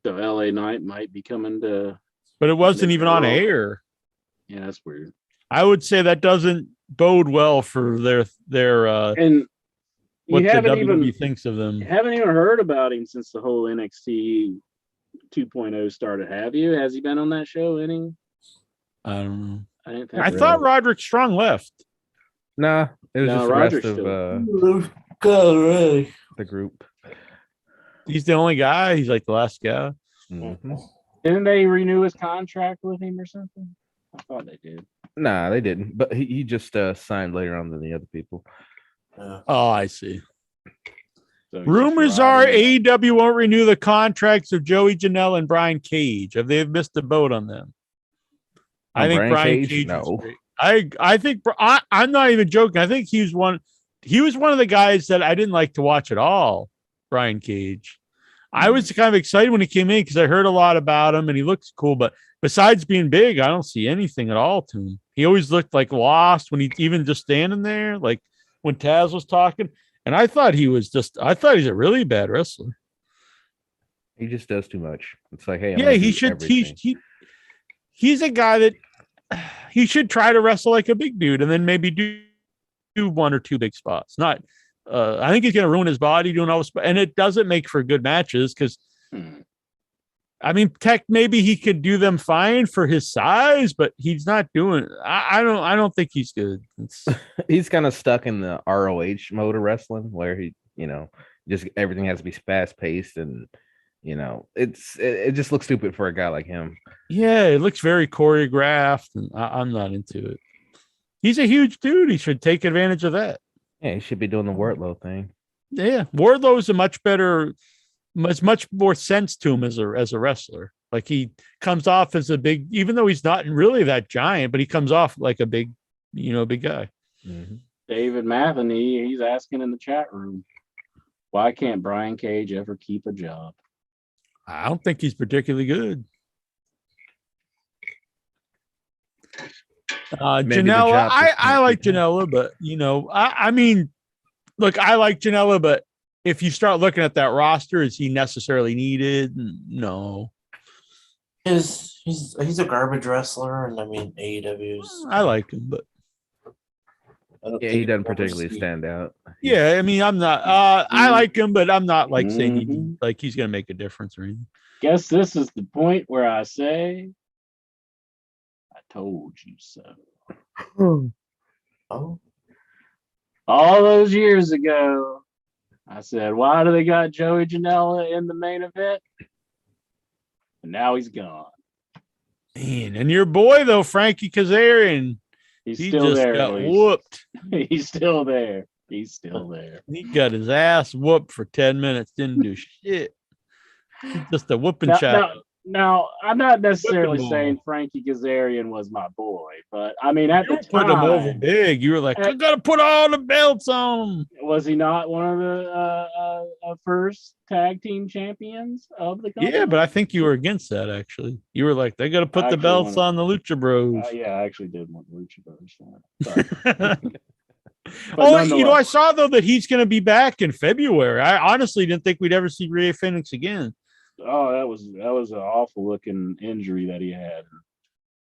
LA Knight might be coming to, but it wasn't even on air. Yeah, that's weird. I would say that doesn't bode well for their and what you the haven't WWE even thinks of them. You haven't even heard about him since the whole NXT 2.0 started, have you? Has he been on that show any? I don't know. I didn't think I thought Roderick Strong left. Nah, it was just the rest of the group. He's the only guy. He's like the last guy. Mm-hmm. Didn't they renew his contract with him or something? I thought they did. Nah, they didn't. But he just signed later on than the other people. Oh, I see. So Rumors are AEW won't renew the contracts of Joey Janela and Brian Cage. Have they missed the boat on them? I think Brian Cage no. I think I'm not even joking. I think he was one of the guys that I didn't like to watch at all. Brian Cage. I was kind of excited when he came in because I heard a lot about him and he looks cool. But besides being big, I don't see anything at all to him. He always looked like lost when he even just standing there, like when Taz was talking. And I thought he's a really bad wrestler. He just does too much. It's like, hey, yeah, he should. He's a guy that he should try to wrestle like a big dude and then maybe do one or two big spots. Not, I think he's going to ruin his body doing all this, and it doesn't make for good matches because, I mean, maybe he could do them fine for his size, but he's not doing. I don't think he's good. He's kind of stuck in the ROH mode of wrestling where he, just everything has to be fast paced and. It just looks stupid for a guy like him. Yeah, it looks very choreographed, and I'm not into it. He's a huge dude. He should take advantage of that. Yeah, he should be doing the Wardlow thing. Yeah, Wardlow is much more sense to him as a wrestler. Like he comes off as a big, even though he's not really that giant, but he comes off like a big, big guy. Mm-hmm. David Matheny, he's asking in the chat room, why can't Brian Cage ever keep a job? I don't think he's particularly good. Janela, I like Janela, but I mean, look, I like Janela, but if you start looking at that roster, is he necessarily needed? No. He's a garbage wrestler, and I mean AEW's. I like him, but he doesn't particularly stand out. Yeah, I mean, I'm not. I like him, but I'm not like saying he's going to make a difference or anything. Guess this is the point where I say, "I told you so." Oh, all those years ago, I said, "Why do they got Joey Janela in the main event?" And now he's gone. Man, and your boy though, Frankie Kazarian. He still there. Got whooped. He's still there. He's still there. He got his ass whooped for 10 minutes. Didn't do shit. Just a whooping shot. Now, I'm not necessarily saying Frankie Kazarian was my boy, but I mean, at the time, put him over big. You were like, I got to put all the belts on him. Was he not one of the first tag team champions of the company? Yeah, but I think you were against that, actually. You were like, they got to put the belts on the Lucha Bros. Yeah, I actually did want the Lucha Bros. I saw, though, that he's going to be back in February. I honestly didn't think we'd ever see Rey Fenix again. Oh, that was an awful looking injury that he had.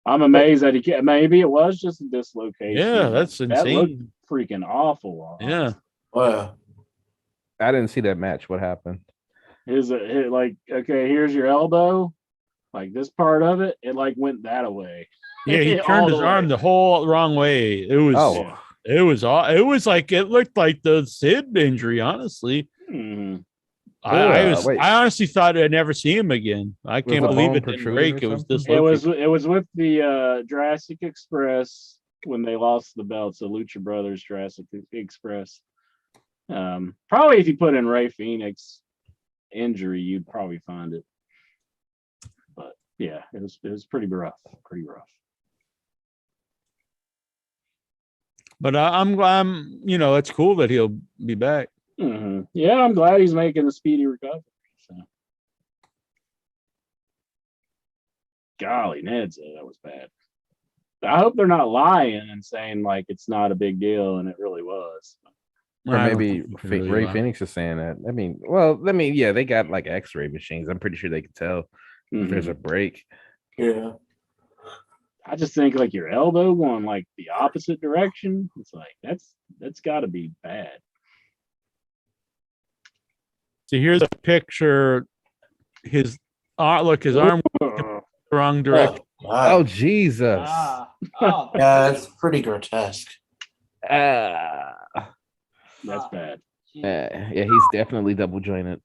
I'm amazed that he can't. Maybe it was just a dislocation. Yeah, that's That looked insane. freaking awful. Yeah. Wow. I didn't see that match. What happened? His like, okay, here's your elbow. Like this part of it, it like went that way. Yeah, he All turned the his way. arm the whole wrong way. It was Oh. it was like it looked like the Sid injury, honestly. Mm-hmm. I honestly thought I'd never see him again. I Was can't the believe bone it didn't protruding break. or It was something? dislocated. It was with the Jurassic Express when they lost the belts, the Lucha Brothers Jurassic Express. Probably if you put in Ray Phoenix injury, you'd probably find it. But yeah, it was pretty rough. Pretty rough. But I'm it's cool that he'll be back. Mm-hmm. Yeah, I'm glad he's making a speedy recovery. So. Golly, Ned said that was bad. I hope they're not lying and saying like it's not a big deal and it really was. Or maybe Ray Phoenix is saying that. Yeah, they got like X-ray machines. I'm pretty sure they can tell if there's a break. Yeah. I just think like your elbow going like the opposite direction. It's like that's got to be bad. So here's a picture. His his arm the wrong direction. Oh Jesus! Yeah, that's pretty grotesque. That's bad. Yeah, he's definitely double jointed.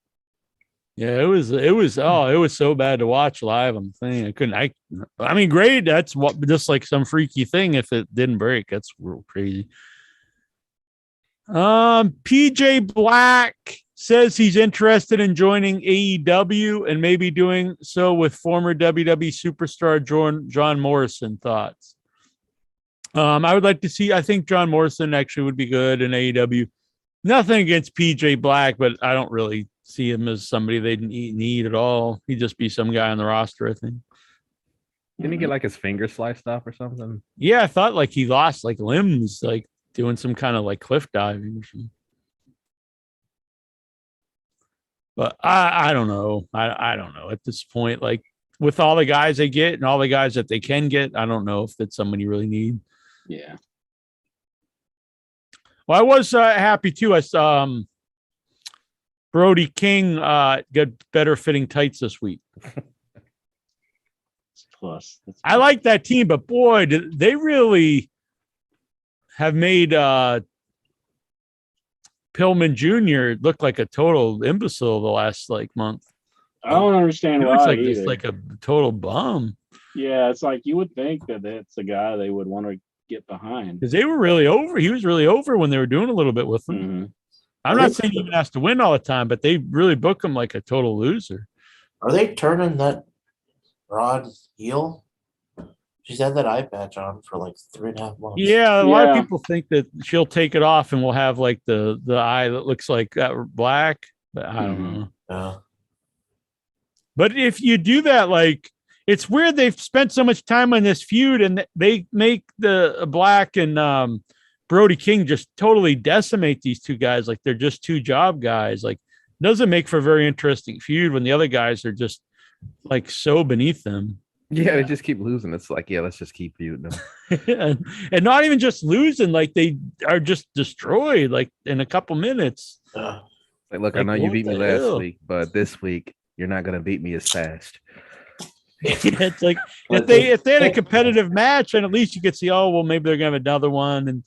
Yeah, it was so bad to watch live. I'm saying I mean, great. That's what just like some freaky thing if it didn't break. That's real crazy. PJ Black says he's interested in joining AEW and maybe doing so with former WWE superstar John Morrison. Thoughts? I would like to see. I think John Morrison actually would be good in AEW. Nothing against PJ Black, but I don't really see him as somebody they need at all. He'd just be some guy on the roster, I think. Didn't he get like his finger sliced off or something? Yeah, I thought like he lost like limbs, like doing some kind of like cliff diving or something. But I don't know. I don't know at this point. Like with all the guys they get and all the guys that they can get, I don't know if it's someone you really need. Yeah. Well, I was happy too. I saw Brody King got better fitting tights this week. Plus, I like that team, but boy, they really have made Pillman Jr. look like a total imbecile the last like month. I don't understand He why looks like either. just like a total bum. Yeah, it's like you would think that that's a guy they would want to get behind. Because they were really over. He was really over when they were doing a little bit with him. Mm-hmm. I'm not saying he even has to win all the time, but they really book him like a total loser. Are they turning that Rod heel? She's had that eye patch on for like 3.5 months. Yeah, a lot of people think that she'll take it off and we'll have like the eye that looks like that black, but I don't know. Yeah. But if you do that, like it's weird they've spent so much time on this feud and they make the Black and Brody King just totally decimate these two guys like they're just two job guys. Like doesn't make for a very interesting feud when the other guys are just like so beneath them. Yeah, they just keep losing. It's like, yeah, let's just keep feuding them. and not even just losing, like they are just destroyed like in a couple minutes. Like, look, I know you beat me last week, but this week you're not gonna beat me as fast. It's like if they had a competitive match, and at least you could see, oh well, maybe they're gonna have another one, and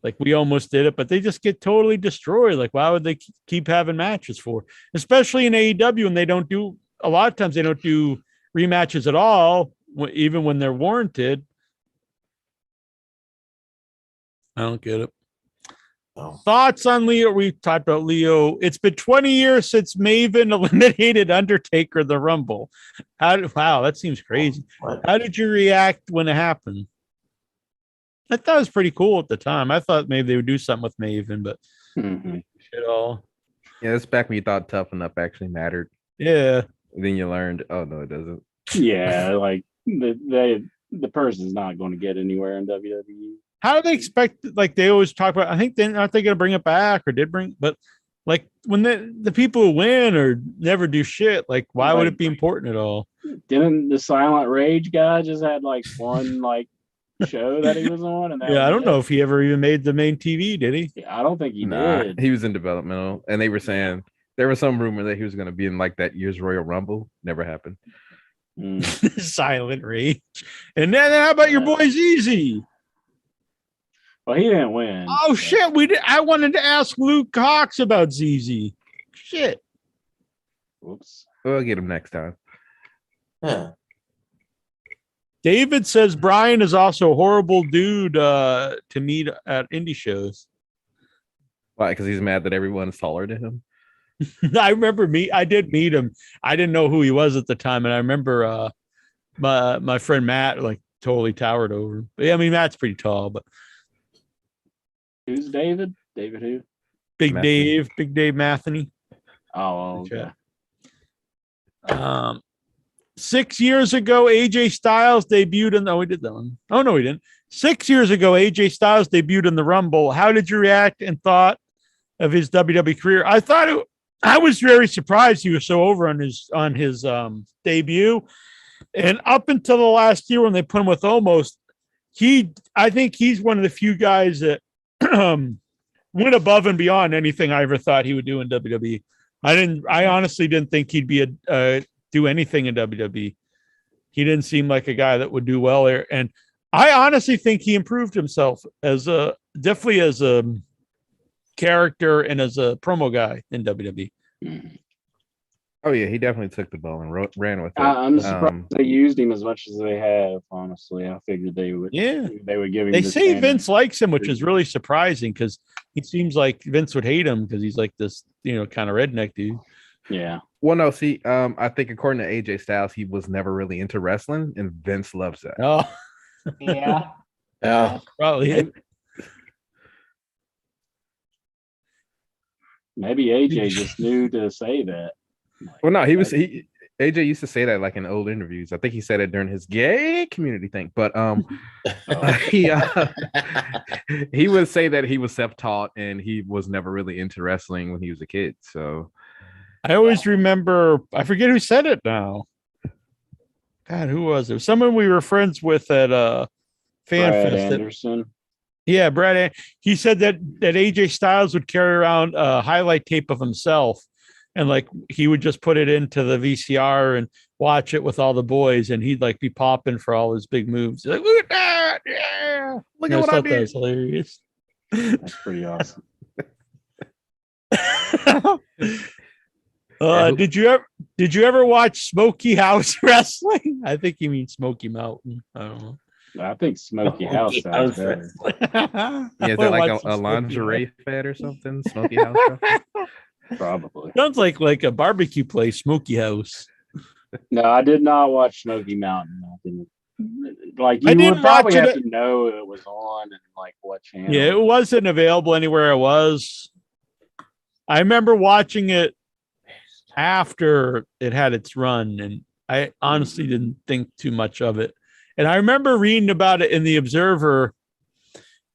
like we almost did it, but they just get totally destroyed. Like, why would they keep having matches for? Especially in AEW, and they don't do a lot of times they don't do rematches at all, even when they're warranted. I don't get it. Thoughts on Leo? We talked about Leo. It's been 20 years since Maven eliminated Undertaker the Rumble. Wow, that seems crazy. How did you react when it happened? I thought it was pretty cool at the time. I thought maybe they would do something with Maven, but shit all. Yeah, that's back when you thought Toughen Up actually mattered. Yeah. And then you learned, oh no, it doesn't. Yeah, like the person's not going to get anywhere in WWE. How do they expect? Like they always talk about. I think aren't they going to bring it back or did bring? But Like when the people who win or never do shit, like why would it be important at all? Didn't the Silent Rage guy just had like one like show that he was on? And that Yeah, I don't was know if he ever even made the main TV, did he? Yeah, I don't think he Nah, did. he was in developmental, and they were saying there was some rumor that he was going to be in like that year's Royal Rumble. Never happened. Silent Rage. And then how about your boy ZZ? Well, he didn't win. Oh shit, I wanted to ask Luke Cox about ZZ. Shit. Whoops. We'll get him next time. Yeah. David says Brian is also a horrible dude to meet at indie shows. Why? Because he's mad that everyone's taller than him. I remember I did meet him. I didn't know who he was at the time, and I remember my friend Matt like totally towered over him. But yeah, I mean Matt's pretty tall, but who's David? David who? Big Matheny. Dave Matheny. Oh, okay. 6 years ago, AJ Styles debuted in. Oh, we did that one. Oh no, we didn't. 6 years ago, AJ Styles debuted in the Rumble. How did you react and thought of his WWE career? I was very surprised he was so over on his debut, and up until the last year when they put him with Almost, I think he's one of the few guys that went above and beyond anything I ever thought he would do in WWE. I honestly didn't think he'd be do anything in WWE. He didn't seem like a guy that would do well there, and I honestly think he improved himself definitely as a character and as a promo guy in WWE. Oh yeah, he definitely took the ball and ran with it. I'm surprised they used him as much as they have. Honestly, I figured they would. Yeah, they would give him. They say Vince likes him, which is really surprising because it seems like Vince would hate him because he's like this, kind of redneck dude. Yeah. Well, no, see, I think according to AJ Styles, he was never really into wrestling, and Vince loves that. Oh, yeah. Yeah. Probably. Maybe AJ just knew to say that. Well, no, AJ used to say that like in old interviews. I think he said it during his gay community thing, but he would say that he was self-taught and he was never really into wrestling when he was a kid. So I always remember, I forget who said it now. God, who was it? Someone we were friends with at Fan Brad Fest. Anderson. Yeah, Brad. He said that AJ Styles would carry around a highlight tape of himself, and like he would just put it into the VCR and watch it with all the boys, and he'd like be popping for all his big moves. Like, look at that! Yeah, look at what I did. That was hilarious. That's pretty awesome. Did you ever watch Smoky House Wrestling? I think you mean Smoky Mountain. I don't know. I think Smoky House sounds better. Yeah, is that like a lingerie fed or something? Smoky House? Probably. Sounds like a barbecue place, Smoky House. No, I did not watch Smoky Mountain. I didn't would probably watch it. have to know it was on and like what channel. Yeah, it wasn't available anywhere I was. I remember watching it after it had its run, and I honestly didn't think too much of it. And I remember reading about it in the Observer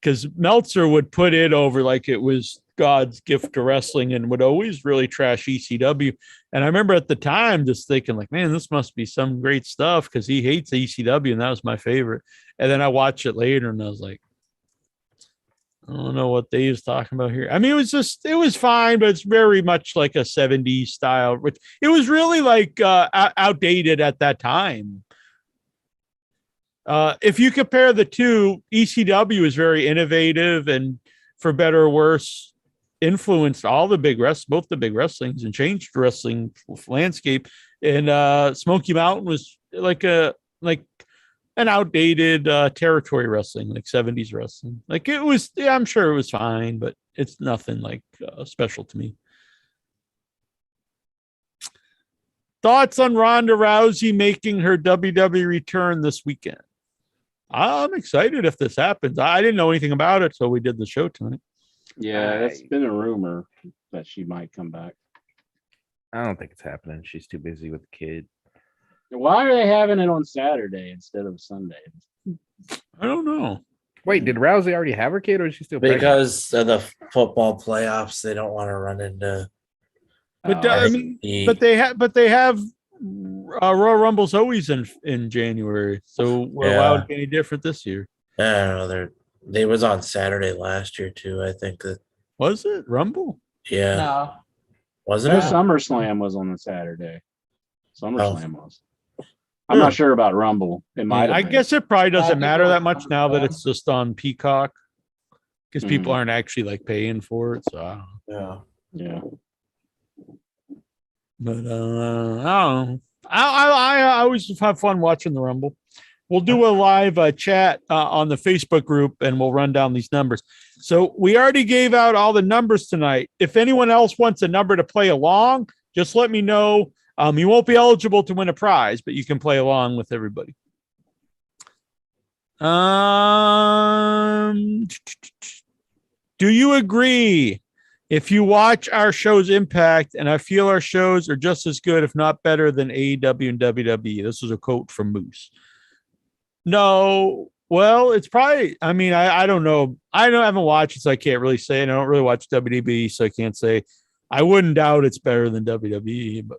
because Meltzer would put it over like it was God's gift to wrestling and would always really trash ECW. And I remember at the time just thinking like, man, this must be some great stuff because he hates ECW and that was my favorite. And then I watched it later and I was like, I don't know what Dave's talking about here. I mean, it was fine, but it's very much like a 70s style, which it was really like outdated at that time. If you compare the two, ECW is very innovative and for better or worse influenced both the big wrestlings and changed the wrestling landscape. And Smoky Mountain was like an outdated territory wrestling, like 70s wrestling. Like it was, yeah, I'm sure it was fine, but it's nothing like special to me. Thoughts on Ronda Rousey making her WWE return this weekend? I'm excited if this happens. I didn't know anything about it, so we did the show tonight. Yeah, it's been a rumor that she might come back. I don't think it's happening. She's too busy with the kid. Why are they having it on Saturday instead of Sunday? I don't know. Wait, did Rousey already have her kid, or is she still pregnant? Because of the football playoffs, they don't want to run into. But I mean, but they have Royal Rumble's always in January, so why would it be any different this year? I don't know. They was on Saturday last year too. I think that was it Rumble. Yeah. No. Wasn't No, it? SummerSlam was on the Saturday. SummerSlam was. I'm not sure about Rumble. It might. I guess it probably doesn't matter that much now that it's just on Peacock, because people aren't actually like paying for it. So I don't know. Yeah. But I don't know. I always have fun watching the Rumble. We'll do a live chat on the Facebook group, and we'll run down these numbers. So we already gave out all the numbers tonight. If anyone else wants a number to play along, just let me know. You won't be eligible to win a prize, but you can play along with everybody. Do you agree? If you watch our show's impact, and I feel our shows are just as good, if not better, than AEW and WWE. This was a quote from Moose. No, well, it's probably. I mean, I don't know. I haven't watched it, so I can't really say. And I don't really watch WWE, so I can't say. I wouldn't doubt it's better than WWE, but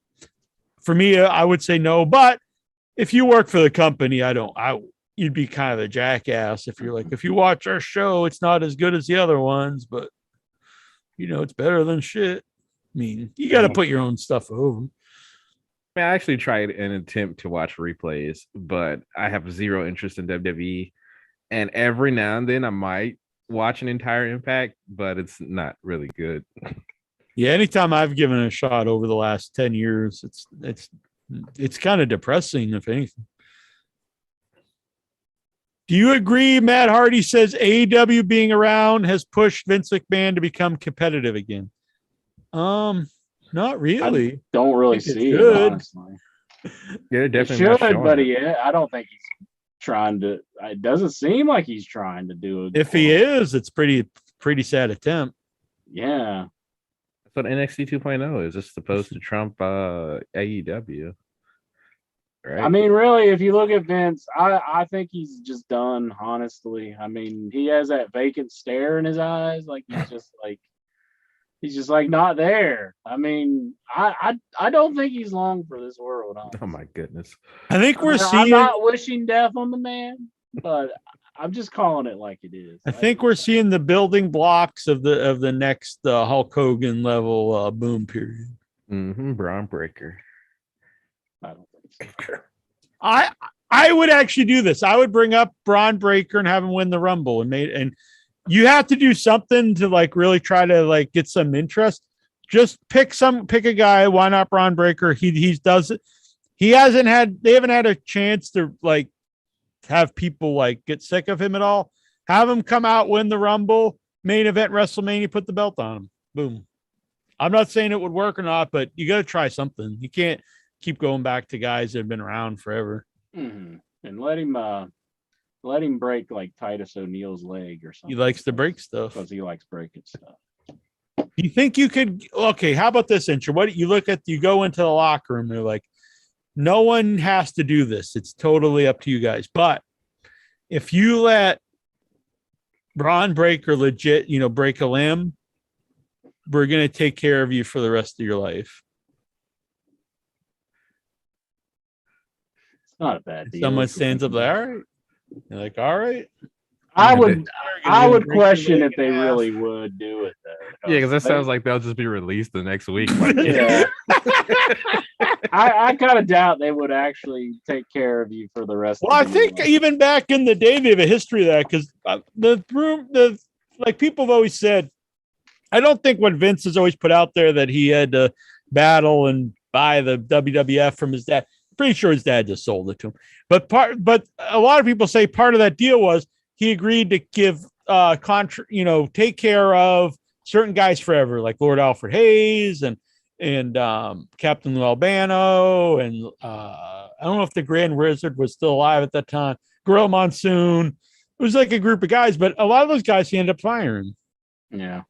for me, I would say no. But if you work for the company, you'd be kind of a jackass if you're like, if you watch our show, it's not as good as the other ones, but it's better than shit. I mean, you got to put your own stuff over. I actually tried an attempt to watch replays, but I have zero interest in WWE. And every now and then I might watch an entire Impact, but it's not really good. Yeah, anytime I've given it a shot over the last 10 years, it's kind of depressing, if anything. Do you agree? Matt Hardy says AEW being around has pushed Vince McMahon to become competitive again. Not really. I don't really see it, honestly. Yeah, definitely. It should, but I don't think he's trying to. It doesn't seem like he's trying to do it. If he is, it's pretty sad attempt. Yeah. That's what NXT 2.0 is. It's supposed to trump AEW. Right. I mean, really, if you look at Vince, I think he's just done, honestly. I mean, he has that vacant stare in his eyes. Like he's just like not there. I mean, I don't think he's long for this world. Honestly. Oh my goodness. I think I'm not wishing death on the man, but I'm just calling it like it is. I think we're seeing the building blocks of the next Hulk Hogan level boom period. Braun Breaker. I don't think so. I would actually do this. I would bring up Braun Breaker and have him win the Rumble, and you have to do something to like really try to like get some interest. Just pick a guy. Why not Braun Breaker? He does it. They haven't had a chance to like have people like get sick of him at all. Have him come out, win the Rumble, main event WrestleMania, put the belt on him. Boom. I'm not saying it would work or not, but you got to try something. You can't keep going back to guys that have been around forever. And let him break like Titus O'Neil's leg or something. He likes to break stuff because he likes breaking stuff. Do you think you could? Okay, how about this, Incher? What you go into the locker room, they're like, no one has to do this. It's totally up to you guys. But if you let Braun Breaker legit, break a limb, we're gonna take care of you for the rest of your life. It's not a bad deal. Someone stands up there, all right. You're like, all right. I would question if they really would do it though. Yeah, because that sounds like they'll just be released the next week. Yeah. I kind of doubt they would actually take care of you for the rest of the life. Even back in the day, they have a history of that because like people have always said, I don't think what Vince has always put out there that he had to battle and buy the WWF from his dad. Pretty sure his dad just sold it to him. But a lot of people say part of that deal was he agreed to give take care of certain guys forever, like Lord Alfred Hayes and Captain Lou Albano, and I don't know if the Grand Wizard was still alive at that time. Gorilla Monsoon. It was like a group of guys, but a lot of those guys he ended up firing. Yeah.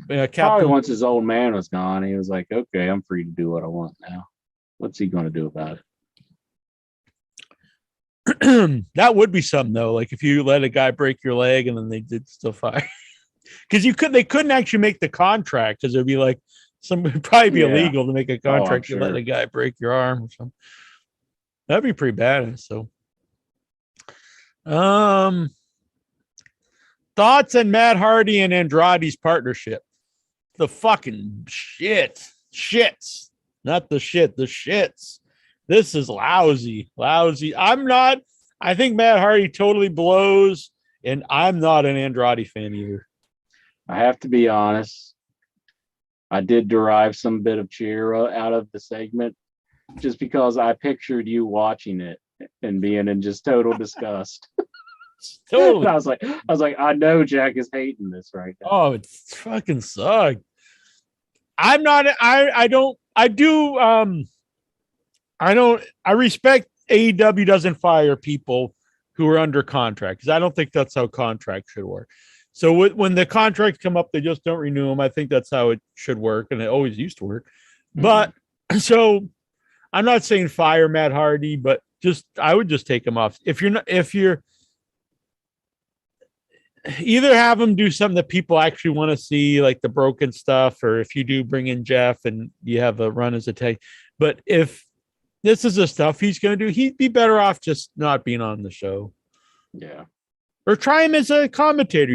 Probably once his old man was gone, he was like, okay, I'm free to do what I want now. What's he going to do about That would be something though. Like if you let a guy break your leg and then they did still fire, because they couldn't actually make the contract because it'd be like it'd probably be illegal to make a contract to let a guy break your arm or something. That'd be pretty badass. So, thoughts on Matt Hardy and Andrade's partnership? The fucking shits, not the shit, the shits. This is lousy. I think Matt Hardy totally blows, and I'm not an Andrade fan either. I have to be honest. I did derive some bit of cheer out of the segment just because I pictured you watching it and being in just total disgust. Totally. I was like, I know Jack is hating this right now. Oh, it's fucking sucked. I respect AEW doesn't fire people who are under contract because I don't think that's how contracts should work. So when the contracts come up, they just don't renew them. I think that's how it should work, and it always used to work. But so I'm not saying fire Matt Hardy, but I would just take him off. If you're either have him do something that people actually want to see, like the broken stuff, or if you do bring in Jeff and you have a run as a tag. But if this is the stuff he's going to do, he'd be better off just not being on the show. Yeah. Or try him as a commentator.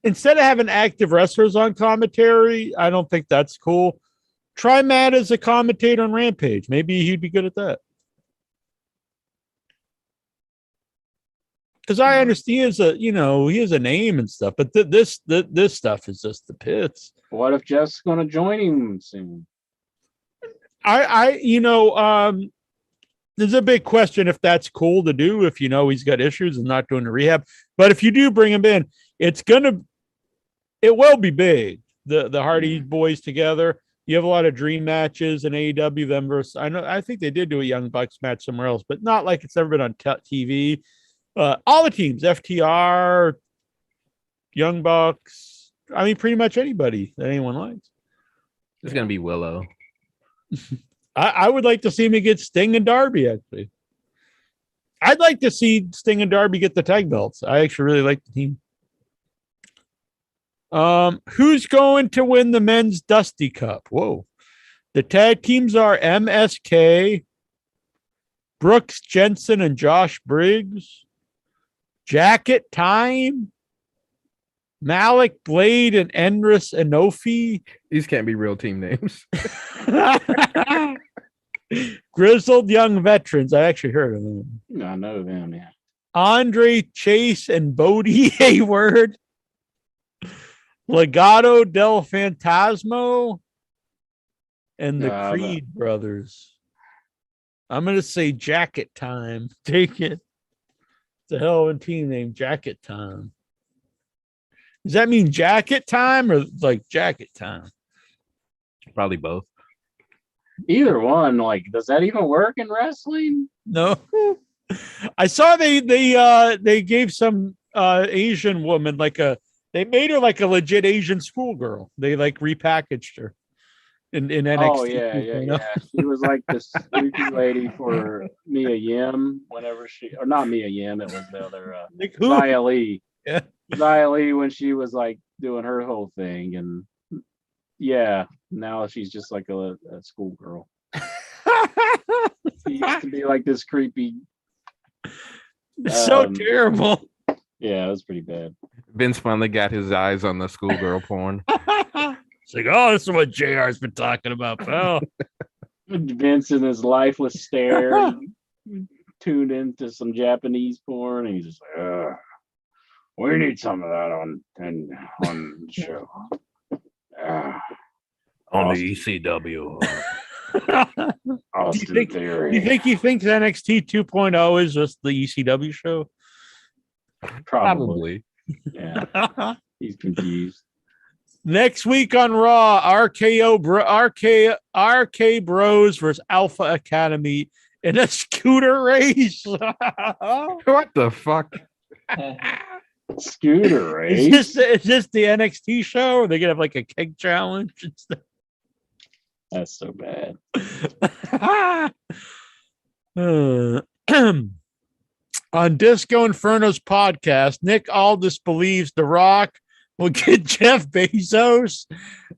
Instead of having active wrestlers on commentary, I don't think that's cool. Try Matt as a commentator on Rampage. Maybe he'd be good at that. Because I understand he has a name and stuff, but this stuff is just the pits. What if Jeff's going to join him soon? There's a big question if that's cool to do if he's got issues and not doing the rehab. But if you do bring him in, it will be big. The Hardy boys together. You have a lot of dream matches in AEW. Them versus I think they did do a Young Bucks match somewhere else, but not like it's ever been on TV. All the teams, FTR, Young Bucks. I mean, pretty much anybody that anyone likes. It's gonna be Willow. I would like to see him get Sting and Darby, actually. I'd like to see Sting and Darby get the tag belts. I actually really like the team. Who's going to win the men's Dusty Cup? Whoa. The tag teams are MSK, Brooks Jensen and Josh Briggs, Jacket Time, Malik Blade and Endris Enofi. These can't be real team names. Grizzled Young Veterans. I actually heard of them. I know them, yeah. Andre Chase and Bodie Hayward. Legado del Fantasmo. And the Creed brothers. I'm going to say Jacket Time. Take it. It's a hell of a team name, Jacket Time. Does that mean jacket time or like jacket time? Probably both. Either one. Like, does that even work in wrestling? No. I saw they gave some Asian woman they made her like a legit Asian schoolgirl. They like repackaged her in NXT. Oh yeah. She was like this spooky lady for Mia Yim whenever or not Mia Yim. It was the other Xia Li. Yeah. Xia Li when she was like doing her whole thing, and now she's just like a schoolgirl. She used to be like this creepy. So terrible. Yeah, it was pretty bad. Vince finally got his eyes on the schoolgirl porn. It's like, oh, this is what JR's been talking about, pal. Vince in his lifeless stare tuned into some Japanese porn, and he's just like, we need some of that on the show. On the ECW. Austin Theory. Do you think he thinks NXT 2.0 is just the ECW show? Probably. Yeah. He's confused. Next week on Raw, RK Bros versus Alpha Academy in a scooter race. What the fuck? Scooter race? Is this the NXT show? Are they gonna have like a keg challenge and stuff? That's so bad. On Disco Inferno's podcast, Nick Aldis believes The Rock will get Jeff Bezos,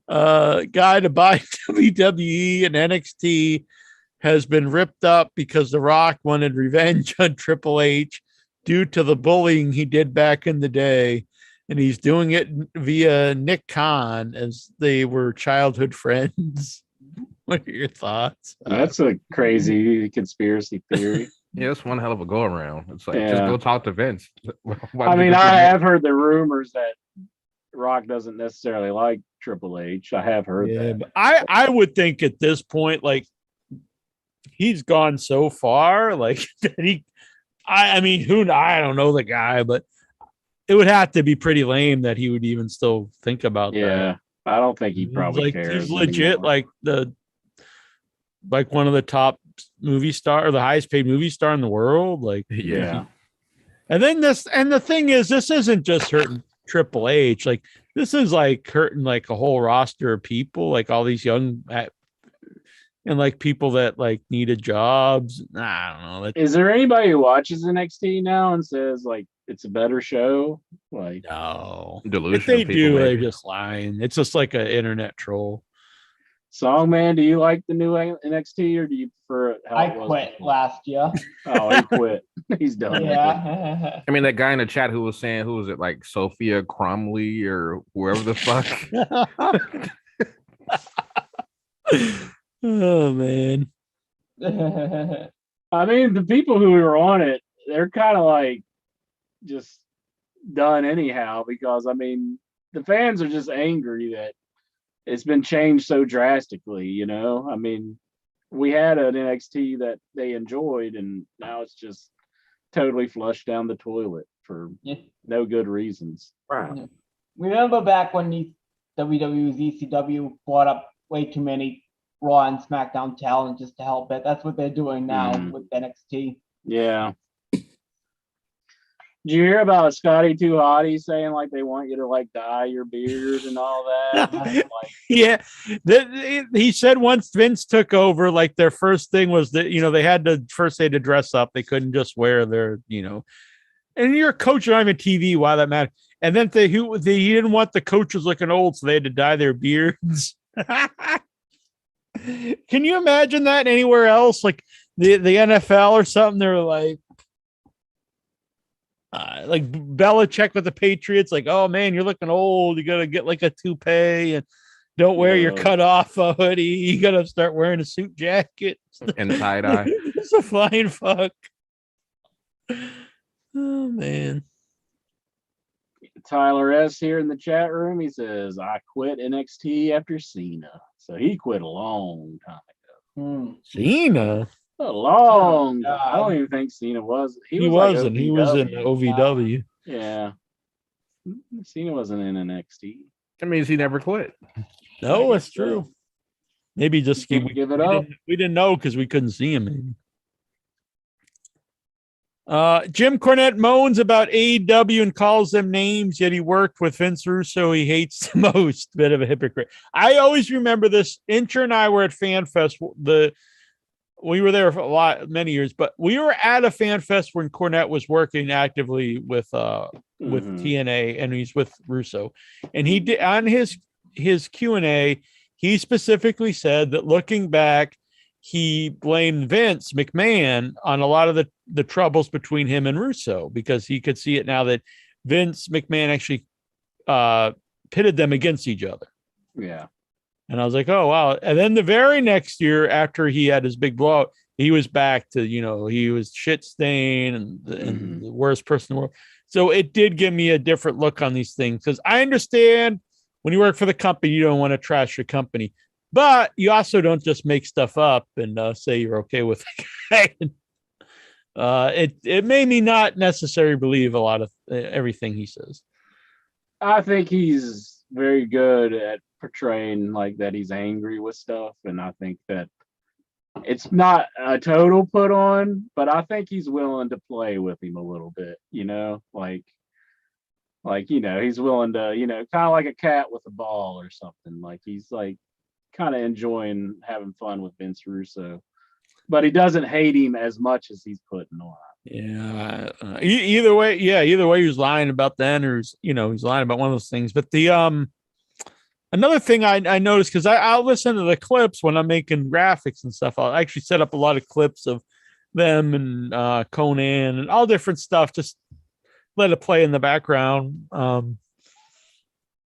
guy to buy WWE and NXT, has been ripped up because The Rock wanted revenge on Triple H due to the bullying he did back in the day. And he's doing it via Nick Khan, as they were childhood friends. What are your thoughts? That's a crazy conspiracy theory. Yeah, it's one hell of a go around. It's like, just go talk to Vince. I mean, I have heard the rumors that Rock doesn't necessarily like Triple H. I have heard that. But I would think at this point, like, he's gone so far, like that I mean, I don't know the guy, but it would have to be pretty lame that he would even still think about that. Yeah, I don't think he probably cares. He's legit like one of the top movie star or the highest paid movie star in the world. Like, yeah. And then the thing is, this isn't just hurting Triple H. Like, this is like hurting like a whole roster of people, like all these young and like people that like needed jobs. I don't know. Is there anybody who watches NXT now and says like it's a better show? Like, no. Delusion. If they do, they're just lying. It's just like an internet troll. Songman, do you like the new NXT or do you prefer how I it was quit before? last year. Oh, he quit. He's done. Yeah. I mean, that guy in the chat who was saying, who was it, like Sophia Cromley or whoever the fuck? Oh, man. I mean, the people who were on it, they're kind of like just done anyhow because, I mean, the fans are just angry that it's been changed so drastically, you know? I mean, we had an NXT that they enjoyed, and now it's just totally flushed down the toilet for no good reasons. Right. Remember back when the WWE ECW brought up way too many Raw and SmackDown talent just to help it? That's what they're doing now with NXT. Yeah. Did you hear about Scotty Too Hottie saying like they want you to like dye your beard and all that? Yeah, he said once Vince took over, like their first thing was that they had to dress up. They couldn't just wear their and you're a coach on TV. Why that matter? And then he didn't want the coaches looking old, so they had to dye their beards. Can you imagine that anywhere else, like the NFL or something? They're like Belichick with the Patriots, like, oh man, you're looking old. You gotta get like a toupee and don't wear your cut off hoodie. You gotta start wearing a suit jacket and tie dye. It's a flying fuck. Oh man. Tyler S here in the chat room. He says, I quit NXT after Cena. So he quit a long time ago. Cena? A long time. I don't even think Cena was. He wasn't. He was in OVW. Yeah. Cena wasn't in NXT. That means he never quit. No, it's true. Maybe just give it up. We didn't know because we couldn't see him. Maybe. Jim Cornette moans about AEW and calls them names, yet he worked with Vince Russo he hates the most. Bit of a hypocrite. I always remember this. Incher and I were at FanFest. We were there for many years, but we were at a FanFest when Cornette was working actively with TNA, and he's with Russo. And he did on his Q&A, he specifically said that looking back, he blamed Vince McMahon on a lot of the troubles between him and Russo, because he could see it now that Vince McMahon actually pitted them against each other. Yeah. And I was like, oh, wow. And then the very next year, after he had his big blowout, he was back to, he was shit stained and the worst person in the world. So it did give me a different look on these things, because I understand when you work for the company, you don't want to trash your company. But you also don't just make stuff up and say you're okay with it. It made me not necessarily believe a lot of everything he says. I think he's very good at portraying like that he's angry with stuff, and I think that it's not a total put on, but I think he's willing to play with him a little bit, he's willing to, kind of like a cat with a ball or something. Like he's like kind of enjoying having fun with Vince Russo. but he doesn't hate him as much as he's putting on. Yeah. Either way, he was lying about then, or he's lying about one of those things. But the another thing I noticed, because I'll listen to the clips when I'm making graphics and stuff. I'll actually set up a lot of clips of them and Conan and all different stuff. Just let it play in the background.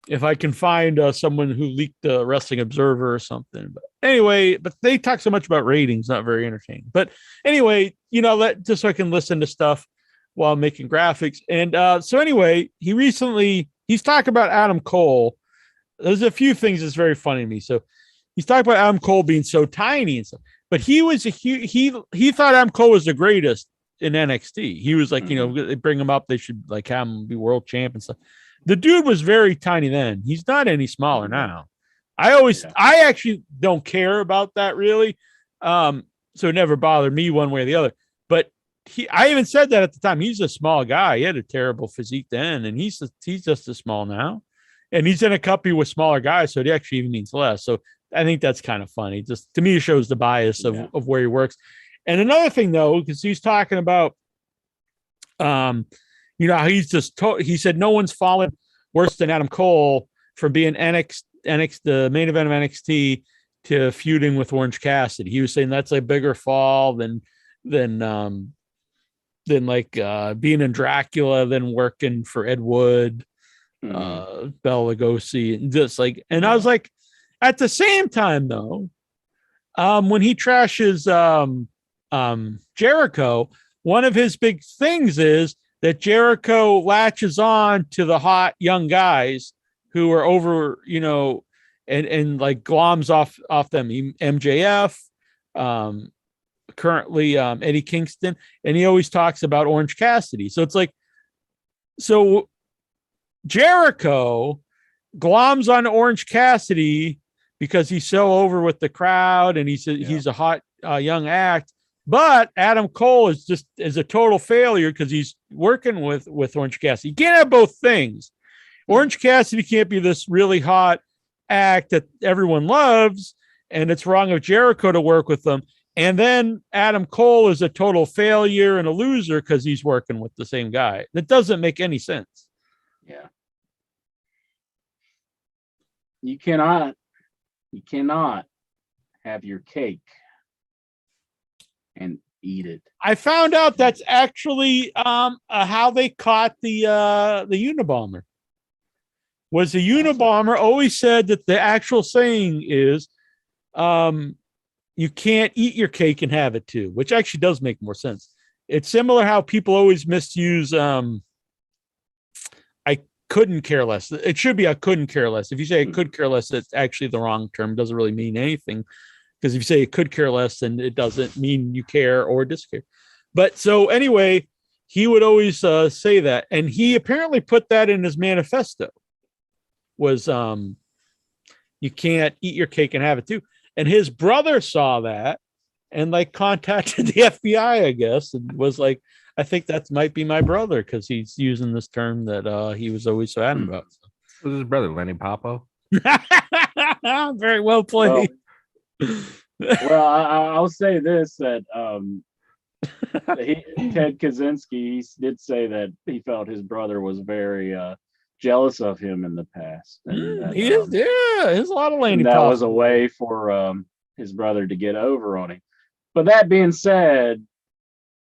If I can find someone who leaked the Wrestling Observer or something. But anyway, they talk so much about ratings, not very entertaining. But anyway, just so I can listen to stuff while making graphics. And so anyway, he's talking about Adam Cole. There's a few things that's very funny to me. So he's talking about Adam Cole being so tiny and stuff. But he thought Adam Cole was the greatest in NXT. He was like, they bring him up, they should like have him be world champ and stuff. The dude was very tiny then. He's not any smaller now. I actually don't care about that really. So it never bothered me one way or the other. But I even said that at the time. He's a small guy. He had a terrible physique then, and he's just as small now. And he's in a company with smaller guys, so it actually even means less. So I think that's kind of funny. Just to me, it shows the bias of where he works. And another thing though, because he's talking about he said no one's fallen worse than Adam Cole from being the main event of NXT to feuding with Orange Cassidy. He was saying that's a bigger fall than like being in Dracula, than working for Ed Wood, Bela Lugosi, and just like. And I was like, at the same time though, when he trashes Jericho, one of his big things is that Jericho latches on to the hot young guys who are over, and like gloms off them. MJF, currently Eddie Kingston, and he always talks about Orange Cassidy. So it's like, so Jericho gloms on Orange Cassidy because he's so over with the crowd and he's a hot young act. But Adam Cole is a total failure because he's working with Orange Cassidy. You can't have both things. Orange Cassidy can't be this really hot act that everyone loves, and it's wrong of Jericho to work with them. And then Adam Cole is a total failure and a loser because he's working with the same guy. That doesn't make any sense. Yeah. You cannot have your cake and eat it. I found out that's actually how they caught the Unabomber. Was the Unabomber always said that the actual saying is you can't eat your cake and have it too, which actually does make more sense. It's similar how people always misuse I couldn't care less. It should be I couldn't care less. If you say I could care less, it's actually the wrong term. It doesn't really mean anything. Because if you say it could care less, then it doesn't mean you care or discare. But so anyway, he would always say that. And he apparently put that in his manifesto was you can't eat your cake and have it too. And his brother saw that and like contacted the FBI, I guess, and was like, I think that might be my brother because he's using this term that he was always so adamant about. Was his brother Lenny Popo? Very well played. Well, I'll say this, that Ted Kaczynski did say that he felt his brother was very jealous of him in the past. And that, there's a lot of Lanny that Popo. was a way for his brother to get over on him. But that being said,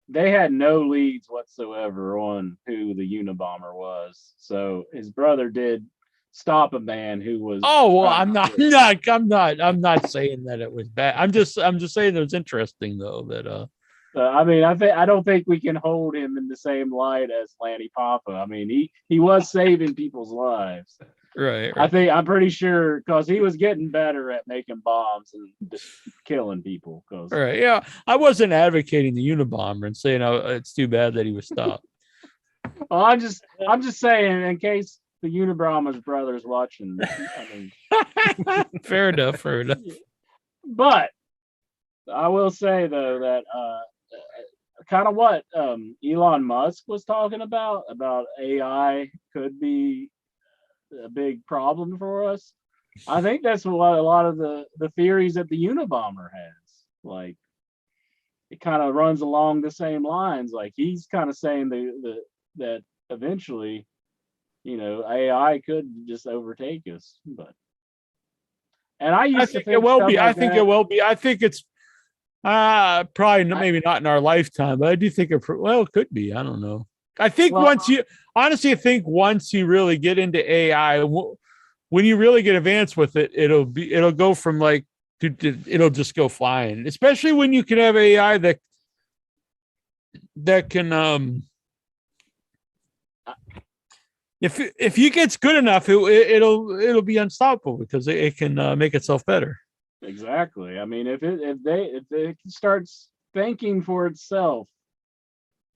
they had no leads whatsoever on who the Unabomber was. So his brother did stop a man who was. Oh well, I'm not saying that it was bad. I'm just saying it was interesting though that I mean, I don't think we can hold him in the same light as Lanny Papa. I mean, he was saving people's lives. Right. I'm pretty sure because he was getting better at making bombs and just killing people. Right. Yeah, I wasn't advocating the Unabomber and saying it's too bad that he was stopped. Well, I'm just saying in case the Unabomber's brother's watching. I mean, fair enough. But I will say though that kind of what Elon Musk was talking about AI could be a big problem for us. I think that's what a lot of the theories that the Unabomber has. Like it kind of runs along the same lines. Like he's kind of saying that eventually, AI could just overtake us. But I think it will be. I think it will be. I think it's probably maybe not in our lifetime, but I do think it could be. I don't know. I think once you really get into AI, when you really get advanced with it, it'll go from like it'll just go flying. Especially when you can have AI that can if you gets good enough, it'll be unstoppable because it can make itself better. Exactly. I mean, if it starts thinking for itself,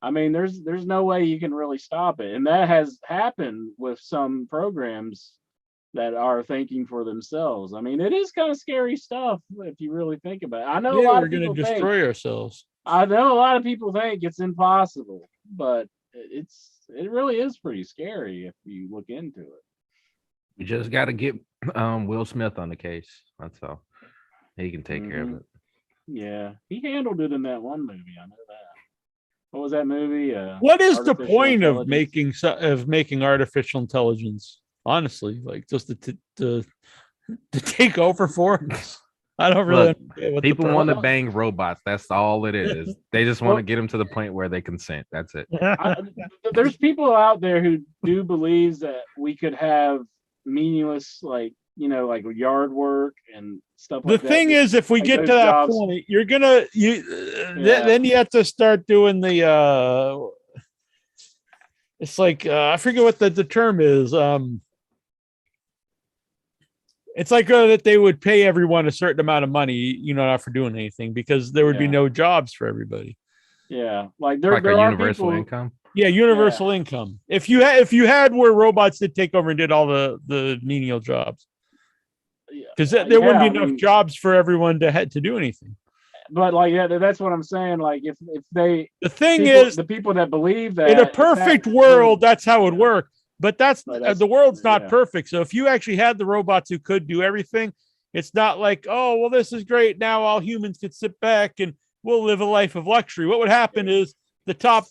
I mean, there's no way you can really stop it, and that has happened with some programs that are thinking for themselves. I mean, it is kind of scary stuff if you really think about it. I know a lot of people we're going to destroy ourselves. I know a lot of people think it's impossible, but it really is pretty scary if you look into it. We just got to get Will Smith on the case. That's all. He can take care of it. Yeah, he handled it in that one movie. I know that. What was that movie? What is the point of making artificial intelligence? Honestly, like just to take over for us. I don't really understand what people want to bang robots. That's all it is. They just want to get them to the point where they consent. That's it. There's people out there who do believe that we could have meaningless, like yard work and stuff like that. The thing is, if we get to that point, you're gonna then you have to start doing the it's like I forget what the term is. It's like that they would pay everyone a certain amount of money, not for doing anything, because there would be no jobs for everybody. Yeah, like there a universal income. Yeah, universal income. If you had where robots did take over and did all the menial jobs, because there wouldn't be enough jobs for everyone to do anything. But that's what I'm saying. Like if they, the people that believe that in a perfect world, that's how it would work. But the world's not perfect. So if you actually had the robots who could do everything, it's not like, oh, well, this is great. Now all humans can sit back and we'll live a life of luxury. What would happen is the top,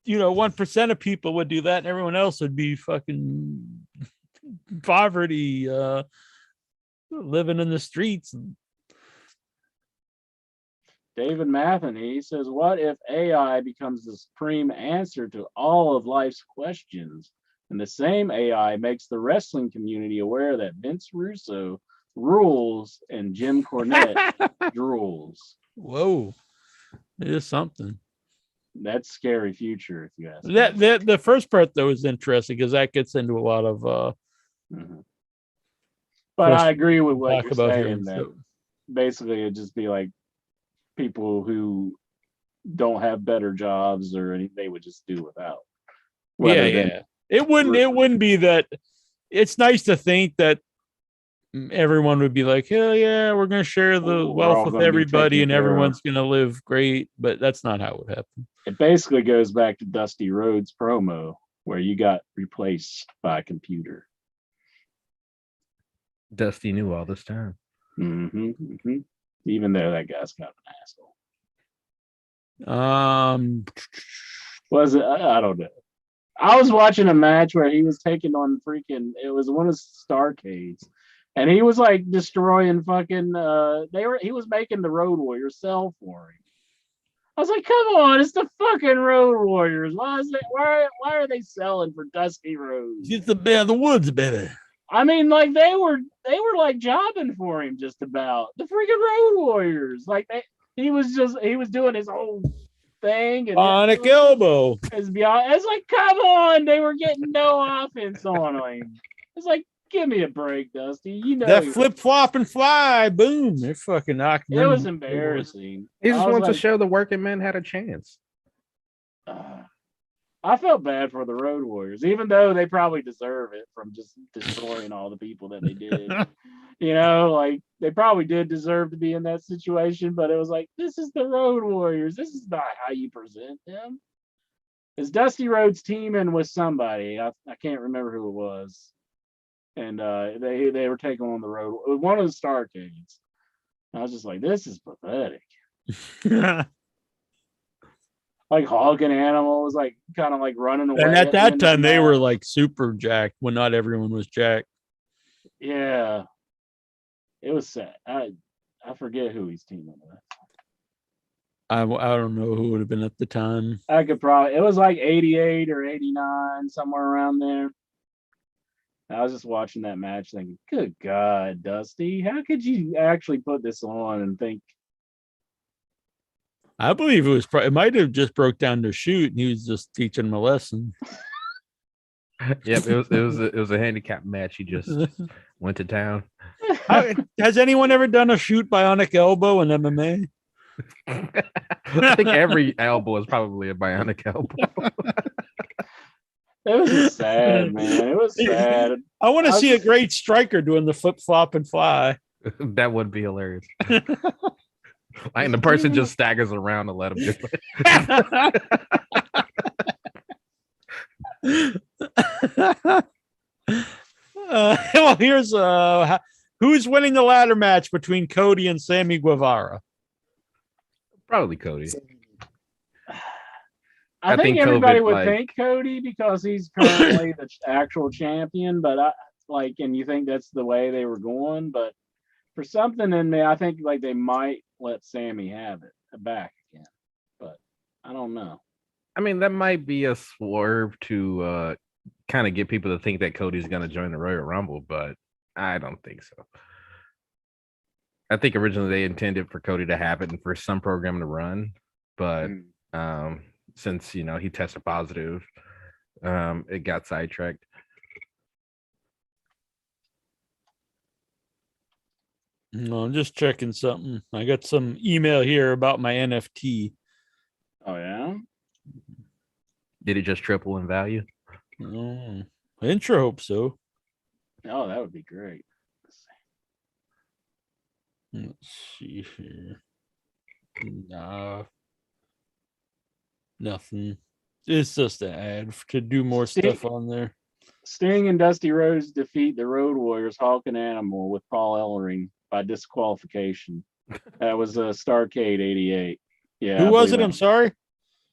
1% of people would do that, and everyone else would be fucking poverty, living in the streets. David Matheny says, what if AI becomes the supreme answer to all of life's questions? And the same AI makes the wrestling community aware that Vince Russo rules and Jim Cornette drools. Whoa. It is something. That's scary future, if you ask me. The first part, though, is interesting because that gets into a lot of... But I agree with what you're saying. That basically it'd just be like people who don't have better jobs or anything, they would just do without. Yeah. It wouldn't be that. It's nice to think that everyone would be like, hell yeah, we're going to share the wealth with everybody and everyone's going to live great. But that's not how it would happen. It basically goes back to Dusty Rhodes promo where you got replaced by a computer. Dusty knew all this time. Even though that guy's kind of an asshole. Was it? I don't know. I was watching a match where he was taking on it was one of Starcades, and he was like destroying fucking he was making the Road Warriors sell for him. I was like, come on, it's the fucking Road Warriors. Why are they selling for Dusty Rhodes? He's the bear of the woods, baby. I mean, like they were like jobbing for him just about. The freaking Road Warriors. Like he was doing his whole thing and Bionic elbow. It's like, come on, they were getting no offense on him. It's like, give me a break, Dusty. That flip flop and fly, boom! They're fucking knocking. It was embarrassing. He just wanted to show the working men had a chance. I felt bad for the Road Warriors, even though they probably deserve it from just destroying all the people that they did. Like they probably did deserve to be in that situation, but it was like, this is the Road Warriors. This is not how you present them. Is Dusty Rhodes teaming with somebody? I can't remember who it was. And they were taking on the road, one of the Starcades. I was just like, this is pathetic. like Hog and Animal was like kind of like running away. And at the that end of time, the they were match. like super jacked when not everyone was jacked. Yeah, it was sad. I forget who he's teaming with. I don't know who would have been at the time. I could probably. It was like 88 or 89, somewhere around there. I was just watching that match, thinking, "Good God, Dusty, how could you actually put this on and think?" I believe it was. It might have just broke down to shoot, and he was just teaching him a lesson. Yep, it was a handicap match. He just went to town. Has anyone ever done a shoot bionic elbow in MMA? I think every elbow is probably a bionic elbow. It was just sad, man. It was sad. I want to see a great striker doing the flip flop and fly. That would be hilarious. And the person just staggers around to let him do it. Well, here's who's winning the ladder match between Cody and Sammy Guevara? Probably Cody. I think everybody would think Cody because he's currently the actual champion, but and you think that's the way they were going, but for something in me, I think like they might let Sammy have it back again, but I don't know. I mean, that might be a swerve to kind of get people to think that Cody's going to join the Royal Rumble, but I don't think so. I think originally they intended for Cody to have it and for some program to run, but since he tested positive, it got sidetracked. No, I'm just checking something. I got some email here about my NFT. Oh yeah. Did it just triple in value? Oh, I sure hope so. Oh, that would be great. Let's see here. Nah, nothing. It's just an ad to do more stuff on there. Sting and Dusty Rhodes defeat the Road Warriors, Hawk and Animal, with Paul Ellering by disqualification. That was Starrcade 88. Yeah. Who was it? I'm sorry.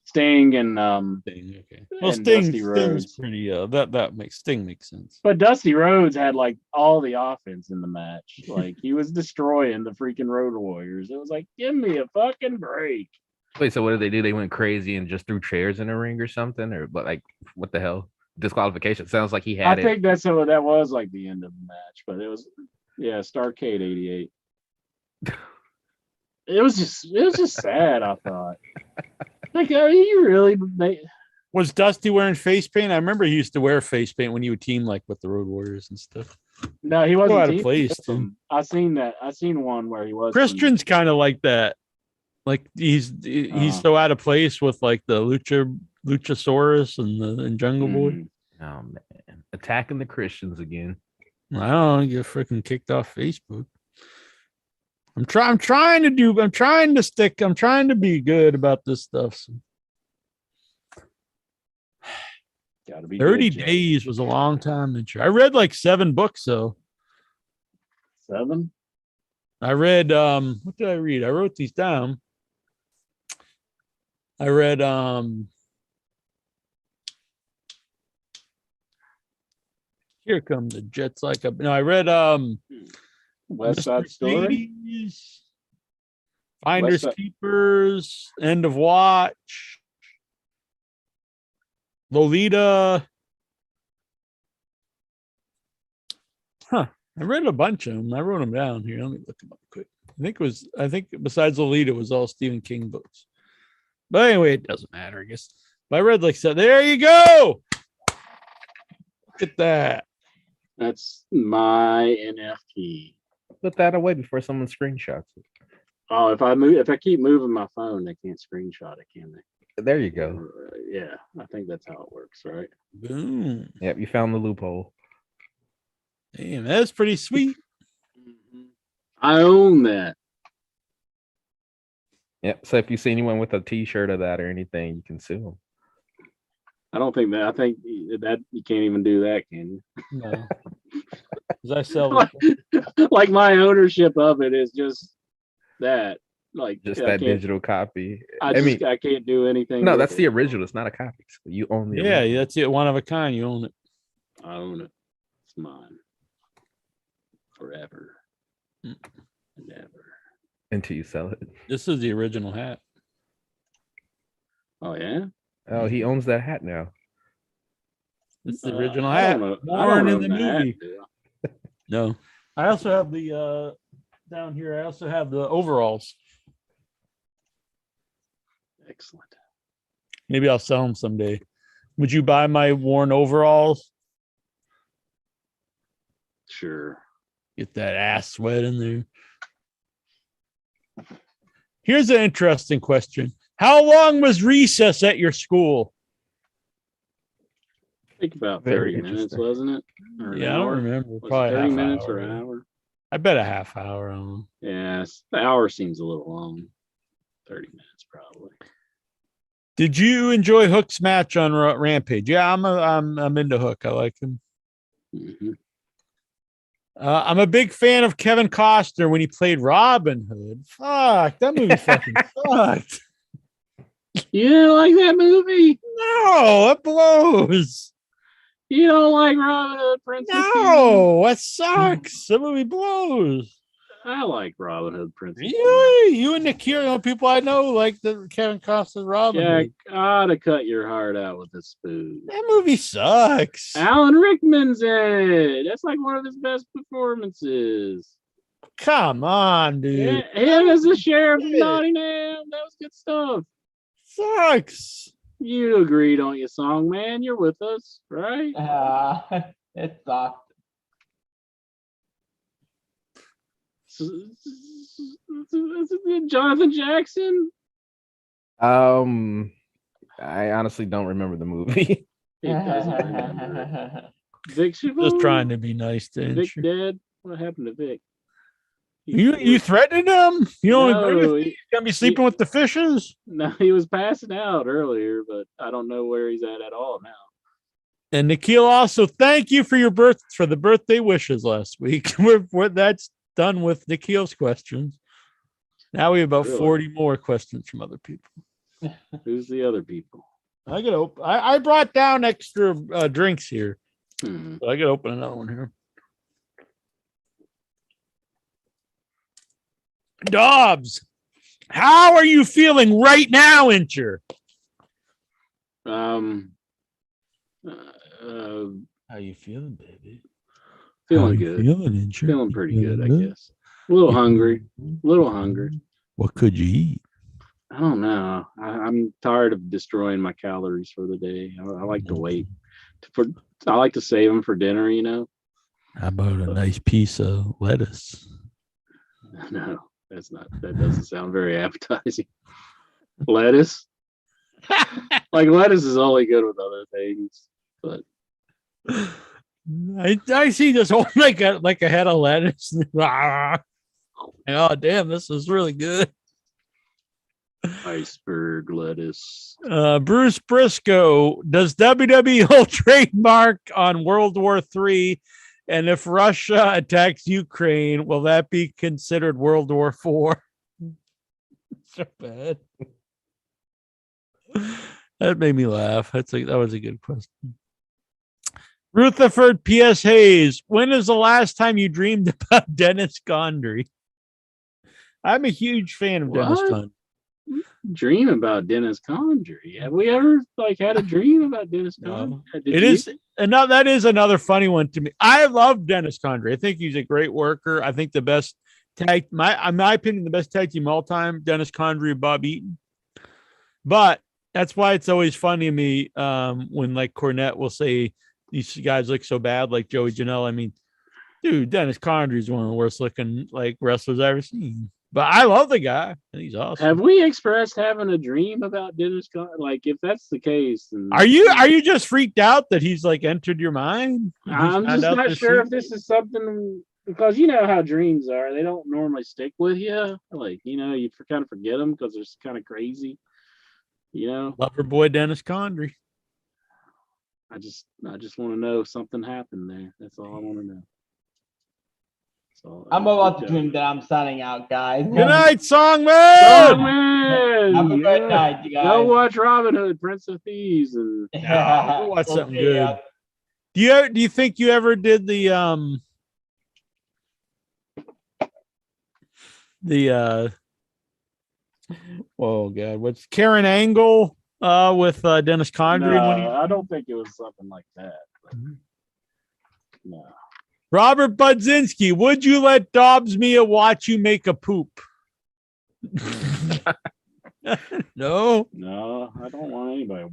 Sting and Sting. Okay. Well, and Dusty Rhodes. Sting's pretty. That makes Sting makes sense. But Dusty Rhodes had like all the offense in the match. Like he was destroying the freaking Road Warriors. It was like, give me a fucking break. Wait, so what did they do? They went crazy and just threw chairs in the ring or something, or but like what the hell? Disqualification. Sounds like he had it. I think that's what that was like the end of the match, but it was Starrcade 88. It was just sad. I thought. Like, are you really? Was Dusty wearing face paint? I remember he used to wear face paint when he would team like with the Road Warriors and stuff. No, he wasn't out of place. I seen that. I seen one where he was. Christian's kind of like that. Like he's so out of place with like the Luchasaurus and Jungle Boy. Oh man, attacking the Christians again. I don't know, get freaking kicked off Facebook. I'm trying to be good about this stuff. So. Gotta be 30 good, days was a long time. I read like 7 books though. 7? I read what did I read? I wrote these down. I read Here Come the Jets Like a No, I read West Side Story, Finders Keepers, End of Watch, Lolita. I read a bunch of them. I wrote them down here. Let me look them up quick. I think besides Lolita, it was all Stephen King books. But anyway, it doesn't matter, I guess. But I read like so. There you go. Look at that. That's my NFT. Put that away before someone screenshots it. Oh, if I keep moving my phone, they can't screenshot it, can they? There you go. Yeah, I think that's how it works, right? Boom. Yep, you found the loophole. Damn, that's pretty sweet. I own that. Yep. So if you see anyone with a T-shirt of that or anything, you can sue them. I don't think that. I think that you can't even do that, can you? No. Because I sell like my ownership of it is just that. like Just I that can't, digital copy. I can't do anything. No, with that's it. the original. It's not a copy. You own the Yeah, original. that's it. One of a kind. You own it. I own it. It's mine forever and ever. Until you sell it. This is the original hat. Oh yeah. Oh, he owns that hat now. This is the original I hat. don't know. Worn in the own hat, movie. do I? No. I also have the down here. I also have the overalls. Excellent. Maybe I'll sell them someday. Would you buy my worn overalls? Sure. Get that ass sweat in there. Here's an interesting question. How long was recess at your school? I think about Very 30 minutes, interesting. wasn't it? Or an Yeah, I don't hour? remember. Was it Probably 30 half minutes hour. or an hour? I bet a half hour. I don't know. Yeah, the hour seems a little long. 30 minutes probably. Did you enjoy Hook's match on Rampage? Yeah, I'm into Hook. I like him. Mm-hmm. I'm a big fan of Kevin Costner when he played Robin Hood. Fuck, that movie fucking sucked. You didn't like that movie? No, it blows. You don't like Robin Hood, Princess? No, that sucks. That movie blows. I like Robin Hood, Princess. Yeah, you and Nikhil, people I know like the Kevin Costner Robin Jack, Hood. I ought to cut your heart out with a spoon. That movie sucks. Alan Rickman's in it. That's like one of his best performances. Come on, dude. Yeah, him as the sheriff of Nottingham. That was good stuff. Sucks. You agreed on your song, man. You're with us, right? It sucked. Jonathan Jackson? I honestly don't remember the movie. He doesn't remember. Vic Just Chevaux? trying to be nice to Vic you. dead? What happened to Vic? You threatening him? You don't agree with No, me? He's gonna be sleeping with the fishes? No, he was passing out earlier, but I don't know where he's at all now. And Nikhil, also thank you for the birthday wishes last week. That's done with Nikhil's questions. Now we have about Really? 40 more questions from other people. Who's the other people? I brought down extra drinks here. Hmm. So I could open another one here. Dobbs, how are you feeling right now, Incher? How you feeling, baby? Feeling good. Feeling pretty good, I guess. A little hungry. What could you eat? I don't know. I'm tired of destroying my calories for the day. I like to wait. I like to save them for dinner, you know? How about a nice piece of lettuce? No, that doesn't sound very appetizing. Lettuce? Like lettuce is only good with other things, but I see this whole like a head of lettuce. Oh damn, this is really good. Iceberg lettuce. Bruce Briscoe, does WWE hold trademark on World War III? And if Russia attacks Ukraine, will that be considered World War IV? So bad. That made me laugh. That was a good question. Rutherford P.S. Hayes, when is the last time you dreamed about Dennis Condrey? I'm a huge fan of Dennis What? Condrey. Dream about Dennis Condrey. Have we ever had a dream about Dennis Condrey? That is another funny one to me. I love Dennis Condrey. I think he's a great worker. I think the best in my opinion, the best tag team all time, Dennis Condrey and Bob Eaton. But that's why it's always funny to me when like Cornette will say these guys look so bad, like Joey Janela. I mean, dude, Dennis Condrey is one of the worst looking like wrestlers I've ever seen. But I love the guy. He's awesome. Have we expressed having a dream about Dennis Condrey? Like, if that's the case, then Are you just freaked out that he's like entered your mind? I'm just not sure if this is something, because you know how dreams are. They don't normally stick with you. Like, you know, you kind of forget them because they're kind of crazy. You know, Lover boy Dennis Condrey. I just want to know if something happened there. That's all I want to know. So I'm about to dream that I'm signing out, guys. Good night, Songman. Have a great night, you guys. Go watch Robin Hood, Prince of Thieves, and go watch We'll something see good. ya. Do you think you ever did the oh god, what's Karen Angle with Dennis Condrey? No, I don't think it was something like that. No. Robert Budzinski, would you let Dobbs Mia watch you make a poop? No. No, I don't want anybody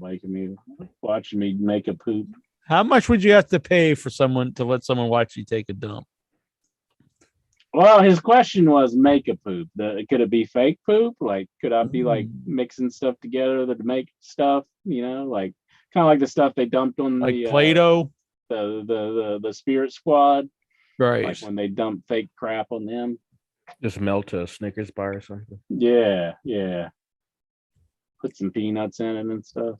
watching me make a poop. How much would you have to pay for someone to let someone watch you take a dump? Well, his question was make a poop. Could it be fake poop? Like, could I be like mixing stuff together to make stuff? You know, like kind of like the stuff they dumped on Like the Play-Doh, the Spirit Squad, right? Like when they dump fake crap on them. Just melt a Snickers bar or something. Yeah, yeah. Put some peanuts in it and stuff.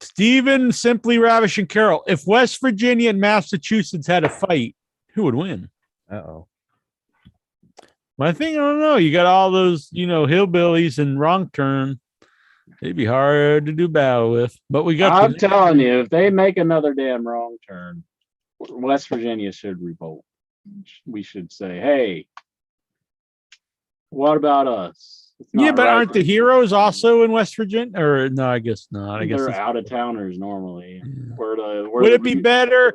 Stephen, Simply Ravishing Carol. If West Virginia and Massachusetts had a fight, who would win? Uh-oh. I think, I don't know. You got all those, hillbillies and Wrong Turn. They'd be hard to do battle with. But we got. I'm telling you, if they make another damn Wrong Turn, West Virginia should revolt. We should say, hey, what about us? Yeah, but aren't the heroes also in West Virginia? Or no, I guess not. I guess they're out of towners normally. Would it be better?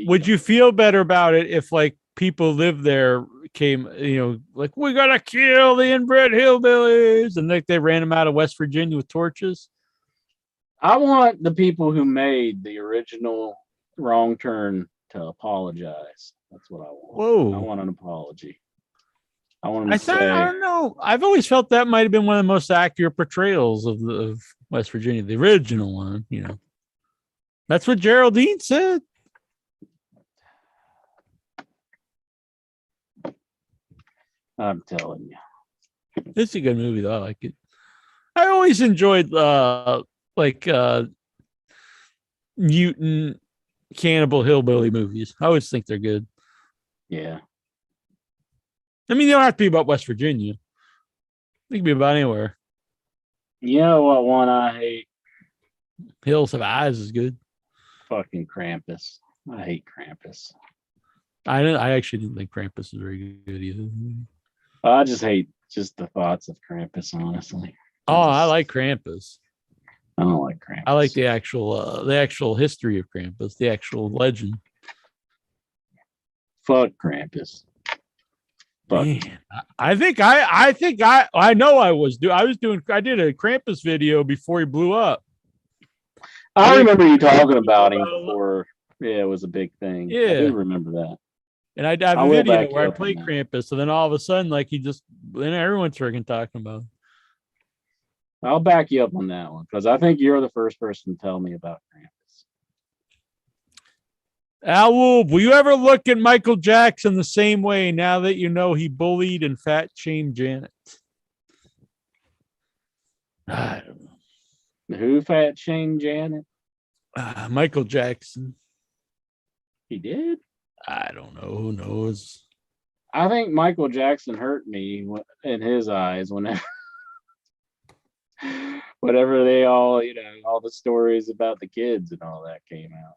Would you feel better about it if like people live there came, like we gotta kill the inbred hillbillies, and like they ran them out of West Virginia with torches? I want the people who made the original Wrong Turn to apologize. That's what I want. Whoa! I want an apology. I want them to say, I don't know. I've always felt that might have been one of the most accurate portrayals of West Virginia, the original one. That's what Geraldine said. I'm telling you, it's a good movie though. I like it. I always enjoyed mutant cannibal hillbilly movies. I always think they're good. Yeah. I mean, they don't have to be about West Virginia. They can be about anywhere. You know what one I hate? Hills Have Eyes is good. Fucking Krampus. I hate Krampus. I actually didn't think Krampus was very good either. I just hate the thoughts of Krampus, honestly. I like Krampus. I don't like Krampus. I like the actual history of Krampus, the actual legend. Fuck Krampus. Man, I did a Krampus video before he blew up. I remember you talking about him before. Yeah, it was a big thing. Yeah, I do remember that. And I have a video where I play Krampus, and then all of a sudden, like then everyone's freaking talking about him. I'll back you up on that one because I think you're the first person to tell me about Krampus. Al Wolf, will you ever look at Michael Jackson the same way now that you know he bullied and fat shamed Janet? I don't know. Who fat shamed Janet? Michael Jackson. He did? I don't know. Who knows? I think Michael Jackson hurt me in his eyes whenever they all, all the stories about the kids and all that came out.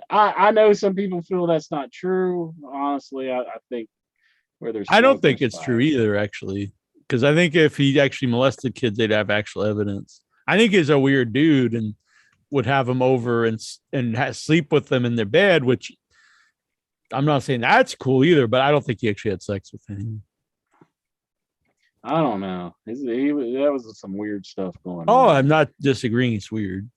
I know some people feel that's not true. Honestly, I think where there's I don't think it's true either, actually, because I think if he actually molested kids, they'd have actual evidence. I think he's a weird dude and would have them over and sleep with them in their bed, which I'm not saying that's cool either, but I don't think he actually had sex with him. I don't know. That was some weird stuff going on. Oh, I'm not disagreeing. It's weird.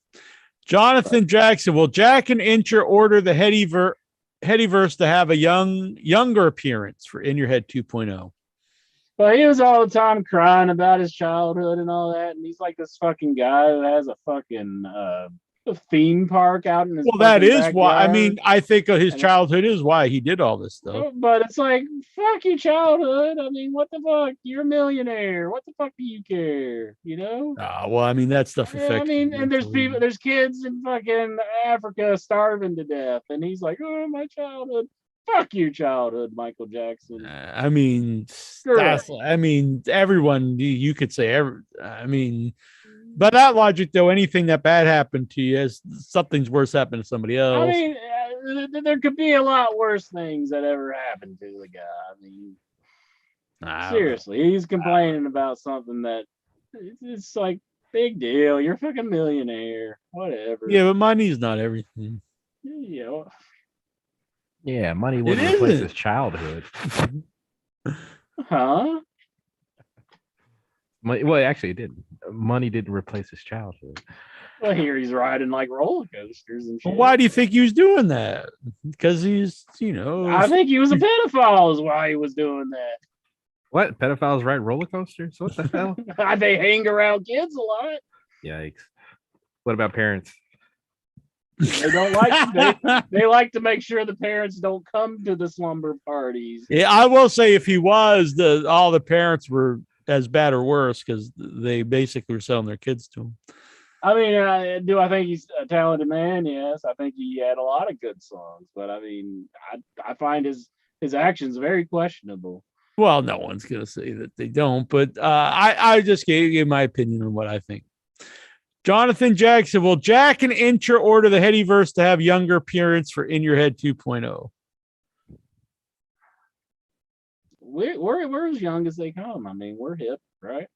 Jonathan Jackson, will Jack and Incher order the Headyverse to have a younger appearance for In Your Head 2.0? Well, he was all the time crying about his childhood and all that, and he's like this fucking guy who has a fucking theme park out in his that is backyard. why. I mean, I think his childhood is why he did all this stuff. But it's like, fuck your childhood. I mean, what the fuck? You're a millionaire. What the fuck do you care? Well, I mean, that stuff affects. I mean, and there's kids in fucking Africa starving to death, and he's like, oh, my childhood. Fuck your childhood, Michael Jackson. I mean, everyone, you could say, by that logic, though, anything that bad happened to you, something's worse happened to somebody else. I mean, there could be a lot worse things that ever happened to the guy. I mean, seriously, he's complaining about something that it's like, big deal. You're a fucking millionaire. Whatever. Yeah, but money's not everything. Yeah. Yeah, money wouldn't replace his childhood. Huh? Well, actually, it didn't. Money didn't replace his childhood. Well, here he's riding like roller coasters and shit. Well, why do you think he was doing that? Because he's, I think he was a pedophile is why he was doing that. What? Pedophiles ride roller coasters? What the hell? They hang around kids a lot. Yikes. What about parents? They don't like they like to make sure the parents don't come to the slumber parties. Yeah, I will say if he was, all the parents were as bad or worse because they basically were selling their kids to him. I mean, do I think he's a talented man? Yes, I think he had a lot of good songs, but I mean, I find his actions very questionable. Well, no one's gonna say that they don't, but I just gave you my opinion on what I think. Jonathan Jackson, will Jack and Incher order the Headyverse to have younger appearance for In Your Head 2.0? We're as young as they come. I mean, we're hip, right?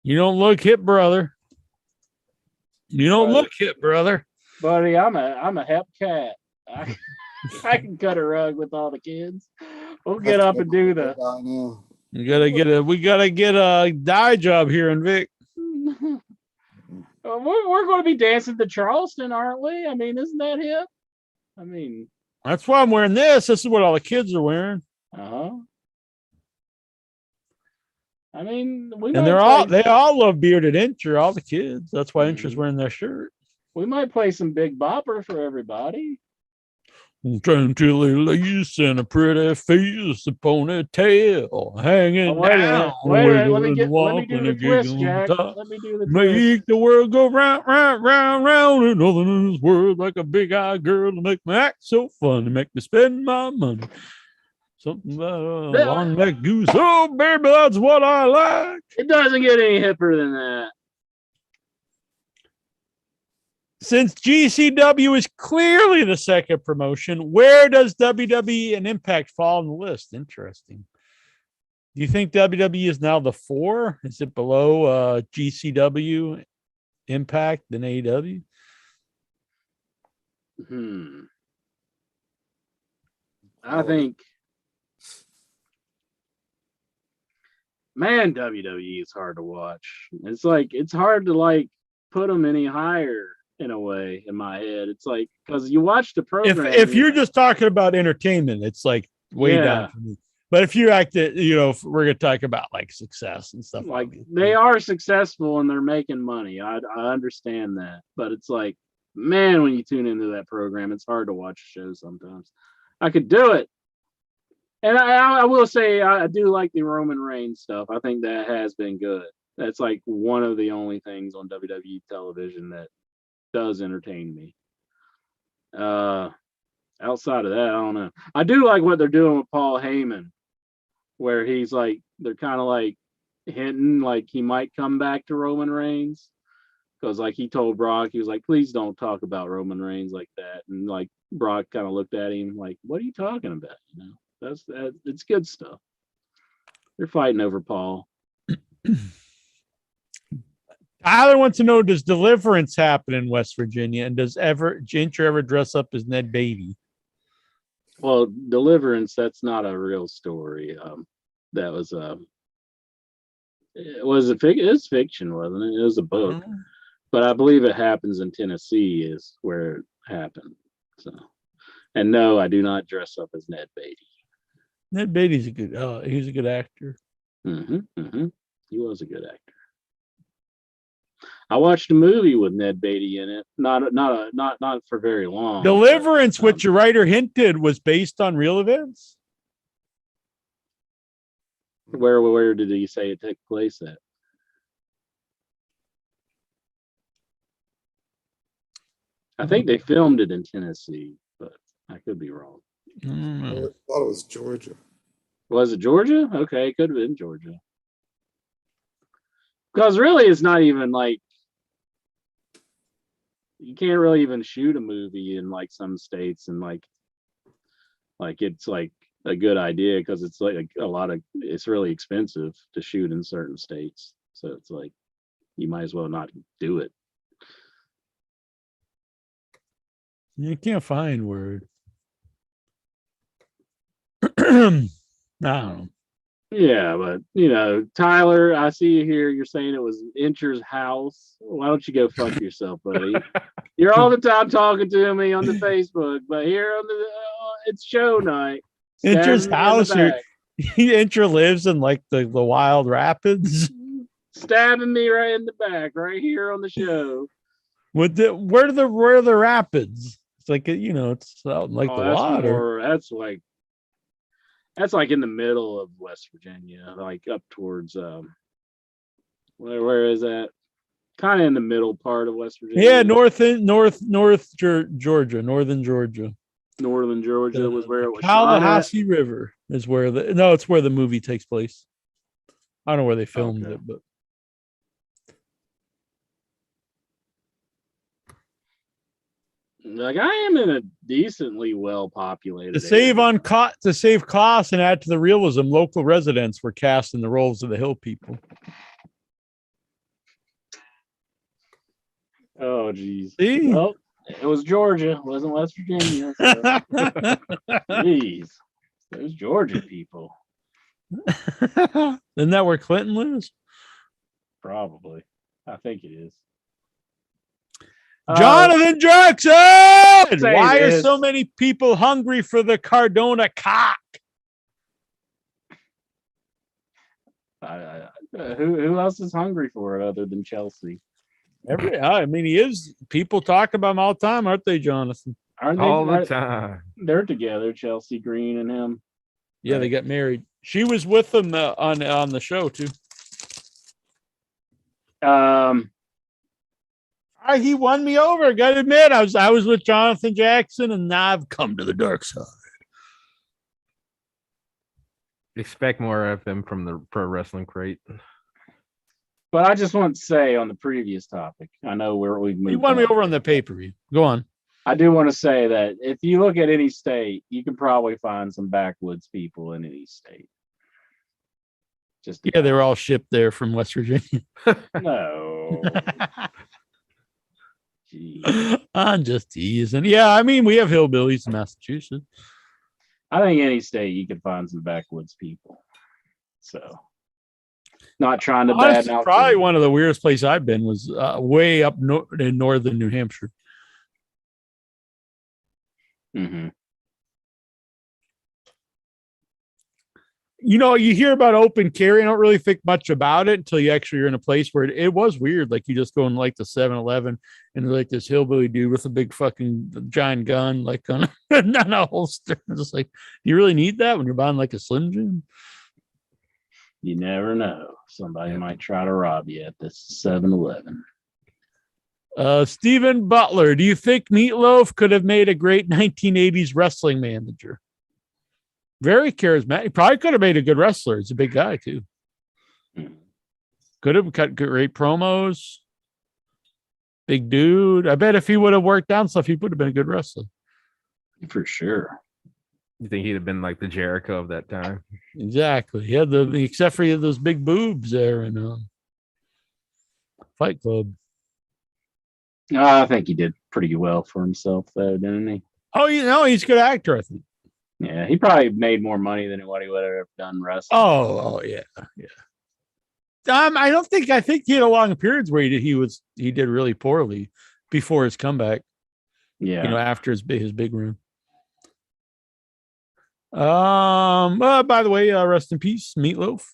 You don't look hip, brother. You don't look hip, brother. Buddy, I'm a hep cat. I can cut a rug with all the kids. We'll get up and do we gotta get a dye job here in Vic. We're going to be dancing to Charleston, aren't we? I mean, isn't that hip? I mean, that's why I'm wearing this. This is what all the kids are wearing. I mean, they all love bearded Incher, all the kids. That's why Incher's wearing their shirt. We might play some Big Bopper for everybody. Trying to lace and a pretty face, a ponytail hanging down. Wait a minute. Let me do the twist, Jack. Let me do the twist. Make the world go round, round, round, round. And nothing in this world like a big-eyed girl to make me act so fun, to make me spend my money. Something about a long-necked goose. Oh, baby, that's what I like. It doesn't get any hipper than that. Since GCW is clearly the second promotion, where does WWE and Impact fall on the list? Interesting. Do you think WWE is now the 4? Is it below GCW, Impact, and AEW? I think, man, WWE is hard to watch. It's hard to put them any higher. In a way, in my head, it's like, because you watch the program. If you're just talking about entertainment, it's like way down for me. But if you act it, if we're gonna talk about like success and stuff, like they are successful and they're making money. I understand that, but it's like, man, when you tune into that program, it's hard to watch a show sometimes. I could do it, and I will say I do like the Roman Reigns stuff. I think that has been good. That's like one of the only things on WWE television that does entertain me. Outside of that, I don't know. I do like what they're doing with Paul Heyman, where he's like, they're kind of like hinting like he might come back to Roman Reigns, because like he told Brock, he was like, please don't talk about Roman Reigns like that, and like Brock kind of looked at him like, what are you talking about? That's it's good stuff. They're fighting over Paul. Tyler wants to know, does Deliverance happen in West Virginia, and does Incher ever dress up as Ned Beatty? Well, Deliverance, that's not a real story. That was it was fiction, wasn't it? It was a book, but I believe it happens in Tennessee is where it happened. So, and no, I do not dress up as Ned Beatty. Ned Beatty's he's a good actor. He was a good actor. I watched a movie with Ned Beatty in it. Not for very long. Deliverance, which your writer hinted was based on real events. Where did he say it took place at? I think they filmed it in Tennessee, but I could be wrong. I thought it was Georgia. Was it Georgia? Okay, it could have been Georgia. Because really, it's not even like you can't really even shoot a movie in like some states, and like it's like a good idea because it's like a lot of it's really expensive to shoot in certain states. So it's like you might as well not do it. You can't find word. I don't know. Yeah, but Tyler, I see you here. You're saying it was Incher's house. Why don't you go fuck yourself, buddy? You're all the time talking to me on the Facebook, but here on the it's show night. Incher's house. Incher lives in like the Wild Rapids. Stabbing me right in the back, right here on the show. Where are the rapids? It's like it's out in like the water. That's like in the middle of West Virginia, like up towards where is that? Kind of in the middle part of West Virginia. Yeah, northern Georgia. Northern Georgia was where it was. Tallahassee River is where it's where the movie takes place. I don't know where they filmed it, but like I am in a decently well populated to save costs and add to the realism, local residents were cast in the roles of the hill people. Oh geez. See? Well, it was Georgia, it wasn't West Virginia. So. Jeez. Those Georgia people. Isn't that where Clinton lives? Probably. I think it is. Jonathan Jackson! Why are so many people hungry for the Cardona cock? Who else is hungry for it other than Chelsea? He is. People talk about him all the time, aren't they, Jonathan? Aren't they all the time? They're together, Chelsea Green and him. Yeah, they got married. She was with him on the show too. He won me over. Gotta admit, I was with Jonathan Jackson, and now I've come to the dark side. Expect more of him from the Pro Wrestling Crate. But I just want to say on the previous topic, I know we've moved. You won me over on the pay-per-view. Go on. I do want to say that if you look at any state, you can probably find some backwoods people in any state. They were all shipped there from West Virginia. No. I'm just teasing. Yeah, I mean, we have hillbillies in Massachusetts. I think any state you can find some backwoods people. So, not trying to bad mouth. Probably one of the weirdest places I've been was way up in northern New Hampshire. Mm-hmm. You hear about open carry. I don't really think much about it until you actually are in a place where it was weird. Like you just go in like the 7-Eleven and like this hillbilly dude with a big fucking giant gun, like on a holster. Just like, you really need that when you're buying like a Slim Jim? You never know. Somebody might try to rob you at this 7-Eleven. Stephen Butler, do you think Meatloaf could have made a great 1980s wrestling manager? Very charismatic. He probably could have made a good wrestler. He's a big guy too. Could have cut great promos. Big dude. I bet if he would have worked down stuff, he would have been a good wrestler. For sure. You think he'd have been like the Jericho of that time? Exactly. He had except for he had those big boobs there in Fight Club. I think he did pretty well for himself, though, didn't he? Oh, he's a good actor, I think. Yeah, he probably made more money than what he would have ever done wrestling. Oh, yeah. I think he had a long periods where he did really poorly before his comeback. Yeah. After his big run. By the way, rest in peace, Meatloaf.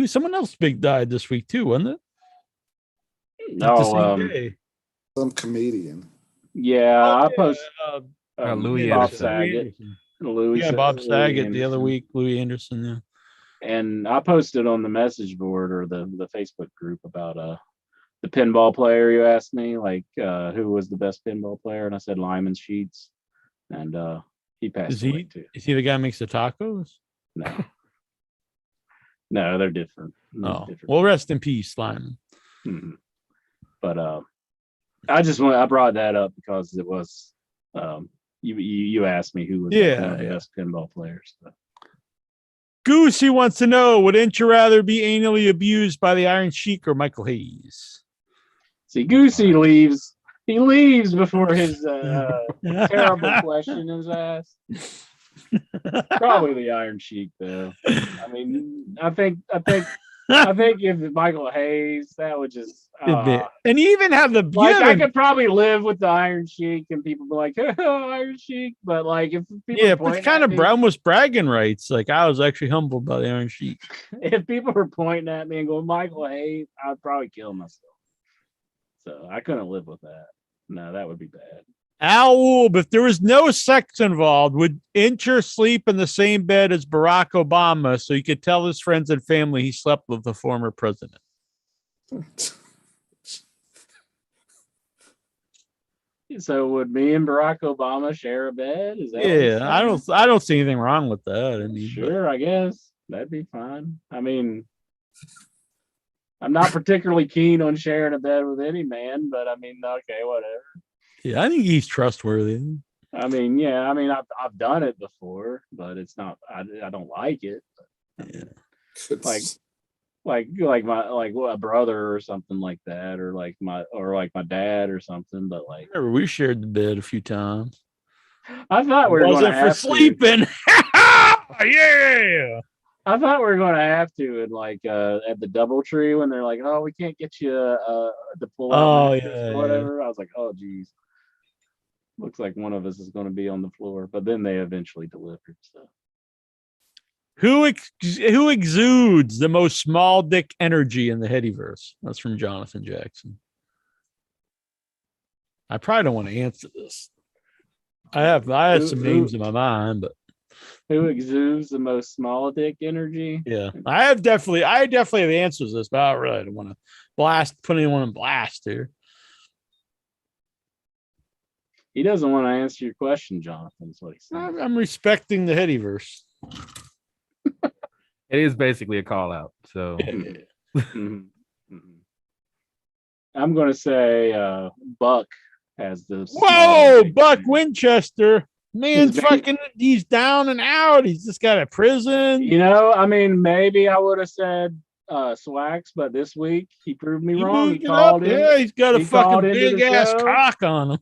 Someone else big died this week too, wasn't it? Some comedian. Yeah, I posted Louis Bob Anderson. Saget. Bob Saget the other week, Louis Anderson. Yeah. And I posted on the message board or the Facebook group about the pinball player. You asked me like who was the best pinball player, and I said Lyman Sheets. And He passed Is away he? too. Is he the guy who makes the tacos? No, no, they're different. Oh, well, rest in peace, Lyman. Mm-hmm. But I brought that up because it was you asked me who was one of the best pinball players. So. Goosey wants to know: wouldn't you rather be anally abused by the Iron Sheik or Michael Hayes? See, Goosey leaves. He leaves before his terrible question is asked. Probably the Iron Sheik, though. I mean, I think if Michael Hayes, that would just. And you even have the I could probably live with the Iron Sheik, and people be like, oh, "Iron Sheik," but like if people but it's kind of almost bragging rights. Like I was actually humbled by the Iron Sheik. If people were pointing at me and going, "Michael Hayes," I'd probably kill myself. So I couldn't live with that. No, that would be bad. Al, if there was no sex involved, would Incher sleep in the same bed as Barack Obama so he could tell his friends and family he slept with the former president? So would me and Barack Obama share a bed? Is that I don't see anything wrong with that. I mean, sure, I guess that'd be fine. I mean, I'm not particularly keen on sharing a bed with any man, but I mean, okay, whatever. Yeah, I think he's trustworthy. I mean, I've done it before, but it's not. I don't like it. But, like a brother or something like that, or like my dad or something. But like, we shared the bed a few times. I thought we were going to have sleeping. Yeah. I thought we were going to have to, and like at the DoubleTree when they're like, "Oh, we can't get you to pull out or whatever." I was like, "Oh, geez, looks like one of us is going to be on the floor." But then they eventually delivered. So, who exudes the most small dick energy in the Headyverse? That's from Jonathan Jackson. I probably don't want to answer this. I had some names in my mind, but. Who exudes the most small dick energy? Yeah, I definitely have answers to this, but I really don't want to put anyone in blast here. He doesn't want to answer your question, Jonathan. Is what he said. I'm respecting the Headyverse. It is basically a call out. So I'm going to say Buck has this. Whoa, Buck Winchester. Man's fucking, he's down and out. He's just got a prison. You know, I mean, maybe I would have said Swax, but this week he proved me wrong. He called in. Yeah, he's got a fucking big ass cock on him.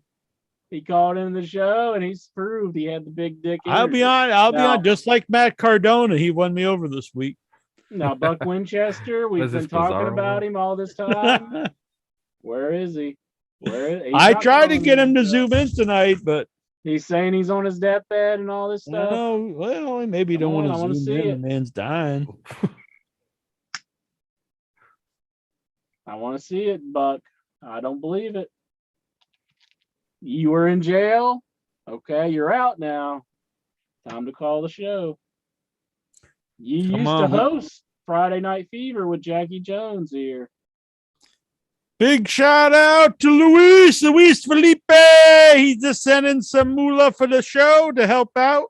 He called in the show and he's proved he had the big dick. I'll be on. Just like Matt Cardona, he won me over this week. Now, Buck Winchester, we've been talking about him all this time. Where is he? I tried to get him to zoom in tonight, but. He's saying he's on his deathbed and all this stuff. No, well, maybe you don't want to zoom in. The man's dying. I want to see it, Buck. I don't believe it. You were in jail. Okay, you're out now. Time to call the show. You used to host Friday Night Fever with Jackie Jones here. Big shout out to Luis Felipe. He's just sending some moolah for the show to help out.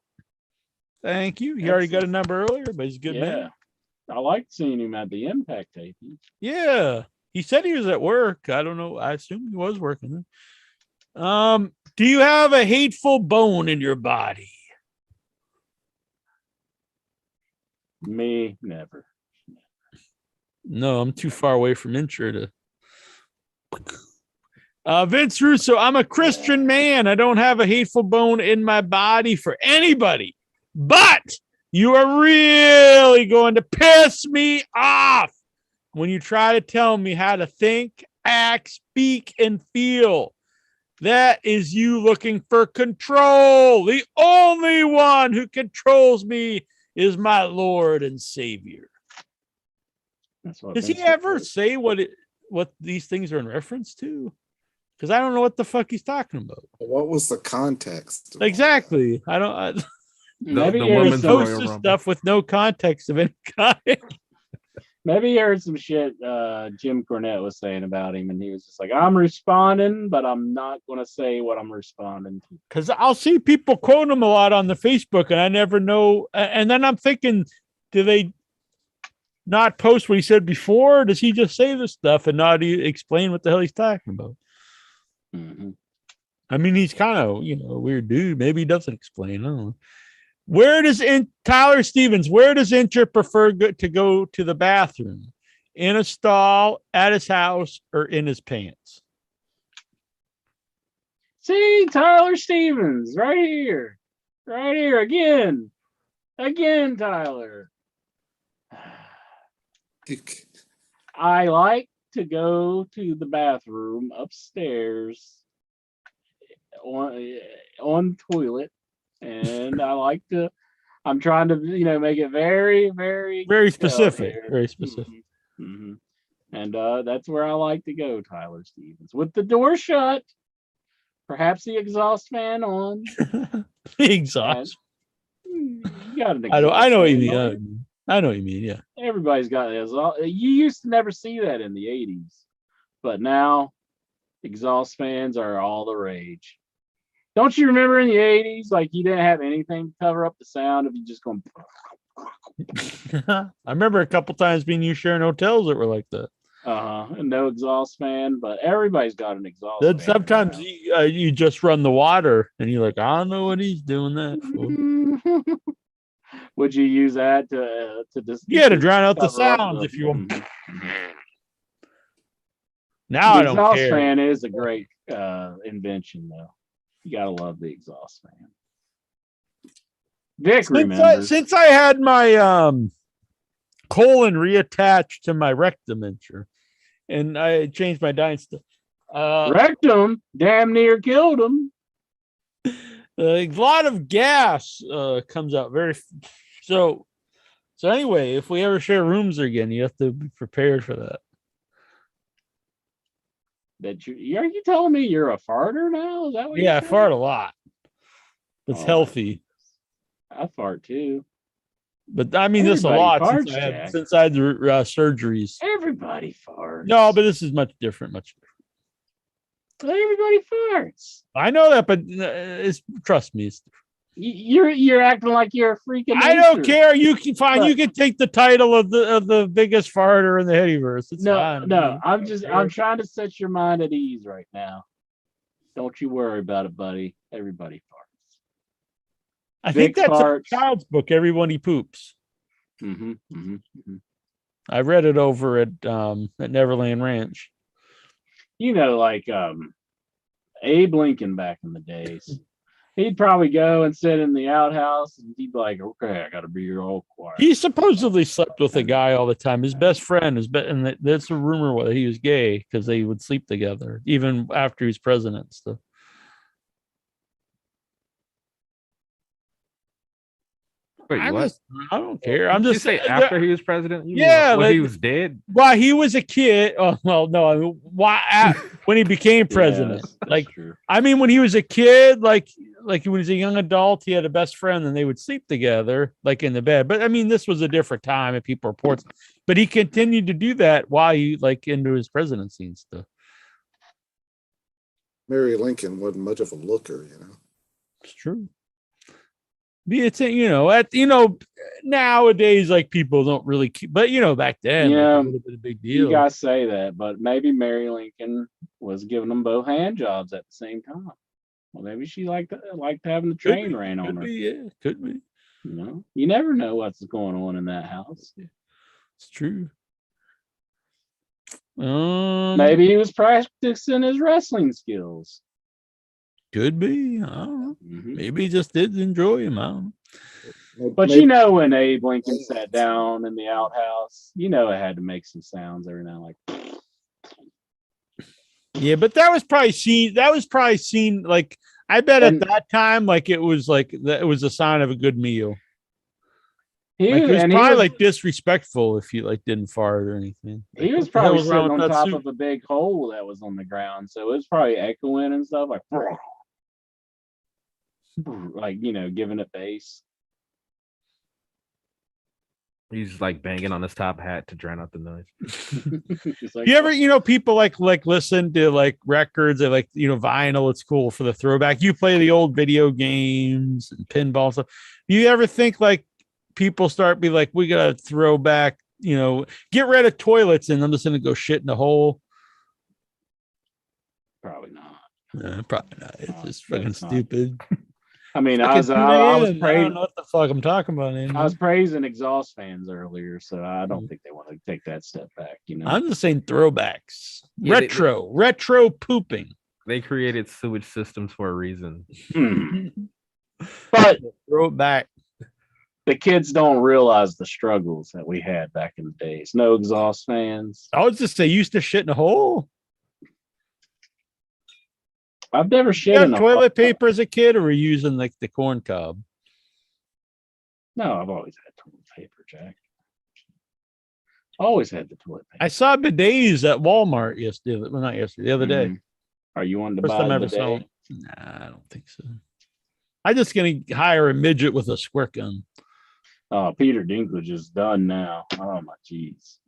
Thank you. He already got a number earlier, but he's a good man. I liked seeing him at the Impact taping. Yeah. He said he was at work. I don't know. I assume he was working. Do you have a hateful bone in your body? Me, never. No, I'm too far away from Incher to. Vince Russo, I'm a Christian man. I don't have a hateful bone in my body for anybody, but you are really going to piss me off when you try to tell me how to think, act, speak, and feel. That is you looking for control. The only one who controls me is my Lord and Savior. Does he ever say what these things are in reference to? Because I don't know what the fuck he's talking about. What was the context? Exactly. I don't. Maybe the woman's stuff with no context of any kind. Maybe he heard some shit Jim Cornette was saying about him, and he was just like, I'm responding, but I'm not going to say what I'm responding to. Because I'll see people quote him a lot on the Facebook, and I never know. And then I'm thinking, do they not post what he said before? Or does he just say this stuff and not explain what the hell he's talking about? Mm-hmm. I mean, he's kind of, a weird dude. Maybe he doesn't explain. I don't know. Where does Tyler Stevens, where does Incher prefer to go to the bathroom? In a stall, at his house, or in his pants? See, Tyler Stevens, right here. Right here again. Again, Tyler. I like to go to the bathroom upstairs on toilet. And I'm trying to, make it very, very, very specific. Very specific. Mm-hmm. And that's where I like to go, Tyler Stevens. With the door shut, perhaps the exhaust fan on. The exhaust. You got an exhaust I know what you fan, mean. I know what you mean, yeah. Everybody's got an exhaust. You used to never see that in the 80s. But now, exhaust fans are all the rage. Don't you remember in the 80s, like you didn't have anything to cover up the sound of you just going. I remember a couple times being you sharing hotels that were like that. And no exhaust fan, but everybody's got an exhaust then fan. Sometimes you just run the water and you're like, I don't know what he's doing that for. Would you use that to just to drown out the sounds if you want. Now the I don't care. Exhaust fan is a great invention, though. You gotta love the exhaust fan. Vic remembers. Since I had my colon reattached to my rectum incher, and I changed my diet stuff. Rectum damn near killed him. A lot of gas comes out very. So anyway, if we ever share rooms again, you have to be prepared for that. Are you telling me you're a farter now? Is that what? Yeah, I fart a lot. It's healthy. I fart too. But I mean, this a lot since I had the surgeries. Everybody farts. No, but this is much different. Everybody farts. I know that, but trust me, it's different. You're acting like you're a freaking. I don't care. You can you can take the title of the biggest farter in the Headyverse. It's fine. No. I'm trying to set your mind at ease right now. Don't you worry about it, buddy. Everybody farts. I think that's a child's book. Everybody poops. I read it over at Neverland Ranch. Like Abe Lincoln back in the days. He'd probably go and sit in the outhouse and he'd be like, okay, I got to be all quiet. He supposedly slept with a guy all the time. His best friend and that's a rumor that he was gay because they would sleep together even after he was president and stuff. Wait, what? I don't care. I'm Did just you say after he was president. When he was dead. While he was a kid. Oh well, no. When he became president, true. I mean, when he was a kid, like when he was a young adult, he had a best friend, and they would sleep together, like in the bed. But I mean, this was a different time, and people reports. But he continued to do that while he into his presidency and stuff. Mary Lincoln wasn't much of a looker, It's true. It's nowadays like people don't really keep, but back then, it would have been a big deal. You gotta say that, but maybe Mary Lincoln was giving them both hand jobs at the same time. Well, maybe she liked having the train ran on her. Could be. You never know what's going on in that house. It's true. Maybe he was practicing his wrestling skills. Could be. I don't know. Maybe he just did enjoy him. I don't know. But when Abe Lincoln sat down in the outhouse, it had to make some sounds every now and like. Yeah, but that was probably seen like I bet at that time like it was a sign of a good meal. It was probably disrespectful if you didn't fart or anything. He was probably sitting on top of a big hole that was on the ground, so it was probably echoing and stuff giving it bass. He's like banging on his top hat to drown out the noise. You ever, people like listen to like records and like, vinyl, it's cool for the throwback. You play the old video games and pinball stuff. You ever think like people start be like, we gotta throw back, get rid of toilets and I'm just gonna go shit in the hole? Probably not. Probably not. It's just fucking stupid. I mean, I was praising. I don't know what the fuck I'm talking about anymore. I was praising exhaust fans earlier, so I don't think they want to take that step back. I'm just saying throwbacks, Yeah, retro pooping. They created sewage systems for a reason. But throw it back. The kids don't realize the struggles that we had back in the days. No exhaust fans. I was just say, used to shit in a hole. I've never shit in a toilet paper as a kid, or were you using like the corn cob? No, I've always had toilet paper, Jack. Always had the toilet paper. I saw bidets at Walmart yesterday. Well, not yesterday, the other day. Are you on to First buy time I a ever saw bidet? them. Nah, I don't think so. I'm just gonna hire a midget with a squirt gun. Oh, Peter Dinklage is done now. Oh my jeez.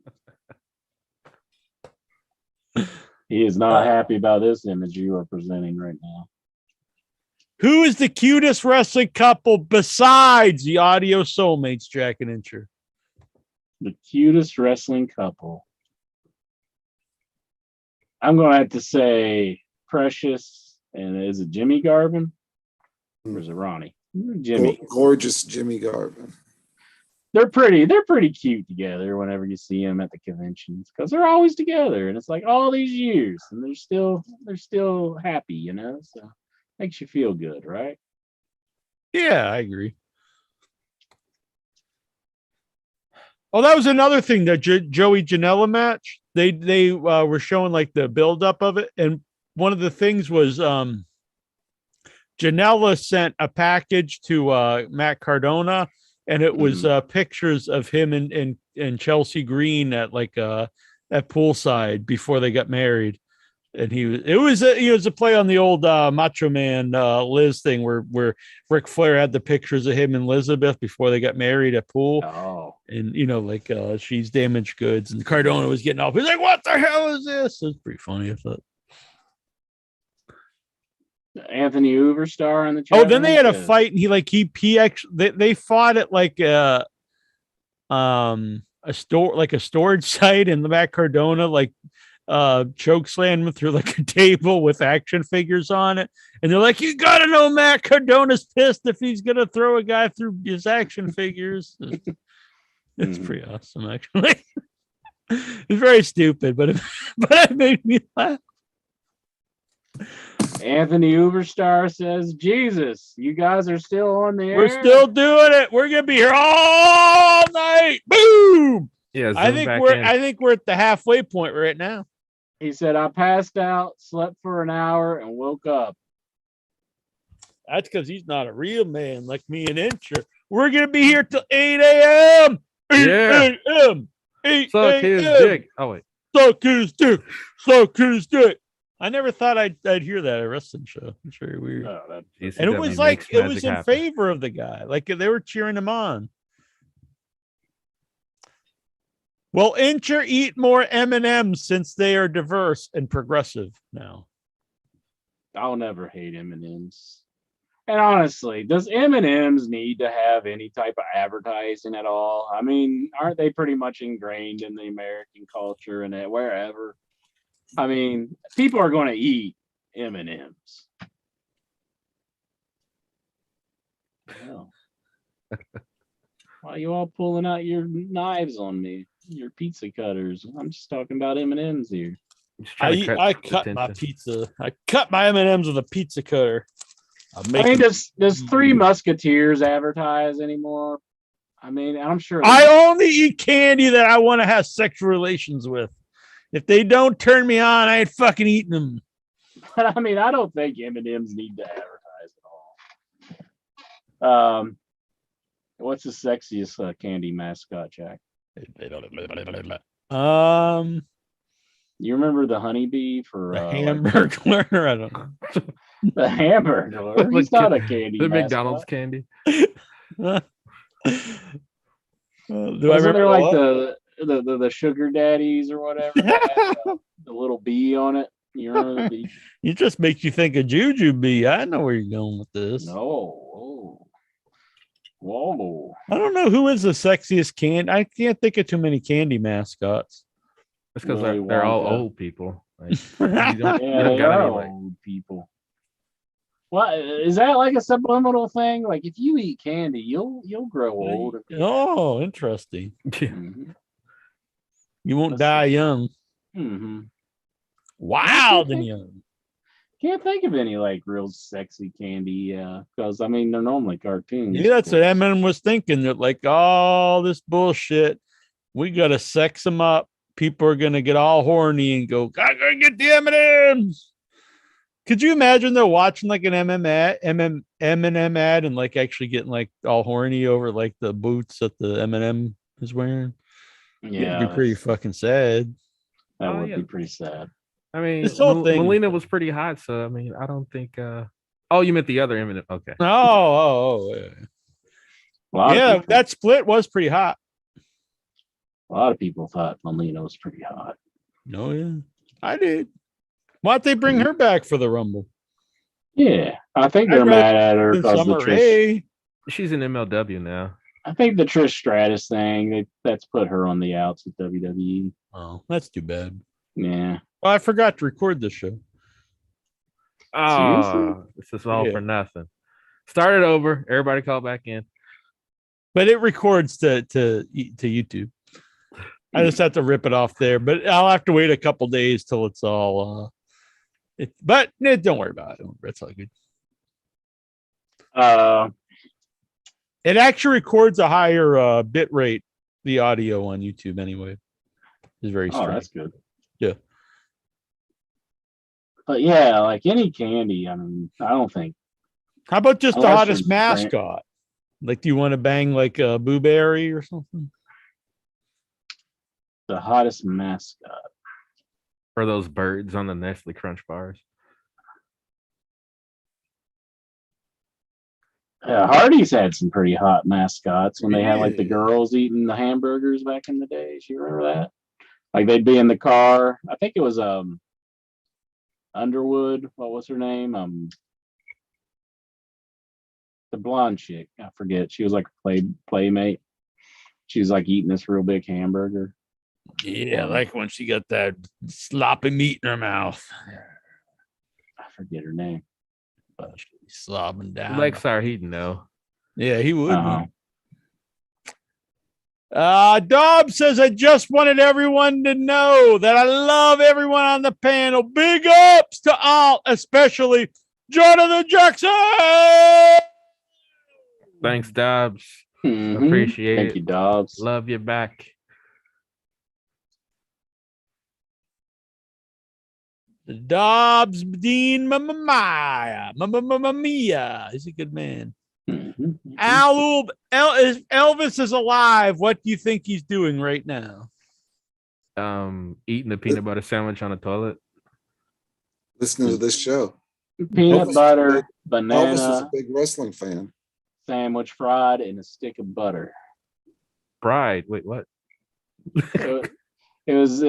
He is not happy about this image you are presenting right now. Who is the cutest wrestling couple besides the Audio Soulmates, Jack and Incher? The cutest wrestling couple. I'm going to have to say Precious, and is it Jimmy Garvin? Or is it Ronnie? Jimmy. Gorgeous Jimmy Garvin. They're pretty cute together whenever you see them at the conventions, because they're always together, and it's like all these years and they're still happy, so makes you feel good, right? Yeah, I agree. Oh, that was another thing, that Joey Janela match. They were showing like the buildup of it, and one of the things was Janela sent a package to Matt Cardona, and it was pictures of him and Chelsea Green at like at poolside before they got married. And it was a play on the old Macho Man Liz thing where Ric Flair had the pictures of him and Elizabeth before they got married at pool. Oh. And she's damaged goods, and Cardona was getting off. He's like, "What the hell is this?" It's pretty funny, I thought. Anthony Overstar on the chat. Oh, then they had a fight, and he actually they fought at like a store, like a storage site, and the Matt Cardona choke slammed him through like a table with action figures on it, and they're like, "You gotta know Matt Cardona's pissed if he's gonna throw a guy through his action figures." It's pretty awesome, actually. It's very stupid, but it made me laugh. Anthony Overstar says, "Jesus, you guys are still on the air. We're still doing it. We're gonna be here all night." Boom. Yeah, I think we're at the halfway point right now. He said, "I passed out, slept for an hour, and woke up." That's because he's not a real man like me and Incher. We're gonna be here till 8 a.m. 8 a.m. 8 Suck his a.m. dick. Oh wait. Suck his dick. Suck his dick. I never thought I'd hear that at a wrestling show. It's very weird. Oh, and it was like it was in favor of the guy. Like they were cheering him on. Well, Incher eat more M&Ms since they are diverse and progressive now. I'll never hate M&Ms. And honestly, does M&Ms need to have any type of advertising at all? I mean, aren't they pretty much ingrained in the American culture and wherever? I mean, people are going to eat M&Ms. Well, why are you all pulling out your knives on me? Your pizza cutters. I'm just talking about M&Ms here. I cut my pizza. I cut my M&Ms with a pizza cutter. Does Three Musketeers advertise anymore? I mean, I'm sure. I only eat candy that I want to have sexual relations with. If they don't turn me on, I ain't fucking eating them. But I mean, I don't think M&Ms need to advertise at all. What's the sexiest candy mascot, Jack? You remember the honeybee for the Hamburglar? I don't know. The Hamburglar. He's not a candy. The mascot. McDonald's candy. Wasn't there like the sugar daddies or whatever? That had, the little bee on it. You remember the bee? You just makes you think of Juju Bee. I know where you're going with this. No. Whoa. I don't know who is the sexiest candy. I can't think of too many candy mascots. It's because they're all old people. Like, you don't got any old people. Well, is that like a subliminal thing? Like if you eat candy, you'll grow old. Oh, interesting. Mm-hmm. You won't die young. Mm-hmm. Wild and young. Can't think of any like real sexy candy, because I mean they're normally cartoons. Yeah, that's what Eminem was thinking. That like all this bullshit, we gotta sex them up. People are gonna get all horny and go, I gotta get the M&Ms. Could you imagine they're watching like an Eminem ad and like actually getting like all horny over like the boots that the Eminem is wearing? Yeah, it'd be pretty fucking sad. That would be pretty sad. I mean, this whole thing, Melina was pretty hot, so I mean, I don't think. Oh, you meant the other Eminem? Okay. Yeah, that split was pretty hot. A lot of people thought Melina was pretty hot. No, yeah, I did. Why'd they bring her back for the Rumble? Yeah, I think they're mad at her because the Trish. She's in MLW now. I think the Trish Stratus thing that's put her on the outs with WWE. Oh, that's too bad. Yeah. Well, I forgot to record this show. Oh, this is all for nothing. Start it over. Everybody call back in. But it records to YouTube. I just have to rip it off there. But I'll have to wait a couple days till it's all. But don't worry about it. It's all good. It actually records a higher bit rate, the audio on YouTube anyway. It's very strange. Oh, that's good. Yeah. But yeah, like any candy, I mean, I don't think. How about just the hottest mascot? Like, do you want to bang like a Boo Berry or something? The hottest mascot. Or those birds on the Nestle Crunch bars. Yeah, Hardy's had some pretty hot mascots when they had like the girls eating the hamburgers back in the days. You remember that? Like they'd be in the car. I think it was Underwood. What was her name? The blonde chick. I forget. She was like a playmate. She was like eating this real big hamburger. Yeah, like when she got that sloppy meat in her mouth. I forget her name. But she's slobbing down. Like Sarheaton, though. Yeah, he would. Dobb says, I just wanted everyone to know that I love everyone on the panel. Big ups to all, especially Jonathan Jackson. Thanks, Dobbs. Appreciate it. Thank you, Dobbs. Love you back. Dobbs Dean Mia. He's a good man. Elvis is alive. What do you think he's doing right now? Eating a peanut butter sandwich on a toilet. Listening to this show. Peanut butter, banana. Elvis was a big wrestling fan. Sandwich fried in a stick of butter. Fried? Wait, what? It was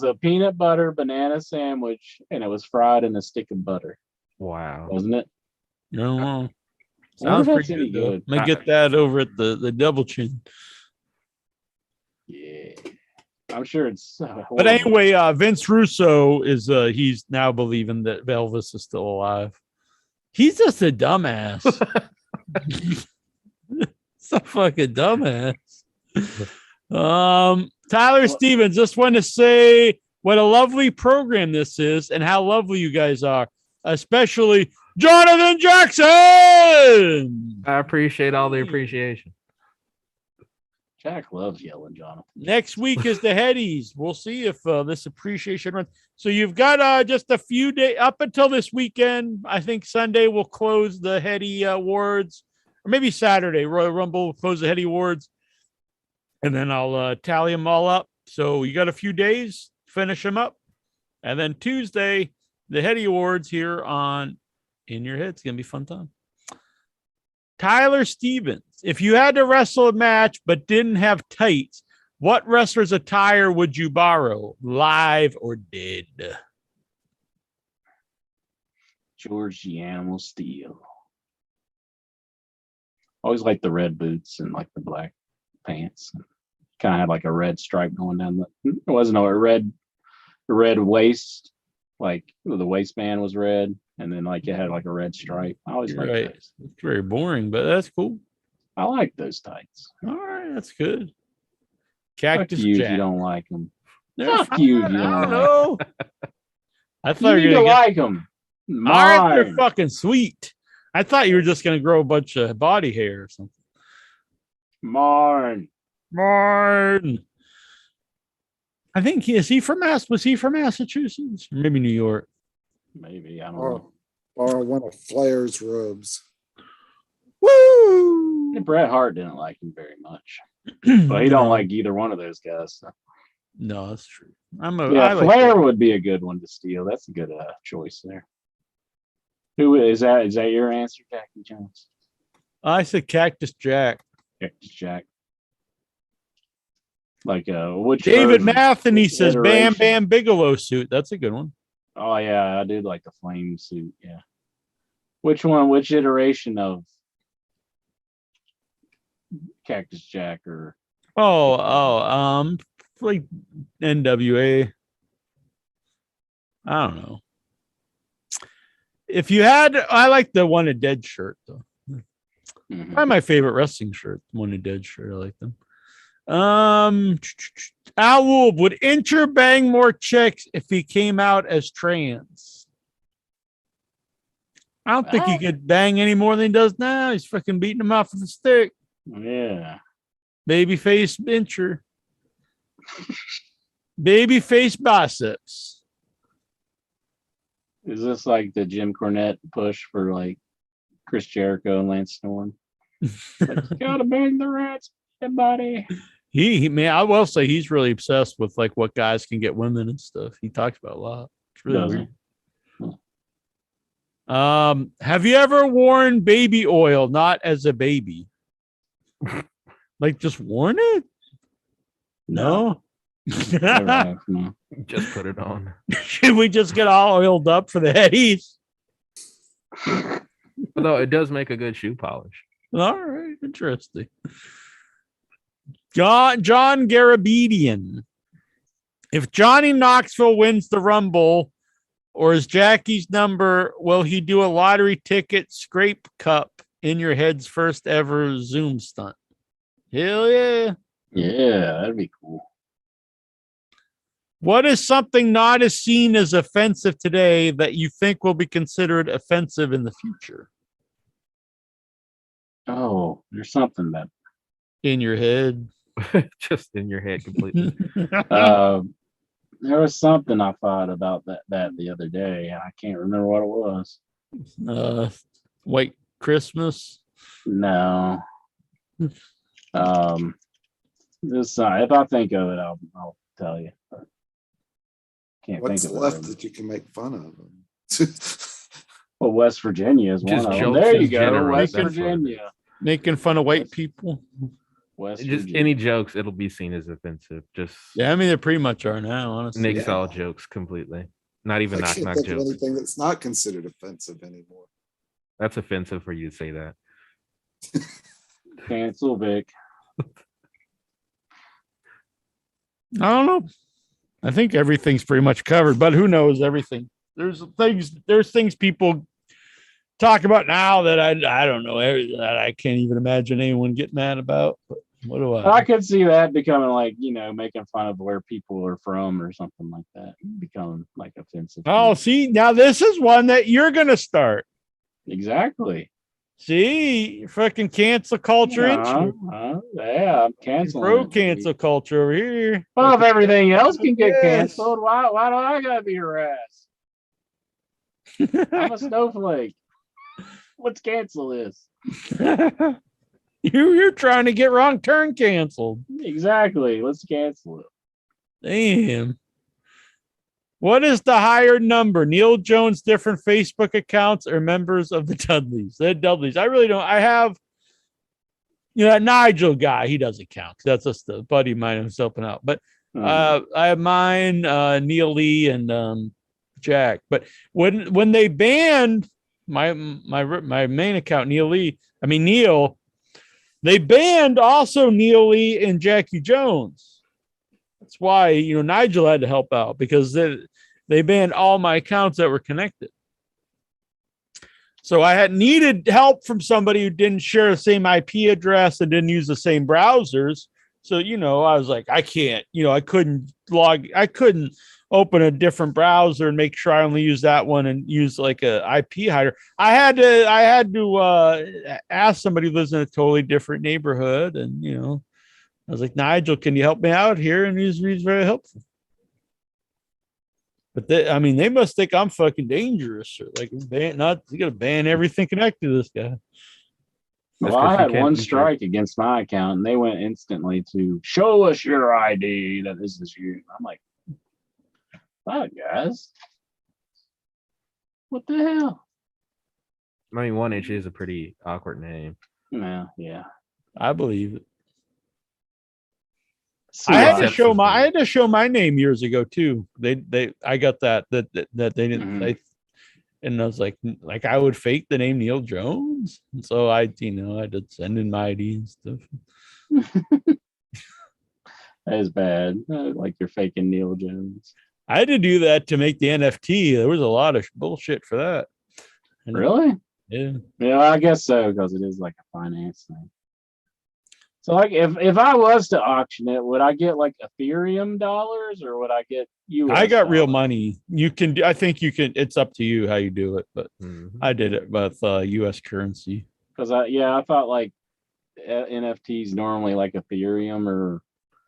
a peanut butter banana sandwich, and it was fried in a stick of butter. Wow, wasn't it? No, sounds pretty good. May get that over at the Double Chin. Yeah, I'm sure it's. But anyway, Vince Russo is he's now believing that Elvis is still alive. He's just a dumbass. It's a fucking dumbass. Tyler Stevens, just want to say what a lovely program this is and how lovely you guys are, especially Jonathan Jackson. I appreciate all the appreciation. Jack loves yelling, Jonathan. Next week is the Headies. We'll see if this appreciation runs. So you've got just a few days up until this weekend. I think Sunday will close the Heady Awards, or maybe Saturday. Royal Rumble will close the Heady Awards. And then I'll tally them all up. So you got a few days, finish them up. And then Tuesday, the Heady Awards here on In Your Head. It's going to be a fun time. Tyler Stevens. If you had to wrestle a match but didn't have tights, what wrestler's attire would you borrow, live or dead? George the Animal Steel. Always like the red boots and like the black pants. Kind of had like a red stripe going down it wasn't a red waist, like the waistband was red, and then like it had like a red stripe. I always like those. It's very boring, but that's cool. I like those tights. All right, that's good. Cactus Fuck you Jack. if you don't like them. They're Fuck fine. you if you I don't don't like know. them. I thought You you need were to gonna like them. All right, they're Mine. fucking sweet. I thought you were just gonna grow a bunch of body hair or something. Marn. I think was he from Massachusetts? Or maybe New York. Maybe. I don't know. Or one of Flair's robes. Woo! And Bret Hart didn't like him very much. But he don't like either one of those guys. So. No, that's true. I Flair would be a good one to steal. That's a good choice there. Who is that? Is that your answer, Jackie Jones? I said Cactus Jack. Cactus Jack. Like which David version? Matheny Which says Bam iteration? Bam Bigelow suit. That's a good one. Oh yeah, I do like the flame suit. Yeah. Which one? Which iteration of Cactus Jack or? Like NWA. I don't know. If you had, I like the Wanted Dead shirt though. Probably my favorite wrestling shirt. Wanted Dead shirt. I like them. Al Wolf, would Incher bang more chicks if he came out as trans? I don't think he could bang any more than he does now. He's fucking beating him off with a stick. Yeah. Babyface Incher. Babyface biceps. Is this like the Jim Cornette push for like Chris Jericho and Lance Storm? Like, you gotta bang the rats, buddy. He man, I will say he's really obsessed with like what guys can get women and stuff. He talks about a lot. It's really weird. Have you ever worn baby oil not as a baby? Like just worn it? No. No. Just put it on. Should we just get all oiled up for the headies? Although it does make a good shoe polish. All right, interesting. John Garabedian. If Johnny Knoxville wins the Rumble or is Jackie's number, will he do a lottery ticket scrape cup in your head's first ever Zoom stunt? Hell yeah. Yeah, that'd be cool. What is something not as seen as offensive today that you think will be considered offensive in the future? Oh, there's something that in your head. Just in your head completely. There was something I thought about that the other day, and I can't remember what it was. White Christmas? No. This if I think of it, I'll tell you. But can't What's think of left it. that you can make fun of? Well, West Virginia is one Just of them. jokes There in you go, general, West that's what it Virginia. Making fun of white people. West Just Virginia. any jokes, it'll be seen as offensive. Just Yeah, I mean they pretty much are now, honestly. nix all jokes completely. Not even I knock can't knock think of jokes. anything that's not considered offensive anymore. That's offensive for you to say that. Cancel Vic. I don't know. I think everything's pretty much covered, but who knows everything. There's things people talk about now that I don't know that I can't even imagine anyone getting mad about. But what do I could see that becoming like, making fun of where people are from or something like that. Becoming like offensive. Oh, see, now this is one that you're gonna start. Exactly. See, fucking cancel culture. Yeah, I'm canceling. Pro cancel culture over here. Well, if everything else can get Yes. canceled, why do I gotta be harassed? I'm a snowflake. Let's cancel this. You're trying to get Wrong Turn canceled. Exactly. Let's cancel it. Damn. What is the higher number? Neil Jones, different Facebook accounts, or members of the Dudleys? The Dudleys. I really don't. I have that Nigel guy, he doesn't count. That's just a buddy of mine who's helping out. But I have mine, Neil Lee, and Jack. But when they banned my main account, Neil, they banned also Neil Lee and Jackie Jones. That's why Nigel had to help out, because they banned all my accounts that were connected. So I had needed help from somebody who didn't share the same IP address and didn't use the same browsers. So, I was like, I can't, I couldn't open a different browser and make sure I only use that one and use like a IP hider. I had to ask somebody who lives in a totally different neighborhood. And, I was like, Nigel, can you help me out here? And he's very helpful. But they must think I'm fucking dangerous, or like you gotta ban everything connected to this guy. Well, I had one strike against my account, and they went instantly to show us your ID that this is you. I'm like, wow, guys, what the hell? I mean, 1H is a pretty awkward name. Yeah, I believe it. I had to show my name years ago too. I got that they didn't. And I was like I would fake the name Neil Jones, and so I did send in my ID and stuff. That is bad. Like you're faking Neil Jones. I had to do that to make the NFT. There was a lot of bullshit for that. Really? Yeah. Yeah, I guess so, because it is like a finance thing. So like if I was to auction it, would I get like Ethereum dollars, or would I get US? I got real money. I think you can, it's up to you how you do it, but I did it with US currency. Because I thought like NFTs normally like Ethereum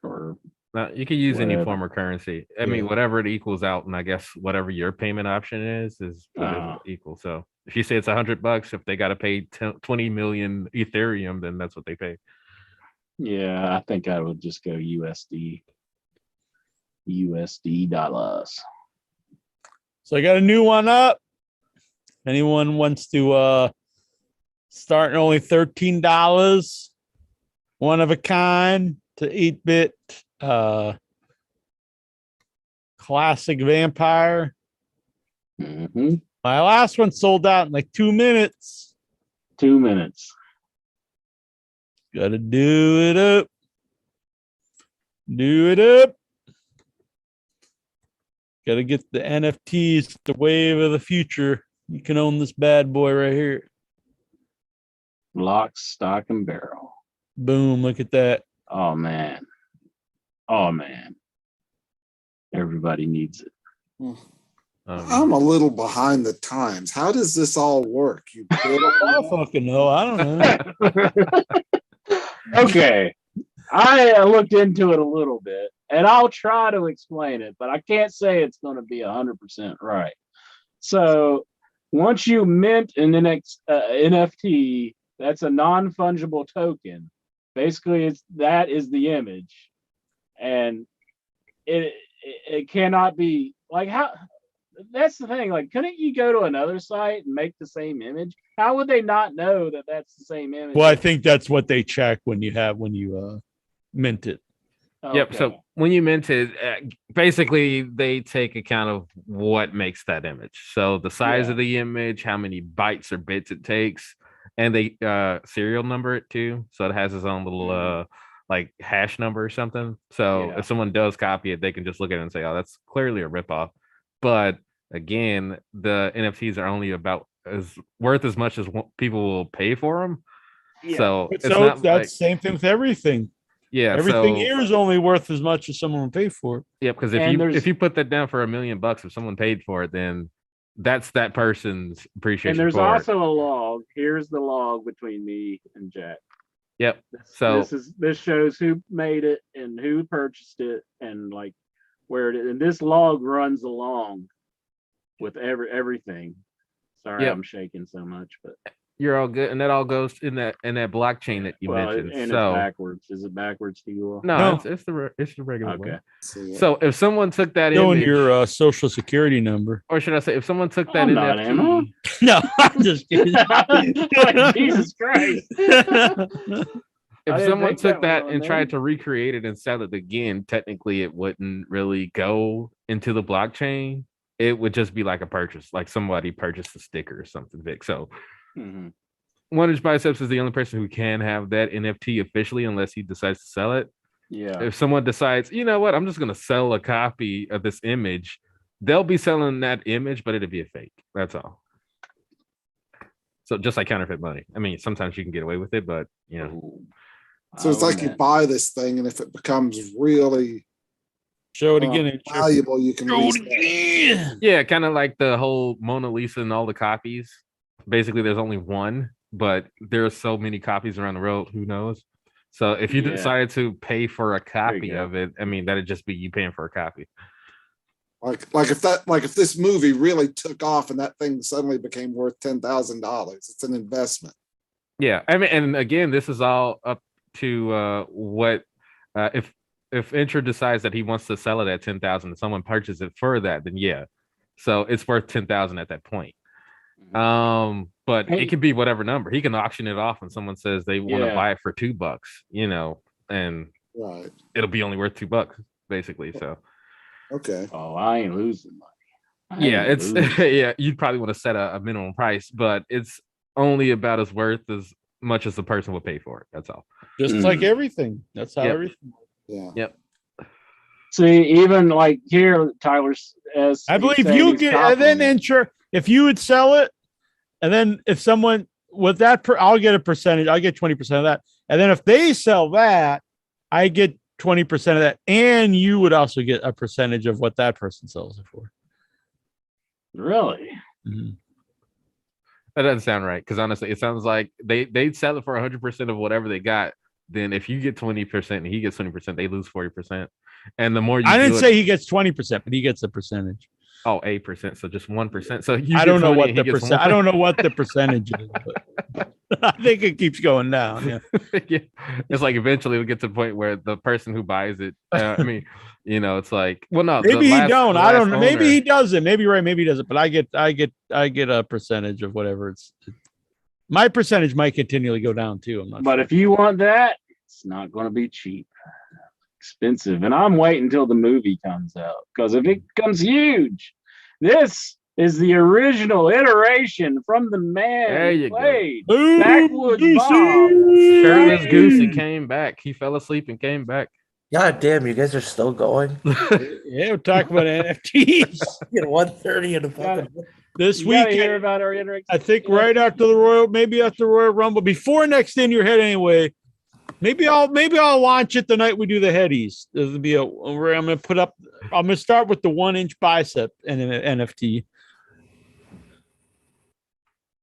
or no, you can use whatever. any form of currency. I mean, whatever it equals out, and I guess whatever your payment option is what it equal. So if you say it's $100, if they got to pay 20 million Ethereum, then that's what they pay. Yeah, I think I would just go USD dollars. So I got a new one up. Anyone wants to start at only $13, one of a kind to 8-bit classic vampire. My last one sold out in like 2 minutes. 2 minutes. Gotta do it up. Do it up. Gotta get the NFTs, the wave of the future. You can own this bad boy right here. Lock, stock, and barrel. Boom, look at that. Oh man. Everybody needs it. I'm a little behind the times. How does this all work? You I fucking know. I don't know. Okay. I looked into it a little bit, and I'll try to explain it, but I can't say it's going to be 100% right. So once you mint an NFT, that's a non-fungible token. Basically, that is the image, and it cannot be like how. That's the thing. Like, couldn't you go to another site and make the same image? How would they not know that that's the same image? Well, I think that's what they check when you mint it. Okay. Yep. So when you mint it, basically they take account of what makes that image. So the size of the image, how many bytes or bits it takes, and they serial number it too. So it has its own little like hash number or something. So if someone does copy it, they can just look at it and say, "Oh, that's clearly a ripoff." But again, the NFTs are only worth as much as people will pay for them. Yeah. So it's not that's the same thing with everything. Yeah, everything here is only worth as much as someone will pay for it. Yeah, because if you put that down for $1 million, if someone paid for it, then that's that person's appreciation. And there's also a log. Here's the log between me and Jack. Yep. So this shows who made it and who purchased it and like where it is. And this log runs along with everything. Sorry, I'm shaking so much, but you're all good, and that all goes in that blockchain that you mentioned. And so it's backwards. Is it backwards to you all? No, it's the regular way. Okay. So if someone took that image, your social security number, or should I say, if someone took that NFT, no, I'm just kidding. Jesus Christ. if someone took that and tried to recreate it and sell it again, technically it wouldn't really go into the blockchain. It would just be like a purchase, like somebody purchased a sticker or something, Vic. So One Inch Biceps is the only person who can have that NFT officially unless he decides to sell it. Yeah. If someone decides, you know what, I'm just going to sell a copy of this image, they'll be selling that image, but it'll be a fake. That's all. So just like counterfeit money. I mean, sometimes you can get away with it, but you know. So it's like you buy this thing, and if it becomes really show it again, valuable, you can resell it. Yeah, kind of like the whole Mona Lisa and all the copies. Basically, there's only one, but there are so many copies around the world. Who knows? So if you decide to pay for a copy of it, I mean, that'd just be you paying for a copy. Like if this movie really took off and that thing suddenly became worth $10,000, it's an investment. Yeah, I mean, and again, this is all up to what if Intra decides that he wants to sell it at 10,000 and someone purchases it for that, then yeah, so it's worth 10,000 at that point. But it can be whatever number. He can auction it off when someone says they want to buy it for $2, you know, and it'll be only worth $2 basically. So okay. Oh, I ain't losing money. Yeah, you'd probably want to set a minimum price, but it's only about as worth as much as the person would pay for it. That's all. Just like everything. That's how everything. Yeah. Yep. See, even like here, Tyler, as I believe you get, and then if you would sell it, and then if someone with that, I'll get a percentage. I'll get 20% of that, and then if they sell that, I get 20% of that, and you would also get a percentage of what that person sells it for. Really? Mm-hmm. That doesn't sound right, because honestly, it sounds like they'd sell it for 100% of whatever they got. Then if you get 20% and he gets 20%, they lose 40%. And the more you I didn't say he gets 20%, but he gets a percentage. Oh, 8%. So just 1%. So I don't know what the percent. I don't know what the percentage is, but I think it keeps going down. Yeah. Yeah. It's like eventually it'll get to the point where the person who buys it, I mean, you know, it's like, well, no, maybe he don't. I don't know. Maybe he doesn't. Maybe right. Maybe he doesn't. But I get a percentage of whatever it's. My percentage might continually go down too. I'm not. But if you want that, it's not going to be cheap. Expensive. And I'm waiting until the movie comes out, because if it comes huge, this is the original iteration from the man who played Backwoods Bob. Shirtless Goosey came back. He fell asleep and came back. God damn, you guys are still going. Yeah, we're talking about NFTs. At 1:30 in the fucking. This You week, gotta hear about our interaction. I think right after the Royal, maybe after Royal Rumble, before next In Your Head anyway. Maybe I'll launch it the night we do the headies. There'll be where I'm gonna start with the 1 inch bicep and an NFT.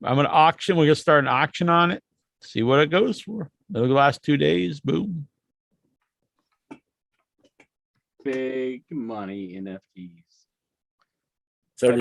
I'm gonna auction. We're gonna start an auction on it. See what it goes for. It'll last 2 days. Boom. Big money NFTs. So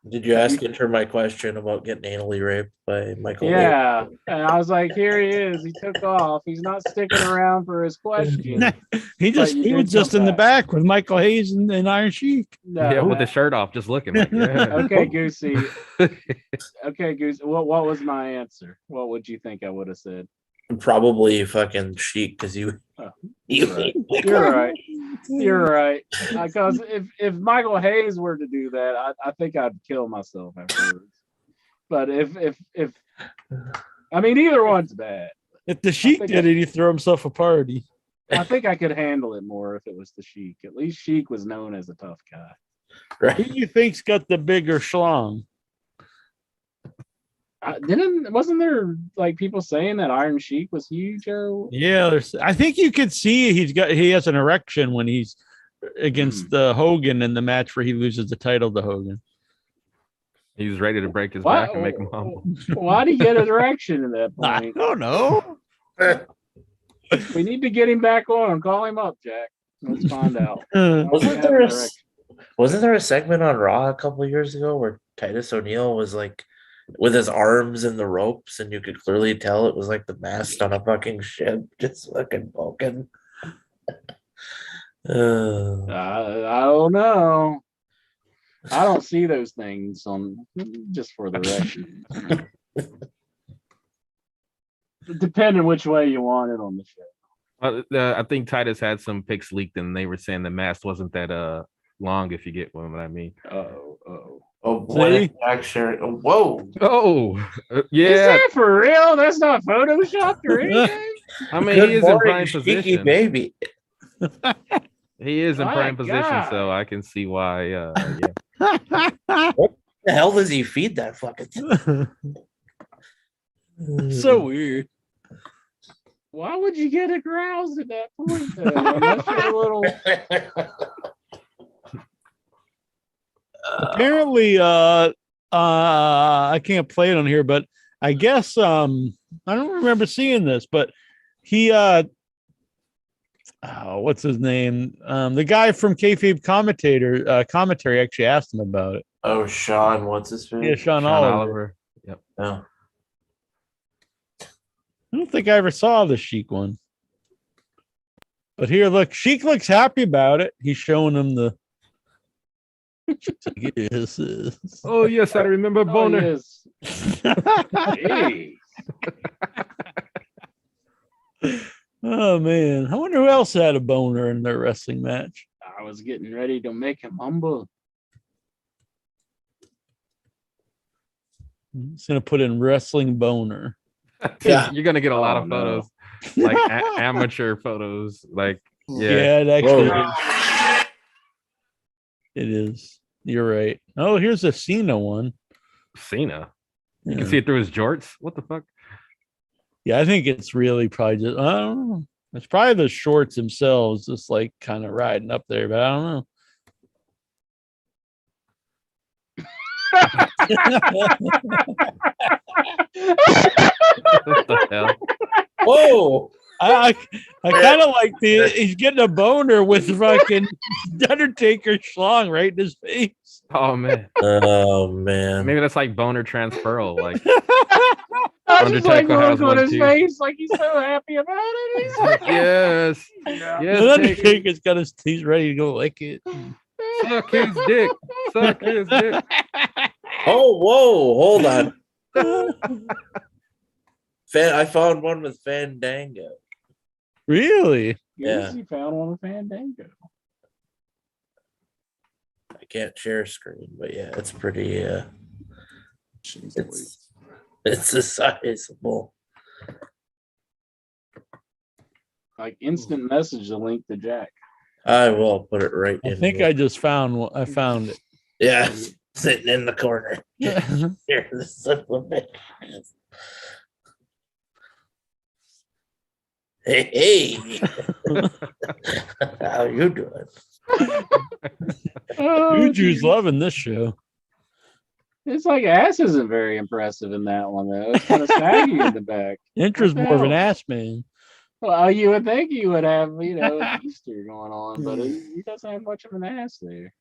did you ask Inter my question about getting anally raped by Michael? Yeah, and I was like, here he is. He took off. He's not sticking around for his question. he was just in the back with Michael Hayes and Iron Sheik. No. Yeah, with the shirt off, just looking. Like, yeah. Okay, Goosey. Okay, Goosey. What was my answer? What would you think I would have said? Probably fucking Sheik, because You're right. You're right. Because if Michael Hayes were to do that, I think I'd kill myself afterwards. But if I mean, either one's bad. If the Sheik did it, he'd throw himself a party. I think I could handle it more if it was the Sheik. At least Sheik was known as a tough guy. Right. Who do you think's got the bigger schlong? Wasn't there like people saying that Iron Sheik was huge? Yeah, I think you could see he has an erection when he's against Hogan in the match where he loses the title to Hogan. He's ready to break his back and make him humble. Why did he get an erection at that point? I don't know. We need to get him back on. Call him up, Jack. Let's find out. Wasn't there a segment on Raw a couple of years ago where Titus O'Neil was like with his arms in the ropes, and you could clearly tell it was like the mast on a fucking ship, just fucking poking. I don't know. I don't see those things on just for the record. Depending which way you want it on the show. I think Titus had some pics leaked, and they were saying the mask wasn't that long. If you get what I mean. Oh boy, actually, whoa. Yeah. Is that for real? That's not photoshopped or anything. I mean, Good he is morning, in prime cheeky position. baby. He is in My prime position, God. so I can see why. Yeah. What the hell does he feed that fucking thing? So weird. Why would you get aroused at that point, though? Unless you're a little. Apparently, I can't play it on here, but I guess I don't remember seeing this, but he what's his name? The guy from Kayfabe commentary actually asked him about it. Oh, Sean, what's his name? Yeah, Sean Oliver. Yep. Oh. I don't think I ever saw the Sheik one. But here, look, Sheik looks happy about it. He's showing him the. Yes. Oh yes, I remember Boner. Yes. Hey. Oh man, I wonder who else had a boner in their wrestling match. I was getting ready to make him humble. I'm just gonna put in wrestling boner. Yeah. You're gonna get a lot of no. photos, like amateur photos. Like Yeah, it actually is. It is. You're right. Oh, here's a Cena one. Cena. You Yeah. can see it through his jorts. What the fuck? Yeah, I think it's really probably just I don't know. It's probably the shorts themselves, just like kind of riding up there, but I don't know. What the hell? Whoa. I kind of like he's getting a boner with fucking Undertaker schlong right in his face. Oh man. Oh man. Maybe that's like boner transferal. Like I just like Undertaker has look on one his too. face, like he's so happy about it. He's like, Yes. Yeah. Yes. And Taker. Undertaker's got he's ready to go lick it. Suck his dick. Suck his dick. Oh, whoa, hold on. I found one with Fandango. Really? Yeah. He found one with Fandango. I can't share screen, but yeah, it's pretty it's a sizable. Like instant message the link to Jack. I will put it right I in. think here. I just found one. I found it. Yeah, sitting in the corner. Here, this son of a bitch. Hey, how you doing? Juju's loving this show. It's like ass isn't very impressive in that one though. It's kind of saggy in the back. Intra's What the more of an hell? ass man. Well, you would think he would have, Easter going on, but he doesn't have much of an ass there.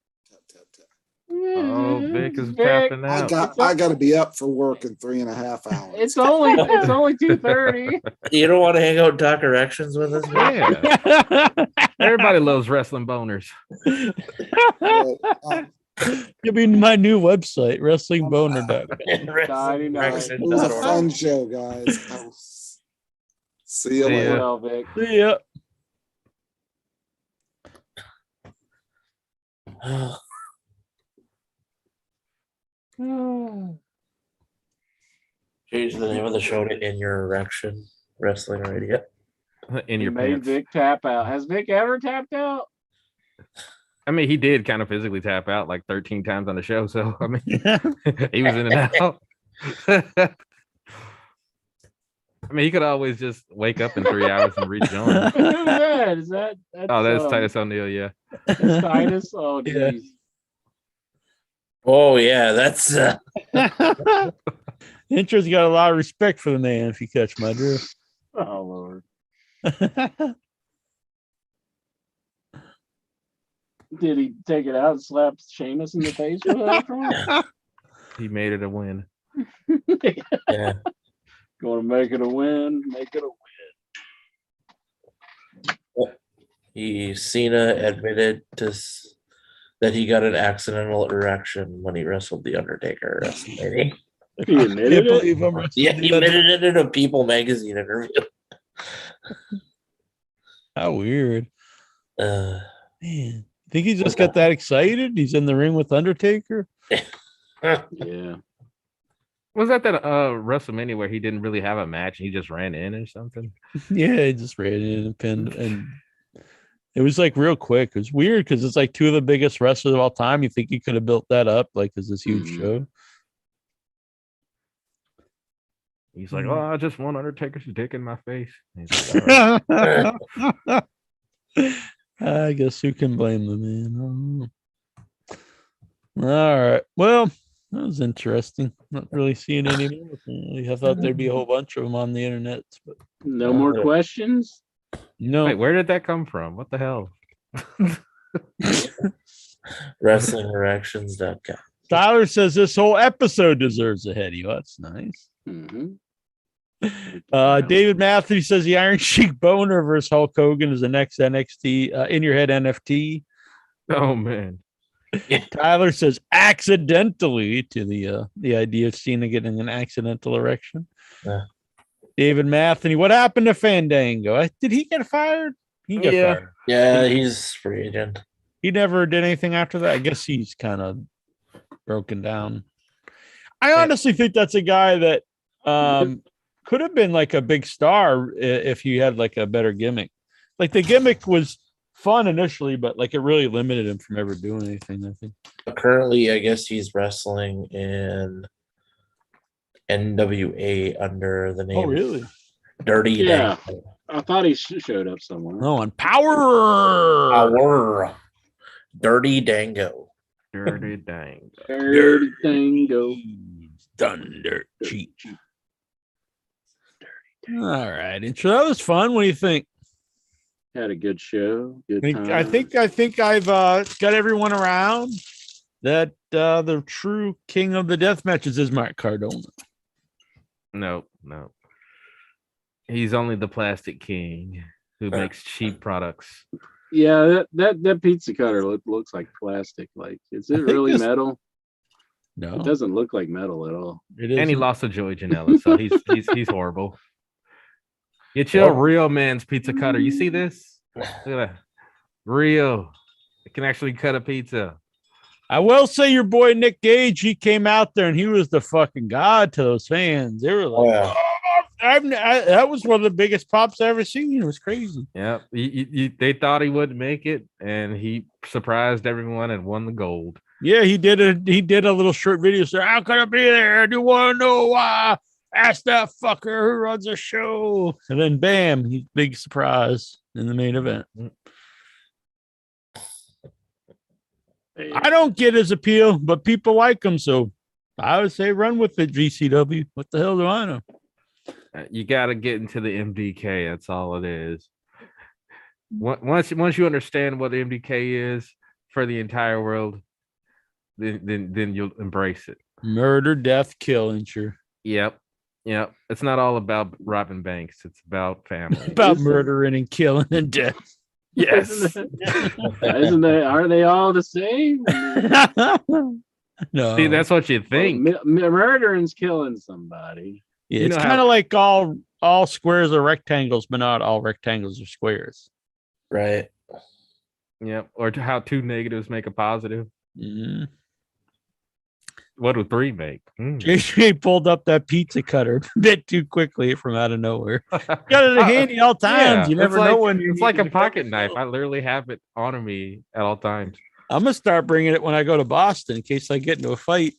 Oh, Vic is Vic, tapping out. I got to be up for work in 3.5 hours. It's only 2:30. You don't want to hang out and talk erections with us? Yeah. Everybody loves wrestling boners. You'll be my new website, wrestlingboner.com. It was a fun show, guys. See you later. Well, Vic. See ya. Change the name of the show to In Your Erection Wrestling Radio. In your made pants. Vic tap out. Has Vic ever tapped out? I mean, he did kind of physically tap out like 13 times on the show. So, I mean, he was in and out. I mean, he could always just wake up in 3 hours and rejoin. Who's that? Is that? Oh, that's Titus O'Neil, yeah. That's Titus. Oh, Yeah. jeez. Oh yeah, that's Intra's got a lot of respect for the man, if you catch my drift. Oh Lord. Did he take it out and slap Sheamus in the face with it? He made it a win. yeah. Going to make it a win. Make it a win. Cena admitted that he got an accidental erection when he wrestled the Undertaker at WrestleMania. He admitted it? Yeah, he admitted it in a People magazine interview. How weird. Man, think he just got that excited? He's in the ring with Undertaker? Yeah. Was that WrestleMania where he didn't really have a match? He just ran in or something? Yeah, he just ran in and pinned. And it was like real quick. It was weird because it's like two of the biggest wrestlers of all time. You think he could have built that up like as this huge show? He's like, oh, I just want Undertaker's dick in my face. He's like, all right. I guess who can blame the man? All right. Well, that was interesting. Not really seeing any more. I thought there'd be a whole bunch of them on the internet, but no more questions. No. Wait, where did that come from? What the hell? WrestlingErections.com. Tyler says this whole episode deserves a heady. Well, that's nice. David Matthews says the Iron Sheik Boner versus Hulk Hogan is the next NXT in your head NFT. Oh man. Tyler says accidentally to the idea of Cena getting an accidental erection. David Matthews, what happened to Fandango? Did he get fired? He got fired. Yeah, he's free agent. He never did anything after that. I guess he's kind of broken down. I honestly think that's a guy that could have been like a big star if he had like a better gimmick. Like the gimmick was fun initially, but like it really limited him from ever doing anything, I think. Currently, I guess he's wrestling in NWA under the name. Oh, really? Dirty Dango. I thought he showed up somewhere. No, on Power. Dirty Dango. Dirty Dango. Dirty Dango. Thunder cheat. All right, intro. That was fun. What do you think? Had a good show. Good time. I think I've got everyone around that the true king of the death matches is Mark Cardona. No. He's only the plastic king who makes cheap products. Yeah, that pizza cutter looks like plastic. Like, is it really metal? No, it doesn't look like metal at all. And he lost to Joey Janela, so he's horrible. Get your real man's pizza cutter. You see this? Look at that. Real. It can actually cut a pizza. I will say your boy Nick Gage, he came out there and he was the fucking god to those fans. They were like, that was one of the biggest pops I ever seen. It was crazy. Yeah, they thought he wouldn't make it, and he surprised everyone and won the gold. Yeah, he did a little short video. So how could I be there? Do you want to know why? Ask that fucker who runs the show. And then bam, he's big surprise in the main event. I don't get his appeal, but people like him, so I would say run with it, GCW. What the hell do I know? You got to get into the MDK. That's all it is. Once you understand what the MDK is for the entire world, then you'll embrace it. Murder, death, kill, and sure. Yep. It's not all about robbing banks. It's about family. About murdering and killing and death. Yes. Isn't that? Are they all the same? No. See, that's what you think. Murdering's killing somebody. Yeah, it's kind of like all squares are rectangles, but not all rectangles are squares. Right. Yep. Or how two negatives make a positive. Mm-hmm. What do three make? JJ pulled up that pizza cutter a bit too quickly from out of nowhere. Got it handy all times. You never know when it's like a pocket knife. I literally have it on me at all times. I'm gonna start bringing it when I go to Boston in case I get into a fight.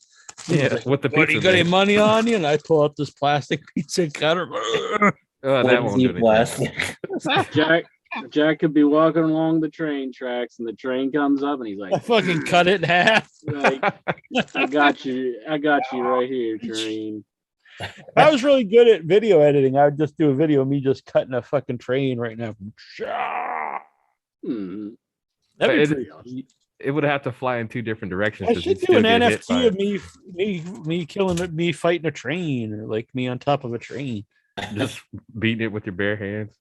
Yeah, with the pizza. You got any money on you? And I pull out this plastic pizza cutter. That won't do plastic. Jack could be walking along the train tracks and the train comes up and he's like, I fucking cut it in half. Like, I got you right here, train. I was really good at video editing. I would just do a video of me just cutting a fucking train right now. That'd be pretty awesome. It would have to fly in two different directions. I should do an NFT of me killing it, me fighting a train, or like me on top of a train. Just beating it with your bare hands.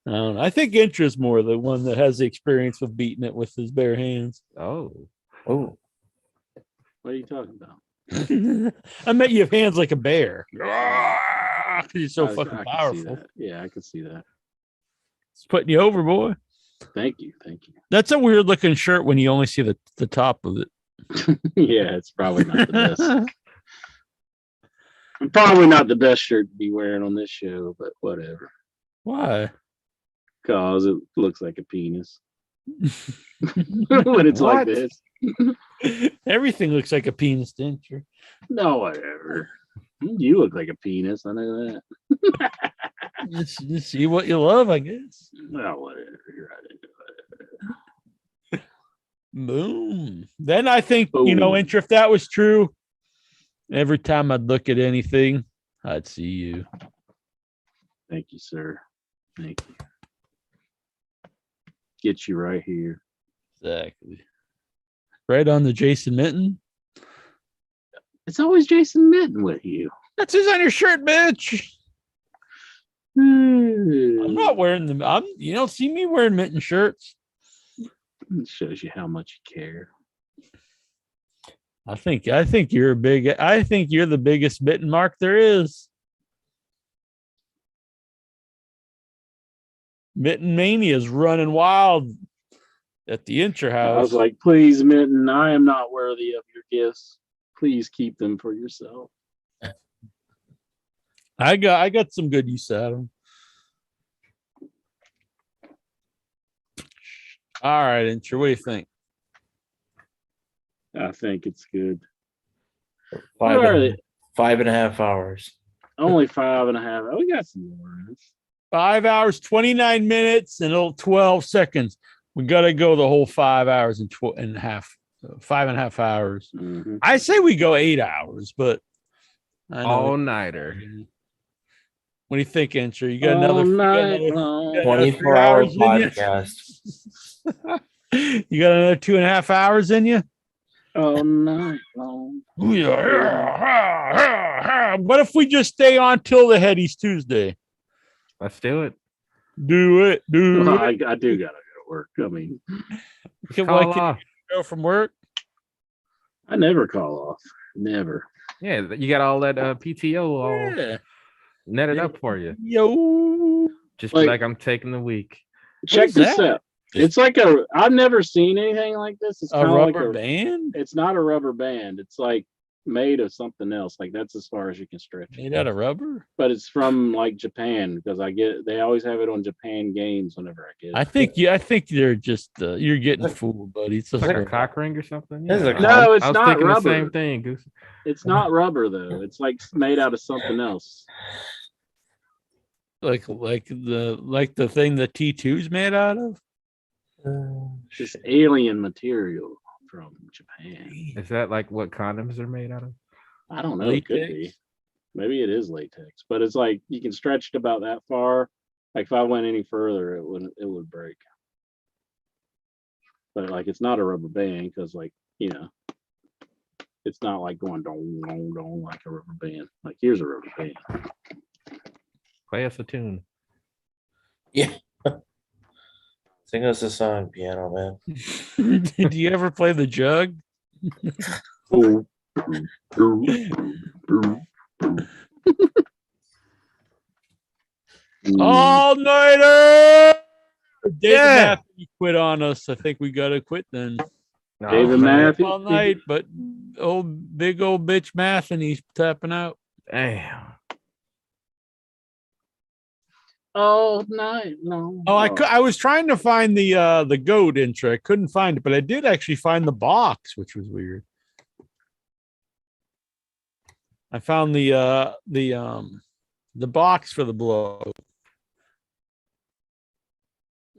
I think Inch is more the one that has the experience of beating it with his bare hands. Oh. What are you talking about? I bet you have hands like a bear. You're so fucking I can see powerful. that. Yeah, I can see that. It's putting you over, boy. Thank you. That's a weird looking shirt when you only see the top of it. Yeah, it's probably not the best. Probably not the best shirt to be wearing on this show, but whatever. Why? Because it looks like a penis. When it's like this. Everything looks like a penis, didn't you? No, whatever. You look like a penis. I know that. Just see what you love, I guess. Well, whatever. You're right into it. Boom. Then I think, Incher, if that was true, every time I'd look at anything, I'd see you. Thank you, sir. Thank you. Get you right here. Exactly. Right on the Jason Mitten. It's always Jason Mitten with you. That's who's on your shirt, bitch. I'm not wearing them. You don't see me wearing Mitten shirts. It shows you how much you care. I think you're the biggest Mitten mark there is. Mitten Mania is running wild at the Incher house. I was like, please, Mitten, I am not worthy of your gifts. Please keep them for yourself. I got some good use out of them. All right, Incher, what do you think? I think it's good. 5.5 hours. Only 5.5. We got some more. 5 hours, 29 minutes, and 12 seconds. We got to go the whole 5 hours and 5.5 hours. Mm-hmm. I say we go 8 hours, but all-nighter. What do you think, Incher? You got another 24-hour podcast. You got another 2.5 hours in you? Oh, night long. What if we just stay on till the Headies Tuesday? Let's do it. Do it. I do gotta go to work. I mean, can you go from work? I never call off. Never. Yeah, you got all that PTO all netted up for you. Yo, just be like, I'm taking the week. Check this out. It's like I've never seen anything like this. It's a rubber band. It's not a rubber band. It's like made of something else. Like that's as far as you can stretch it. Made out of rubber? But it's from like Japan because they always have it on Japan games whenever I get it. I think they're just you're getting fooled, buddy. It's like a cock ring or something. Yeah. No, it's I was not thinking rubber. the same thing, Goose. It's not rubber though. It's like made out of something else. Like the thing the T2's made out of? Just alien material from Japan. Is that like what condoms are made out of? I don't know. Latex? It could be. Maybe it is latex, but it's like you can stretch it about that far. Like if I went any further, it would break. But like it's not a rubber band because it's not like going dong dong dong like a rubber band. Like here's a rubber band. Play us a tune. Yeah. Sing us a song, piano man. Did you ever play the jug? All nighter. David Matthews quit on us. I think we gotta quit then. No, David Matthews all night, but big old bitch Math, and he's tapping out. Damn. All night long. Oh, I was trying to find the goat intro. I couldn't find it, but I did actually find the box, which was weird. I found the box for the blow.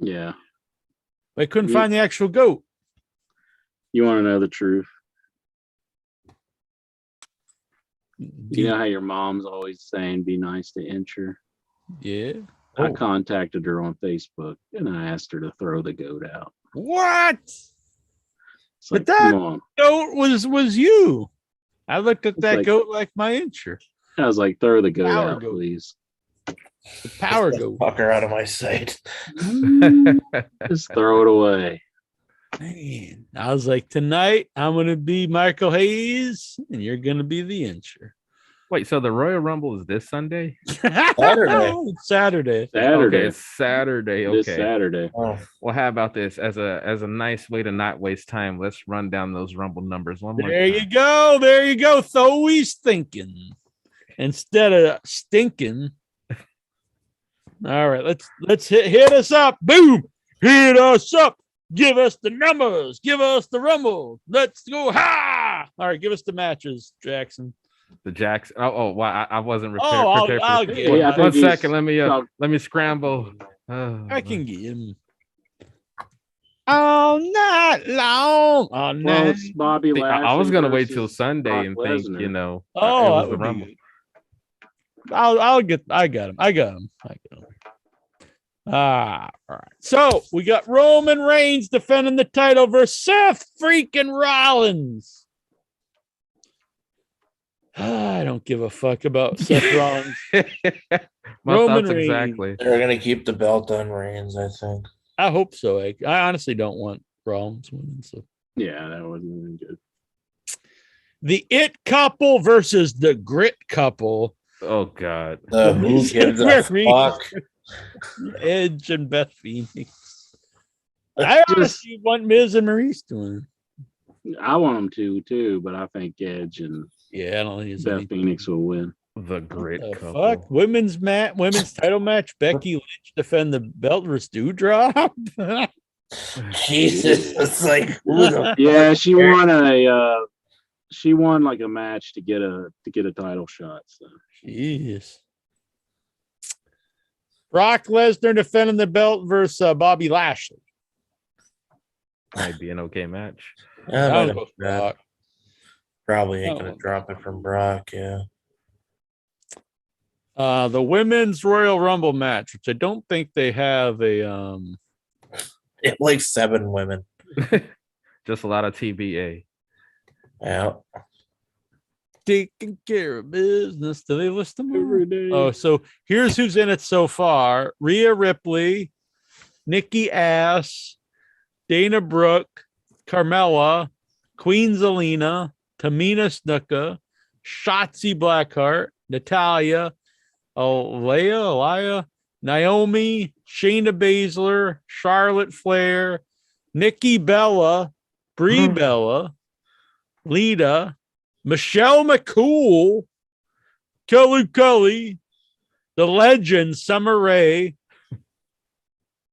Yeah. But I couldn't find the actual goat. You want to know the truth? You know how your mom's always saying be nice to Incher? Yeah. I contacted her on Facebook and I asked her to throw the goat out. What? But that goat was you. I looked at that goat like my Incher. I was like, throw the goat out, please. The power goat. Fuck her out of my sight. Just throw it away. Man, I was like, tonight I'm gonna be Michael Hayes, and you're gonna be the incher. Wait, so the Royal Rumble is this Sunday? Saturday. Saturday. Okay, it's Saturday. Okay. This Saturday. Oh, Well, how about this as a nice way to not waste time? Let's run down those Rumble numbers one more There time. you go. There you go. Thowy's thinking instead of stinking. All right, let's hit us up. Boom! Hit us up. Give us the numbers. Give us the Rumble. Let's go. Ha! All right, give us the matches, Jackson. The Jackson. Oh, wow! I wasn't prepared. I'll for get one second. Let me scramble. I can get him. All night long. All night. Well, it's Bobby See, Lashley I was gonna wait till versus Sunday Brock and Lesnar. think, it Oh, was that the would Rumble. be good. I got him. All right. So we got Roman Reigns defending the title versus Seth freaking Rollins. I don't give a fuck about Seth Rollins. Roman Reigns. exactly. they're gonna keep the belt on Reigns, I think. I hope so. I honestly don't want Rollins winning. So Yeah, that wasn't even good. the It couple versus the Grit couple. Oh God. Who gives a fuck? Edge and Beth Phoenix. I honestly want Miz and Maurice to win. I want them to too, but I think Edge and I don't think it's Beth Phoenix will win. The Grit couple. Fuck women's title match. Becky Lynch defend the belt versus Doudrop. Jesus, it's like Yeah, she won like a match to get a title shot. So Jeez. Brock Lesnar defending the belt versus Bobby Lashley. Might be an okay match. Yeah, probably ain't gonna drop it from Brock. Yeah. The women's Royal Rumble match, which I don't think they have a like 7 women. Just a lot of TBA. Yeah. Taking care of business. Do they list them every day? Oh, so here's who's in it so far: Rhea Ripley, Nikki Ash, Dana Brooke, Carmella, Queen Zelina, Tamina Snuka, Shotzi Blackheart, Natalia, Aliyah, Naomi, Shayna Baszler, Charlotte Flair, Nikki Bella, Brie Bella, Lita, Michelle McCool, Kelly, the legend Summer Rae,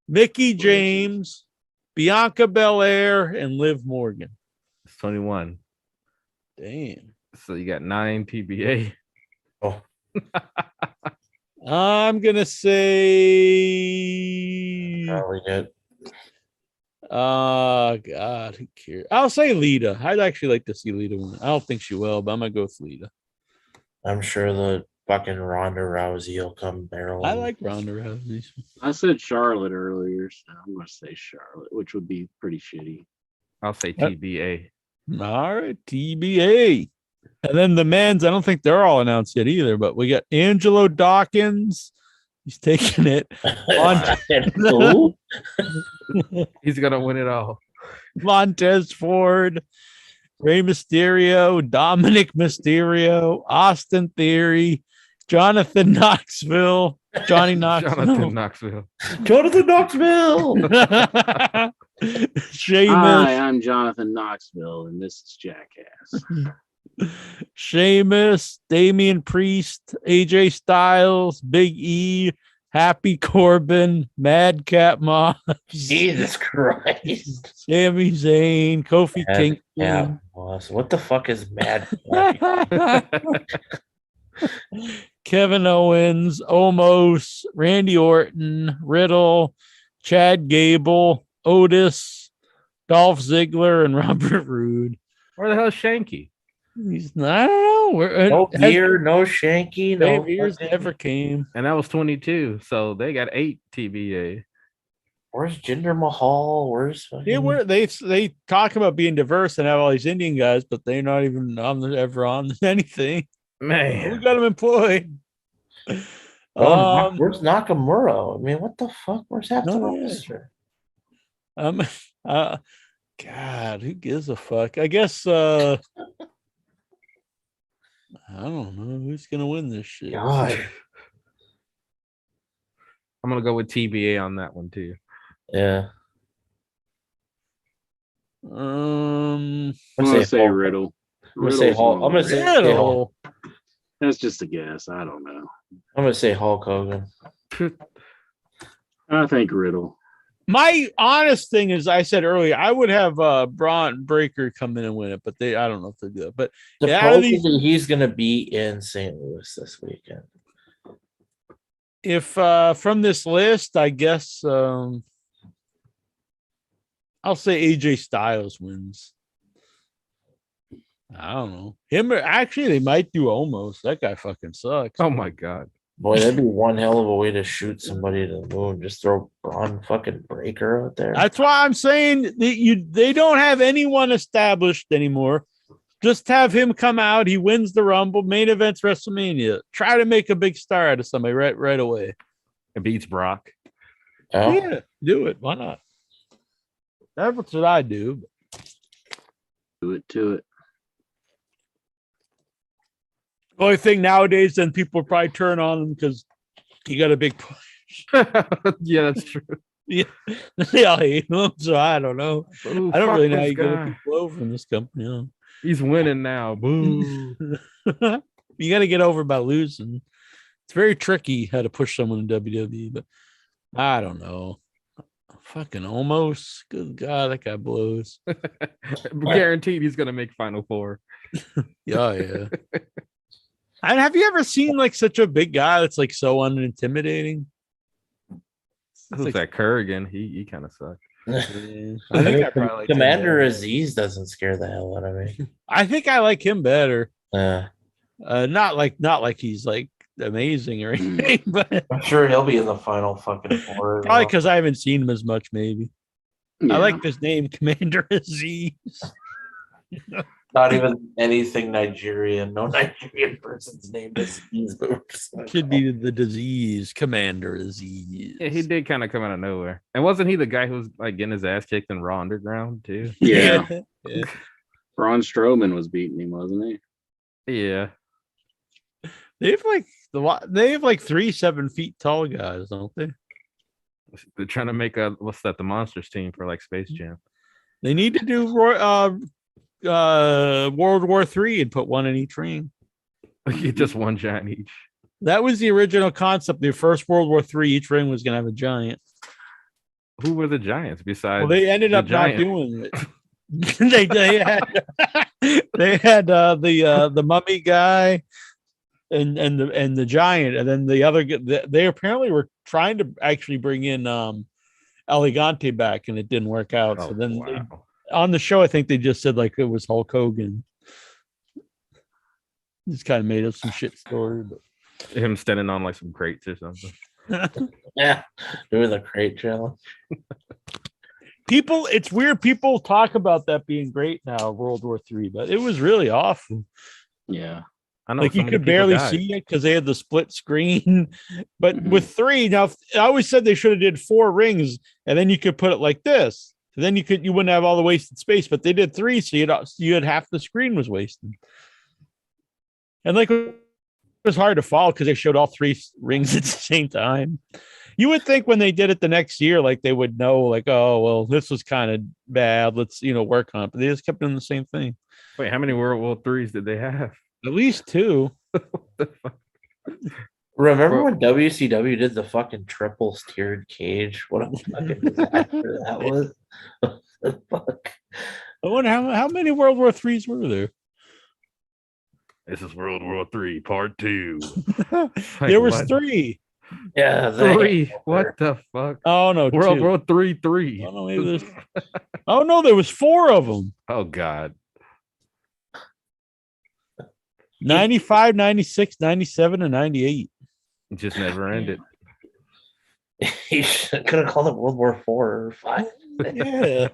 Mickey James, Bianca Belair, and Liv Morgan. It's 21. Damn. So you got 9 TBA. Oh. I'm gonna say Probably good. God, who cares? I'll say Lita. I'd actually like to see Lita win. I don't think she will, but I'm gonna go with Lita. I'm sure the fucking Ronda Rousey will come barreling. I like Ronda Rousey. I said Charlotte earlier, so I'm gonna say Charlotte, which would be pretty shitty. I'll say TBA. All right, TBA. And then the men's, I don't think they're all announced yet either, but we got Angelo Dawkins. He's taking it. He's gonna win it all. Montez Ford, Rey Mysterio, Dominic Mysterio, Austin Theory, Jonathan Knoxville, Johnny Knoxville. Jonathan Knoxville. Jonathan Knoxville. Sheamus. Hi, I'm Jonathan Knoxville, and this is Jackass. Sheamus, Damian Priest, AJ Styles, Big E, Happy Corbin, Madcap Moss, Jesus Christ, Sami Zayn, Kofi Kingston. What the fuck is Mad? Kevin Owens, Omos, Randy Orton, Riddle, Chad Gable, Otis, Dolph Ziggler, and Robert Roode. Where the hell's Shanky? He's not. I don't know. No Veer, no Shanky, no Veers never came. And that was 22. So they got 8 TBA. Where's Jinder Mahal? Where's they talk about being diverse and have all these Indian guys, but they're not even ever on anything. Man, we got them employed. Where's Nakamura? I mean, what the fuck? Where's half the roster? God, who gives a fuck? I guess I don't know who's gonna win this shit. God. I'm gonna go with TBA on that one too. Yeah. I'm gonna say Riddle. I'm gonna say Hulk. I'm gonna say Hulk. That's just a guess. I don't know. I'm gonna say Hulk Hogan. I think Riddle. My honest thing is, I said earlier, I would have Braun Breaker come in and win it, but I don't know if they do it. But supposedly he's gonna be in St. Louis this weekend. If from this list, I guess I'll say AJ Styles wins. I don't know. Actually, they might do almost. That guy fucking sucks. Oh my god. Boy, that'd be one hell of a way to shoot somebody to the moon. Just throw Braun fucking Breaker out there. That's why I'm saying they don't have anyone established anymore. Just have him come out. He wins the Rumble, main events WrestleMania. Try to make a big star out of somebody right away. It beats Brock. Oh. Yeah, do it. Why not? That's what I do. Do it to it. The only thing nowadays, then people probably turn on him because he got a big push. Yeah, that's true. Yeah, they all hate him, so I don't know. Ooh, I don't really know how this you get guy. people over in this company. You know? He's winning now. Boo. You got to get over by losing. It's very tricky how to push someone in WWE, but I don't know. Fucking almost. Good God, that guy blows. Guaranteed he's gonna make Final Four. Yeah. And have you ever seen like such a big guy that's like so unintimidating? Who's like, that Kurgan? He kind of sucks. I think I probably like Commander Aziz doesn't scare the hell out of me. I think I like him better. Yeah. Not like he's like amazing or anything, but I'm sure he'll be in the final fucking four. probably because I haven't seen him as much. Maybe Yeah. I like his name, Commander Aziz. Not even anything Nigerian. No Nigerian person's name is Aziz. Should be the disease, Commander Aziz. Yeah, he did kind of come out of nowhere. And wasn't he the guy who was like getting his ass kicked in Raw Underground too? Yeah. Braun Strowman was beating him, wasn't he? Yeah. They have like 3 7 feet tall guys, don't they? They're trying to make the Monsters team for like Space Jam. They need to do World War III and put one in each ring. Just one giant each. That was the original concept. The first World War III, each ring was going to have a giant. Who were the giants besides? Well, they ended up not doing it. they had the mummy guy and the giant, and then the other. They apparently were trying to actually bring in Elegante back, and it didn't work out. So then on the show, I think they just said like it was Hulk Hogan. Just kind of made up some shit story, but him standing on like some crates or something. Yeah, doing the crate challenge. It's weird. People talk about that being great now, World War III, but it was really awful. Yeah. I know. Like you could barely see it because they had the split screen. But with 3, now I always said they should have did 4 rings, and then you could put it like this. So then you wouldn't have all the wasted space. But they did 3, so you had half the screen was wasted. And like it was hard to follow because they showed all 3 rings at the same time. You would think when they did it the next year, like they would know, like, oh well, this was kind of bad. Let's work on it. But they just kept doing the same thing. Wait, how many World War IIIs did they have? At least 2. Remember when WCW did the fucking triple tiered cage? What a fucking disaster that was. What the fuck? I wonder how many World War IIIs were there? This is World War III Part 2. There was 3. Yeah, 3. What the fuck? Oh no, World 2. War III 3. Oh no, maybe oh no, there was 4 of them. Oh god. 95, 96, 97, and 98. It just never ended. He could have called it World War 4 or 5. Yeah.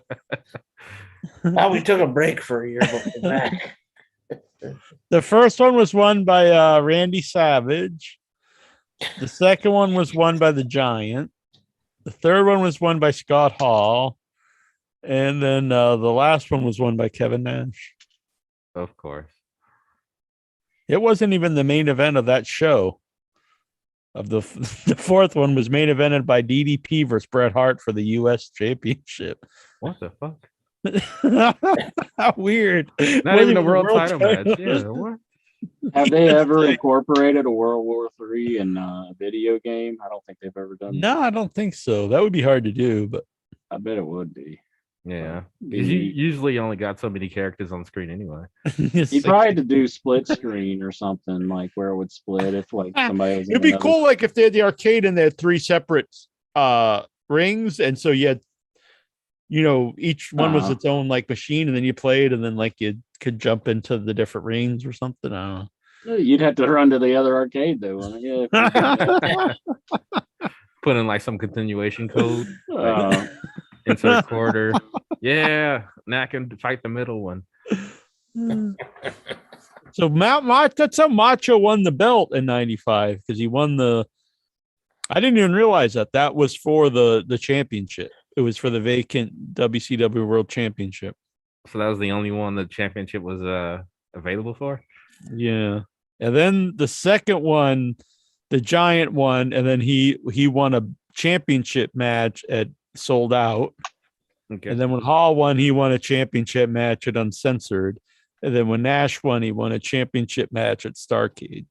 We took a break for a year, but we're back. The first one was won by Randy Savage. The second one was won by the Giant. The third one was won by Scott Hall. And then the last one was won by Kevin Nash. Of course. It wasn't even the main event of that show. Of the fourth one was main evented by DDP versus Bret Hart for the U.S. Championship. What the fuck? How weird. Not even a world title match. Yeah, what? Have they ever incorporated a World War III in a video game? I don't think they've ever done No, I don't think so. That would be hard to do, but I bet it would be. Yeah. You usually only got so many characters on screen anyway. You probably had to do split screen or something like where it would split if like somebody was. It'd be cool, like if they had the arcade and they had 3 separate rings, and so you had, each one was its own like machine, and then you played, and then like you could jump into the different rings or something. I don't know. You'd have to run to the other arcade though. Put in like some continuation code. Like, insert quarter. Yeah, now I can fight the middle one. So that's how Macho won the belt in '95, because he won the. I didn't even realize that was for the championship. It was for the vacant WCW World Championship. So that was the only one the championship was available for. Yeah, and then the second one, the Giant won, and then he won a championship match at Sold Out. Okay. And then when Hall won, he won a championship match at Uncensored. And then when Nash won, he won a championship match at Starrcade.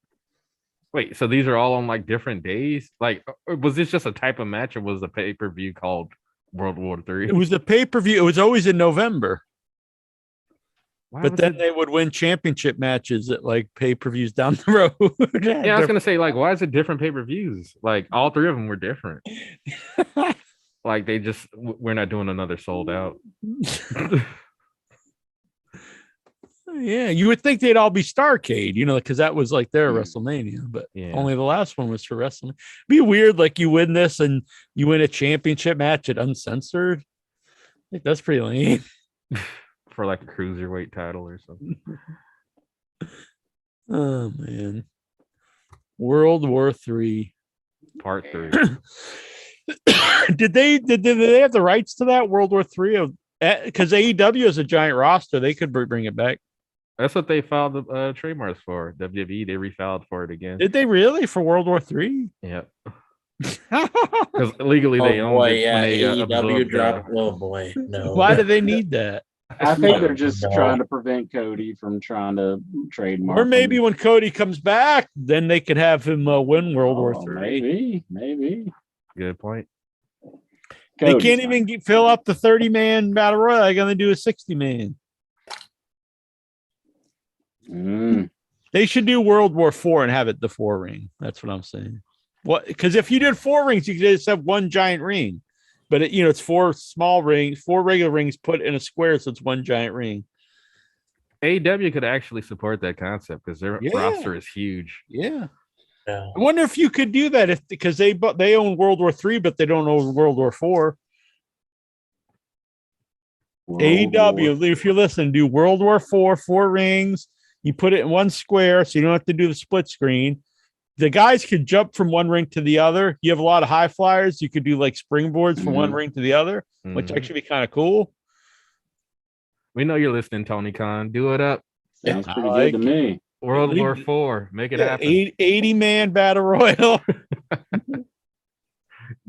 Wait, so these are all on like different days? Like, was this just a type of match, or was the pay-per-view called World War III? It was the pay-per-view. It was always in November. But then they would win championship matches at like pay-per-views down the road. Yeah, I was gonna say, like, why is it different pay-per-views? Like, all 3 of them were different. Like, we're not doing another Sold Out. Yeah, you would think they'd all be Starrcade, because that was like their WrestleMania, but only the last one was for WrestleMania. Be weird, like you win this and you win a championship match at Uncensored. I think that's pretty lame. For like a cruiserweight title or something. Oh man. World War III. Part 3. Did they have the rights to that World War III? Because AEW is a giant roster, they could bring it back. That's what they filed the trademarks for. WWE, they refiled for it again. Did they really, for World War III? Yeah. Because legally they own it. Yeah, when they, AEW dropped. Oh boy, no. Why do they need that? I think they're just trying to prevent Cody from trying to trademark. Or maybe when Cody comes back, then they could have him win World War III. Maybe. Good point. They can't even fill up the 30-man battle royal. They're going to do a 60-man. They should do World War IV and have it the 4 ring. That's what I'm saying. Because if you did 4 rings, you could just have one giant ring. But it's 4 small rings, 4 regular rings put in a square, so it's one giant ring. AEW could actually support that concept because their roster is huge. Yeah. I wonder if you could do that because they own World War III, but they don't own World War IV. AEW, if you're listening, do World War IV, 4 rings. You put it in one square, so you don't have to do the split screen. The guys could jump from one ring to the other. You have a lot of high flyers. You could do like springboards from one ring to the other, which actually be kind of cool. We know you're listening, Tony Khan. Do it up. Sounds pretty good to me. World War IV. Make it happen. 80-man battle royal.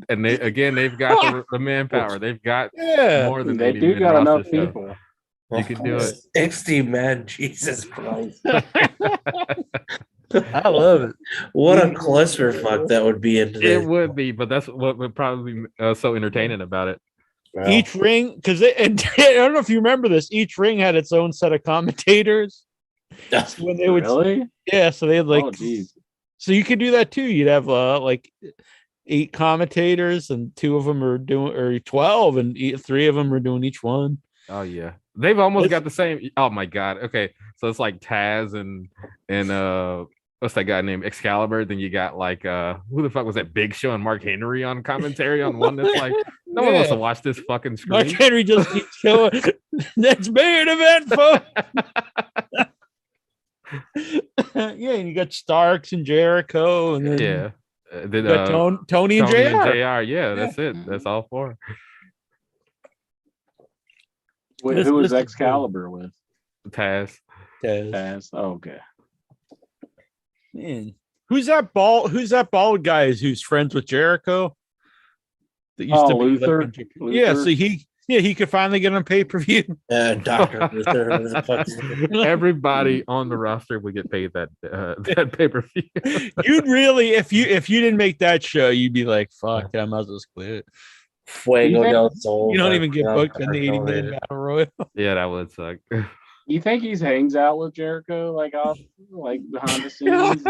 And they've got the manpower. They've got more than they do got enough people. You can do it. 60 men, Jesus Christ. I love it. What a clusterfuck that would be. It would be, but that's what would probably be so entertaining about it. Wow. Each ring, because I don't know if you remember this, each ring had its own set of commentators. So when they would, really? Yeah, so they had like, so you could do that too. You'd have like 8 commentators, and 2 of them are doing, or 12, and 3 of them are doing each one. Oh yeah, they've almost got the same. Oh my god. Okay, so it's like Taz and what's that guy named Excalibur? Then you got like who the fuck was that? Big Show and Mark Henry on commentary on one that's like no one wants to watch this fucking screen. Mark Henry just keeps showing that's main event, folks. Yeah, and you got Starks and Jericho, and then then, you got Tony and JR. Yeah, that's it. That's all 4. Who was Excalibur with? Taz. Taz. Oh, okay. Man, who's that bald guy who's friends with Jericho? That used to be Luther. Yeah, so he could finally get on pay-per-view. Dr. Luther. Everybody on the roster would get paid that pay-per-view. You'd really, if you didn't make that show, you'd be like, fuck, I might as well quit. Fuego del Sol. You don't even get booked in the 80-man battle royal. Yeah, that would suck. You think he hangs out with Jericho behind the scenes?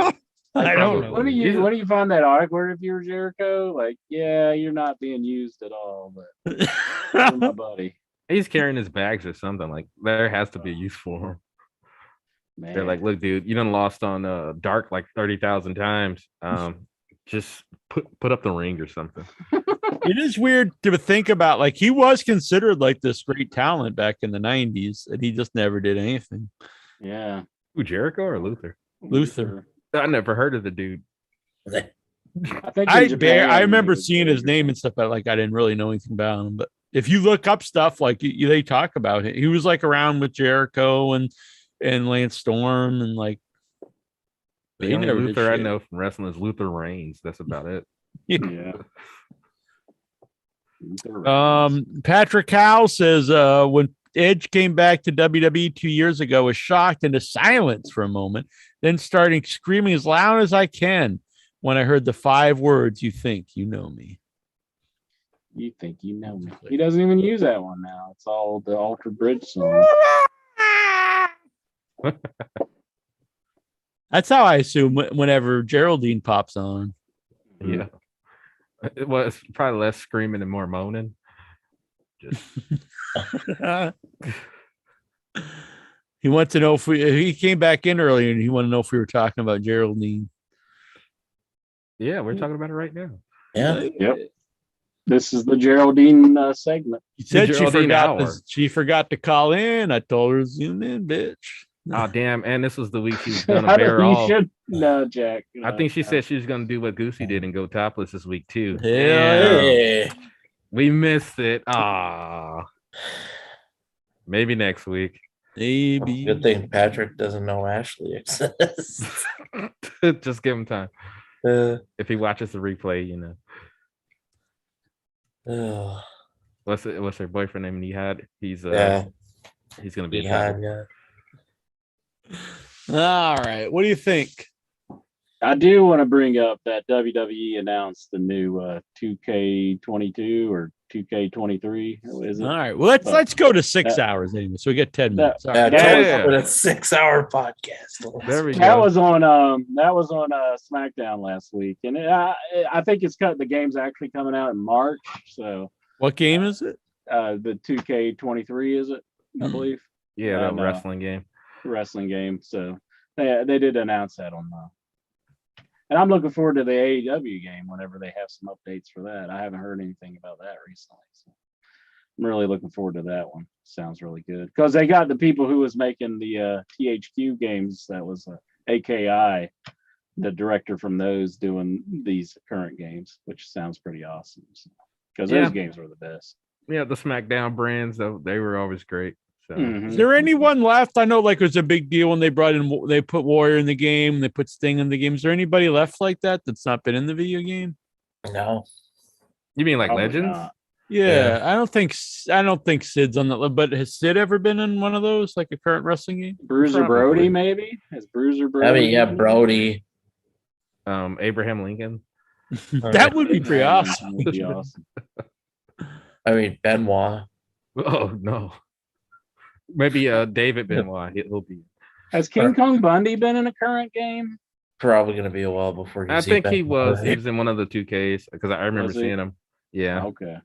I don't know. What do you find that awkward if you were Jericho? Like, yeah, you're not being used at all, but you're my buddy. He's carrying his bags or something. Like there has to be a use for him. Man. They're like, look, dude, you done lost on Dark like 30,000 times. Just put up the ring or something. It is weird to think about. Like he was considered like this great talent back in the 90s, and he just never did anything. Yeah. Who, Jericho or Luther? Luther. I never heard of the dude. I remember seeing his name and stuff, but like I didn't really know anything about him. But if you look up stuff, like they talk about it, he was like around with Jericho and Lance Storm and like. The only Luther I know from wrestling is Luther Reigns. That's about it. Yeah. Patrick Howe says when Edge came back to WWE 2 years ago, was shocked into silence for a moment, then starting screaming as loud as I can when I heard the 5 words, "You think you know me." You think you know me. He doesn't even use that one now. It's all the Altered Bridge song. That's how I assume whenever Geraldine pops on. Yeah. Well, it's probably less screaming and more moaning. Just he wants to know if he came back in earlier and he wanted to know if we were talking about Geraldine. Yeah, we're talking about it right now. Yeah. Yep. This is the Geraldine segment. She said she forgot to call in. I told her to zoom in, bitch. Oh damn! And this was the week she was gonna bear all. No, Jack. No, I think she said she was gonna do what Goosey did and go topless this week too. Yeah. We missed it. Ah. Maybe next week. Maybe. Good thing Patrick doesn't know Ashley exists. Just give him time. If he watches the replay, you know. What's her boyfriend name? Nihad. He's gonna be Nihad, yeah. All right. What do you think? I do want to bring up that WWE announced the new 2K22 or 2K23. Is it? All right. Well, let's go to 6 hours anyway. So we get 10 minutes. Yeah, a 6-hour podcast. There we go. That was on SmackDown last week, and I think the game's actually coming out in March. So what game is it? The 2K23 is it? I believe. Yeah, that wrestling game. Wrestling game. So they did announce that on and I'm looking forward to the AEW game whenever they have some updates for that. I haven't heard anything about that recently. So I'm really looking forward to that one. Sounds really good. Because they got the people who was making the THQ games, that was AKI, the director from those doing these current games, which sounds pretty awesome. Because those games were the best. Yeah, the SmackDown brands, though, they were always great. So. Is there anyone left? I know like it was a big deal when they put Warrior in the game, they put Sting in the game. Is there anybody left like that's not been in the video game? No. You mean like Legends? Yeah, I don't think Sid's on that. But has Sid ever been in one of those, like a current wrestling game? Bruiser Brody, maybe? Has Bruiser Brody? I mean, yeah, Brody. Abraham Lincoln. That would be pretty awesome. Would be awesome. I mean, Benoit. Oh no. Maybe David Benoit. He'll be. Has King Kong Bundy been in a current game? Probably going to be a while before I think he was. He was in one of the 2Ks because I remember seeing him. Yeah. Okay.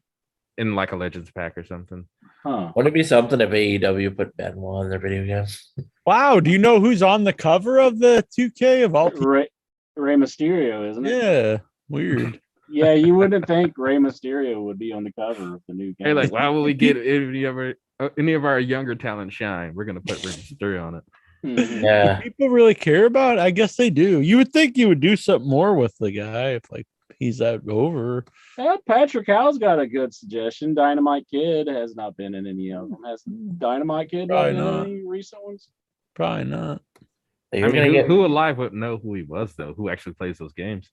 In like a Legends pack or something. Huh. Wouldn't it be something if AEW put Benoit in their video games? Wow. Do you know who's on the cover of the 2K of all? Rey Mysterio, isn't it? Yeah. Weird. Yeah, you wouldn't think Rey Mysterio would be on the cover of the new game. Hey, like, why would we get any of our younger talent shine? We're gonna put Rey Mysterio on it. Yeah. Do people really care about it? I guess they do. You would think you would do something more with the guy if like he's out over. Yeah, Patrick Howell's got a good suggestion. Dynamite Kid has not been in any of them. Has Dynamite Kid Probably been in not. any recent ones? Probably not. You're I mean, gonna get who alive would know who he was though? Who actually plays those games?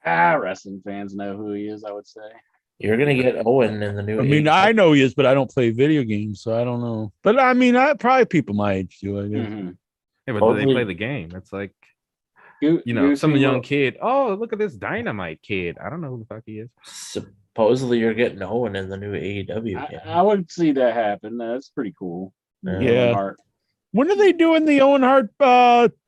Wrestling fans know who he is, I would say. you're gonna get Owen in the new. I mean, I know he is, but I don't play video games, so I don't know. But I mean, probably people my age do. I guess. Mm-hmm. Yeah, but do they Totally. play the game? It's like Goosey some young will- kid. Oh, look at this Dynamite kid. I don't know who the fuck he is. Supposedly, you're getting Owen in the new AEW game. I would see that happen. That's pretty cool. Yeah. Hart. When are they doing the Owen Hart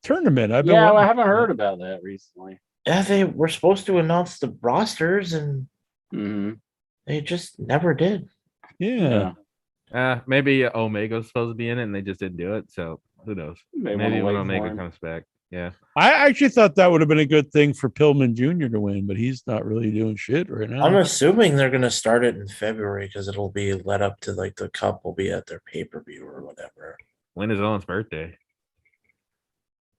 tournament? I've been I wondering. haven't heard about that recently. Yeah, they were supposed to announce the rosters, and they just never did. Yeah. Maybe Omega's supposed to be in it, and they just didn't do it. So who knows? They Maybe wanna when wait for Omega him. comes back. Yeah. I actually thought that would have been a good thing for Pillman Jr. to win, but he's not really doing shit right now. I'm assuming they're gonna start it in February because it'll be led up to like the Cup will be at their pay-per-view or whatever. When is Owen's birthday?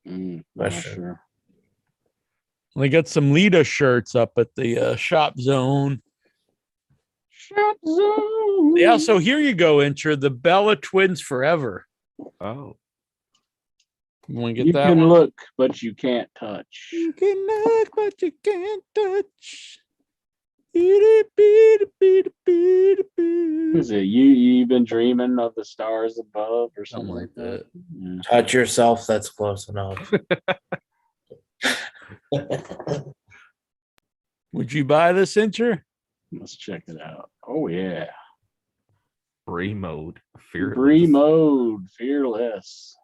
Not Question. sure. They got some Lita shirts up at the Shop Zone. Shop Zone. Yeah, so here you go, Incher. The Bella Twins Forever. Oh. You want to get You that can one? look, but you can't touch. You can look, but you can't touch. Is it you've been dreaming of the stars above or something like that? Yeah. Touch yourself. That's close enough. Would you buy this, Incher? Let's check it out. Oh yeah. Free mode. Fearless. Free mode, fearless.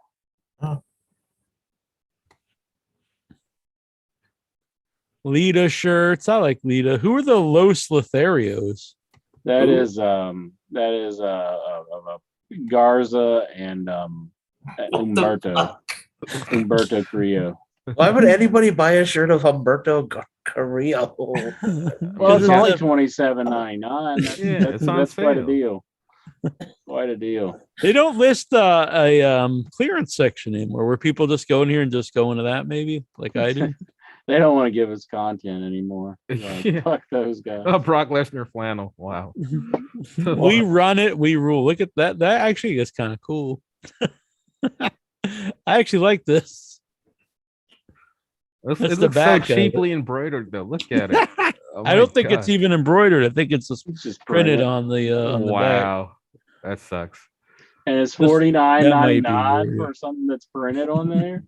Lita shirts. I like Lita. Who are the Los Lotharios? That is Garza and Humberto Carrillo. Why would anybody buy a shirt of Humberto Carrillo? Well, it's only $27.99. That's quite a deal. Quite a deal. They don't list a clearance section anymore where people just go in here and just go into that, maybe like I do. They don't want to give us content anymore. Like, fuck those guys. Oh, Brock Lesnar flannel. Wow. We run it. We rule. Look at that. That actually is kind of cool. I actually like this. It That's the looks so back of it. cheaply embroidered, though. Look at it. Oh I don't my think it's God. even embroidered. I think it's just just printed printed. on the back. Wow. That sucks. And it's That might be $49.99 weird. for something that's printed on there.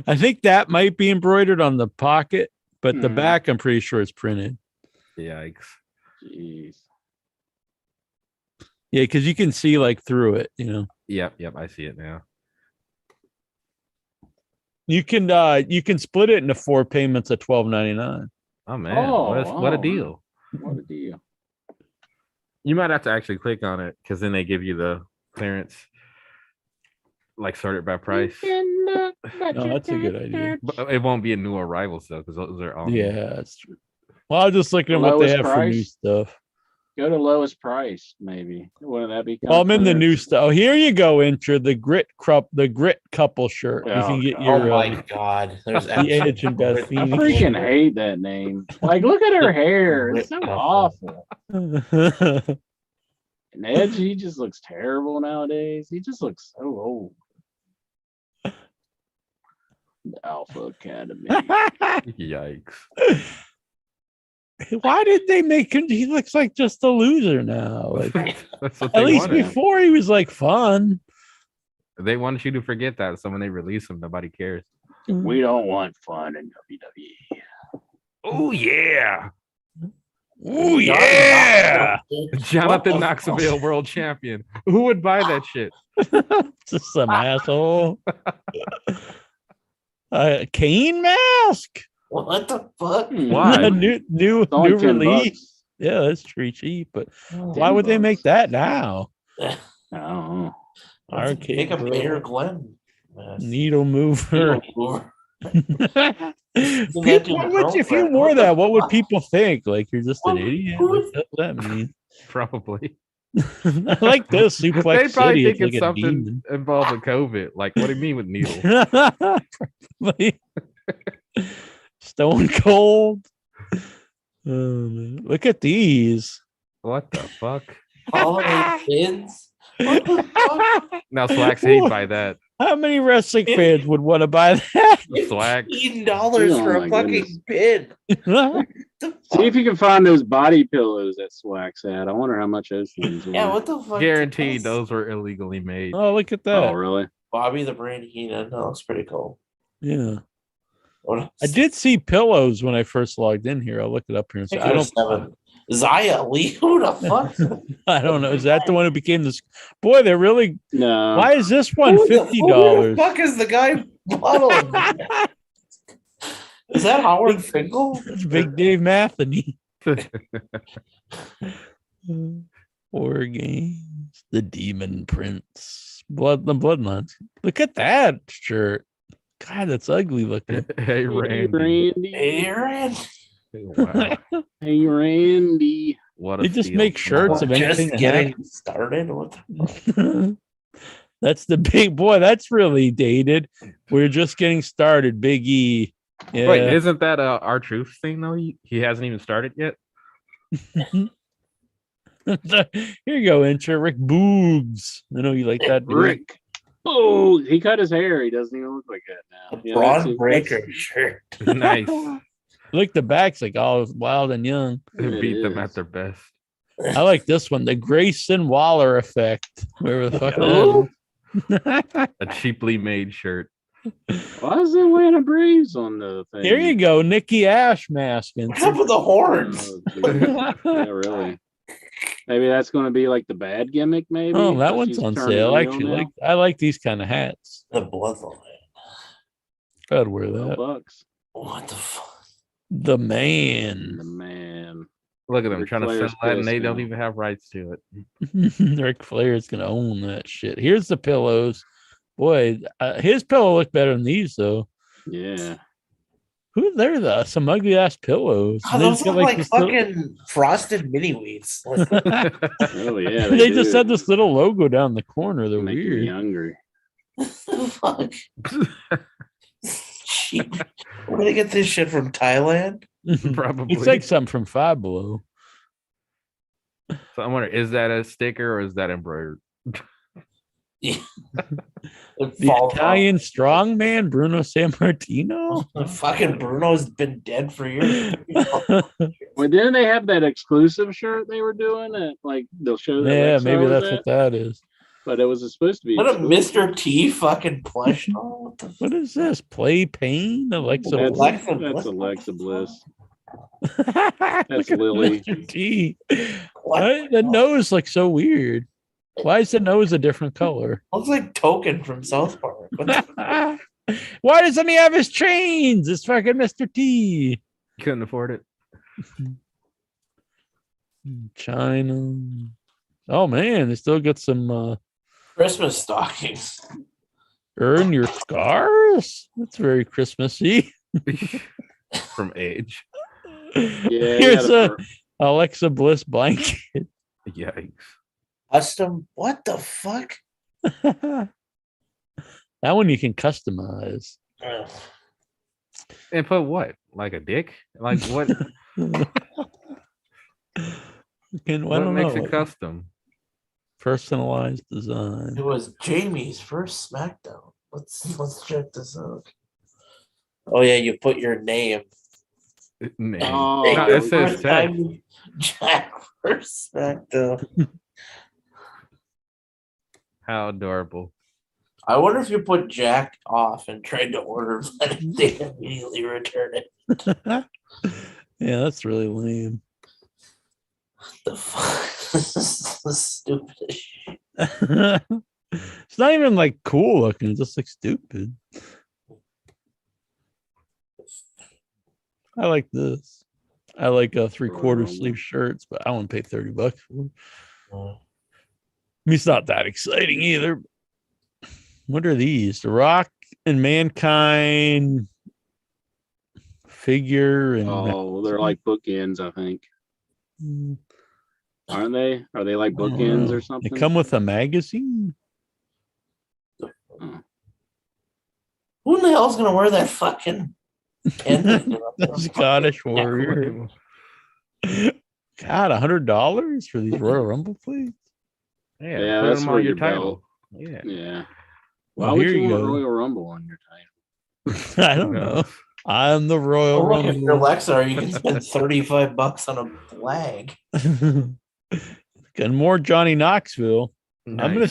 I think that might be embroidered on the pocket, but the Mhm. back, I'm pretty sure it's printed. Yikes. Jeez. Yeah, because you can see like through it, you know. Yep. I see it now. You can split it into 4 payments at $12.99. Oh man. Oh, what a wow. deal. What a deal. You might have to actually click on it because then they give you the clearance, like sorted by price. Oh, that's a good idea. But it won't be a new arrivals though, because those are all. Yeah, that's true. Well, I'll just look at what they Lowest have for new price? stuff. Go to lowest price, maybe. Wouldn't that be? Well, I'm in the new stuff. Oh, here you go, Incher. The grit couple shirt. You Oh, can get God. your Oh my God! There's the Edge and Beth I Phoenix. freaking hate that name. Like, look at her hair. It's so awful. shirt. And Edge, he just looks terrible nowadays. He just looks so old. The Alpha Academy. Yikes. Why did they make him? He looks like just a loser now. Like, That's what at they least wanted. before he was like fun. They wanted you to forget that. So when they release them, nobody cares. We don't want fun in WWE. Oh yeah. Oh yeah. Jonathan Knoxville, world champion. Who would buy that shit? Just some asshole. Kane mask. What the fuck? Why? new only $10 release. Yeah, that's pretty cheap. But why would they make that now? I don't know. Arcade Make a Bro. Mayor Glenn. Needle mover. Needle People, if you wore that, what would people think? Like you're just an idiot? What does that mean? Probably. I like this suplex. They probably City. think It's it's like a something demon. involved with COVID. Like, what do you mean with needles? Stone Cold. Look at these. What the fuck? Holiday pins. What the fuck? Now Swag's hate by that. How many wrestling fans would want to buy that? Swag. $15 for a fucking pin. See if you can find those body pillows that Swax had. I wonder how much those things were. Yeah, what the fuck? Guaranteed those were illegally made. Oh, look at that. Oh, really? Bobby the Brain Heenan. That looks pretty cool. Yeah. I did see pillows when I first logged in here. I'll look it up here and say, I don't. Zaya Lee, who the fuck? I don't know. Is that the one who became this? Boy, they're really. No. Why is this one $50? Who the fuck is the guy modeling? Is that Howard Finkel? It's Big Dave Matheny. War Games, the Demon Prince, the Bloodlines. Look at that shirt. God, that's ugly looking. Hey, Randy. Hey, Randy. Wow. Hey, Randy. What They just make shirts of anything. Just getting started. What the fuck? That's the big boy. That's really dated. We're just getting started. Big E. Yeah. Wait, isn't that our truth thing though? He hasn't even started yet. Here you go, intro. Rick Boogs. I know you like that, Rick. Oh, he cut his hair. He doesn't even look like that now. Braun Breaker shirt. Nice. Look, the back's like all wild and young. They beat them at their best. I like this one, the Grayson Waller effect. Wherever the fuck that is. A cheaply made shirt. Why is there wearing a breeze on the thing? Here you go, Nikki Ash mask. What's up with the horns? Yeah, really. Maybe that's going to be like the bad gimmick. Maybe. Oh, that But one's she's on turning sale. heel Actually, now. I like these kind of hats. The Bloodline. I'd wear that. $12. What the fuck? The man. The man. Look at them Ric trying to Flair's sell that, and pissed they don't now. even have rights to it. Ric Flair's gonna own that shit. Here's the pillows. Boy, his pillow looked better than these though. Yeah. Who they're some ugly ass pillows. Oh, They those just look got, like this fucking frosted mini wheats. Oh yeah. they just had this little logo down the corner. They're Making me weird. hungry. Fuck. Cheap. Where did they get this shit from? Thailand? Probably. It's like something from Five Below. So I wonder, is that a sticker or is that embroidered? Yeah. The Italian strongman Bruno Sammartino. Fucking Bruno's been dead for years. Well, didn't they have that exclusive shirt they were doing? At, like they'll show that. Yeah, Alexa maybe was that's at? what that is. But it was supposed to be. What a exclusive. Mr. T fucking plush. Oh, what the What is this? Play Pain? Alexa That's, Bliss? that's Alexa Bliss. That's Lily. Mr. T. Why the nose looks so weird? Why is the nose a different color? Looks like Token from South Park. What the- Why doesn't he have his chains? It's fucking Mr. T. Couldn't afford it. China. Oh man, they still got some Christmas stockings. earn your scars. That's very Christmassy. From Age. Yeah. Here's a Alexa Bliss blanket. Yikes. Custom. What the fuck? That one you can customize. Ugh. And put what? Like a dick? Like what? I What don't makes know. it custom? Personalized design. It was Jamie's first SmackDown. Let's check this out. Oh yeah, you put your name. Name. Oh, No, it says First tag. time Jack first SmackDown. How adorable. I wonder if you put Jack off and tried to order, but they immediately return it. Yeah, that's really lame. The fuck? This is the stupidest shit. It's not even like cool looking. It just looks stupid. I like this. I like 3/4 sleeve shirts, but I wouldn't pay $30 for them. I mean, it's not that exciting either. What are these? The Rock and Mankind figure and Oh, they're like bookends, I think. Aren't they? Are they like I don't bookends know. or something? They come with a magazine. Who in the hell's gonna wear that fucking pendant? The Scottish Warrior. God, $100 for these Royal Rumble plates? Yeah, put that's them for on your your title. belt. Yeah. Yeah. Why Oh, would here you you want go. Royal Rumble on your title? I don't know. I'm the Royal Oh, look, if you're Rumble. Lexar, you can spend $35 on a flag. And more Johnny Knoxville. I'm gonna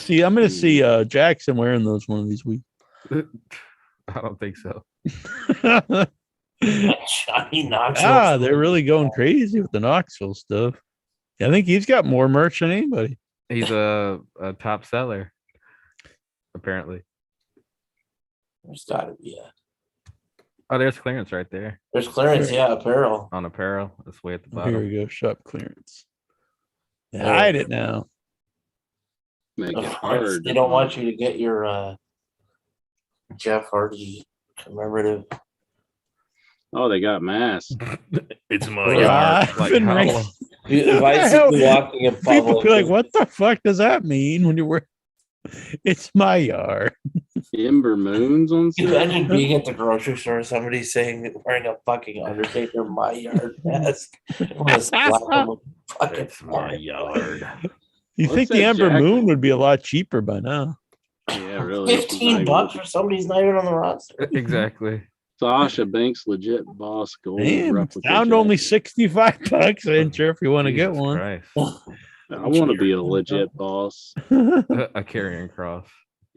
see Jackson wearing those one of these weeks. I don't think so. Johnny Knoxville. They're really going crazy with the Knoxville stuff. I think he's got more merch than anybody. He's a top seller, apparently. There's gotta be Oh, there's clearance right there. There's clearance, apparel. On apparel. That's way at the Oh, bottom. here we go. Shop clearance. Hide it now. Make Of it course, hard. they don't want you to get your Jeff Hardy commemorative. Oh, they got masks. It's my Well, yard. I've Like, been how- ring- If I see you walking in People public, be like, "What the fuck does that mean?" When you wear, it's my yard. Ember Moons on you sale. imagine being at the grocery store, somebody saying wearing a fucking Undertaker my yard mask. I want to slap them with a fucking It's my yard. You What's think the that Ember jacket? Moon would be a lot cheaper by now? Yeah, really. $15 for somebody's not even on the roster. Exactly. Sasha Banks legit boss gold Damn, it's replica. down to only $65. I ain't sure if you want to get Jesus one. Christ. I want to be a legit boss. A carrying cross.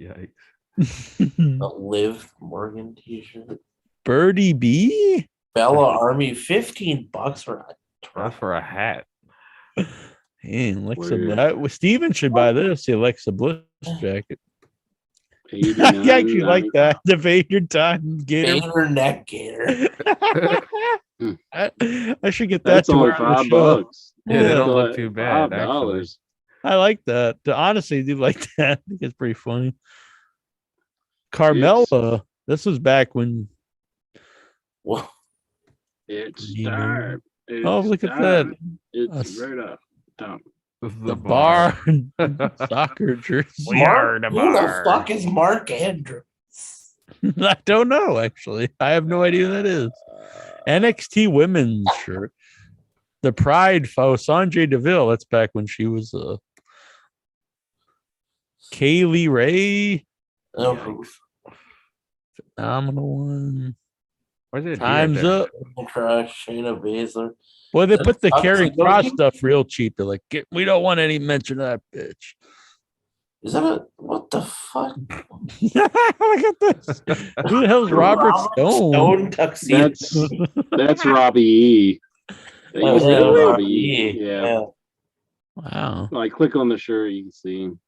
Yikes. A Liv Morgan t-shirt. Birdie B. Bella Army, $15 for a That's for a hat. Hey, Alexa, Weird. Steven should buy this. The Alexa Bliss jacket. I 89, actually like that. The Vader time gator. Vader neck gator. I should get that That's to only wear on the $5. show. Yeah, they don't look But too bad, actually. $5. I like that. Honestly, I do like that. I think it's pretty funny. Carmella. This was back when. Whoa. It's You know. time. Oh, It's look at time. that. It's Us. right up top. The bar soccer jersey. We are the Who the bar. fuck is Mark Andrews? I don't know, actually. I have no idea who that is. NXT women's shirt. The Pride foe, Sanjay Deville. That's back when she was Kaylee Ray. Oh, Phenomenal one. Where's it? Time's up. Crush, Shayna Baszler. Well, they put the That's carrying awesome. cross stuff real cheap. They're like, we don't want any mention of that bitch. Is that a what the fuck? Look at this. Who the hell's Robert Stone? Stone tuxedo. That's Robbie E. They Oh, used to yeah, have Robbie Robbie E. E. Yeah. Wow. Like click on the shirt, you can see him.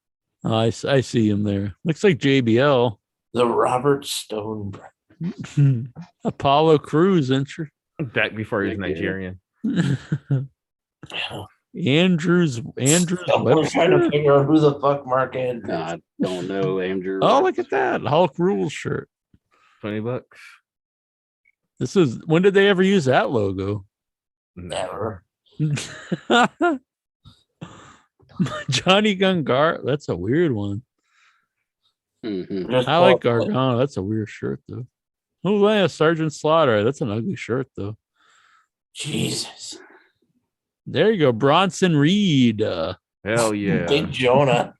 Oh, I see him there. Looks like JBL. The Robert Stone. Apollo Crews entry. Back before he was Nigerian. Andrews I'm trying to Webster. figure out who the fuck Mark Andrews. I don't know, Andrew. Oh, look at that. Hulk Rules shirt. $20. This is when did they ever use that logo? Never. Johnny Gungar. That's a weird one. Mhm. Just I like pull up- Gargano. That's a weird shirt though. Oh, yeah, Sergeant Slaughter. That's an ugly shirt though. Jesus. There you go, Bronson Reed. Hell yeah. Big Jonah.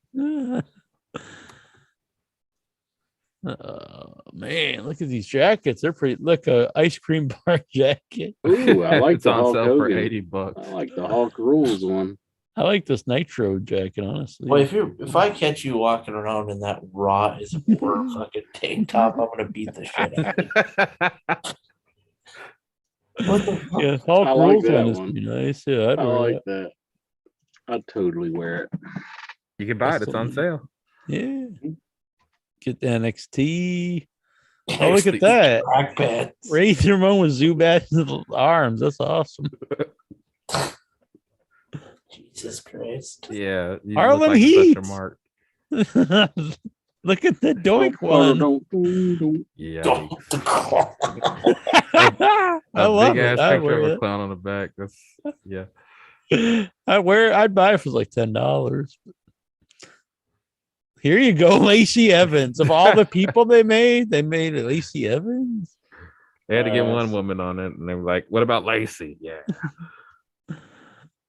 Man, look at these jackets. They're pretty. Look, a ice cream bar jacket. Ooh, I like It's the on Hulk sale for Hogan. $80. I like the Hulk Rules one. I like this Nitro jacket, honestly. Well, if I catch you walking around in that raw as work fucking tank top, I'm gonna beat the shit out of you. What the fuck? Yeah, Hulk I like Rules that one is one. pretty nice. Yeah, I'd I wear like that. I'd totally wear it. You can buy it. It's on sale. Yeah. Get the NXT. Oh, look at that. Crack pants. Razor Ramon with Zubat's arms. That's awesome. Jesus Christ. Yeah. You Harlem look like Heat. Special Mark. Look at the Doink one. Yeah. I love big it. ass I picture wear of a that. clown on the back. That's yeah. I'd buy it for like $10. Here you go, Lacey Evans. Of all the people they made Lacey Evans. They had to get one woman on it, and they were like, "What about Lacey?" Yeah,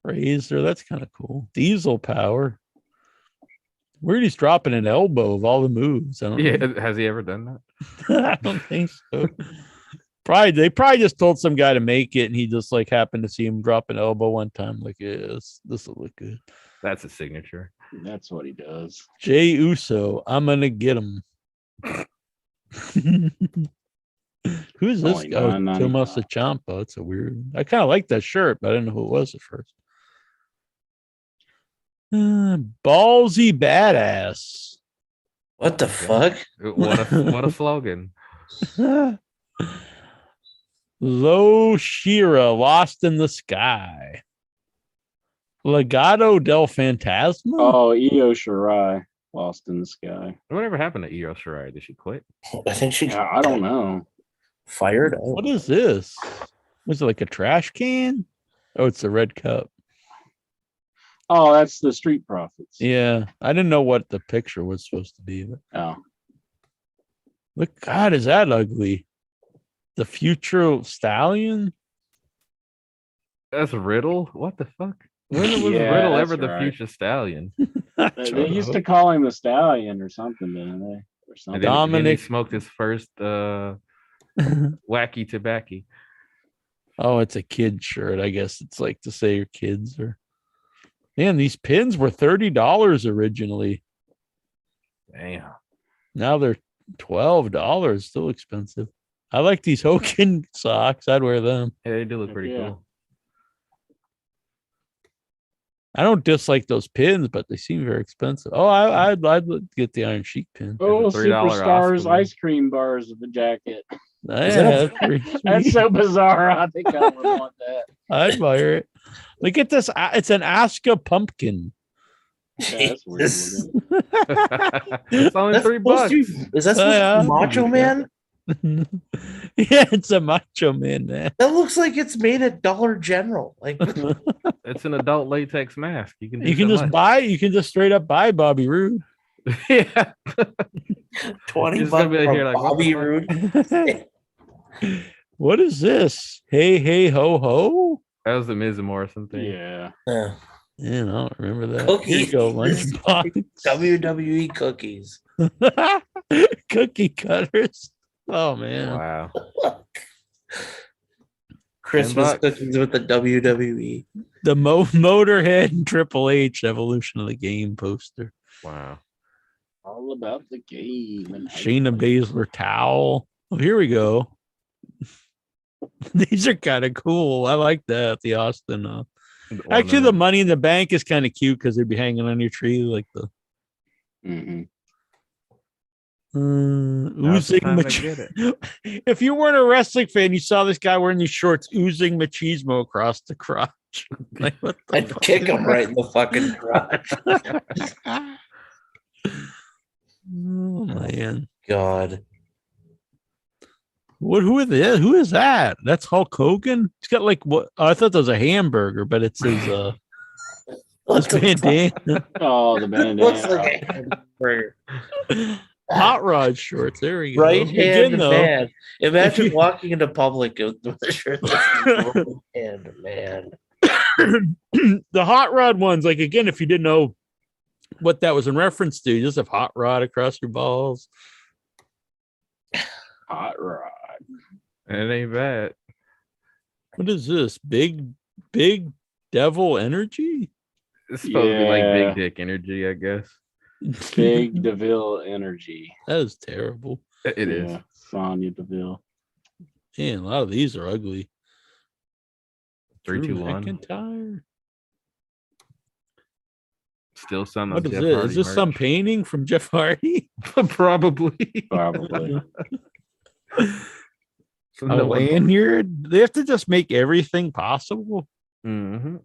Razor. That's kind of cool. Diesel power. Weird, he's dropping an elbow of all the moves. I don't know. Has he ever done that? I don't think so. They probably just told some guy to make it, and he just like happened to see him drop an elbow one time. Like, yes, this will look good. That's a signature. That's what he does. Jay Uso, I'm gonna get him. Who's this guy? Tommaso Ciampa. It's a weird. I kind of like that shirt, but I didn't know who it was at first. Ballsy badass. What the fuck? What a slogan. Lo Shira, Lost in the Sky. Legado del Fantasma. Oh, Io Shirai, Lost in the Sky. Whatever happened to Io Shirai? Did she quit? I think she. I don't know. Fired. What is this? Was it like a trash can? Oh, it's a red cup. Oh, that's the Street Profits. Yeah, I didn't know what the picture was supposed to be. But... look, God, is that ugly? The future stallion. That's Riddle. What the fuck? When was Riddle ever the future stallion? They used to call him the Stallion or something, didn't they? Or something. Dominic he smoked his first wacky tobacco. Oh, it's a kid shirt. I guess it's like to say your kids are. Man, these pins were $30 originally. Damn. Now they're $12. Still expensive. I like these Hogan socks. I'd wear them. Yeah, they do look pretty cool. I don't dislike those pins, but they seem very expensive. Oh, I'd get the Iron Sheik pin. Oh, Superstars ice cream bars with the jacket. Yeah, that's so bizarre. I think I would want that. I'd buy it. Look at this. It's an Asuka pumpkin. Yeah, that's weird. It's only $3. Is that supposed to be Macho Man? Yeah, it's a Macho Man. That looks like it's made at Dollar General. Like it's an adult latex mask. You can just straight up buy Bobby Roode. Yeah. $20 for Bobby Roode. What is this? Hey ho ho. That was the Miz and Morrison thing. Yeah. Yeah, I don't remember that. Cookies. Here you go, lunchbox. WWE cookies. Cookie cutters. Oh man! Wow. Christmas cookies with the WWE. The Motorhead and Triple H Evolution of the Game poster. Wow. All about the game. And Shayna Baszler towel. Oh, here we go. These are kind of cool. I like that. The Austin. Actually, the Money in the Bank is kind of cute because they'd be hanging on your tree like the. Mm-hmm. Oozing if you weren't a wrestling fan, you saw this guy wearing these shorts oozing machismo across the crotch. Like, what the I'd kick him right in the fucking crotch. Oh man. God. Who is that? That's Hulk Hogan? He's got like what? Oh, I thought that was a hamburger, but it's his his bandana. Oh, the bandana. Looks like a hamburger. Hot Rod shorts. There we go. Right hand man. Imagine walking into public with a shirt that's right hand man. The Hot Rod ones, like again, if you didn't know what that was in reference to, you just have Hot Rod across your balls. Hot Rod. It ain't bad. What is this? Big Devil Energy? It's supposed to be like Big Dick Energy, I guess. Big DeVille Energy. That is terrible. It is. Sonya Deville. Man, a lot of these are ugly. 3, 2, 1. McIntyre. Still some. What is this? Is this some painting from Jeff Hardy? Probably. A lanyard. They have to just make everything possible. Mm-hmm.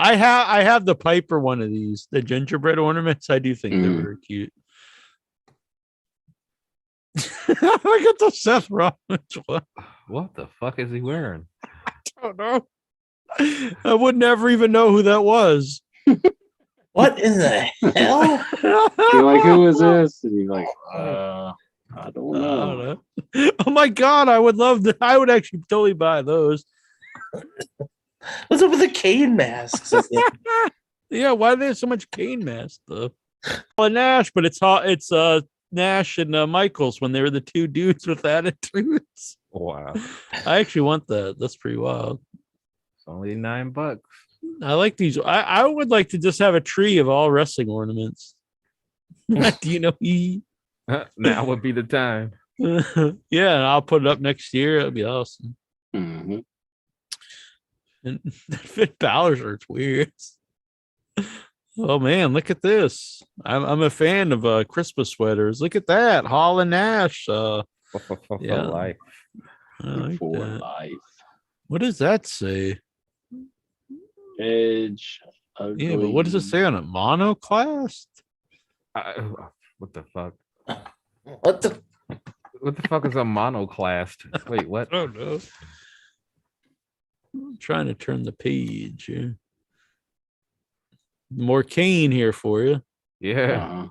I have the Piper one of these, the gingerbread ornaments. I do think they're very cute. Look at the Seth Rollins one. What the fuck is he wearing? I don't know. I would never even know who that was. What in the hell? You're like, who is this? And you're like, I don't know. Oh my god, I would love to. I would actually totally buy those. What's up with the Kane masks? Yeah, why do they have so much Kane mask stuff? Well, Nash, but it's Nash and Michaels when they were the two dudes with attitudes. Wow. I actually want that. That's pretty wild. It's only $9. I like these. I would like to just have a tree of all wrestling ornaments. Do you know he? Now would be the time. Yeah, and I'll put it up next year. That'd be awesome. Mm-hmm. And Finn Balor shirt's weird. Oh man, look at this. I'm a fan of Christmas sweaters. Look at that. Hall and Nash. For Yeah. life. I like For that. life. What does that say? Edge. Yeah, but what does it say on it? Monoclast? What the fuck? What the fuck is a monoclast? Wait, what? Oh no. I'm trying to turn the page here. More Kane here for you. Yeah.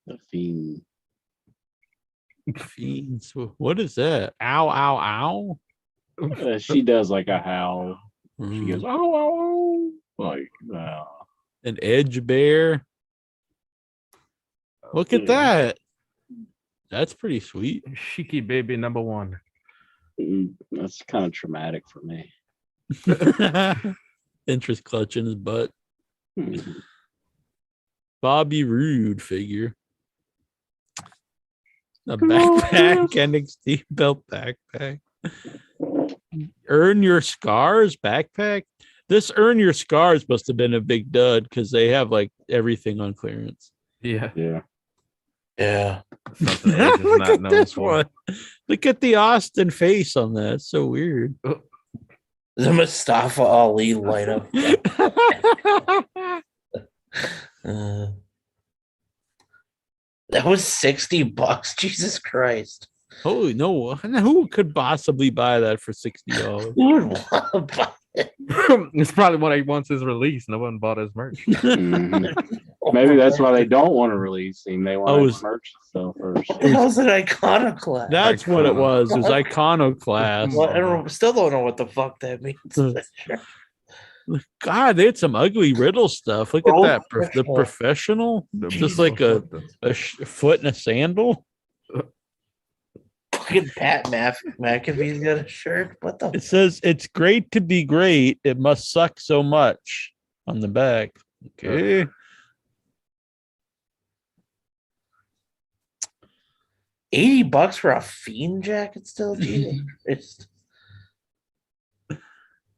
The Fiend. Fiends. What is that? Ow, ow, ow. She does like a howl. She goes, oh, oh, oh. Like, An edge bear. Look at that. That's pretty sweet. Shiki baby number one. That's kind of traumatic for me. Interest clutch in his butt. Bobby Roode figure. A backpack, NXT belt backpack. Earn Your Scars backpack. This Earn Your Scars must have been a big dud because they have like everything on clearance. Yeah. Yeah. Look at this one. Look at the Austin face on that. It's so weird. The Mustafa Ali lineup. That was $60. Jesus Christ. Holy no. Who could possibly buy that for $60? Who would want to buy it? It's probably what he wants his release. No one bought his merch. Maybe that's why they don't want to release him. They want his his merch to sell first. It was an iconoclast. That's what it was. It was iconoclast. Well, I still don't know what the fuck that means. God, they had some ugly Riddle stuff. Look at that. The professional. Just like a foot in a sandal. Fucking Pat McAfee's got a shirt. What the? It says, it's great to be great. It must suck so much on the back. Okay. $80 for a Fiend jacket still? Jesus Christ.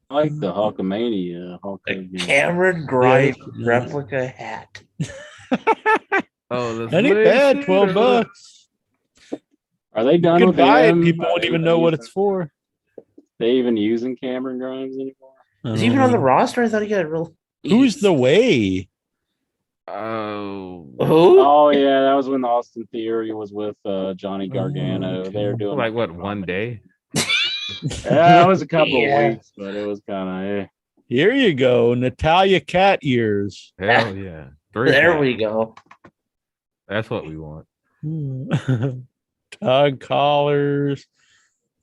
I like the Hulkamania. Cameron Grimes replica hat. Oh, that ain't bad. $12. Are they done You with could buy it. them? People won't even know what it's for. They even using Cameron Grimes anymore? Is he even on the roster? I thought he got real. Who's the way? Oh. Who? Oh yeah, that was when Austin Theory was with Johnny Gargano. They were doing like what, one day? Yeah, it was a couple of weeks, but it was kind of. Here you go, Natalia Cat Ears. Hell yeah! There we go. That's what we want. Dog collars.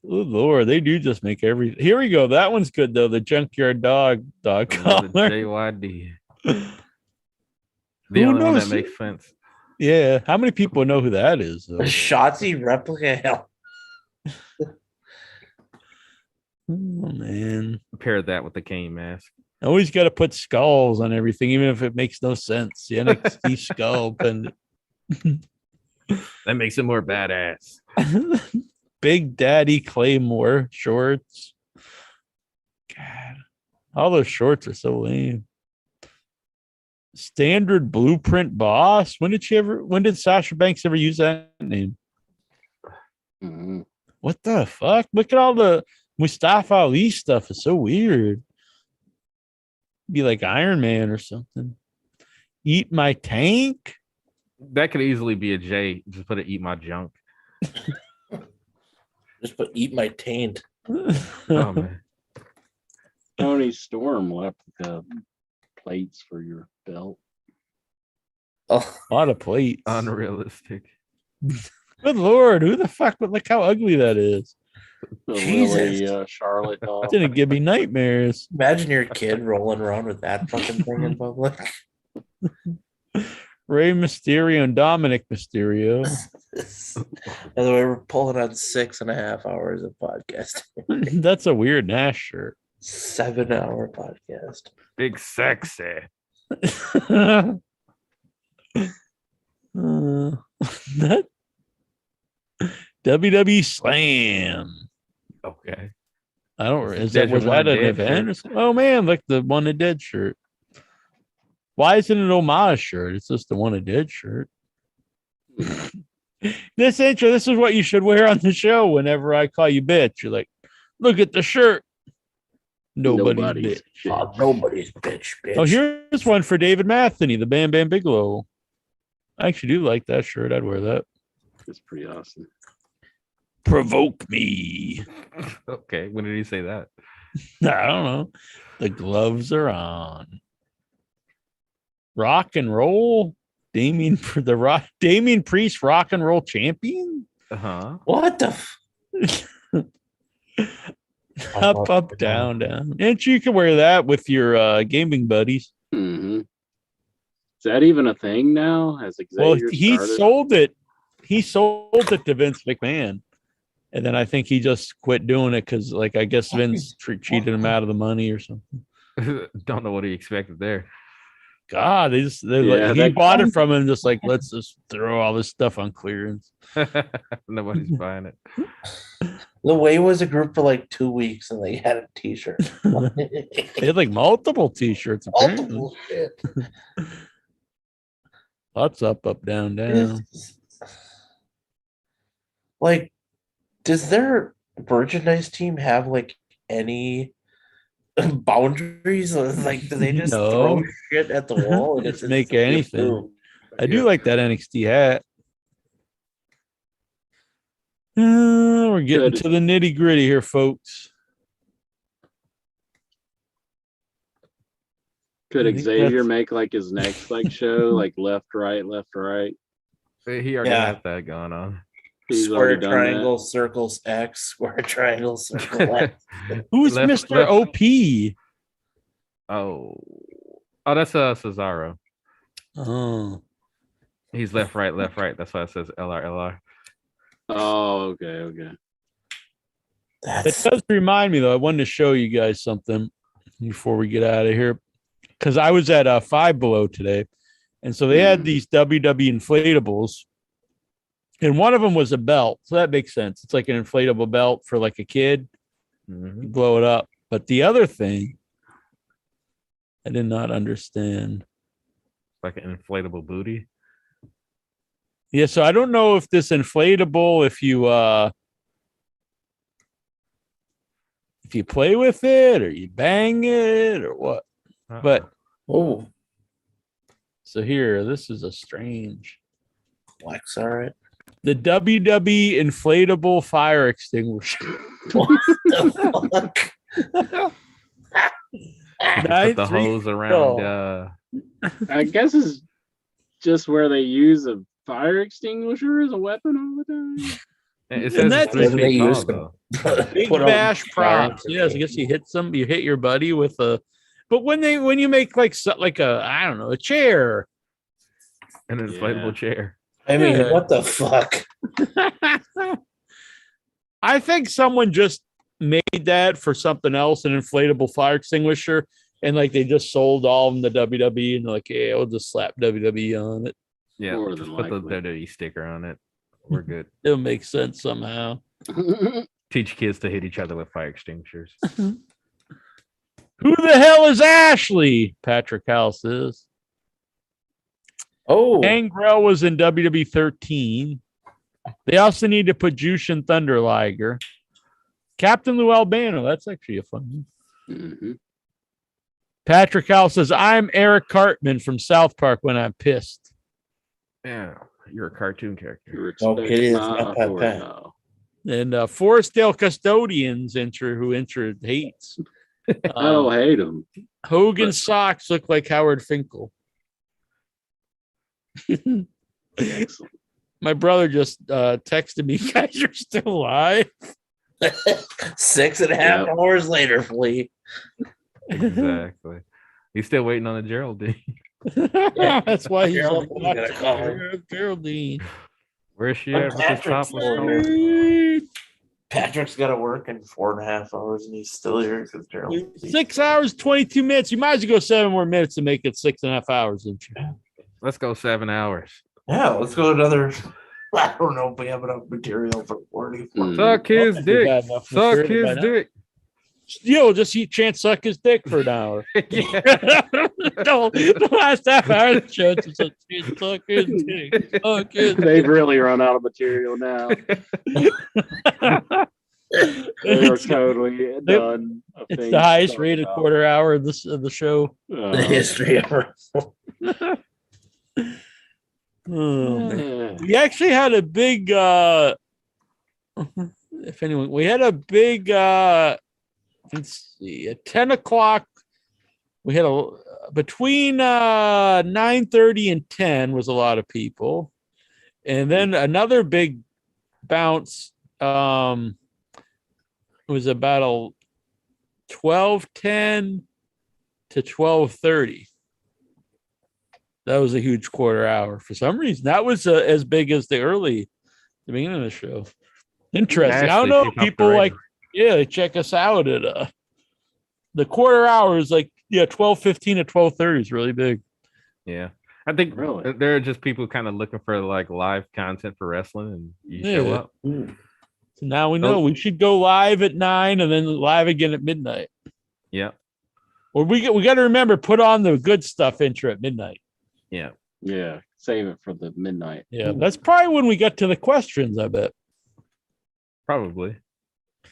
Oh Lord, they do just make every. Here we go. That one's good though. The Junkyard Dog collar. JYD. The only one that makes sense. Yeah. How many people know who that is? A Shotzi replica. Hell. Oh man. Pair that with the Kane mask. Always got to put skulls on everything, even if it makes no sense. The NXT skull and that makes it more badass. Big Daddy Claymore shorts. God, all those shorts are so lame. Standard Blueprint Boss. When did Sasha Banks ever use that name? Mm-hmm. What the fuck? Look at all the Mustafa Ali stuff. It's so weird. Be like Iron Man or something. Eat My Tank. That could easily be a J. Just put it, eat my junk. Just put eat my taint. Oh man. Tony Storm left the plates for your belt. Oh, a lot of plates. Unrealistic. Good Lord, who the fuck would look how ugly that is? The Jesus. Lily Charlotte doll. Didn't give me nightmares. Imagine your kid rolling around with that fucking thing in public. Rey Mysterio and Dominic Mysterio. By the way, we're pulling on 6.5 hours of podcasting. That's a weird Nash shirt. 7-hour podcast. Big sexy. That WWE Slam. Okay. I don't. Was Dead that an Dead event? Or shirt. something? Oh man, like the One a Dead shirt. Why isn't it an homage shirt? It's just the One a Dead shirt. This intro. This is what you should wear on the show. Whenever I call you bitch, you're like, look at the shirt. Nobody's bitch. Oh, nobody's bitch. Oh, here's one for David Matheny, the Bam Bam Bigelow. I actually do like that shirt. I'd wear that. It's pretty awesome. Provoke me. Okay. When did he say that? I don't know. The gloves are on. Rock and roll. Damien for the rock. Damien Priest, rock and roll champion. Uh-huh. What the? Up, down, down. And you can wear that with your gaming buddies. Mm-hmm. Is that even a thing now? Has Xavier Well, he started? sold it. He sold it to Vince McMahon. And then I think he just quit doing it because, like, I guess Vince cheated him out of the money or something. Don't know what he expected there. God, he bought it from him, just like, let's just throw all this stuff on clearance. Nobody's buying it. The Way was a group for like 2 weeks and they had a t-shirt. They had like multiple t-shirts. Multiple shit. Lots up, down, down. Like, does their merchandise team have like any boundaries? Like, do they just throw shit at the wall and Just make anything? I do like that NXT hat. We're getting to the nitty gritty here, folks. Could Xavier make like his next like show, like left, right? He already has that going on. He's Square already done triangle circles X, square triangle circle X. Who's Mr. OP? Oh, that's Cesaro. Oh, he's left, right. That's why it says LR. Oh, okay. It does remind me, though. I wanted to show you guys something before we get out of here, because I was at Five Below today, and so they had these WWE inflatables, and one of them was a belt, so that makes sense. It's like an inflatable belt for like a kid. You blow it up. But the other thing, I did not understand. Like an inflatable booty. Yeah, so I don't know if this inflatable, if you play with it or you bang it or what. But so here, this is a strange. Black's all right. The WWE inflatable fire extinguisher. What the fuck? Put the hose around. I guess it's just where they use a fire extinguisher as a weapon all the time. It says it's 3 feet tall, though. Big bash props. Yes, I guess you hit your buddy with a. But when you make like a, I don't know, a chair, an inflatable chair. I mean, what the fuck? I think someone just made that for something else, an inflatable fire extinguisher, and like they just sold all of them to WWE, and they're like, yeah, we'll just slap WWE on it. Yeah, just put the WWE sticker on it. We're good. It'll make sense somehow. Teach kids to hit each other with fire extinguishers. Who the hell is Ashley? Patrick House is. Oh, Gangrel was in WWE 13. They also need to put Jushin Thunder Liger. Captain Lou Albano. That's actually a fun one. Patrick House says, I'm Eric Cartman from South Park when I'm pissed. Yeah, you're a cartoon character. Okay, it's not Pat. And Forestdale Custodians who entered hates. I don't hate him. Hogan's socks look like Howard Finkel. My brother just texted me, guys are still alive. 6.5 hours later, Flea. Exactly. He's still waiting on the Geraldine. That's why he's Geraldine gotta call him. Geraldine. Where's she at with this Patrick's topless still collar? here. Patrick's got to work in 4.5 hours, and he's still here because Geraldine. 6 hours, 22 minutes. You might as well go 7 more minutes to make it 6.5 hours, didn't you? Let's go 7 hours. Yeah, let's go another. I don't know if we have enough material for 40. Suck his dick. Suck his dick. Yo, just eat Chance suck his dick for an hour. The last half hour of the show, just like, Chance suck his dick. Suck his They've really run out of material now. They're totally done. It's the highest rated quarter hour of the show. The history of it. We actually had a big we had a big let's see, at 10 o'clock we had between 9:30 and 10 was a lot of people, and then another big bounce was about 12:10 to 12:30. That was a huge quarter hour. For some reason, that was as big as the beginning of the show. Interesting. I don't know. People they check us out at the quarter hour is 12:15 to 12:30 is really big. Yeah. I think there are just people kind of looking for live content for wrestling, and you show up. So now we know we should go live at 9 and then live again at midnight. Yeah. Well, we got to remember, put on the good stuff intro at midnight. Yeah. Yeah. Save it for the midnight. Yeah. That's probably when we got to the questions, I bet. Probably.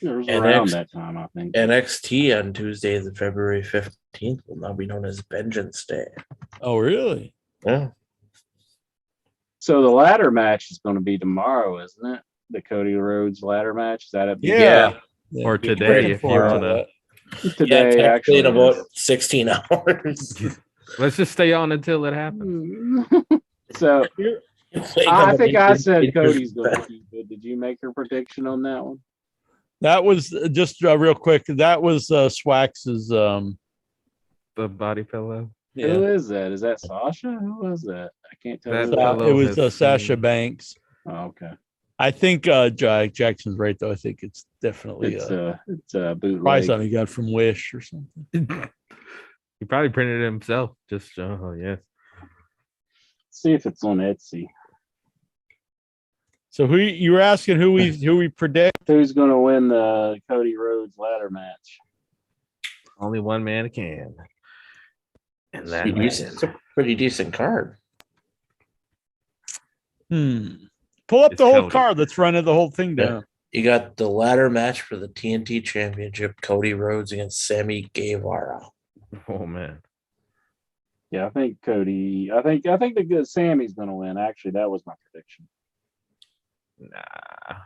It was around that time, I think. NXT on Tuesday, the February 15th, will now be known as Vengeance Day. Oh, really? Yeah. So the ladder match is going to be tomorrow, isn't it? The Cody Rhodes ladder match. Is that a or today if you want to. Today, actually, in about 16 hours. Let's just stay on until it happens. So I think I said Cody's going to be good. Did you make your prediction on that one? That was just real quick. That was Swax's the body pillow. Yeah. Who is that? Is that Sasha? Who was that? I can't tell. It was Sasha Banks. Oh, okay. I think Jackson's right though. I think it's definitely it's a bootleg. Probably something he got from Wish or something. He probably printed it himself. Just yes. See if it's on Etsy. So who you were asking who we predict? Who's going to win the Cody Rhodes ladder match? Only one man can. And that it's a pretty decent card. Pull up the whole card. Let's run the whole thing down. You got the ladder match for the TNT Championship: Cody Rhodes against Sammy Guevara. Oh man. Yeah, I think Cody. I think the good Sammy's going to win. Actually, that was my prediction. Nah.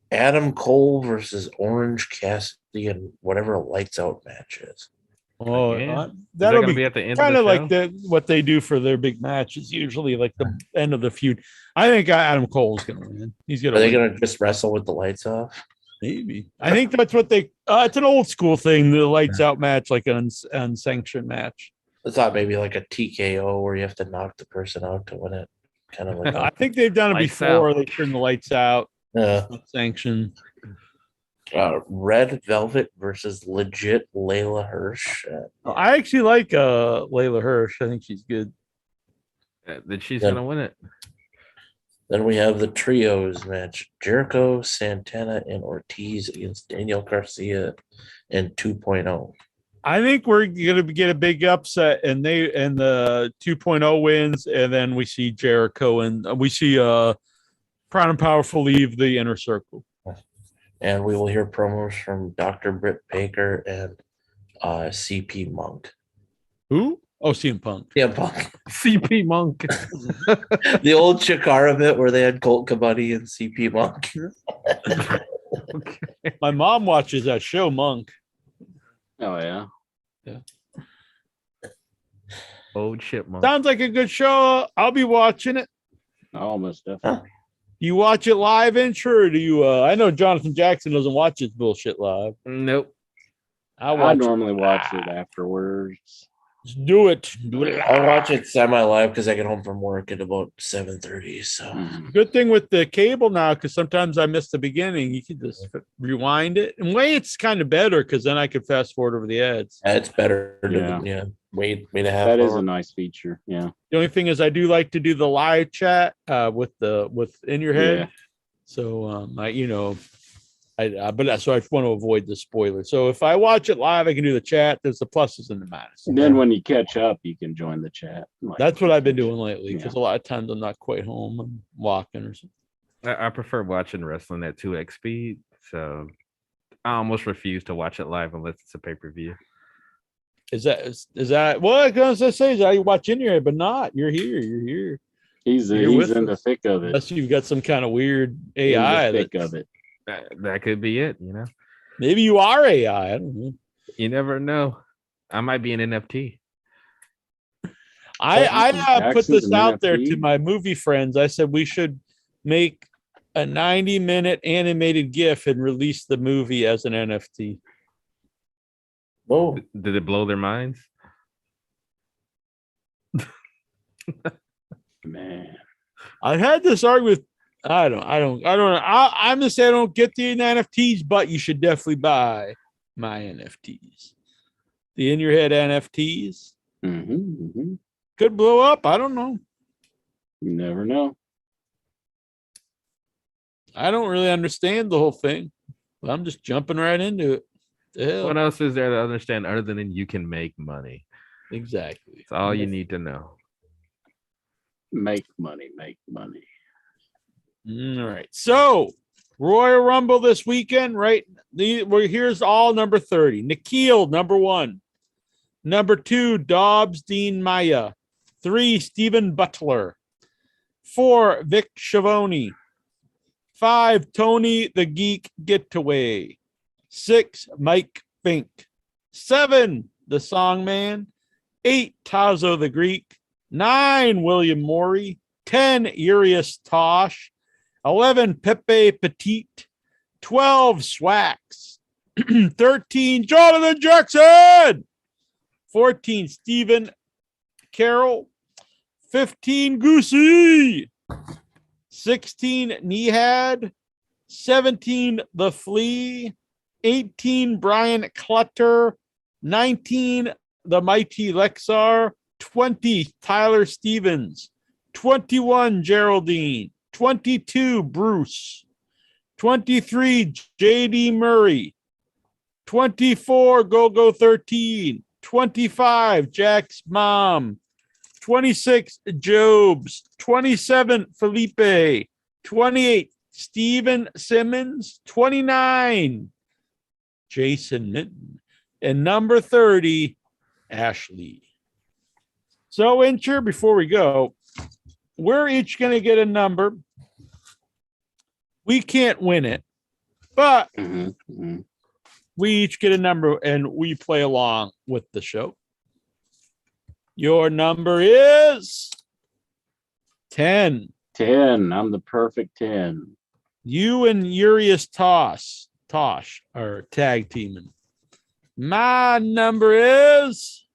Adam Cole versus Orange Cassidy in whatever lights out match is. Oh, that'll be at the end. Kind of like what they do for their big matches. Usually, like the end of the feud. I think Adam Cole's going to win. He's going. Are they going to just wrestle with the lights off? Maybe. I think that's what they. It's an old school thing. The lights out match, like an unsanctioned match. I thought maybe like a TKO where you have to knock the person out to win it. Kind of like. I think they've done it before. They turn the lights out. Sanctioned. Red Velvet versus legit Layla Hirsch. I actually like Layla Hirsch. I think she's good. That she's going to win it. Then we have the trios match: Jericho, Santana, and Ortiz against Daniel Garcia and 2.0. I think we're going to get a big upset, and the 2.0 wins, and then we see Jericho and we see Proud and Powerful leave the inner circle. And we will hear promos from Dr. Britt Baker and CP Monk. Who? Oh, CM Punk. CM Punk. CP Monk. The old Chikara bit where they had Colt Cabuddy and CP Monk. My mom watches that show, Monk. Oh yeah. Yeah. Old chipmunk. Sounds like a good show. I'll be watching it. Almost definitely. You watch it live, intro, or do you? I know Jonathan Jackson doesn't watch his bullshit live. Nope. I normally watch it afterwards. Just do it. Do it. I watch it semi-live because I get home from work at about 7:30. So Good thing with the cable now, because sometimes I miss the beginning. You can just rewind it. In a way, it's kind of better because then I could fast forward over the ads. yeah, it's better. Yeah. Wait and a half. That is hour. a nice feature. Yeah. The only thing is, I do like to do the live chat with in your head. Yeah. So but so I want to avoid the spoiler. So if I watch it live, I can do the chat. There's the pluses and the minuses. And then when you catch up, you can join the chat. That's what I've been doing lately because a lot of times I'm not quite home. I'm walking or something. I prefer watching wrestling at 2x speed. So I almost refuse to watch it live unless it's a pay-per-view. Is that what I was gonna say? Is that you watch in your head, but not. You're here. You're here. He's in the thick of it. Unless you've got some kind of weird AI. In the thick of it. That could be it, Maybe you are AI. I don't know. You never know. I might be an NFT. I put this out there NFT? to my movie friends. I said we should make a 90-minute animated GIF and release the movie as an NFT. Whoa! Did it blow their minds? Man, I had this argument. I don't know. I'm just saying I don't get the NFTs, but you should definitely buy my NFTs. The in your head NFTs could blow up. I don't know. You never know. I don't really understand the whole thing. But I'm just jumping right into it. The hell? What else is there to understand other than you can make money? Exactly. That's all you need to know. Make money. Make money. All right. So Royal Rumble this weekend, right? Here's all number 30. Nikhil, number 1. Number 2, Dobbs Dean Maya. 3, Stephen Butler. 4, Vic Schiavone. 5, Tony the Geek Getaway. 6, Mike Fink. 7, The Songman. 8, Tazo the Greek. 9, William Morey. 10, Urias Tosh. 11, Pepe Petite. 12, Swax. 13, Jonathan Jackson. 14, Stephen Carroll. 15, Goosey. 16, Nehad. 17, The Flea. 18, Brian Clutter. 19, The Mighty Lexar. 20, Tyler Stevens. 21, Geraldine. 22, Bruce. 23, JD Murray. 24, Go-Go 13. 25, Jack's mom. 26, Jobs. 27, Felipe. 28, Steven Simmons. 29, Jason Minton. And number 30, Ashley. So, Incher, before we go, we're each going to get a number. We can't win it, but we each get a number and we play along with the show. Your number is 10. 10. I'm the perfect 10. You and Urias Tosh are tag teaming. My number is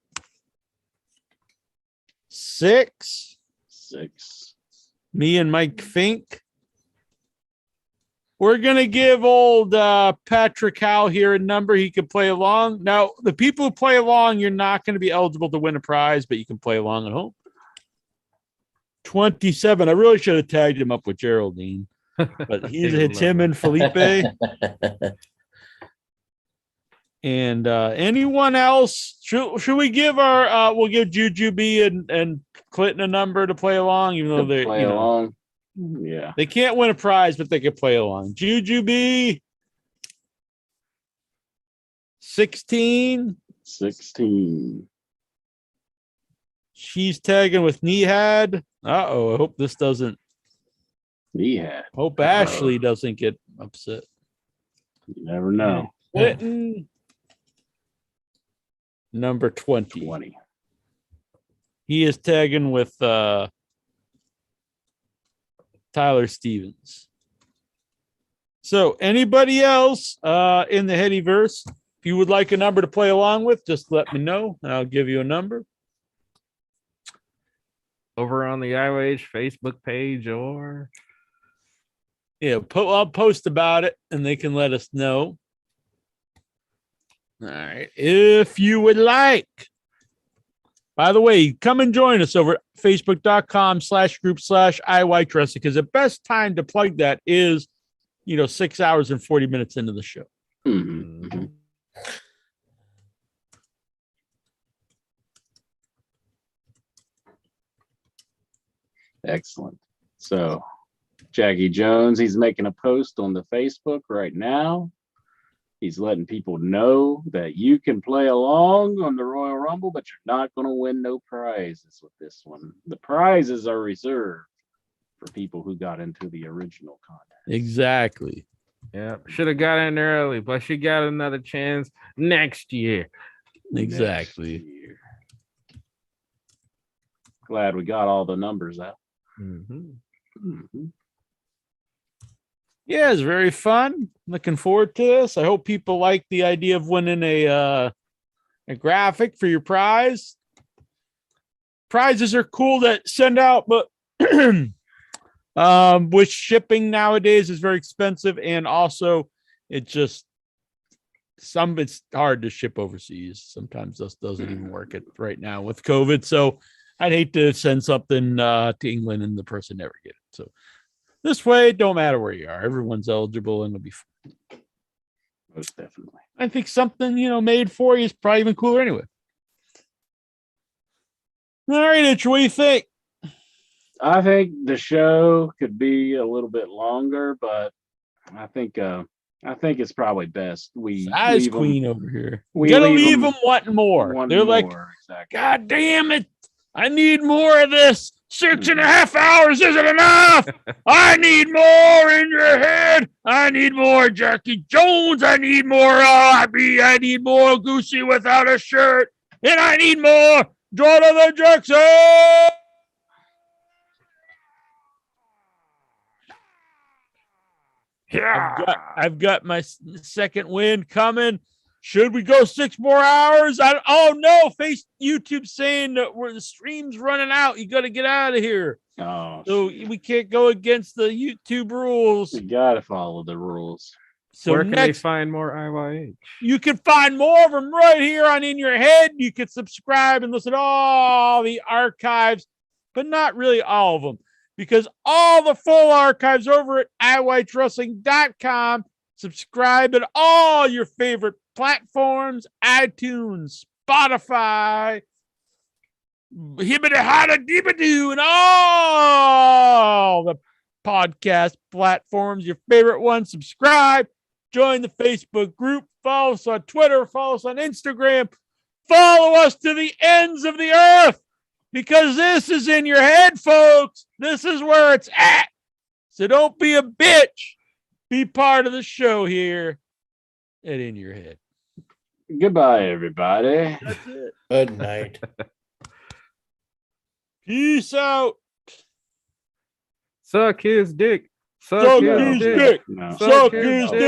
6. 6. Me and Mike Fink. We're going to give old Patrick Howe here a number. He can play along. Now, the people who play along, you're not going to be eligible to win a prize, but you can play along at home. 27. I really should have tagged him up with Geraldine, but it's him and Felipe. And anyone else? Should we give we'll give Juju B and Clinton a number to play along, even though they play along. Yeah. They can't win a prize, but they can play along. Juju B 16. 16. She's tagging with Nehad. I hope this doesn't. Nehad. Hope Ashley doesn't get upset. You never know. Clinton, number 20. He is tagging with Tyler Stevens. So anybody else in the Headyverse, if you would like a number to play along with, just let me know and I'll give you a number. Over on the IOH Facebook page or... Yeah, I'll post about it and they can let us know. All right. If you would like. By the way, come and join us over at facebook.com/group/IY Wrestling because the best time to plug that is, 6 hours and 40 minutes into the show. Mm-hmm. Excellent. So, Jackie Jones, he's making a post on the Facebook right now. He's letting people know that you can play along on the Royal Rumble, but you're not going to win no prizes with this one. The prizes are reserved for people who got into the original contest. Exactly. Yeah, should have got in early, but she got another chance next year. Exactly. Next year. Glad we got all the numbers out. Mm-hmm. Mm-hmm. Yeah, it's very fun. Looking forward to this. I hope people like the idea of winning a graphic for your prize. Prizes are cool to send out, but with shipping nowadays is very expensive, and also it's hard to ship overseas. Sometimes this doesn't even work right now with COVID. So I'd hate to send something to England and the person never get it. So this way, it don't matter where you are. Everyone's eligible and it'll be fun. Most definitely. I think something, made for you is probably even cooler anyway. All right, Itch, what do you think? I think the show could be a little bit longer, but I think it's probably best we Size leave queen them, over here. We gotta leave them wanting more. They're like, exactly. God damn it. I need more of this. 6.5 hours isn't enough. I need more in your head. I need more Jackie Jones. I need more RB. I need more Goosey without a shirt. And I need more Jonathan Jackson. Yeah. I've got my second win coming. Should we go 6 more hours? Oh no, YouTube saying that the stream's running out. You got to get out of here. Oh, so we can't go against the YouTube rules. You got to follow the rules. So where can they find more IYH? You can find more of them right here on In Your Head. You can subscribe and listen to all the archives, but not really all of them, because all the full archives over at iWhiteWrestling.com. Subscribe at all your favorite platforms, iTunes, Spotify, Hibbity Hotta Deebadoo, and all the podcast platforms, your favorite one. Subscribe, join the Facebook group, follow us on Twitter, follow us on Instagram, follow us to the ends of the earth, because this is In Your Head, folks. This is where it's at. So don't be a bitch. Be part of the show here at In Your Head. Goodbye, everybody. That's it. Good night. Peace out. Suck his dick. Suck his dick. No. Suck his dick.